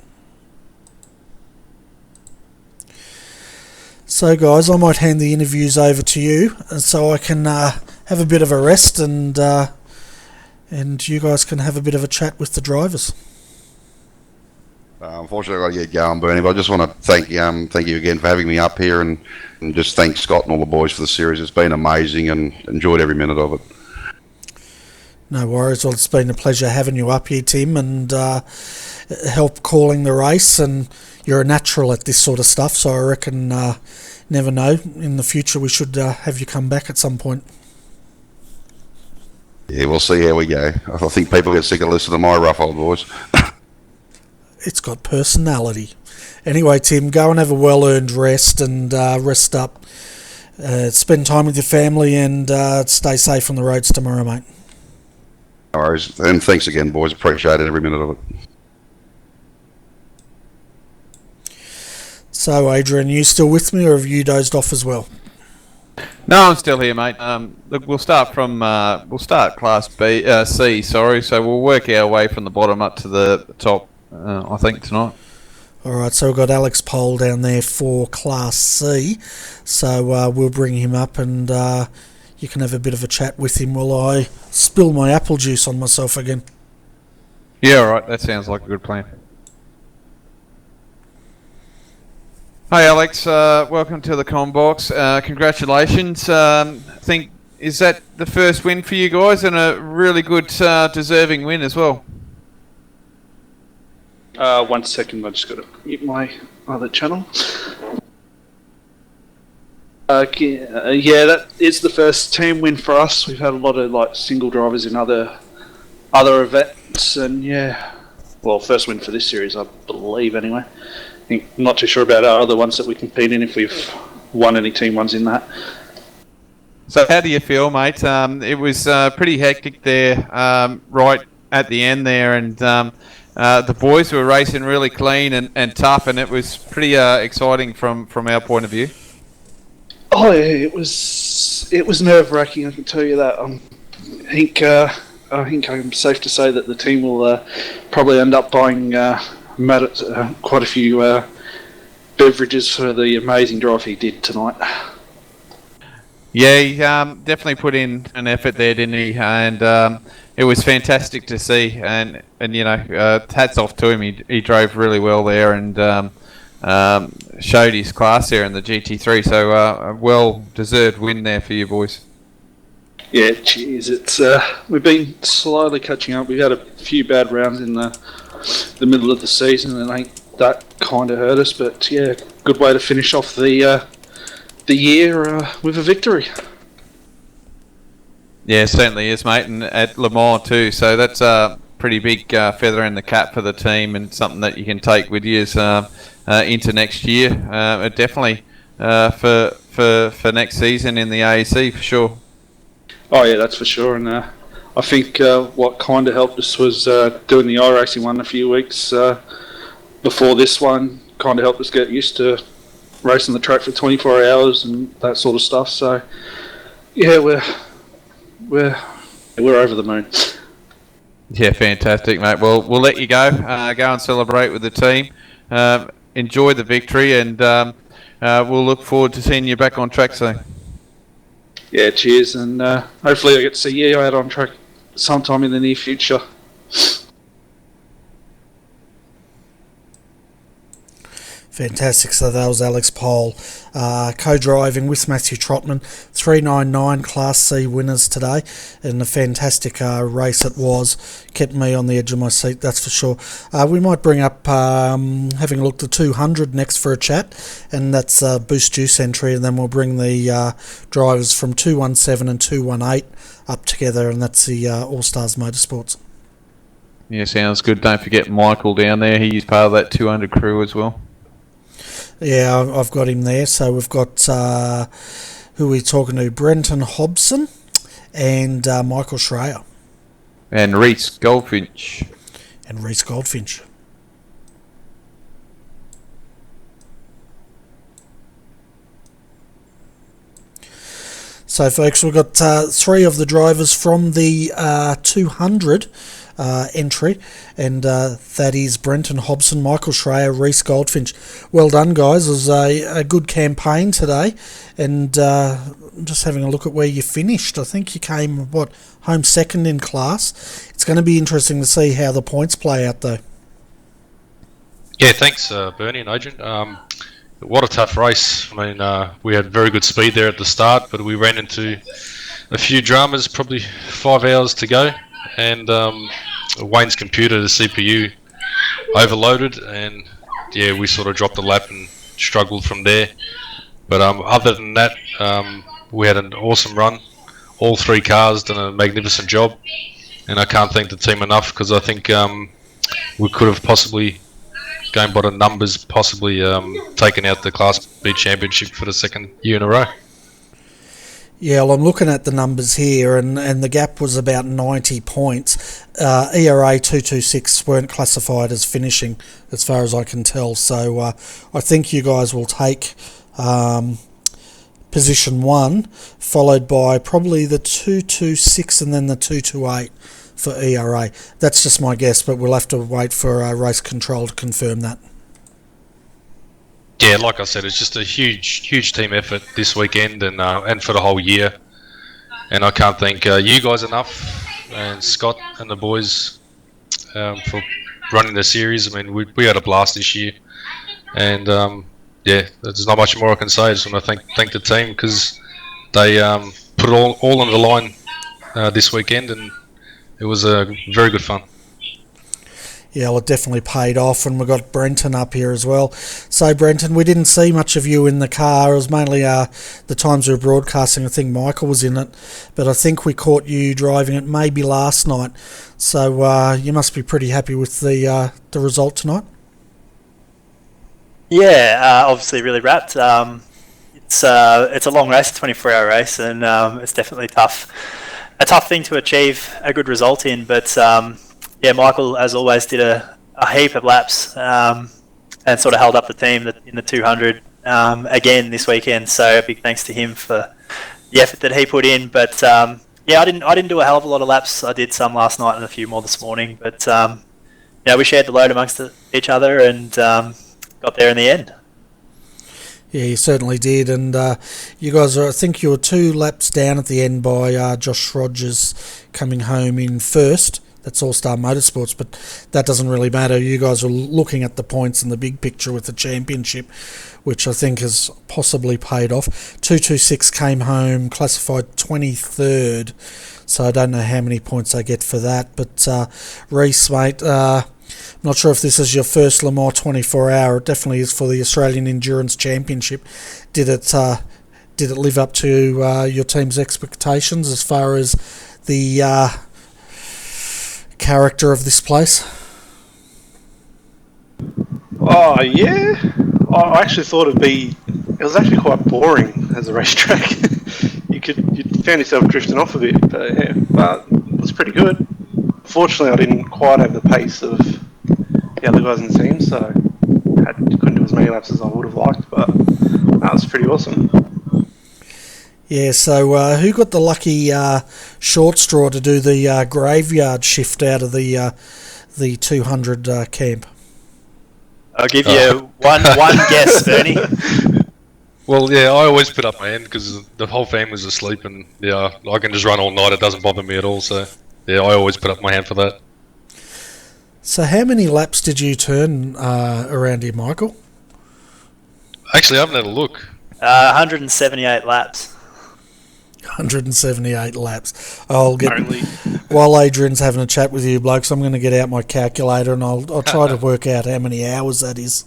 So guys, I might hand the interviews over to you, so I can have a bit of a rest, and you guys can have a bit of a chat with the drivers. Unfortunately, I've got to get going, Bernie, but I just want to thank you again for having me up here, and just thank Scott and all the boys for the series. It's been amazing, and enjoyed every minute of it. No worries. Well, it's been a pleasure having you up here, Tim, and help calling the race, and you're a natural at this sort of stuff, so I reckon, never know, in the future we should have you come back at some point. Yeah, we'll see how we go. I think people get sick of listening to my rough old voice. It's got personality. Anyway, Tim, go and have a well-earned rest, and rest up. Spend time with your family, and stay safe on the roads tomorrow, mate. No worries. And thanks again, boys. Appreciate it, every minute of it. So, Adrian, you still with me, or have you dozed off as well? No, I'm still here, mate. Look, we'll start Class B, C. Sorry, so we'll work our way from the bottom up to the top. I think tonight. Alright, so we've got Alex Pole down there for Class C. So we'll bring him up and you can have a bit of a chat with him while I spill my apple juice on myself again. Yeah, alright, that sounds like a good plan. Hey Alex, welcome to the Combox. Congratulations. Is that the first win for you guys, and a really good deserving win as well? 1 second, I just got to mute my other channel. Yeah, that is the first team win for us. We've had a lot of single drivers in other events, and first win for this series, I believe anyway. Not too sure about our other ones that we compete in, if we've won any team ones in that. So how do you feel, mate? It was pretty hectic there right at the end there, and the boys were racing really clean and tough, and it was pretty exciting from our point of view. Oh yeah, it was nerve-wracking, I can tell you that. I think I'm safe to say that the team will probably end up buying Matt quite a few beverages for the amazing drive he did tonight. Yeah, he definitely put in an effort there, didn't he? And it was fantastic to see. And hats off to him. He drove really well there and showed his class there in the GT3. So a well-deserved win there for you boys. Yeah, cheers. It's we've been slowly catching up. We've had a few bad rounds in the middle of the season, and I think that kind of hurt us. But yeah, good way to finish off the year with a victory. Yeah, certainly is, mate, and at Le Mans too. So that's a pretty big feather in the cap for the team, and something that you can take with you into next year. Definitely for next season in the AEC for sure. Oh yeah, that's for sure. And I think what kind of helped us was doing the iRacing one a few weeks before this one. Kind of helped us get used to racing the track for 24 hours and that sort of stuff. So yeah, we're over the moon. Yeah, fantastic, mate. Well, we'll let you go. Go and celebrate with the team. Enjoy the victory, and we'll look forward to seeing you back on track soon. Yeah, cheers, and hopefully I get to see you out on track sometime in the near future. Fantastic. So that was Alex Pole, co-driving with Matthew Trotman. 399 Class C winners today, and a fantastic race it was. Kept me on the edge of my seat, that's for sure. We might bring up having a look at the 200 next for a chat, and that's Boost Juice entry, and then we'll bring the drivers from 217 and 218 up together, and that's the All-Stars Motorsports. Yeah, sounds good. Don't forget Michael down there. He's part of that 200 crew as well. Yeah, I've got him there. So we've got, who are we talking to? Brenton Hobson and Michael Schreier. And Reese Goldfinch. So, folks, we've got three of the drivers from the 200 entry, and that is Brenton Hobson, Michael Schreier, Reese Goldfinch. Well done, guys. It was a good campaign today, and just having a look at where you finished. I think you came, home second in class. It's going to be interesting to see how the points play out, though. Yeah, thanks, Bernie and Agent. What a tough race. I mean, we had very good speed there at the start, but we ran into a few dramas, probably 5 hours to go, and Wayne's computer, the CPU, overloaded, and yeah, we sort of dropped a lap and struggled from there. But other than that, we had an awesome run. All three cars done a magnificent job, and I can't thank the team enough, because I think we could have possibly, going by the numbers, possibly taken out the Class B Championship for the second year in a row. Yeah, well, I'm looking at the numbers here, and the gap was about 90 points. ERA 226 weren't classified as finishing, as far as I can tell. So I think you guys will take position 1, followed by probably the 226 and then the 228 for ERA. That's just my guess, but we'll have to wait for race control to confirm that. yeah, like I said, it's just a huge team effort this weekend and for the whole year. And I can't thank you guys enough, and Scott and the boys for running the series. I mean, we had a blast this year, and yeah, there's not much more I can say. I just want to thank the team because they put it all on the line this weekend, and it was very good fun. Yeah, well, it definitely paid off, and we've got Brenton up here as well. So, Brenton, we didn't see much of you in the car. It was mainly the times we were broadcasting. I think Michael was in it, but I think we caught you driving it maybe last night. So, you must be pretty happy with the result tonight. Yeah, obviously really wrapped. It's a long race, a 24-hour race, and it's definitely a tough thing to achieve a good result in, but yeah, Michael, as always, did a heap of laps and sort of held up the team in the 200 again this weekend. So a big thanks to him for the effort that he put in. But yeah, I didn't do a hell of a lot of laps. I did some last night and a few more this morning. But yeah, we shared the load amongst each other and got there in the end. Yeah, you certainly did, and you guys I think you were 2 laps down at the end by Josh Rogers coming home in first. That's All-Star Motorsports, but that doesn't really matter. You guys are looking at the points in the big picture with the championship, which I think has possibly paid off. 226 came home, classified 23rd, so I don't know how many points they get for that. But Reese, mate, I'm not sure if this is your first Le Mans 24-hour. It definitely is for the Australian Endurance Championship. Did it live up to your team's expectations as far as the character of this place? Oh yeah, I actually thought it was actually quite boring as a racetrack. you found yourself drifting off a bit, but it was pretty good. Fortunately, I didn't quite have the pace of the other guys in the team, so couldn't do as many laps as I would have liked, but that was pretty awesome. Yeah, so who got the lucky short straw to do the graveyard shift out of the 200 camp? I'll give you one guess, Bernie. Well, yeah, I always put up my hand because the whole family's asleep, and yeah, I can just run all night. It doesn't bother me at all. So yeah, I always put up my hand for that. So how many laps did you turn around here, Michael? Actually, I haven't had a look. 178 laps. 178 laps. While Adrian's having a chat with you blokes, I'm going to get out my calculator and I'll try to work out how many hours that is.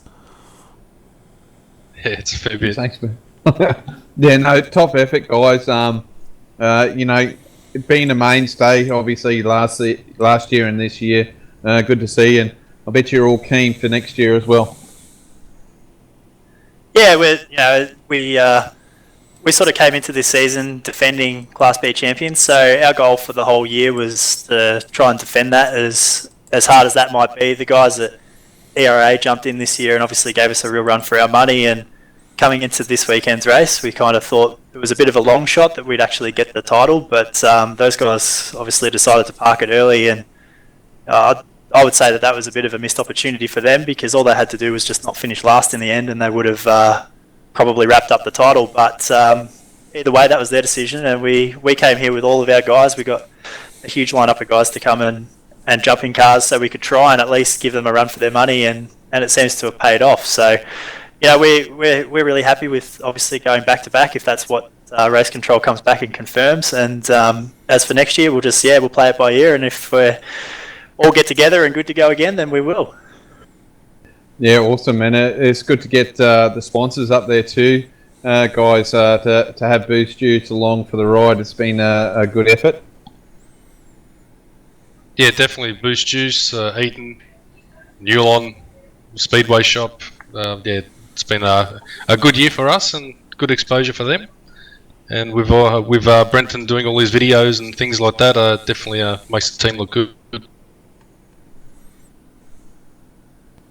Yeah, it's a fair bit. Thanks, man. Yeah, no, top effort, guys. You know, being a mainstay, obviously last year and this year, good to see, and I bet you're all keen for next year as well. Yeah, we sort of came into this season defending Class B champions, so our goal for the whole year was to try and defend that as hard as that might be. The guys at ERA jumped in this year and obviously gave us a real run for our money, and coming into this weekend's race, we kind of thought it was a bit of a long shot that we'd actually get the title, but those guys obviously decided to park it early, and I would say that was a bit of a missed opportunity for them because all they had to do was just not finish last in the end and they would have probably wrapped up the title. But either way, that was their decision, and we came here with all of our guys. We got a huge lineup of guys to come and jump in cars so we could try and at least give them a run for their money, and it seems to have paid off. So, you know, we're really happy with obviously going back to back if that's what race control comes back and confirms. And as for next year, we'll play it by ear, and if we're all get together and good to go again, then we will. Yeah, awesome, and it's good to get the sponsors up there too, guys. To have Boost Juice along for the ride, it's been a good effort. Yeah, definitely Boost Juice, Eaton, Newlon, Speedway Shop. Yeah, it's been a good year for us and good exposure for them. And with Brenton doing all these videos and things like that, definitely makes the team look good.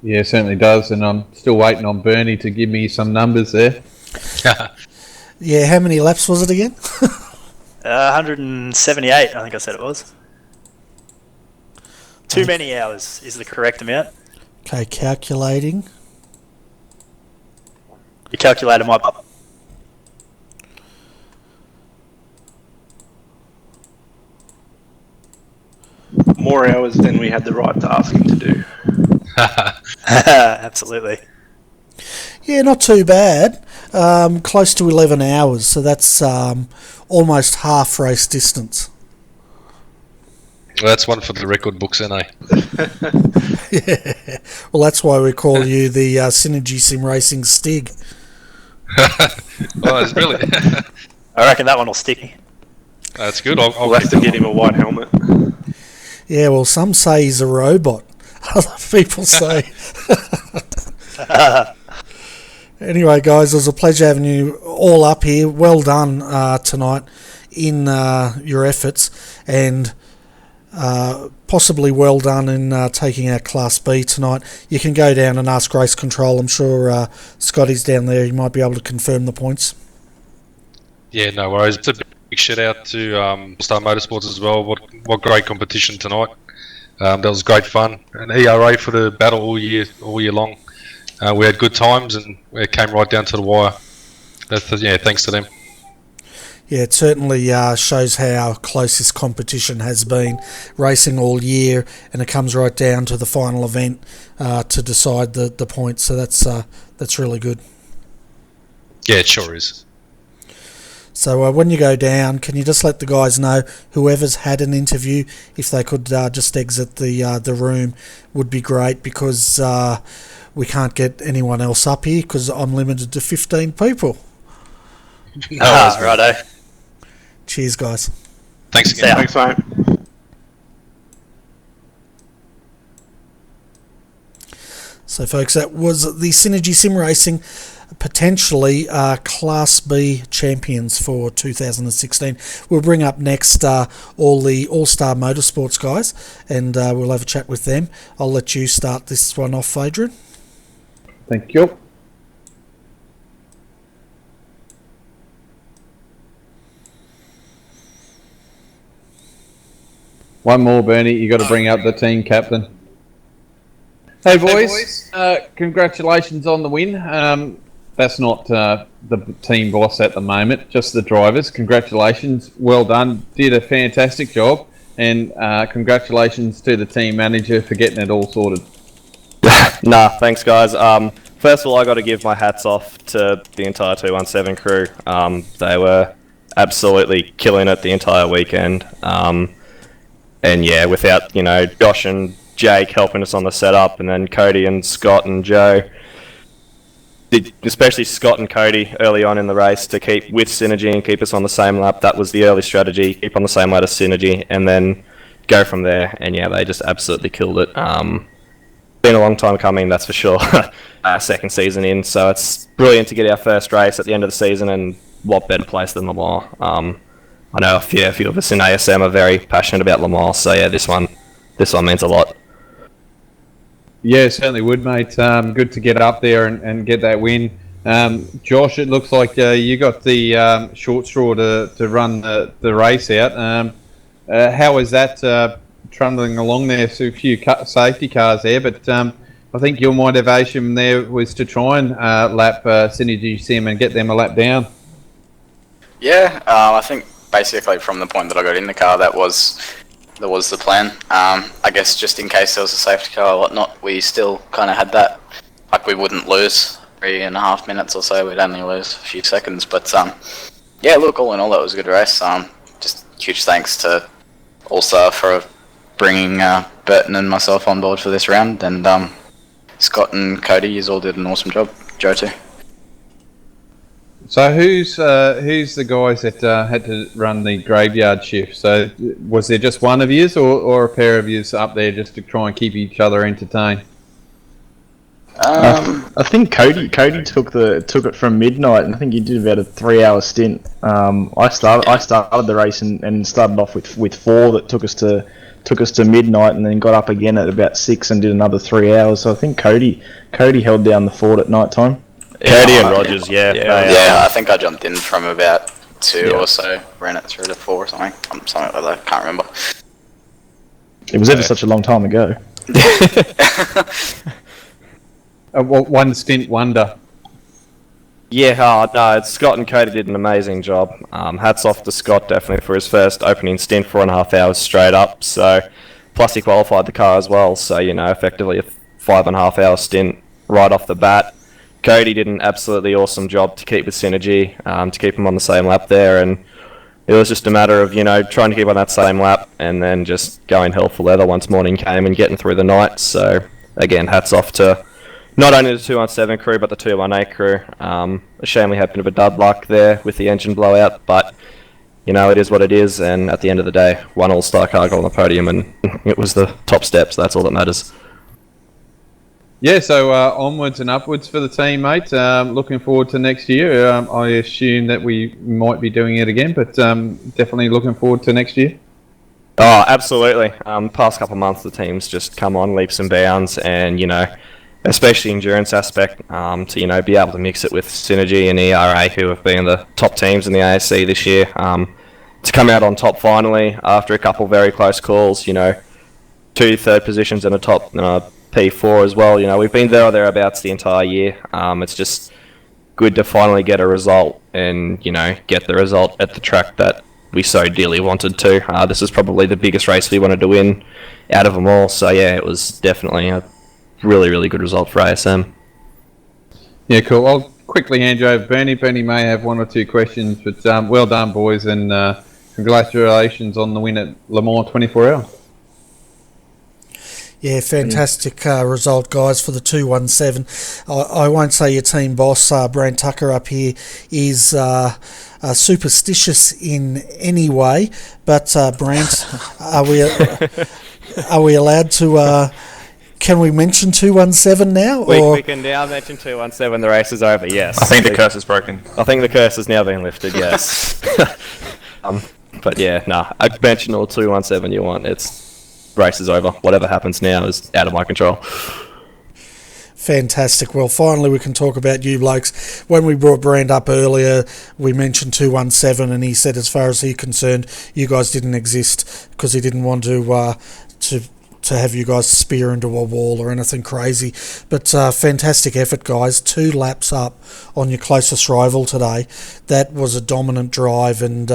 Yeah, certainly does, and I'm still waiting on Bernie to give me some numbers there. Yeah, how many laps was it again? 178, I think I said it was. Too many hours is the correct amount. Okay, calculating. Your calculator might be up. More hours than we had the right to ask him to do. Absolutely. Yeah, not too bad. Close to 11 hours, so that's almost half race distance. Well, that's one for the record books, isn't it? Yeah. Well, that's why we call you the Synergy Sim Racing Stig. Oh, it's really. I reckon that one will stick. That's good. I'll We'll have to get him a white helmet. Yeah, well, some say he's a robot. Other people say. Anyway, guys, it was a pleasure having you all up here. Well done tonight in your efforts, and possibly well done in taking out Class B tonight. You can go down and ask Race Control. I'm sure Scotty's down there. He might be able to confirm the points. Yeah, no worries. It's a big shout out to Star Motorsports as well. What great competition tonight. That was great fun. And ERA for the battle all year long. We had good times and it came right down to the wire. Thanks to them. Yeah, it certainly shows how close this competition has been, racing all year, and it comes right down to the final event to decide the points. So that's really good. Yeah, it sure is. So when you go down, can you just let the guys know, whoever's had an interview, if they could just exit the room, would be great, because we can't get anyone else up here because I'm limited to 15 people. Righto. Cheers, guys. Thanks again. Thanks, mate. So, folks, that was the Synergy Sim Racing, potentially Class B champions for 2016. We'll bring up next all the All-Star Motorsports guys, and we'll have a chat with them. I'll let you start this one off, Adrian. Thank you. One more, Bernie. You got to bring up the team captain. Hey boys, congratulations on the win. That's not the team boss at the moment, just the drivers. Congratulations, well done. Did a fantastic job, and congratulations to the team manager for getting it all sorted. Nah, thanks guys. First of all, I got to give my hats off to the entire 217 crew. They were absolutely killing it the entire weekend. And yeah, without, Josh and Jake helping us on the setup, and then Cody and Scott and Joe, especially Scott and Cody early on in the race, to keep with Synergy and keep us on the same lap. That was the early strategy, keep on the same lap as Synergy, and then go from there. And yeah, they just absolutely killed it. Been a long time coming, that's for sure. Second season in, so it's brilliant to get our first race at the end of the season, and what better place than Le Mans. I know a few of us in ASM are very passionate about Le Mans, so yeah, this one means a lot. Yeah, certainly would, mate. Good to get up there and get that win. Josh, it looks like you got the short straw to run the race out. How was that trundling along there? So a few safety cars there, but I think your motivation there was to try and lap Synergy Sim and get them a lap down. Yeah, I think basically from the point that I got in the car, that was the plan. I guess just in case there was a safety car or whatnot, we still kind of had that, like we wouldn't lose 3.5 minutes or so, we'd only lose a few seconds. But yeah, look, all in all, that was a good race. Just huge thanks to All-Star for bringing Burton and myself on board for this round, and Scott and Cody, you all did an awesome job. Joe too. So who's the guys that had to run the graveyard shift? So was there just one of yous or a pair of yous up there just to try and keep each other entertained? I think Cody took it from midnight, and I think he did about a 3-hour stint. I started the race and started off with 4 that took us to midnight, and then got up again at about 6 and did another 3 hours. So I think Cody held down the fort at night time. Cody and Rogers, yeah. I think I jumped in from about 2 or so, ran it through to 4 or something. Something like that, I can't remember. It was ever such a long time ago. One stint wonder. Yeah, no, Scott and Cody did an amazing job. Hats off to Scott, definitely, for his first opening stint, 4.5 hours straight up. So, plus he qualified the car as well. So, effectively a 5.5 hour stint right off the bat. Cody did an absolutely awesome job to keep with Synergy, to keep him on the same lap there. And it was just a matter of, trying to keep on that same lap and then just going hell for leather once morning came and getting through the night. So, again, hats off to not only the 217 crew, but the 218 crew. A shame we had a bit of a dud luck there with the engine blowout, but, it is what it is, and at the end of the day, one all-star car got on the podium, and it was the top step, so that's all that matters. Yeah, so onwards and upwards for the team, mate. Looking forward to next year. I assume that we might be doing it again, but definitely looking forward to next year. Oh, absolutely. Past couple of months, the team's just come on leaps and bounds, and, especially endurance aspect, to be able to mix it with Synergy and ERA, who have been the top teams in the ASC this year, to come out on top finally after a couple very close calls. 2 third positions and a top P4 as well. We've been there or thereabouts the entire year. It's just good to finally get a result and get the result at the track that we so dearly wanted to. This is probably the biggest race we wanted to win out of them all. So yeah, it was definitely a really, really good result for ASM. Yeah, cool. I'll quickly hand you over Bernie. Bernie may have 1 or 2 questions, but well done, boys, and congratulations on the win at Le Mans 24 Hour. Yeah, fantastic result, guys, for the 217. I won't say your team boss, Brant Tucker up here, is superstitious in any way, but Brant, are we allowed to... Can we mention 217 now? We can now mention 217. The race is over. Yes. I think the curse is broken. I think the curse has now been lifted. Yes. But yeah, I mention all 217 you want. Race is over. Whatever happens now is out of my control. Fantastic. Well, finally we can talk about you blokes. When we brought Brand up earlier, we mentioned 217, and he said as far as he's concerned, you guys didn't exist because he didn't want to have you guys spear into a wall or anything crazy. But fantastic effort, guys. 2 laps up on your closest rival today. That was a dominant drive, and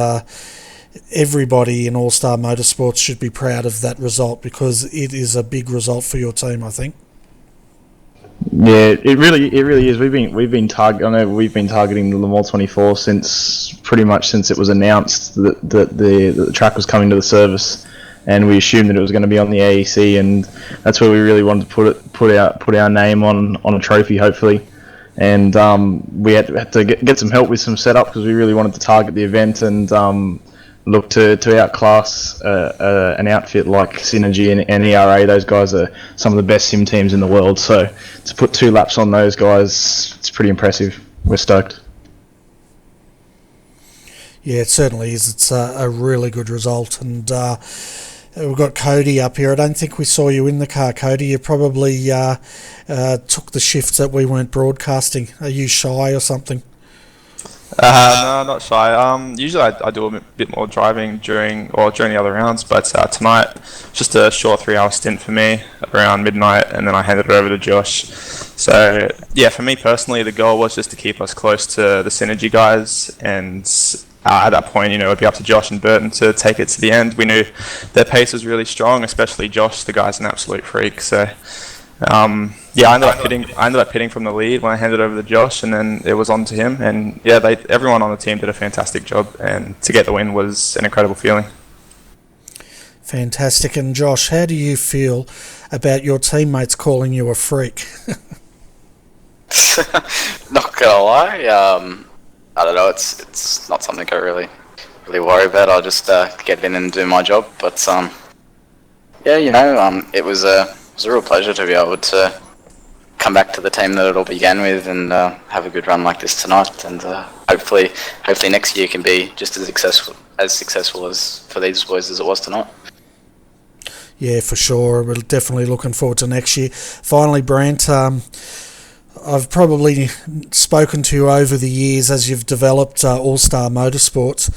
everybody in All-Star Motorsports should be proud of that result because it is a big result for your team, I think. Yeah, it really is. We've been targeting the Le Mans 24 since it was announced that the track was coming to the service, and we assumed that it was going to be on the AEC, and that's where we really wanted to put our name on a trophy, hopefully. And we had to get some help with some setup because we really wanted to target the event and look to outclass an outfit like Synergy and ERA. Those guys are some of the best sim teams in the world, so to put 2 laps on those guys, it's pretty impressive. We're stoked. Yeah, it certainly is. It's a really good result, and we've got Cody up here. I don't think we saw you in the car, Cody. You probably took the shifts that we weren't broadcasting. Are you shy or something? No, not shy. Usually I do a bit more driving during the other rounds, but tonight just a short 3-hour stint for me around midnight, and then I handed it over to Josh. So yeah, for me personally, the goal was just to keep us close to the Synergy guys, and at that point, it would be up to Josh and Burton to take it to the end. We knew their pace was really strong, especially Josh. The guy's an absolute freak. So yeah, I ended up pitting from the lead when I handed over to Josh, and then it was on to him. And yeah, everyone on the team did a fantastic job, and to get the win was an incredible feeling. Fantastic. And Josh, how do you feel about your teammates calling you a freak? Not gonna lie, I don't know. It's not something I really worry about. I'll just get in and do my job. But yeah, it was a real pleasure to be able to come back to the team that it all began with and have a good run like this tonight. And hopefully next year can be just as successful as for these boys as it was tonight. Yeah, for sure. We're definitely looking forward to next year. Finally, Brant, I've probably spoken to you over the years as you've developed All-Star Motorsports,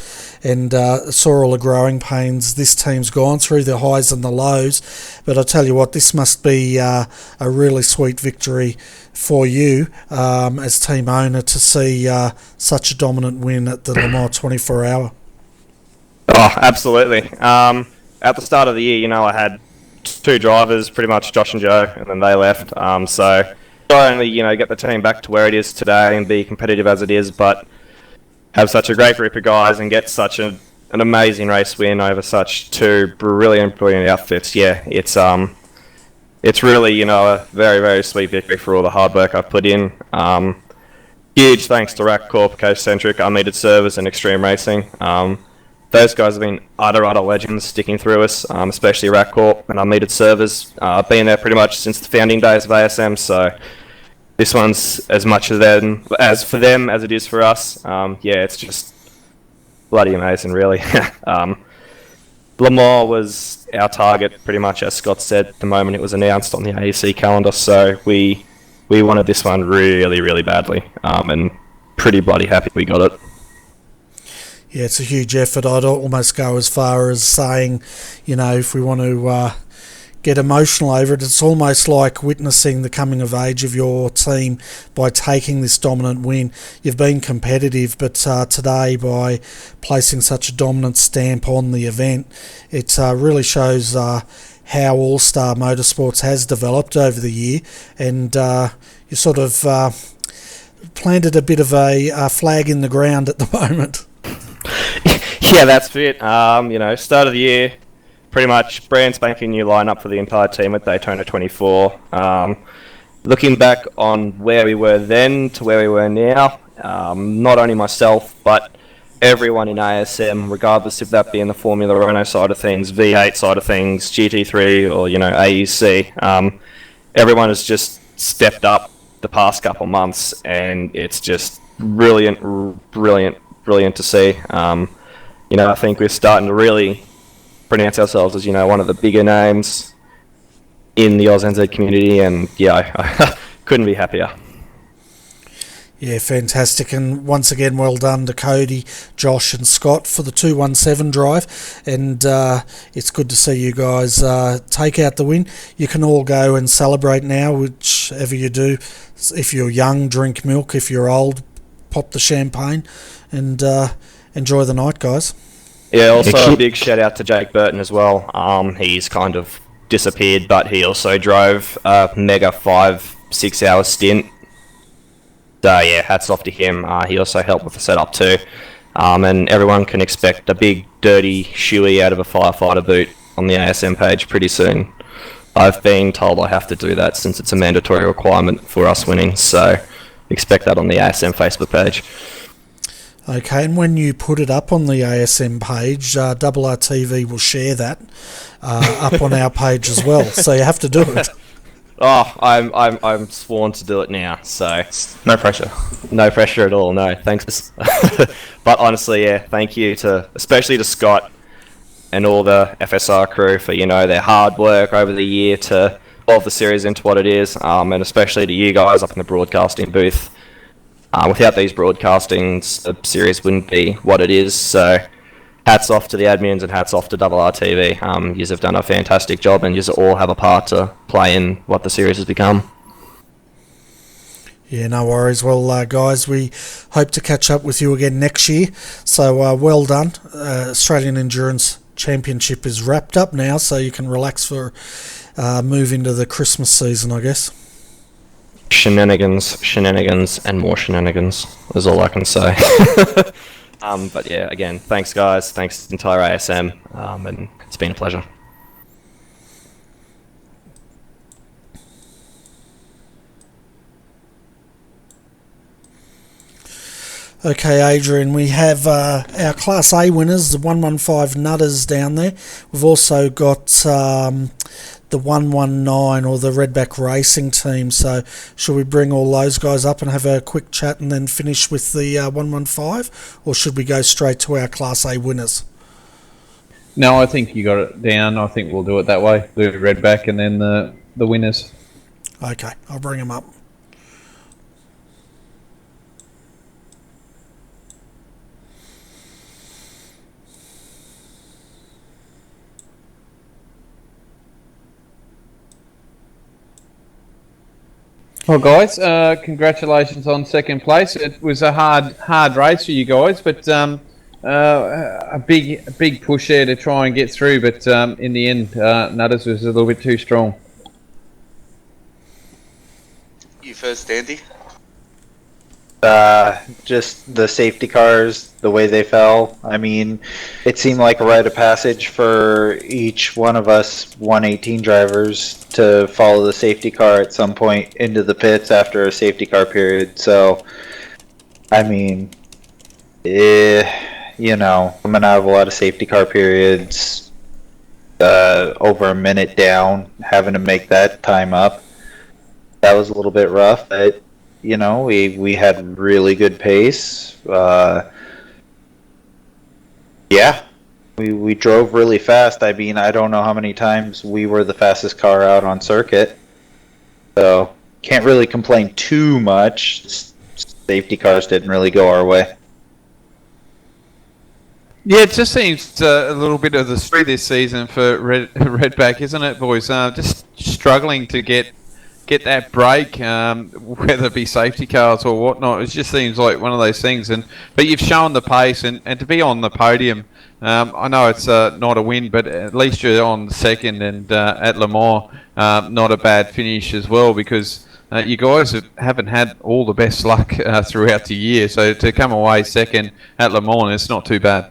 and saw all the growing pains this team's gone through, the highs and the lows. But I tell you what, this must be a really sweet victory for you as team owner to see such a dominant win at the Le Mans 24 Hour. Oh, absolutely. At the start of the year, I had two drivers, pretty much Josh and Joe, and then they left. So not only, get the team back to where it is today and be competitive as it is, but have such a great group of guys and get such an amazing race win over such two brilliant outfits. Yeah, it's really, a very, very sweet victory for all the hard work I've put in. Huge thanks to Rack Corp, Coast Centric, Unneeded Service, and Extreme Racing. Those guys have been utter legends sticking through us, especially Rack Corp and Unneeded Servers. Been there pretty much since the founding days of ASM, so this one's as much as for them as it is for us. It's just bloody amazing, really. Le Mans was our target, pretty much, as Scott said, the moment it was announced on the AEC calendar, so we wanted this one really, really badly, and pretty bloody happy we got it. Yeah, it's a huge effort. I'd almost go as far as saying, if we want to get emotional over it, it's almost like witnessing the coming of age of your team by taking this dominant win. You've been competitive, but today, by placing such a dominant stamp on the event, it really shows how All-Star Motorsports has developed over the year, and you sort of planted a bit of a flag in the ground at the moment. Yeah, that's it. Start of the year, pretty much brand spanking new lineup for the entire team at Daytona 24. Looking back on where we were then to where we were now, not only myself, but everyone in ASM, regardless if that be in the Formula Renault side of things, V8 side of things, GT3, or, AEC, everyone has just stepped up the past couple months, and it's just brilliant to see. I think we're starting to really pronounce ourselves as, one of the bigger names in the AusNZ community, and I couldn't be happier. Yeah, fantastic. And once again, well done to Cody, Josh and Scott for the 217 drive. And it's good to see you guys take out the win. You can all go and celebrate now, whichever you do. If you're young, drink milk. If you're old, pop the champagne. And enjoy the night, guys. Yeah, also a big shout out to Jake Burton as well. He's kind of disappeared, but he also drove a mega 5-6 hour stint. So yeah, hats off to him. He also helped with the setup too. And everyone can expect a big dirty shoey out of a firefighter boot on the ASM page pretty soon. I've been told I have to do that since it's a mandatory requirement for us winning, so expect that on the ASM Facebook page. Okay, and when you put it up on the ASM page, RRTV will share that up on our page as well. So you have to do it. Oh, I'm sworn to do it now. So no pressure. No pressure at all. No, thanks. But honestly, yeah, thank you especially to Scott and all the FSR crew for their hard work over the year to evolve the series into what it is, and especially to you guys up in the broadcasting booth. Without these broadcastings, the series wouldn't be what it is, so hats off to the admins and hats off to RRTV. You have done a fantastic job, and you all have a part to play in what the series has become. Yeah, no worries. Well, guys, we hope to catch up with you again next year, so well done. Australian Endurance Championship is wrapped up now, so you can relax for move into the Christmas season, I guess. Shenanigans, and more shenanigans is all I can say. But yeah, again, thanks guys, thanks to the entire ASM, and it's been a pleasure. Okay, Adrian, we have our Class A winners, the 115 Nutters down there. We've also got the 119 or the Redback Racing team. So should we bring all those guys up and have a quick chat and then finish with the 115? Or should we go straight to our Class A winners? No, I think you got it down. I think we'll do it that way. Do Redback and then the winners. Okay, I'll bring them up. Well, guys, congratulations on second place. It was a hard race for you guys, but a big push there to try and get through. But in the end, Nutters was a little bit too strong. You first, Andy. Just the safety cars, the way they fell. I mean, it seemed like a rite of passage for each one of us 118 drivers to follow the safety car at some point into the pits after a safety car period. So, I mean, you know, coming out of a lot of safety car periods, over a minute down, having to make that time up, that was a little bit rough. But you know, we had really good pace. Yeah, we drove really fast. I mean, I don't know how many times we were the fastest car out on circuit. So, can't really complain too much. Safety cars didn't really go our way. Yeah, it just seems a little bit of the story this season for Redback, isn't it, boys? Just struggling to get that break, whether it be safety cars or whatnot. It just seems like one of those things. But you've shown the pace, and to be on the podium, I know it's not a win, but at least you're on second, and at Le Mans, not a bad finish as well, because you guys haven't had all the best luck throughout the year. So to come away second at Le Mans, it's not too bad.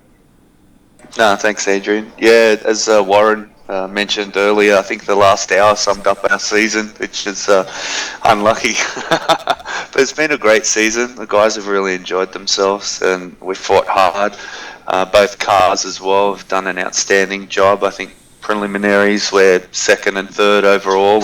No, thanks, Adrian. Yeah, as Warren mentioned earlier, I think the last hour summed up our season, which is unlucky. But it's been a great season. The guys have really enjoyed themselves, and we fought hard. Both cars as well have done an outstanding job. I think preliminaries, we're second and third overall.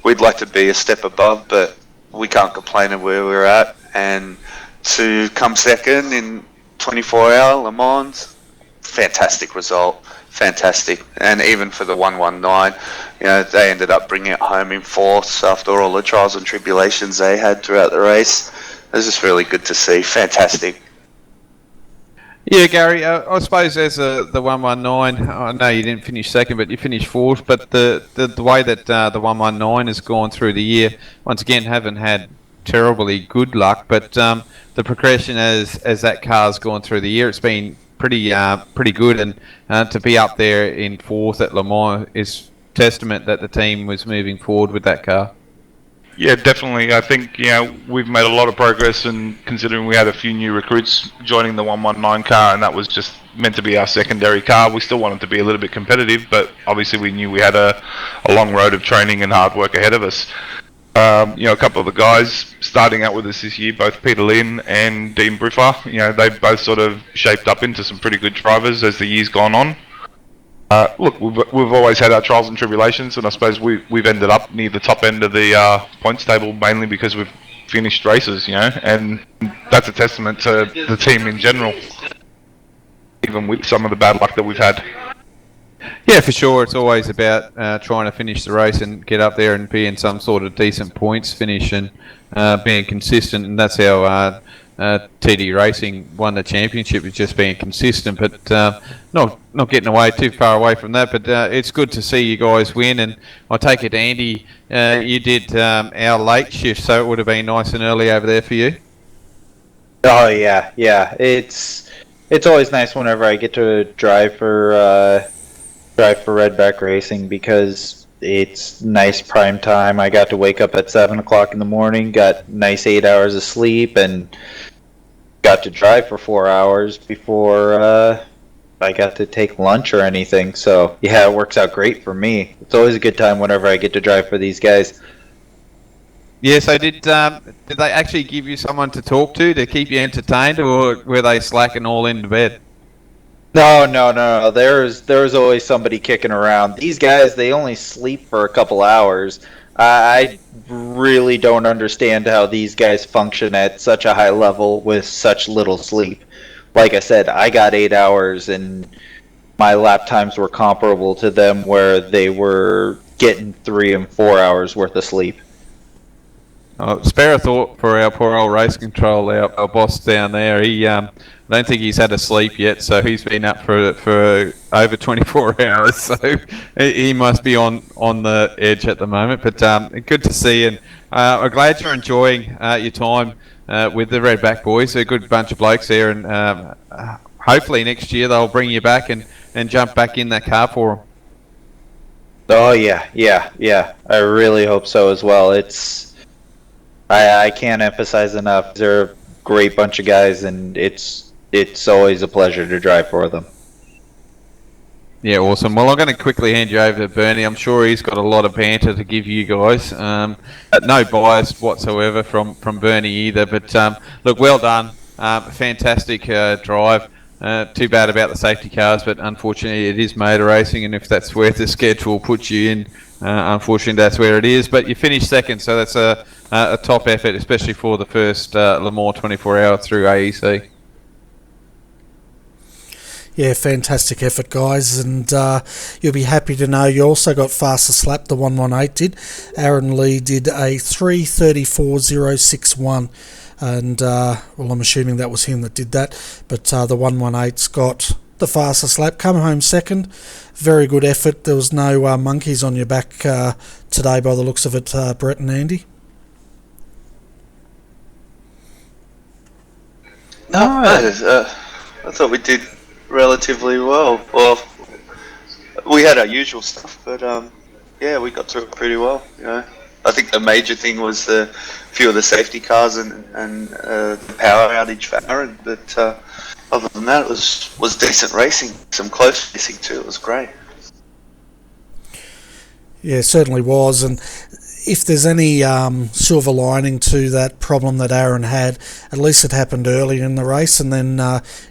We'd like to be a step above, but we can't complain of where we're at. And to come second in 24-hour Le Mans, fantastic result. Fantastic. And even for the 119, you know, they ended up bringing it home in fourth after all the trials and tribulations they had throughout the race. It was just really good to see. Fantastic. Yeah, Gary, I suppose as the 119, I know you didn't finish second, but you finished fourth. But the way that the 119 has gone through the year, once again, haven't had terribly good luck. But the progression as that car's gone through the year, it's been pretty good, and to be up there in fourth at Le Mans is testament that the team was moving forward with that car. Yeah, definitely. I think we've made a lot of progress, and considering we had a few new recruits joining the 119 car, and that was just meant to be our secondary car. We still wanted to be a little bit competitive, but obviously we knew we had a long road of training and hard work ahead of us. A couple of the guys starting out with us this year, both Peter Lynn and Dean Bruffer, they've both sort of shaped up into some pretty good drivers as the year's gone on. Look, we've always had our trials and tribulations, and I suppose we've ended up near the top end of the points table mainly because we've finished races, and that's a testament to the team in general, even with some of the bad luck that we've had. Yeah, for sure. It's always about trying to finish the race and get up there and be in some sort of decent points finish and being consistent. And that's how TD Racing won the championship, is just being consistent, but not getting away too far away from that. But it's good to see you guys win. And I take it, Andy, you did our late shift, so it would have been nice and early over there for you. Oh yeah. It's always nice whenever I get to drive for Redback Racing, because it's nice prime time. I got to wake up at 7 o'clock in the morning, got nice 8 hours of sleep, and got to drive for 4 hours before I got to take lunch or anything. So yeah, it works out great for me. It's always a good time whenever I get to drive for these guys. Yeah, so did they actually give you someone to talk to keep you entertained, or were they slacking all into bed? No. There's always somebody kicking around. These guys, they only sleep for a couple hours. I really don't understand how these guys function at such a high level with such little sleep. Like I said, I got 8 hours, and my lap times were comparable to them, where they were getting 3 and 4 hours worth of sleep. spare a thought for our poor old race control, our boss down there. I don't think he's had a sleep yet, so he's been up for over 24 hours. So he must be on the edge at the moment. But good to see, and I'm glad you're enjoying your time with the Redback boys. They're a good bunch of blokes there, and hopefully next year they'll bring you back and jump back in that car for them. Oh yeah. I really hope so as well. I can't emphasize enough. They're a great bunch of guys, and it's always a pleasure to drive for them. Yeah, awesome. Well, I'm going to quickly hand you over to Bernie. I'm sure he's got a lot of banter to give you guys. No bias whatsoever from Bernie either. But look, well done. Fantastic drive. Too bad about the safety cars, but unfortunately it is motor racing, and if that's where the schedule puts you in, unfortunately that's where it is. But you finished second, so that's a top effort, especially for the first Le Mans 24 hour through AEC. Yeah, fantastic effort, guys, and you'll be happy to know you also got fastest lap, the 118 did. Aaron Lee did a 3:34.061, and well, I'm assuming that was him that did that, but the 118's got the fastest lap, come home second. Very good effort. There was no monkeys on your back today by the looks of it, Brett and Andy. No, I thought we did relatively well. Well, we had our usual stuff, but yeah, we got through it pretty well. You know, I think the major thing was the few of the safety cars and the power outage for Aaron. But other than that, it was decent racing. Some close racing too. It was great. Yeah, it certainly was, and if there's any silver lining to that problem that Aaron had, at least it happened early in the race, and then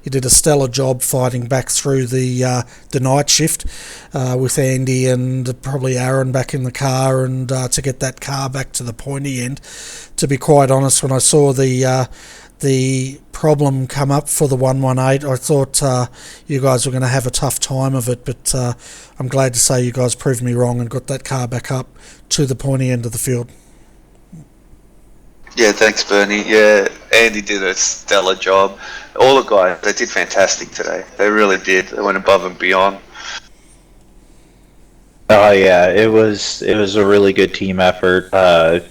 he did a stellar job fighting back through the night shift with Andy and probably Aaron back in the car, and to get that car back to the pointy end. To be quite honest, when I saw the problem come up for the 118, I thought you guys were going to have a tough time of it, but I'm glad to say you guys proved me wrong and got that car back up to the pointy end of the field. Yeah, thanks, Bernie. Yeah, Andy did a stellar job. All the guys, they did fantastic today. They really did. They went above and beyond. Oh yeah, it was a really good team effort. I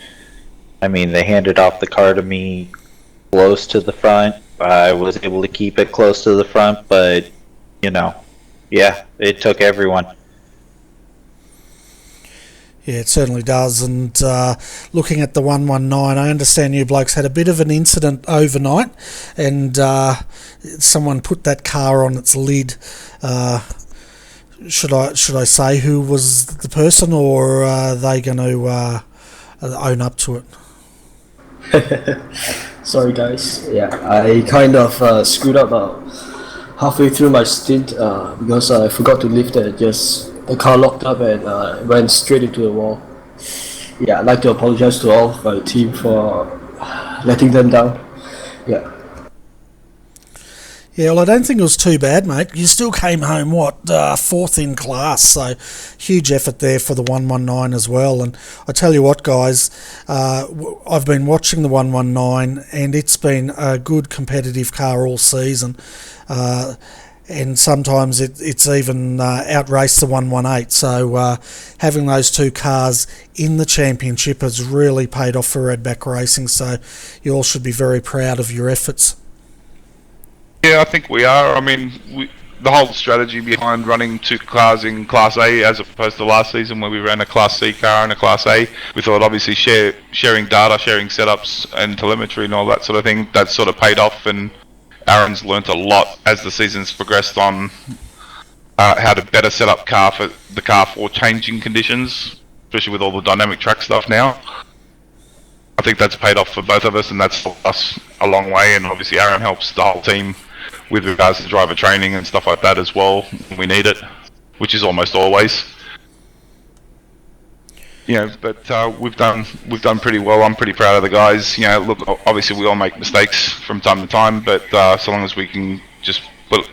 mean, they handed off the car to me close to the front. I was able to keep it close to the front, but you know, yeah, it took everyone. Yeah, it certainly does. And looking at the 119, I understand you blokes had a bit of an incident overnight, and someone put that car on its lid. Should I say who was the person, or are they going to own up to it? Sorry guys, yeah, I kind of screwed up halfway through my stint because I forgot to lift it. The car locked up and went straight into the wall. Yeah, I'd like to apologize to all of my team for letting them down. Yeah. Yeah, well, I don't think it was too bad, mate. You still came home, fourth in class, so huge effort there for the 119 as well. And I tell you what, guys, I've been watching the 119, and it's been a good competitive car all season. And sometimes it's even outraced the 118. So having those two cars in the championship has really paid off for Redback Racing, so you all should be very proud of your efforts. Yeah, I think we are. I mean, the whole strategy behind running two cars in Class A as opposed to last season where we ran a Class C car and a Class A, we thought obviously sharing data, sharing setups and telemetry and all that sort of thing, that sort of paid off, and Aaron's learnt a lot as the season's progressed on how to better set up the car for changing conditions, especially with all the dynamic track stuff now. I think that's paid off for both of us, and that's helped us a long way, and obviously Aaron helps the whole team with regards to driver training and stuff like that as well when we need it, which is almost always. You know, but we've done pretty well. I'm pretty proud of the guys. You know, look, obviously we all make mistakes from time to time, but so long as we can just put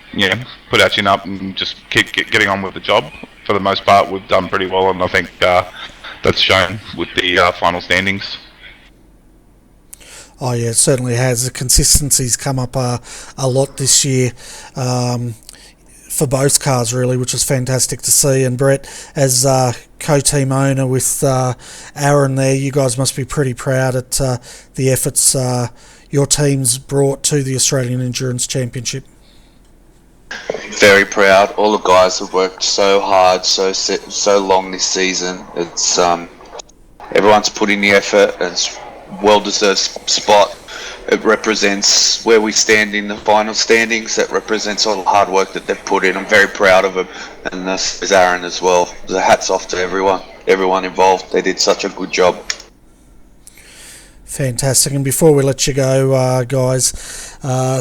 our chin up and just keep getting on with the job, for the most part, we've done pretty well, and I think that's shown with the final standings. Oh yeah, it certainly has. The consistency's come up a lot this year for both cars, really, which is fantastic to see. And Brett, as co-team owner with Aaron there, you guys must be pretty proud at the efforts your team's brought to the Australian Endurance Championship. Very proud. All the guys have worked so hard, so long this season. It's everyone's put in the effort. It's well-deserved spot. It represents where we stand in the final standings. That represents all the hard work that they've put in. I'm very proud of them, and this is Aaron as well. The hats off to everyone involved. They did such a good job. Fantastic. And before we let you go, guys,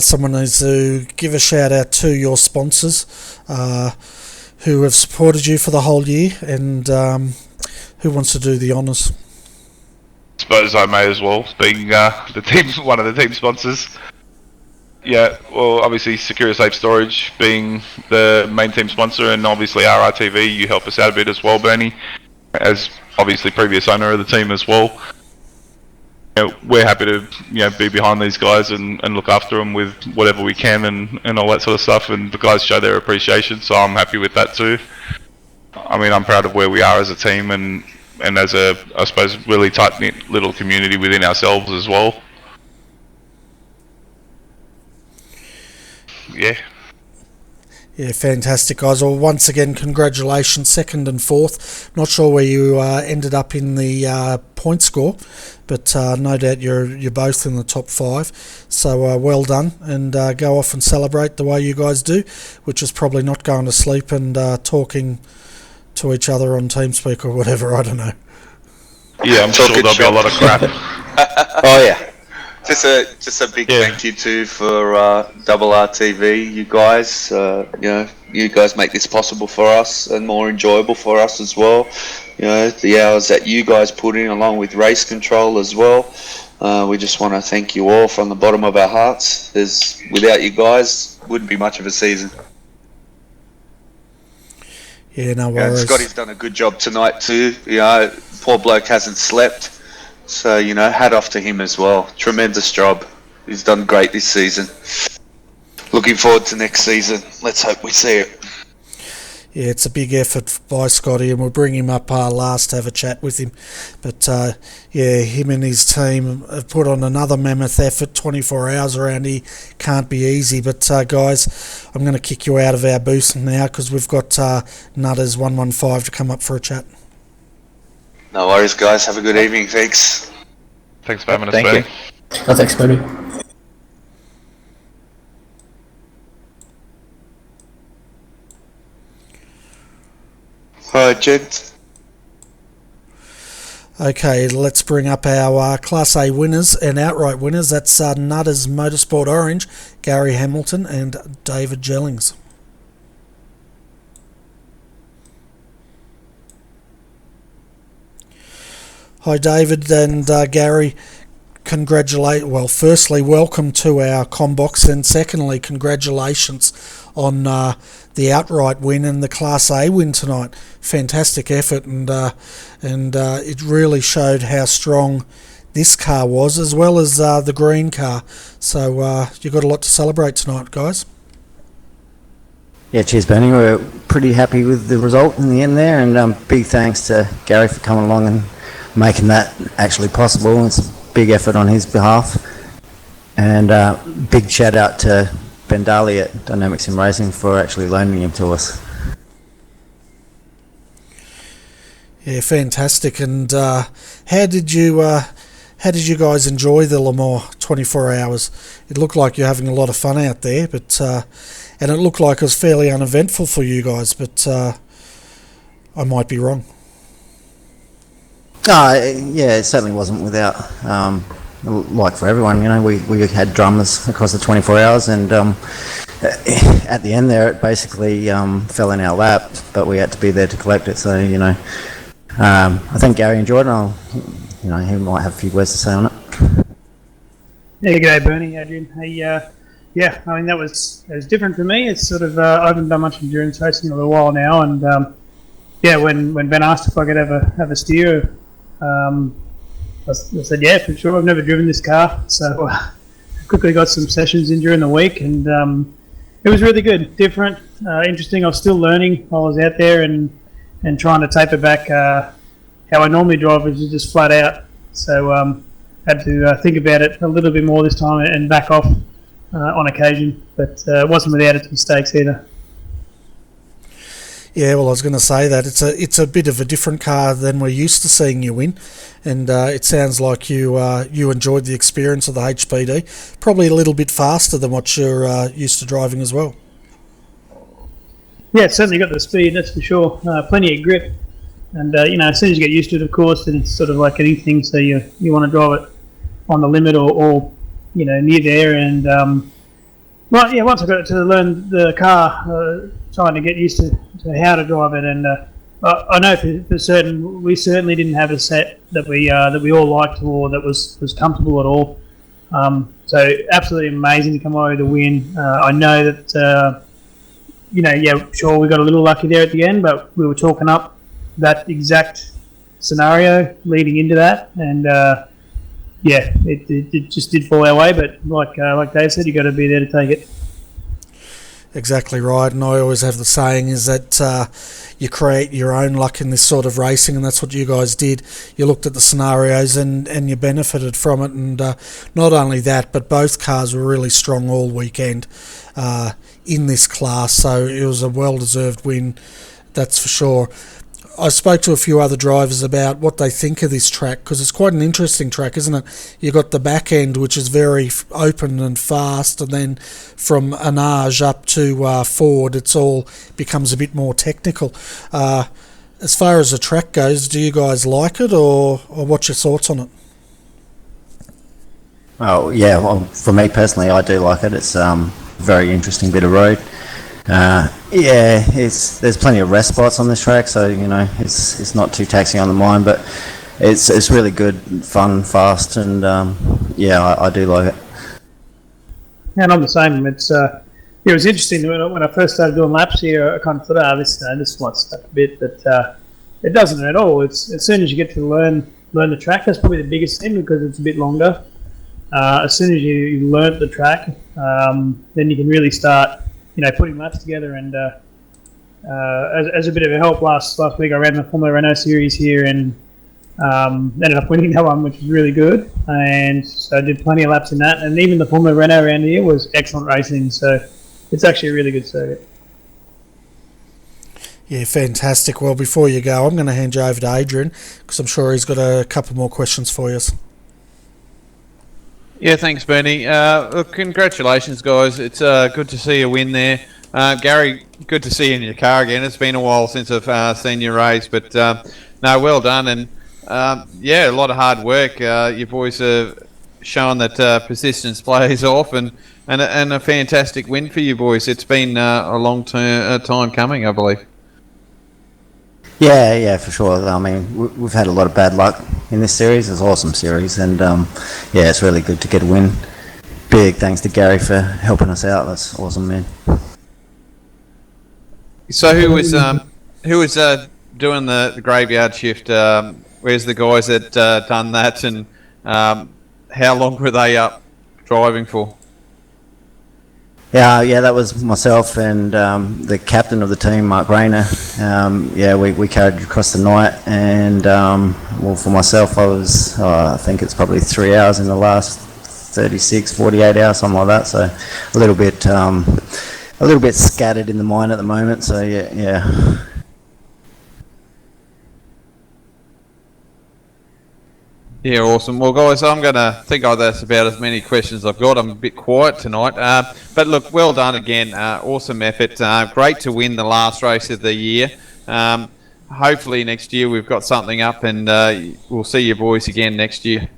someone needs to give a shout out to your sponsors who have supported you for the whole year, and who wants to do the honours? I suppose I may as well, being the team, one of the team sponsors. Yeah, well, obviously Secure Safe Storage being the main team sponsor, and obviously RRTV, you help us out a bit as well, Bernie, as obviously previous owner of the team as well. You know, we're happy to be behind these guys and look after them with whatever we can and all that sort of stuff, and the guys show their appreciation, so I'm happy with that too. I mean, I'm proud of where we are as a team and as a, I suppose, really tight-knit little community within ourselves as well. Yeah. Yeah, fantastic, guys. Well, once again, congratulations, 2nd and 4th. Not sure where you ended up in the point score, but no doubt you're both in the top 5. So well done, and go off and celebrate the way you guys do, which is probably not going to sleep and talking to each other on TeamSpeak or whatever. I don't know. Yeah, I'm sure there'll be a lot of crap. Oh yeah. Just a big thank you too for RRTV, you guys. You guys make this possible for us and more enjoyable for us as well. The hours that you guys put in, along with Race Control as well. We just want to thank you all from the bottom of our hearts. Without you guys, wouldn't be much of a season. Yeah, no worries. Scotty's done a good job tonight too. Poor bloke hasn't slept. So, hat off to him as well. Tremendous job. He's done great this season. Looking forward to next season. Let's hope we see it. Yeah, it's a big effort by Scotty, and we'll bring him up last to have a chat with him. But, him and his team have put on another mammoth effort. 24 hours around here can't be easy. But, guys, I'm going to kick you out of our booth now because we've got Nutters 115 to come up for a chat. No worries, guys. Have a good evening. Thanks. Thanks for having us, Bernie. Oh, thanks, Bernie. Alright, gents. Okay, let's bring up our Class A winners and outright winners. That's Nutters Motorsport Orange, Gary Hamilton and David Jellings. Hi David and Gary, firstly welcome to our Combox, and secondly congratulations on the outright win and the Class A win tonight. Fantastic effort, and it really showed how strong this car was, as well as the green car. So you've got a lot to celebrate tonight, guys. Yeah, cheers Bernie, we're pretty happy with the result in the end there, and big thanks to Gary for coming along and making that actually possible. It's a big effort on his behalf, and big shout out to Ben Daly at Dynamics in Racing for actually loaning him to us. Yeah, fantastic. And how did you guys enjoy the Le Mans 24 hours? It looked like you're having a lot of fun out there, but and it looked like it was fairly uneventful for you guys, but I might be wrong. Yeah, it certainly wasn't without, like for everyone, we had drummers across the 24 hours, and at the end there it basically fell in our lap, but we had to be there to collect it, so, I think Gary enjoyed it, he might have a few words to say on it. Yeah, g'day Bernie, Adrian. Hey, I mean, it was different for me. It's sort of, I haven't done much endurance racing in a little while now, and when Ben asked if I could have a steer, I said, yeah, for sure. I've never driven this car, so quickly got some sessions in during the week, and it was really good, different, interesting. I was still learning while I was out there and trying to taper back how I normally drive, which is just flat out. So had to think about it a little bit more this time and back off on occasion, but it wasn't without its mistakes either. Yeah, well, I was going to say that it's a bit of a different car than we're used to seeing you in, and it sounds like you enjoyed the experience of the HPD. Probably a little bit faster than what you're used to driving as well. Yeah, it's certainly got the speed, that's for sure. Plenty of grip, and as soon as you get used to it, of course, then it's sort of like anything. So you want to drive it on the limit or near there, and once I got to learn the car, trying to get used to how to drive it, and I know for certain we certainly didn't have a set that we all liked or that was comfortable at all. So absolutely amazing to come away with a win. I know that sure we got a little lucky there at the end, but we were talking up that exact scenario leading into that, and it just did fall our way. But like Dave said, you got to be there to take it. Exactly right, and I always have the saying is that you create your own luck in this sort of racing, and that's what you guys did. You looked at the scenarios and you benefited from it, and not only that, but both cars were really strong all weekend in this class, so it was a well-deserved win, that's for sure. I spoke to a few other drivers about what they think of this track, because it's quite an interesting track, isn't it? You've got the back end, which is very open and fast, and then from Anage up to Ford, it's all becomes a bit more technical. As far as the track goes, do you guys like it, or what's your thoughts on it? Oh yeah, well, for me personally, I do like it. It's a very interesting bit of road. There's plenty of rest spots on this track, so it's not too taxing on the mind, but it's really good, fun, fast, and I do like it. And I'm the same. It was interesting when I first started doing laps here. I kind of thought, this might stuck a bit, but it doesn't at all. It's as soon as you get to learn the track, that's probably the biggest thing, because it's a bit longer. As soon as you learnt the track, then you can really start putting laps together, and as a bit of a help, last week I ran the Formula Renault series here and ended up winning that one, which was really good, and so I did plenty of laps in that, and even the Formula Renault around here was excellent racing, so it's actually a really good circuit. Yeah, fantastic. Well, before you go, I'm going to hand you over to Adrian, because I'm sure he's got a couple more questions for you. Yeah, thanks, Bernie. Look, congratulations, guys. It's good to see a win there. Gary, good to see you in your car again. It's been a while since I've seen you race, but no, well done. And a lot of hard work. You boys have shown that persistence plays off, and a fantastic win for you boys. It's been a long time coming, I believe. Yeah, for sure. I mean, we've had a lot of bad luck in this series. It's an awesome series, and it's really good to get a win. Big thanks to Gary for helping us out. That's awesome, man. So who was doing the graveyard shift? Where's the guys that done that, and how long were they up driving for? Yeah, that was myself and the captain of the team, Mark Rayner. We carried across the night, and for myself, I was I think it's probably 3 hours in the last 36, 48 hours, something like that. So a little bit scattered in the mind at the moment. So yeah. Yeah, awesome. Well, guys, I'm going to think that's about as many questions I've got. I'm a bit quiet tonight. But look, well done again. Awesome effort. Great to win the last race of the year. Hopefully next year we've got something up, and we'll see you boys again next year.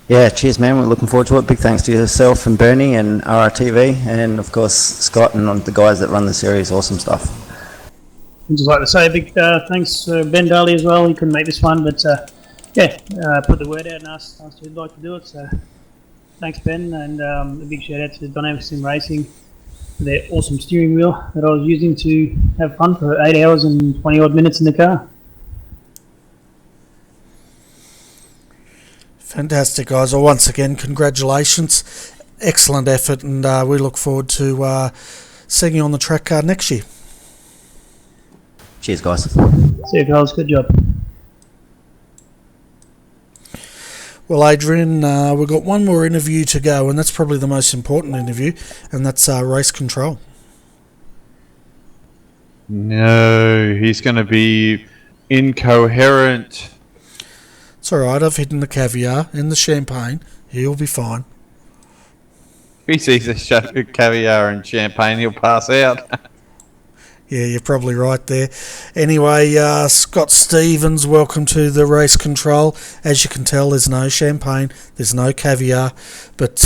Yeah, cheers, man. We're looking forward to it. Big thanks to yourself and Bernie and RRTV, and of course Scott and the guys that run the series. Awesome stuff. I'd just like to say a big thanks to Ben Daly as well. He couldn't make this one, but put the word out and asked if he'd like to do it. So thanks, Ben, and a big shout out to Dynamic Sim Racing for their awesome steering wheel that I was using to have fun for 8 hours and 20 odd minutes in the car. Fantastic, guys. Well, once again, congratulations. Excellent effort, and we look forward to seeing you on the track next year. Cheers, guys. See you, guys. Good job. Well, Adrian, we've got one more interview to go, and that's probably the most important interview, and that's race control. No, he's going to be incoherent. It's all right. I've hidden the caviar in the champagne. He'll be fine. If he sees the caviar and champagne, he'll pass out. Yeah, you're probably right there. Anyway, Scott Stevens, welcome to the race control. As you can tell, there's no champagne, there's no caviar, but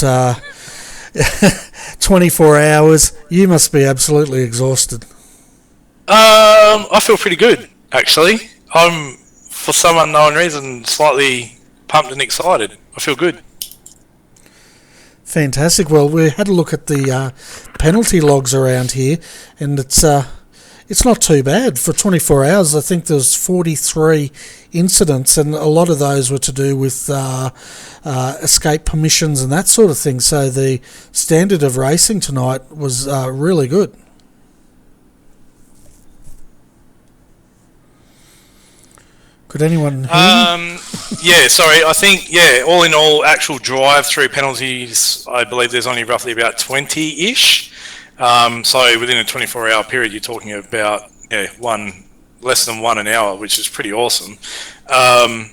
24 hours, you must be absolutely exhausted. I feel pretty good, actually. I'm, for some unknown reason, slightly pumped and excited. I feel good. Fantastic. Well, we had a look at the penalty logs around here, and it's not too bad. For 24 hours, I think there's 43 incidents, and a lot of those were to do with escape permissions and that sort of thing. So the standard of racing tonight was really good. Could anyone hear me? Yeah, sorry. I think, all in all, actual drive-through penalties, I believe there's only roughly about 20-ish. So within a 24-hour period, you're talking about less than one an hour, which is pretty awesome. I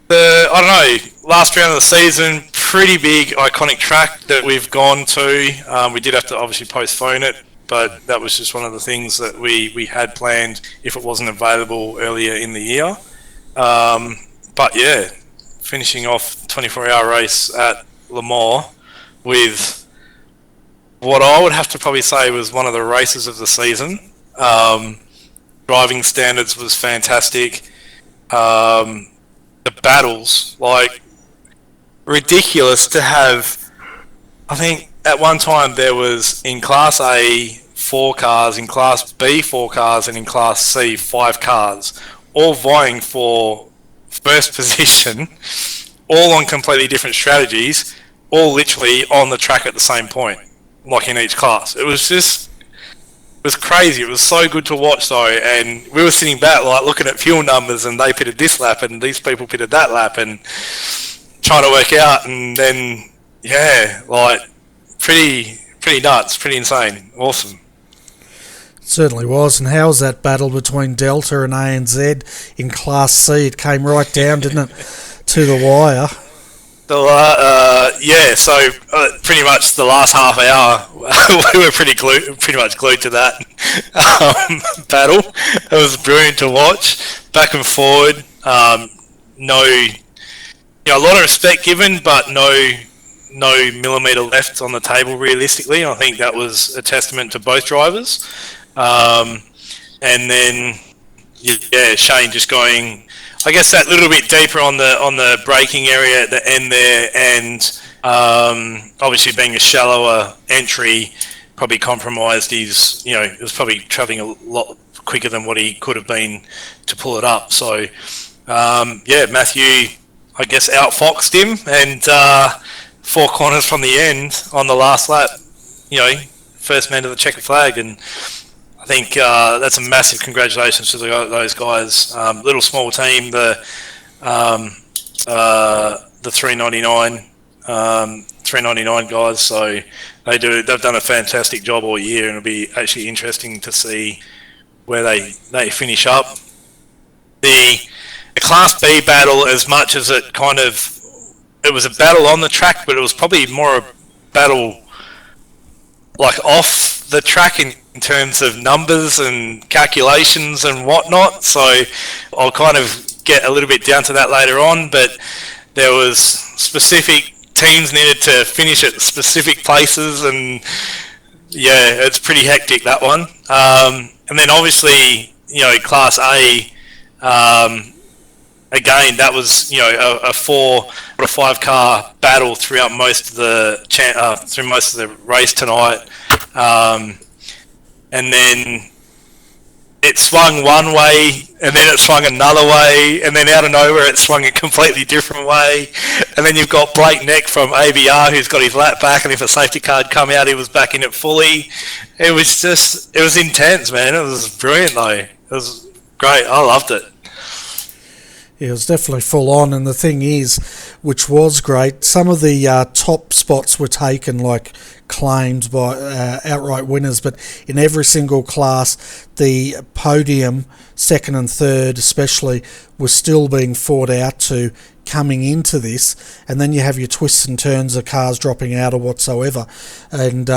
don't know, last round of the season, pretty big, iconic track that we've gone to. We did have to obviously postpone it, but that was just one of the things that we had planned if it wasn't available earlier in the year. But yeah, finishing off 24-hour race at Le Mans with what I would have to probably say was one of the races of the season. Driving standards was fantastic. The battles, like, ridiculous to have. I think at one time there was in Class A 4 cars, in Class B 4 cars, and in Class C 5 cars, all vying for first position, all on completely different strategies, all literally on the track at the same point, like in each class. It was crazy. It was so good to watch though, and we were sitting back like looking at fuel numbers, and they pitted this lap and these people pitted that lap, and trying to work out, and then pretty nuts, pretty insane, awesome. Certainly was. And how was that battle between Delta and ANZ in Class C? It came right down, didn't it, to the wire? So pretty much the last half hour, we were pretty much glued to that battle. It was brilliant to watch, back and forward. A lot of respect given, but no millimetre left on the table realistically. I think that was a testament to both drivers. And then, Shane just going, I guess, that little bit deeper on the braking area at the end there, and obviously being a shallower entry probably compromised his, it was probably travelling a lot quicker than what he could have been to pull it up. So, Matthew, I guess, outfoxed him, and 4 corners from the end on the last lap, first man to the checkered flag, and I think that's a massive congratulations to those guys. Little small team, the 399 guys. So they've done a fantastic job all year, and it'll be actually interesting to see where they finish up. The Class B battle, as much as it was a battle on the track, but it was probably more a battle like off the track in terms of numbers and calculations and whatnot. So I'll kind of get a little bit down to that later on, but there was specific teams needed to finish at specific places, and it's pretty hectic, that one. And then obviously, Class A, again, that was a 4 or 5 car battle throughout most of the race tonight, and then it swung one way, and then it swung another way, and then out of nowhere it swung a completely different way. And then you've got Blake Neck from ABR who's got his lap back, and if a safety car had come out, he was back in it fully. It was intense, man. It was brilliant, though. It was great. I loved it. Yeah, it was definitely full on, and the thing is, which was great, some of the top spots were taken, like claimed by outright winners, but in every single class, the podium, second and third especially, was still being fought out to coming into this, and then you have your twists and turns of cars dropping out or whatsoever, and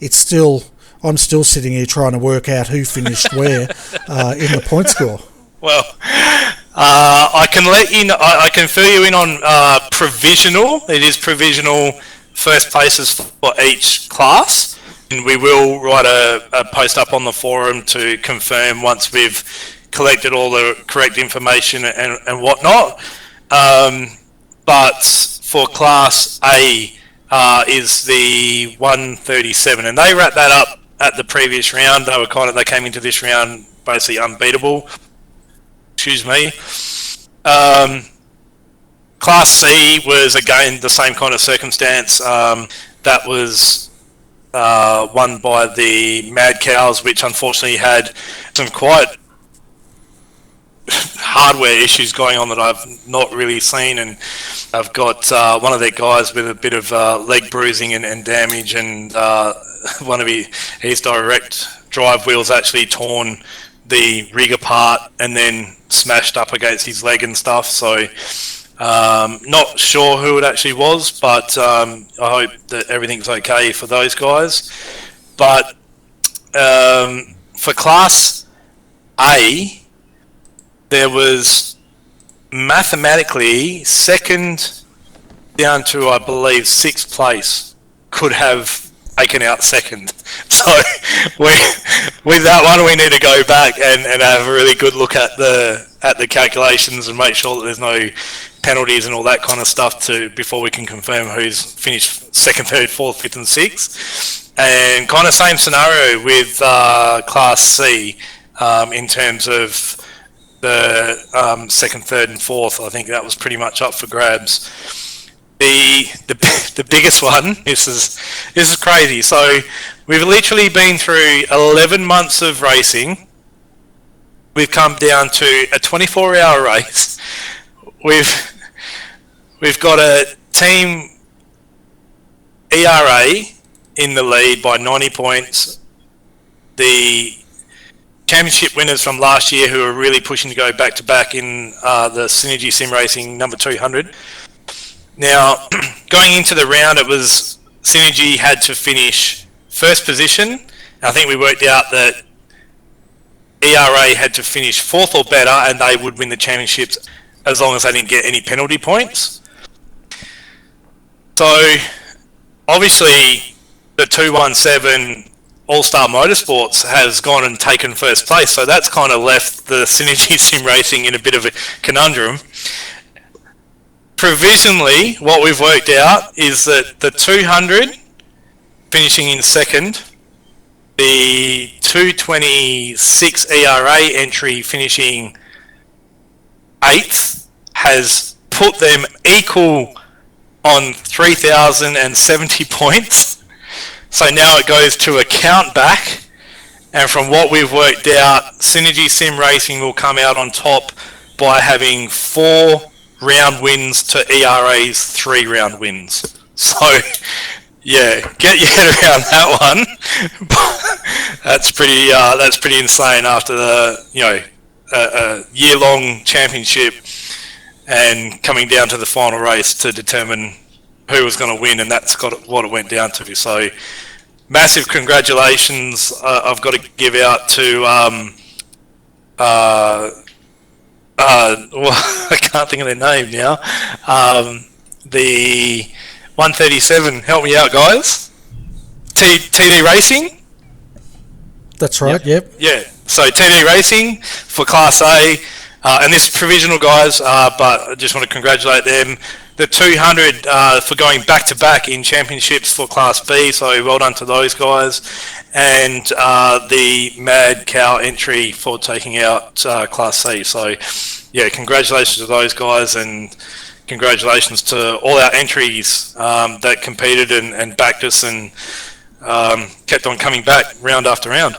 it's still, I'm still sitting here trying to work out who finished where in the point score. Well, I can let you know, I can fill you in on provisional. It is provisional first places for each class, and we will write a post up on the forum to confirm once we've collected all the correct information and whatnot. But for class A is the 137, and they wrapped that up at the previous round. They came into this round basically unbeatable. Excuse me. Class C was again the same kind of circumstance. That was won by the Mad Cows, which unfortunately had some quite hardware issues going on that I've not really seen, and I've got one of their guys with a bit of leg bruising and damage, and one of his direct drive wheels actually torn the rig apart and then smashed up against his leg and stuff. So not sure who it actually was, but I hope that everything's okay for those guys. But for class A, there was mathematically second down to, I believe, sixth place could have taken out second. So with that one, we need to go back and have a really good look at the calculations and make sure that there's no penalties and all that kind of stuff before we can confirm who's finished second, third, fourth, fifth and sixth. And kind of same scenario with class C in terms of the second, third and fourth. I think that was pretty much up for grabs. The biggest one, this is crazy. So we've literally been through 11 months of racing. We've come down to a 24-hour race. We've got a team ERA in the lead by 90 points. The championship winners from last year, who are really pushing to go back-to-back in the Synergy Sim Racing number 200. Now, going into the round, it was Synergy had to finish first position. I think we worked out that ERA had to finish fourth or better, and they would win the championships as long as they didn't get any penalty points. So, obviously, the 217 All-Star Motorsports has gone and taken first place, so that's kind of left the Synergy Sim Racing in a bit of a conundrum. Provisionally, what we've worked out is that the 200 finishing in second, the 226 ERA entry finishing 8th has put them equal on 3,070 points. So now it goes to a count back, and from what we've worked out, Synergy Sim Racing will come out on top by having 4 round wins to ERA's 3 round wins. So, yeah, get your head around that one. That's pretty insane after the a year-long championship and coming down to the final race to determine who was going to win, and that's what it went down to. So, massive congratulations I've got to give out to well, I can't think of their name now. The 137, help me out, guys. TD Racing? That's right, yep. Yeah, so TD Racing for Class A, and this is provisional, guys, but I just want to congratulate them. the 200 for going back to back in championships for Class B. So well done to those guys, and the Mad Cow entry for taking out Class C. So yeah, congratulations to those guys, and congratulations to all our entries that competed and backed us and kept on coming back round after round.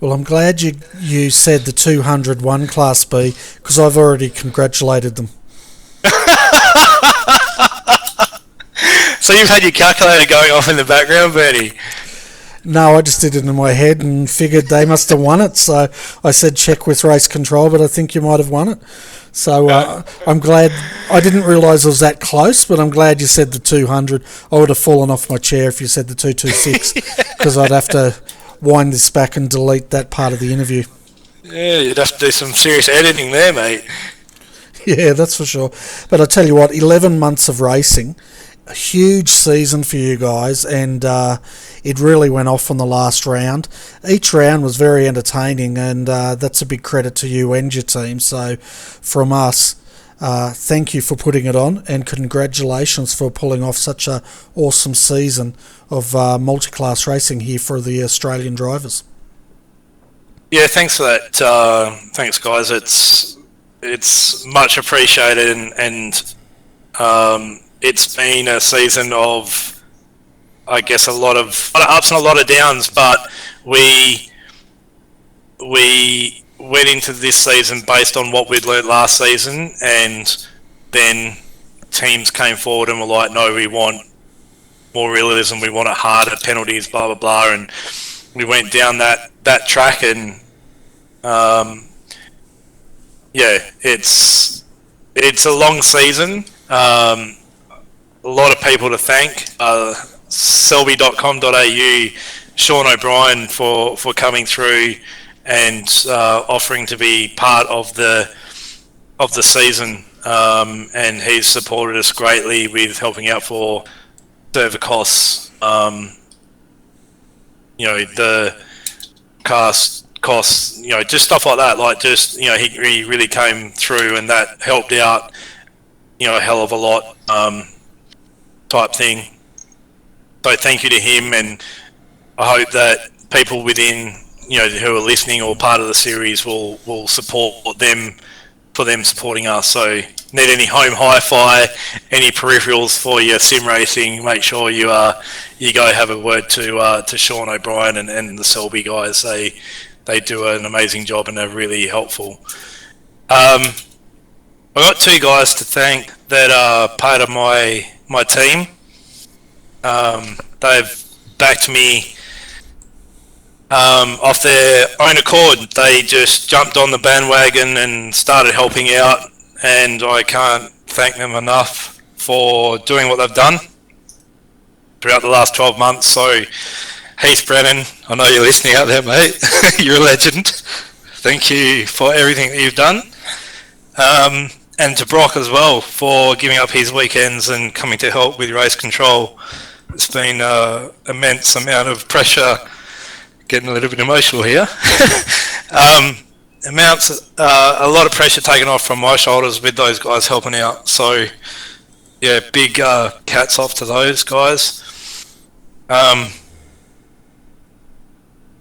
Well, I'm glad you said the 200 won Class B, because I've already congratulated them. So you've had your calculator going off in the background, Bernie? No, I just did it in my head and figured they must have won it, so I said check with Race Control, but I think you might have won it. So I'm glad. I didn't realise it was that close, but I'm glad you said the 200. I would have fallen off my chair if you said the 226, because I'd have to wind this back and delete that part of the interview. Yeah, you'd have to do some serious editing there, mate. Yeah, that's for sure. But I tell you what, 11 months of racing, a huge season for you guys, and it really went off on the last round. Each round was very entertaining, and that's a big credit to you and your team. So from us, thank you for putting it on, and congratulations for pulling off such a awesome season of multi-class racing here for the Australian drivers. Yeah, thanks for that. Thanks, guys. It's much appreciated, and it's been a season of, I guess, a lot of ups and a lot of downs. But we went into this season based on what we'd learnt last season, and then teams came forward and were like, no, we want more realism, we want it harder, penalties, blah blah blah, and we went down that track, and yeah, it's a long season, a lot of people to thank, selby.com.au, Sean O'Brien for coming through and offering to be part of the season, and he's supported us greatly with helping out for server costs, the costs, just stuff like that. Like, just, he really came through, and that helped out, a hell of a lot, type thing. So thank you to him, and I hope that people within, who are listening or part of the series will support them for them supporting us. So need any home hi-fi, any peripherals for your sim racing, make sure you go have a word to Sean O'Brien and the Selby guys. They do an amazing job, and they're really helpful. I've got two guys to thank that are part of my team. They've backed me off their own accord. They just jumped on the bandwagon and started helping out, and I can't thank them enough for doing what they've done throughout the last 12 months. So Heath Brennan, I know you're listening out there, mate. You're a legend. Thank you for everything that you've done. And to Brock as well for giving up his weekends and coming to help with race control. It's been an immense amount of pressure. Getting a little bit emotional here. A lot of pressure taken off from my shoulders with those guys helping out. So yeah, big cats off to those guys.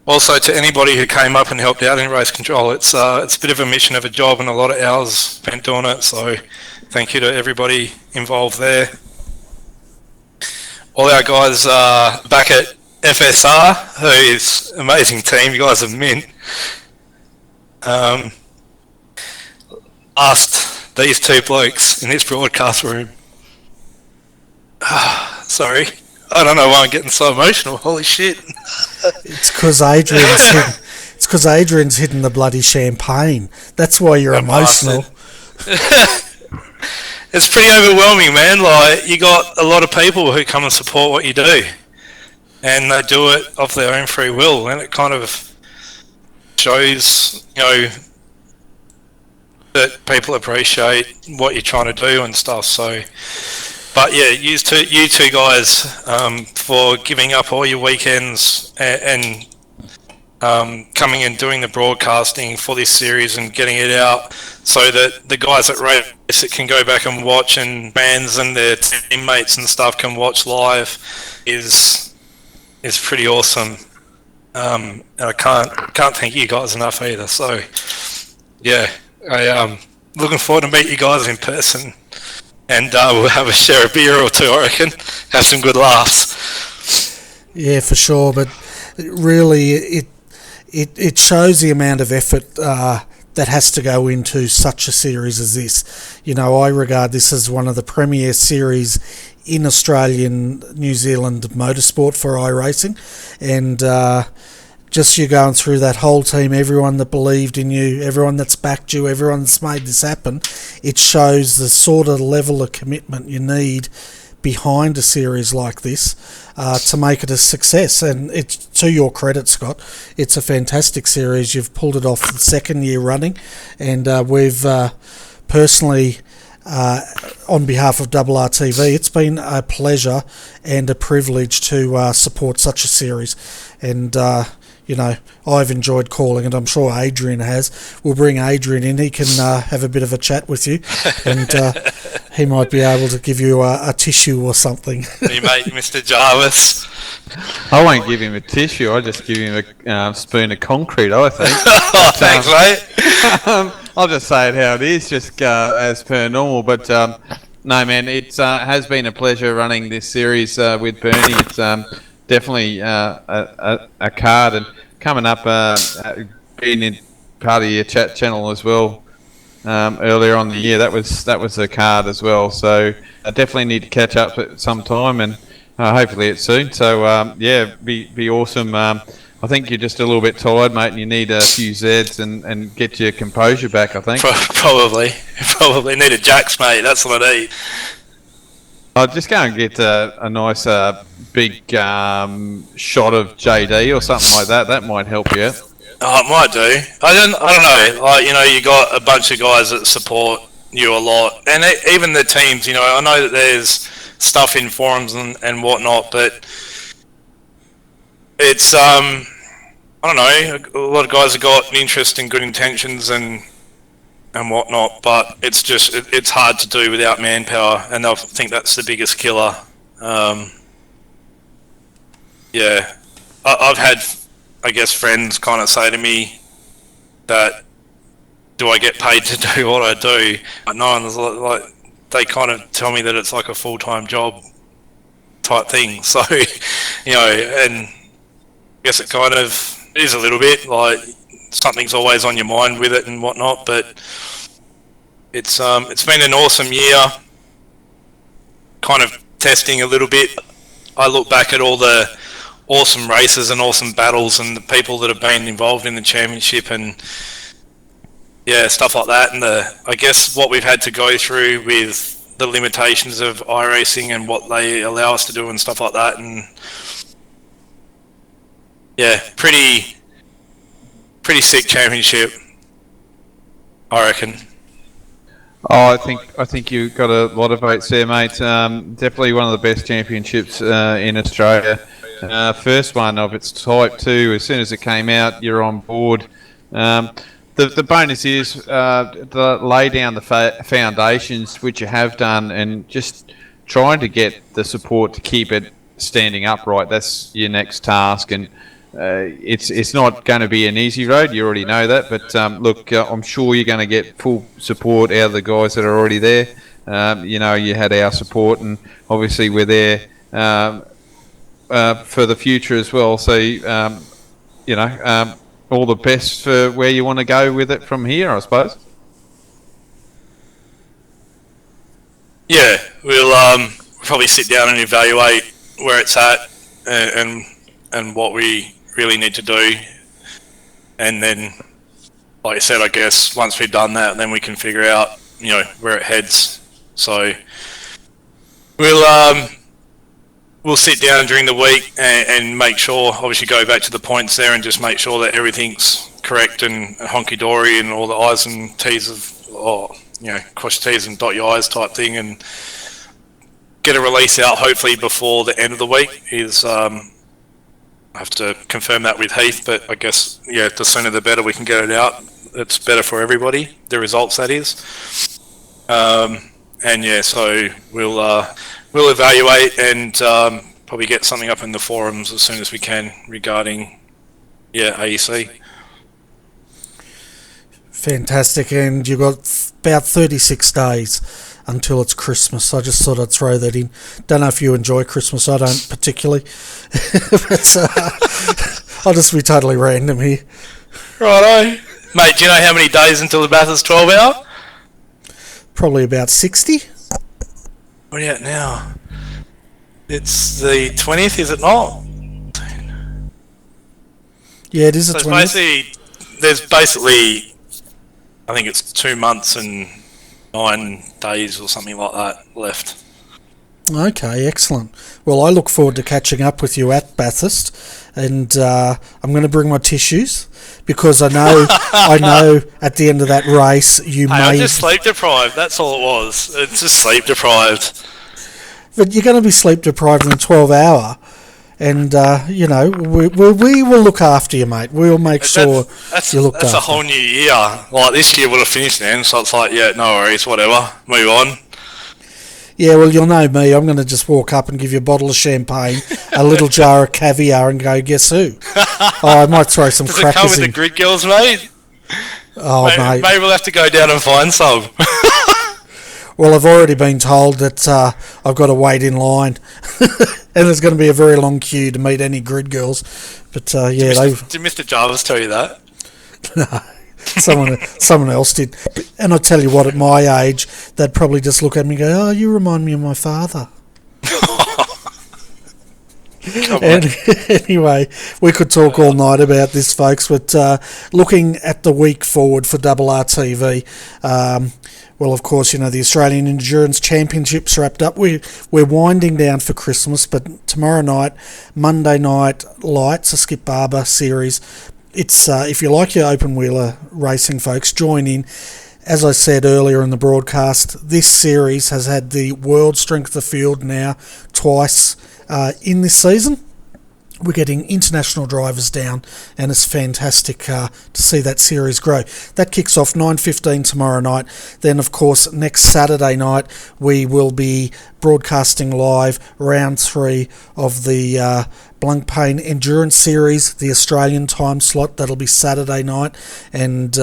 Also, to anybody who came up and helped out in race control, it's a bit of a mission of a job and a lot of hours spent doing it. So thank you to everybody involved there. All our guys back at FSR, who is an amazing team. You guys are mint. Asked these two blokes in this broadcast room. Sorry, I don't know why I'm getting so emotional. Holy shit! It's because Adrian's hidden the bloody champagne. That's why you're emotional. It's pretty overwhelming, man. Like, you got a lot of people who come and support what you do, and they do it of their own free will, and it kind of shows, that people appreciate what you're trying to do and stuff. So, but yeah, you two guys, for giving up all your weekends and coming and doing the broadcasting for this series and getting it out so that the guys that race it can go back and watch, and fans and their teammates and stuff can watch live is pretty awesome. And I can't thank you guys enough either. So yeah, I looking forward to meet you guys in person, and we'll have a share a beer or two, I reckon. Have some good laughs. Yeah, for sure. But really, it shows the amount of effort that has to go into such a series as this. You know, I regard this as one of the premier series in Australian, New Zealand motorsport for iRacing, and just you going through that whole team, everyone that believed in you, everyone that's backed you, everyone that's made this happen, it shows the sort of level of commitment you need behind a series like this to make it a success. And it's to your credit, Scott, it's a fantastic series. You've pulled it off the second year running, and we've personally, on behalf of RRTV, it's been a pleasure and a privilege to support such a series. And you know, I've enjoyed calling it. I'm sure Adrian has. We'll bring Adrian in. He can have a bit of a chat with you, and he might be able to give you a tissue or something. You mate, Mr. Jarvis. I won't give him a tissue. I'll just give him a spoon of concrete, I think. Oh, thanks, mate. I'll just say it how it is, just as per normal. But no, man, it has been a pleasure running this series with Bernie. It's definitely a card, and coming up, being in part of your chat channel as well earlier on the year. That was a card as well. So I definitely need to catch up at some time, and hopefully it's soon. So yeah, be awesome. I think you're just a little bit tired, mate, and you need a few Zeds and get your composure back, I think. Probably need a Jax, mate. That's what I need. I'll just go and get a nice big shot of JD or something like that. That might help you out. Oh, it might do. I don't know. Like, you know, you got a bunch of guys that support you a lot, and even the teams. You know, I know that there's stuff in forums and whatnot, but it's I don't know. A lot of guys have got interest and good intentions and whatnot, but it's just it's hard to do without manpower, and I think that's the biggest killer. Yeah, I've had, I guess, friends kind of say to me that, do I get paid to do what I do? No, and there's like they kind of tell me that it's like a full-time job type thing. So, you know, and I guess it kind of is a little bit like something's always on your mind with it and whatnot, but it's been an awesome year, kind of testing a little bit. I look back at all the awesome races and awesome battles and the people that have been involved in the championship and yeah, stuff like that, and I guess what we've had to go through with the limitations of iRacing and what they allow us to do and stuff like that, and yeah, pretty sick championship, I reckon. Oh, I think you got a lot of votes there, mate. Definitely one of the best championships in Australia. First one of its type too. As soon as it came out, you're on board. The bonus is to lay down the foundations, which you have done, and just trying to get the support to keep it standing upright. That's your next task, and it's not going to be an easy road. You already know that, but look, I'm sure you're going to get full support out of the guys that are already there. You know, you had our support, and obviously we're there for the future as well. So, you know, all the best for where you want to go with it from here, I suppose. Yeah, we'll probably sit down and evaluate where it's at and what we really need to do, and then, like I said, I guess once we've done that, then we can figure out, you know, where it heads. So we'll sit down during the week and make sure, obviously go back to the points there and just make sure that everything's correct and honky-dory and all the I's and T's you know, cross your T's and dot your I's type thing, and get a release out hopefully before the end of the week is I have to confirm that with Heath, but I guess, yeah, the sooner the better we can get it out. It's better for everybody, the results, that is. And yeah, so we'll evaluate and probably get something up in the forums as soon as we can regarding, AEC. Fantastic, and you've got about 36 days until it's Christmas. I just thought I'd throw that in. Don't know if you enjoy Christmas. I don't particularly. But, I'll just be totally random here. Righto. Mate, do you know how many days until the Bathurst 12 hour? Probably about 60. What are you at now? It's the 20th, is it not? Yeah, it is the So 20th. there's basically, I think it's 2 months and 9 days or something like that left. Okay, excellent. Well, I look forward to catching up with you at Bathurst, and I'm going to bring my tissues because I know at the end of that race you may. I'm just sleep deprived. That's all it was. It's just sleep deprived. But you're going to be sleep deprived in a 12-hour, and we will look after you, mate. We'll make sure you look after. That's a whole new year. Like, this year would have finished then, so it's like, yeah, no worries, whatever, move on. Yeah, well, you'll know me. I'm going to just walk up and give you a bottle of champagne, a little jar of caviar, and go, guess who? I might throw some Does crackers it come with in. the grid girls, mate? Oh, mate. Maybe we'll have to go down and find some. Well, I've already been told that I've got to wait in line, and there's going to be a very long queue to meet any grid girls. But Did Mr. Jarvis tell you that? No, someone else did. And I tell you what, at my age, they'd probably just look at me and go, "Oh, you remind me of my father." Anyway, we could talk all night about this, folks, but looking at the week forward for RRTV, well, of course, the Australian Endurance Championships wrapped up. We're winding down for Christmas, but tomorrow night, Monday Night Lights, a Skip Barber series. It's if you like your open wheeler racing, folks, join in. As I said earlier in the broadcast, this series has had the World Strength of Field now twice in this season. We're getting international drivers down, and it's fantastic to see that series grow. That kicks off 9:15 tomorrow night. Then, of course, next Saturday night, we will be broadcasting live round 3 of the Blancpain Endurance Series, the Australian time slot. That'll be Saturday night, and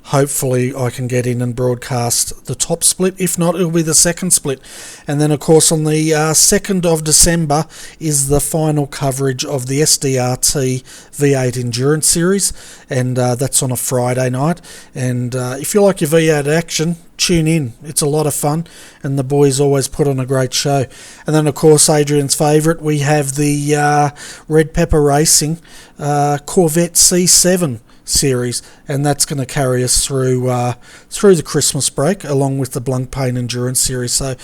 hopefully I can get in and broadcast the top split. If not, it'll be the second split. And then, of course, on the 2nd of December is the final coverage of the SDRT V8 Endurance Series, and that's on a Friday night. And if you like your V8 action, tune in. It's a lot of fun, and the boys always put on a great show. And then, of course, Adrian's favourite, we have the Red Pepper Racing Corvette C7 series, and that's going to carry us through the Christmas break, along with the Blancpain Endurance Series. So,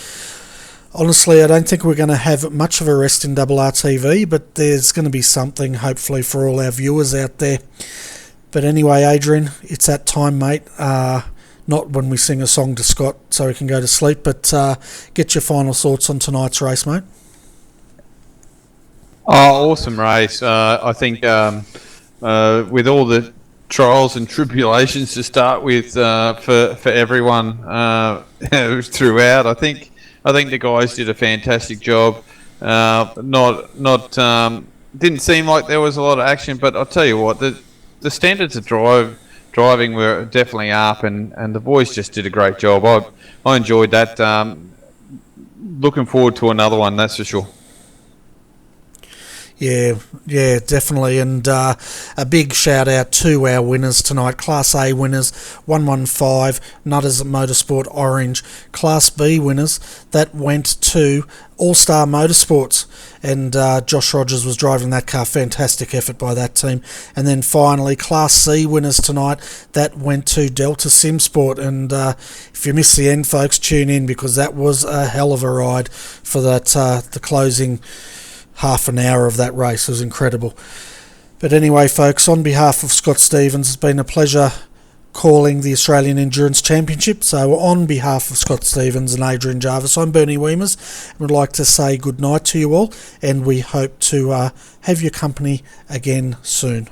honestly, I don't think we're going to have much of a rest in RRTV, but there's going to be something, hopefully, for all our viewers out there. But anyway, Adrian, it's that time, mate. Not when we sing a song to Scott so he can go to sleep, but get your final thoughts on tonight's race, mate. Oh, awesome race. I think with all the trials and tribulations to start with for everyone throughout, I think the guys did a fantastic job. Didn't seem like there was a lot of action, but I'll tell you what, the standards of driving were definitely up, and the boys just did a great job. I enjoyed that. Looking forward to another one, that's for sure. Yeah, definitely. And a big shout out to our winners tonight. Class A winners, 115, Nutters Motorsport Orange. Class B winners, that went to All-Star Motorsports. And Josh Rogers was driving that car. Fantastic effort by that team. And then finally, Class C winners tonight, that went to Delta Simsport. And if you missed the end, folks, tune in, because that was a hell of a ride for that the closing half an hour of that race. It was incredible. But anyway, folks, on behalf of Scott Stevens, it's been a pleasure calling the Australian Endurance Championship. So on behalf of Scott Stevens and Adrian Jarvis, I'm Bernie Weemers, and would like to say good night to you all, and we hope to have your company again soon.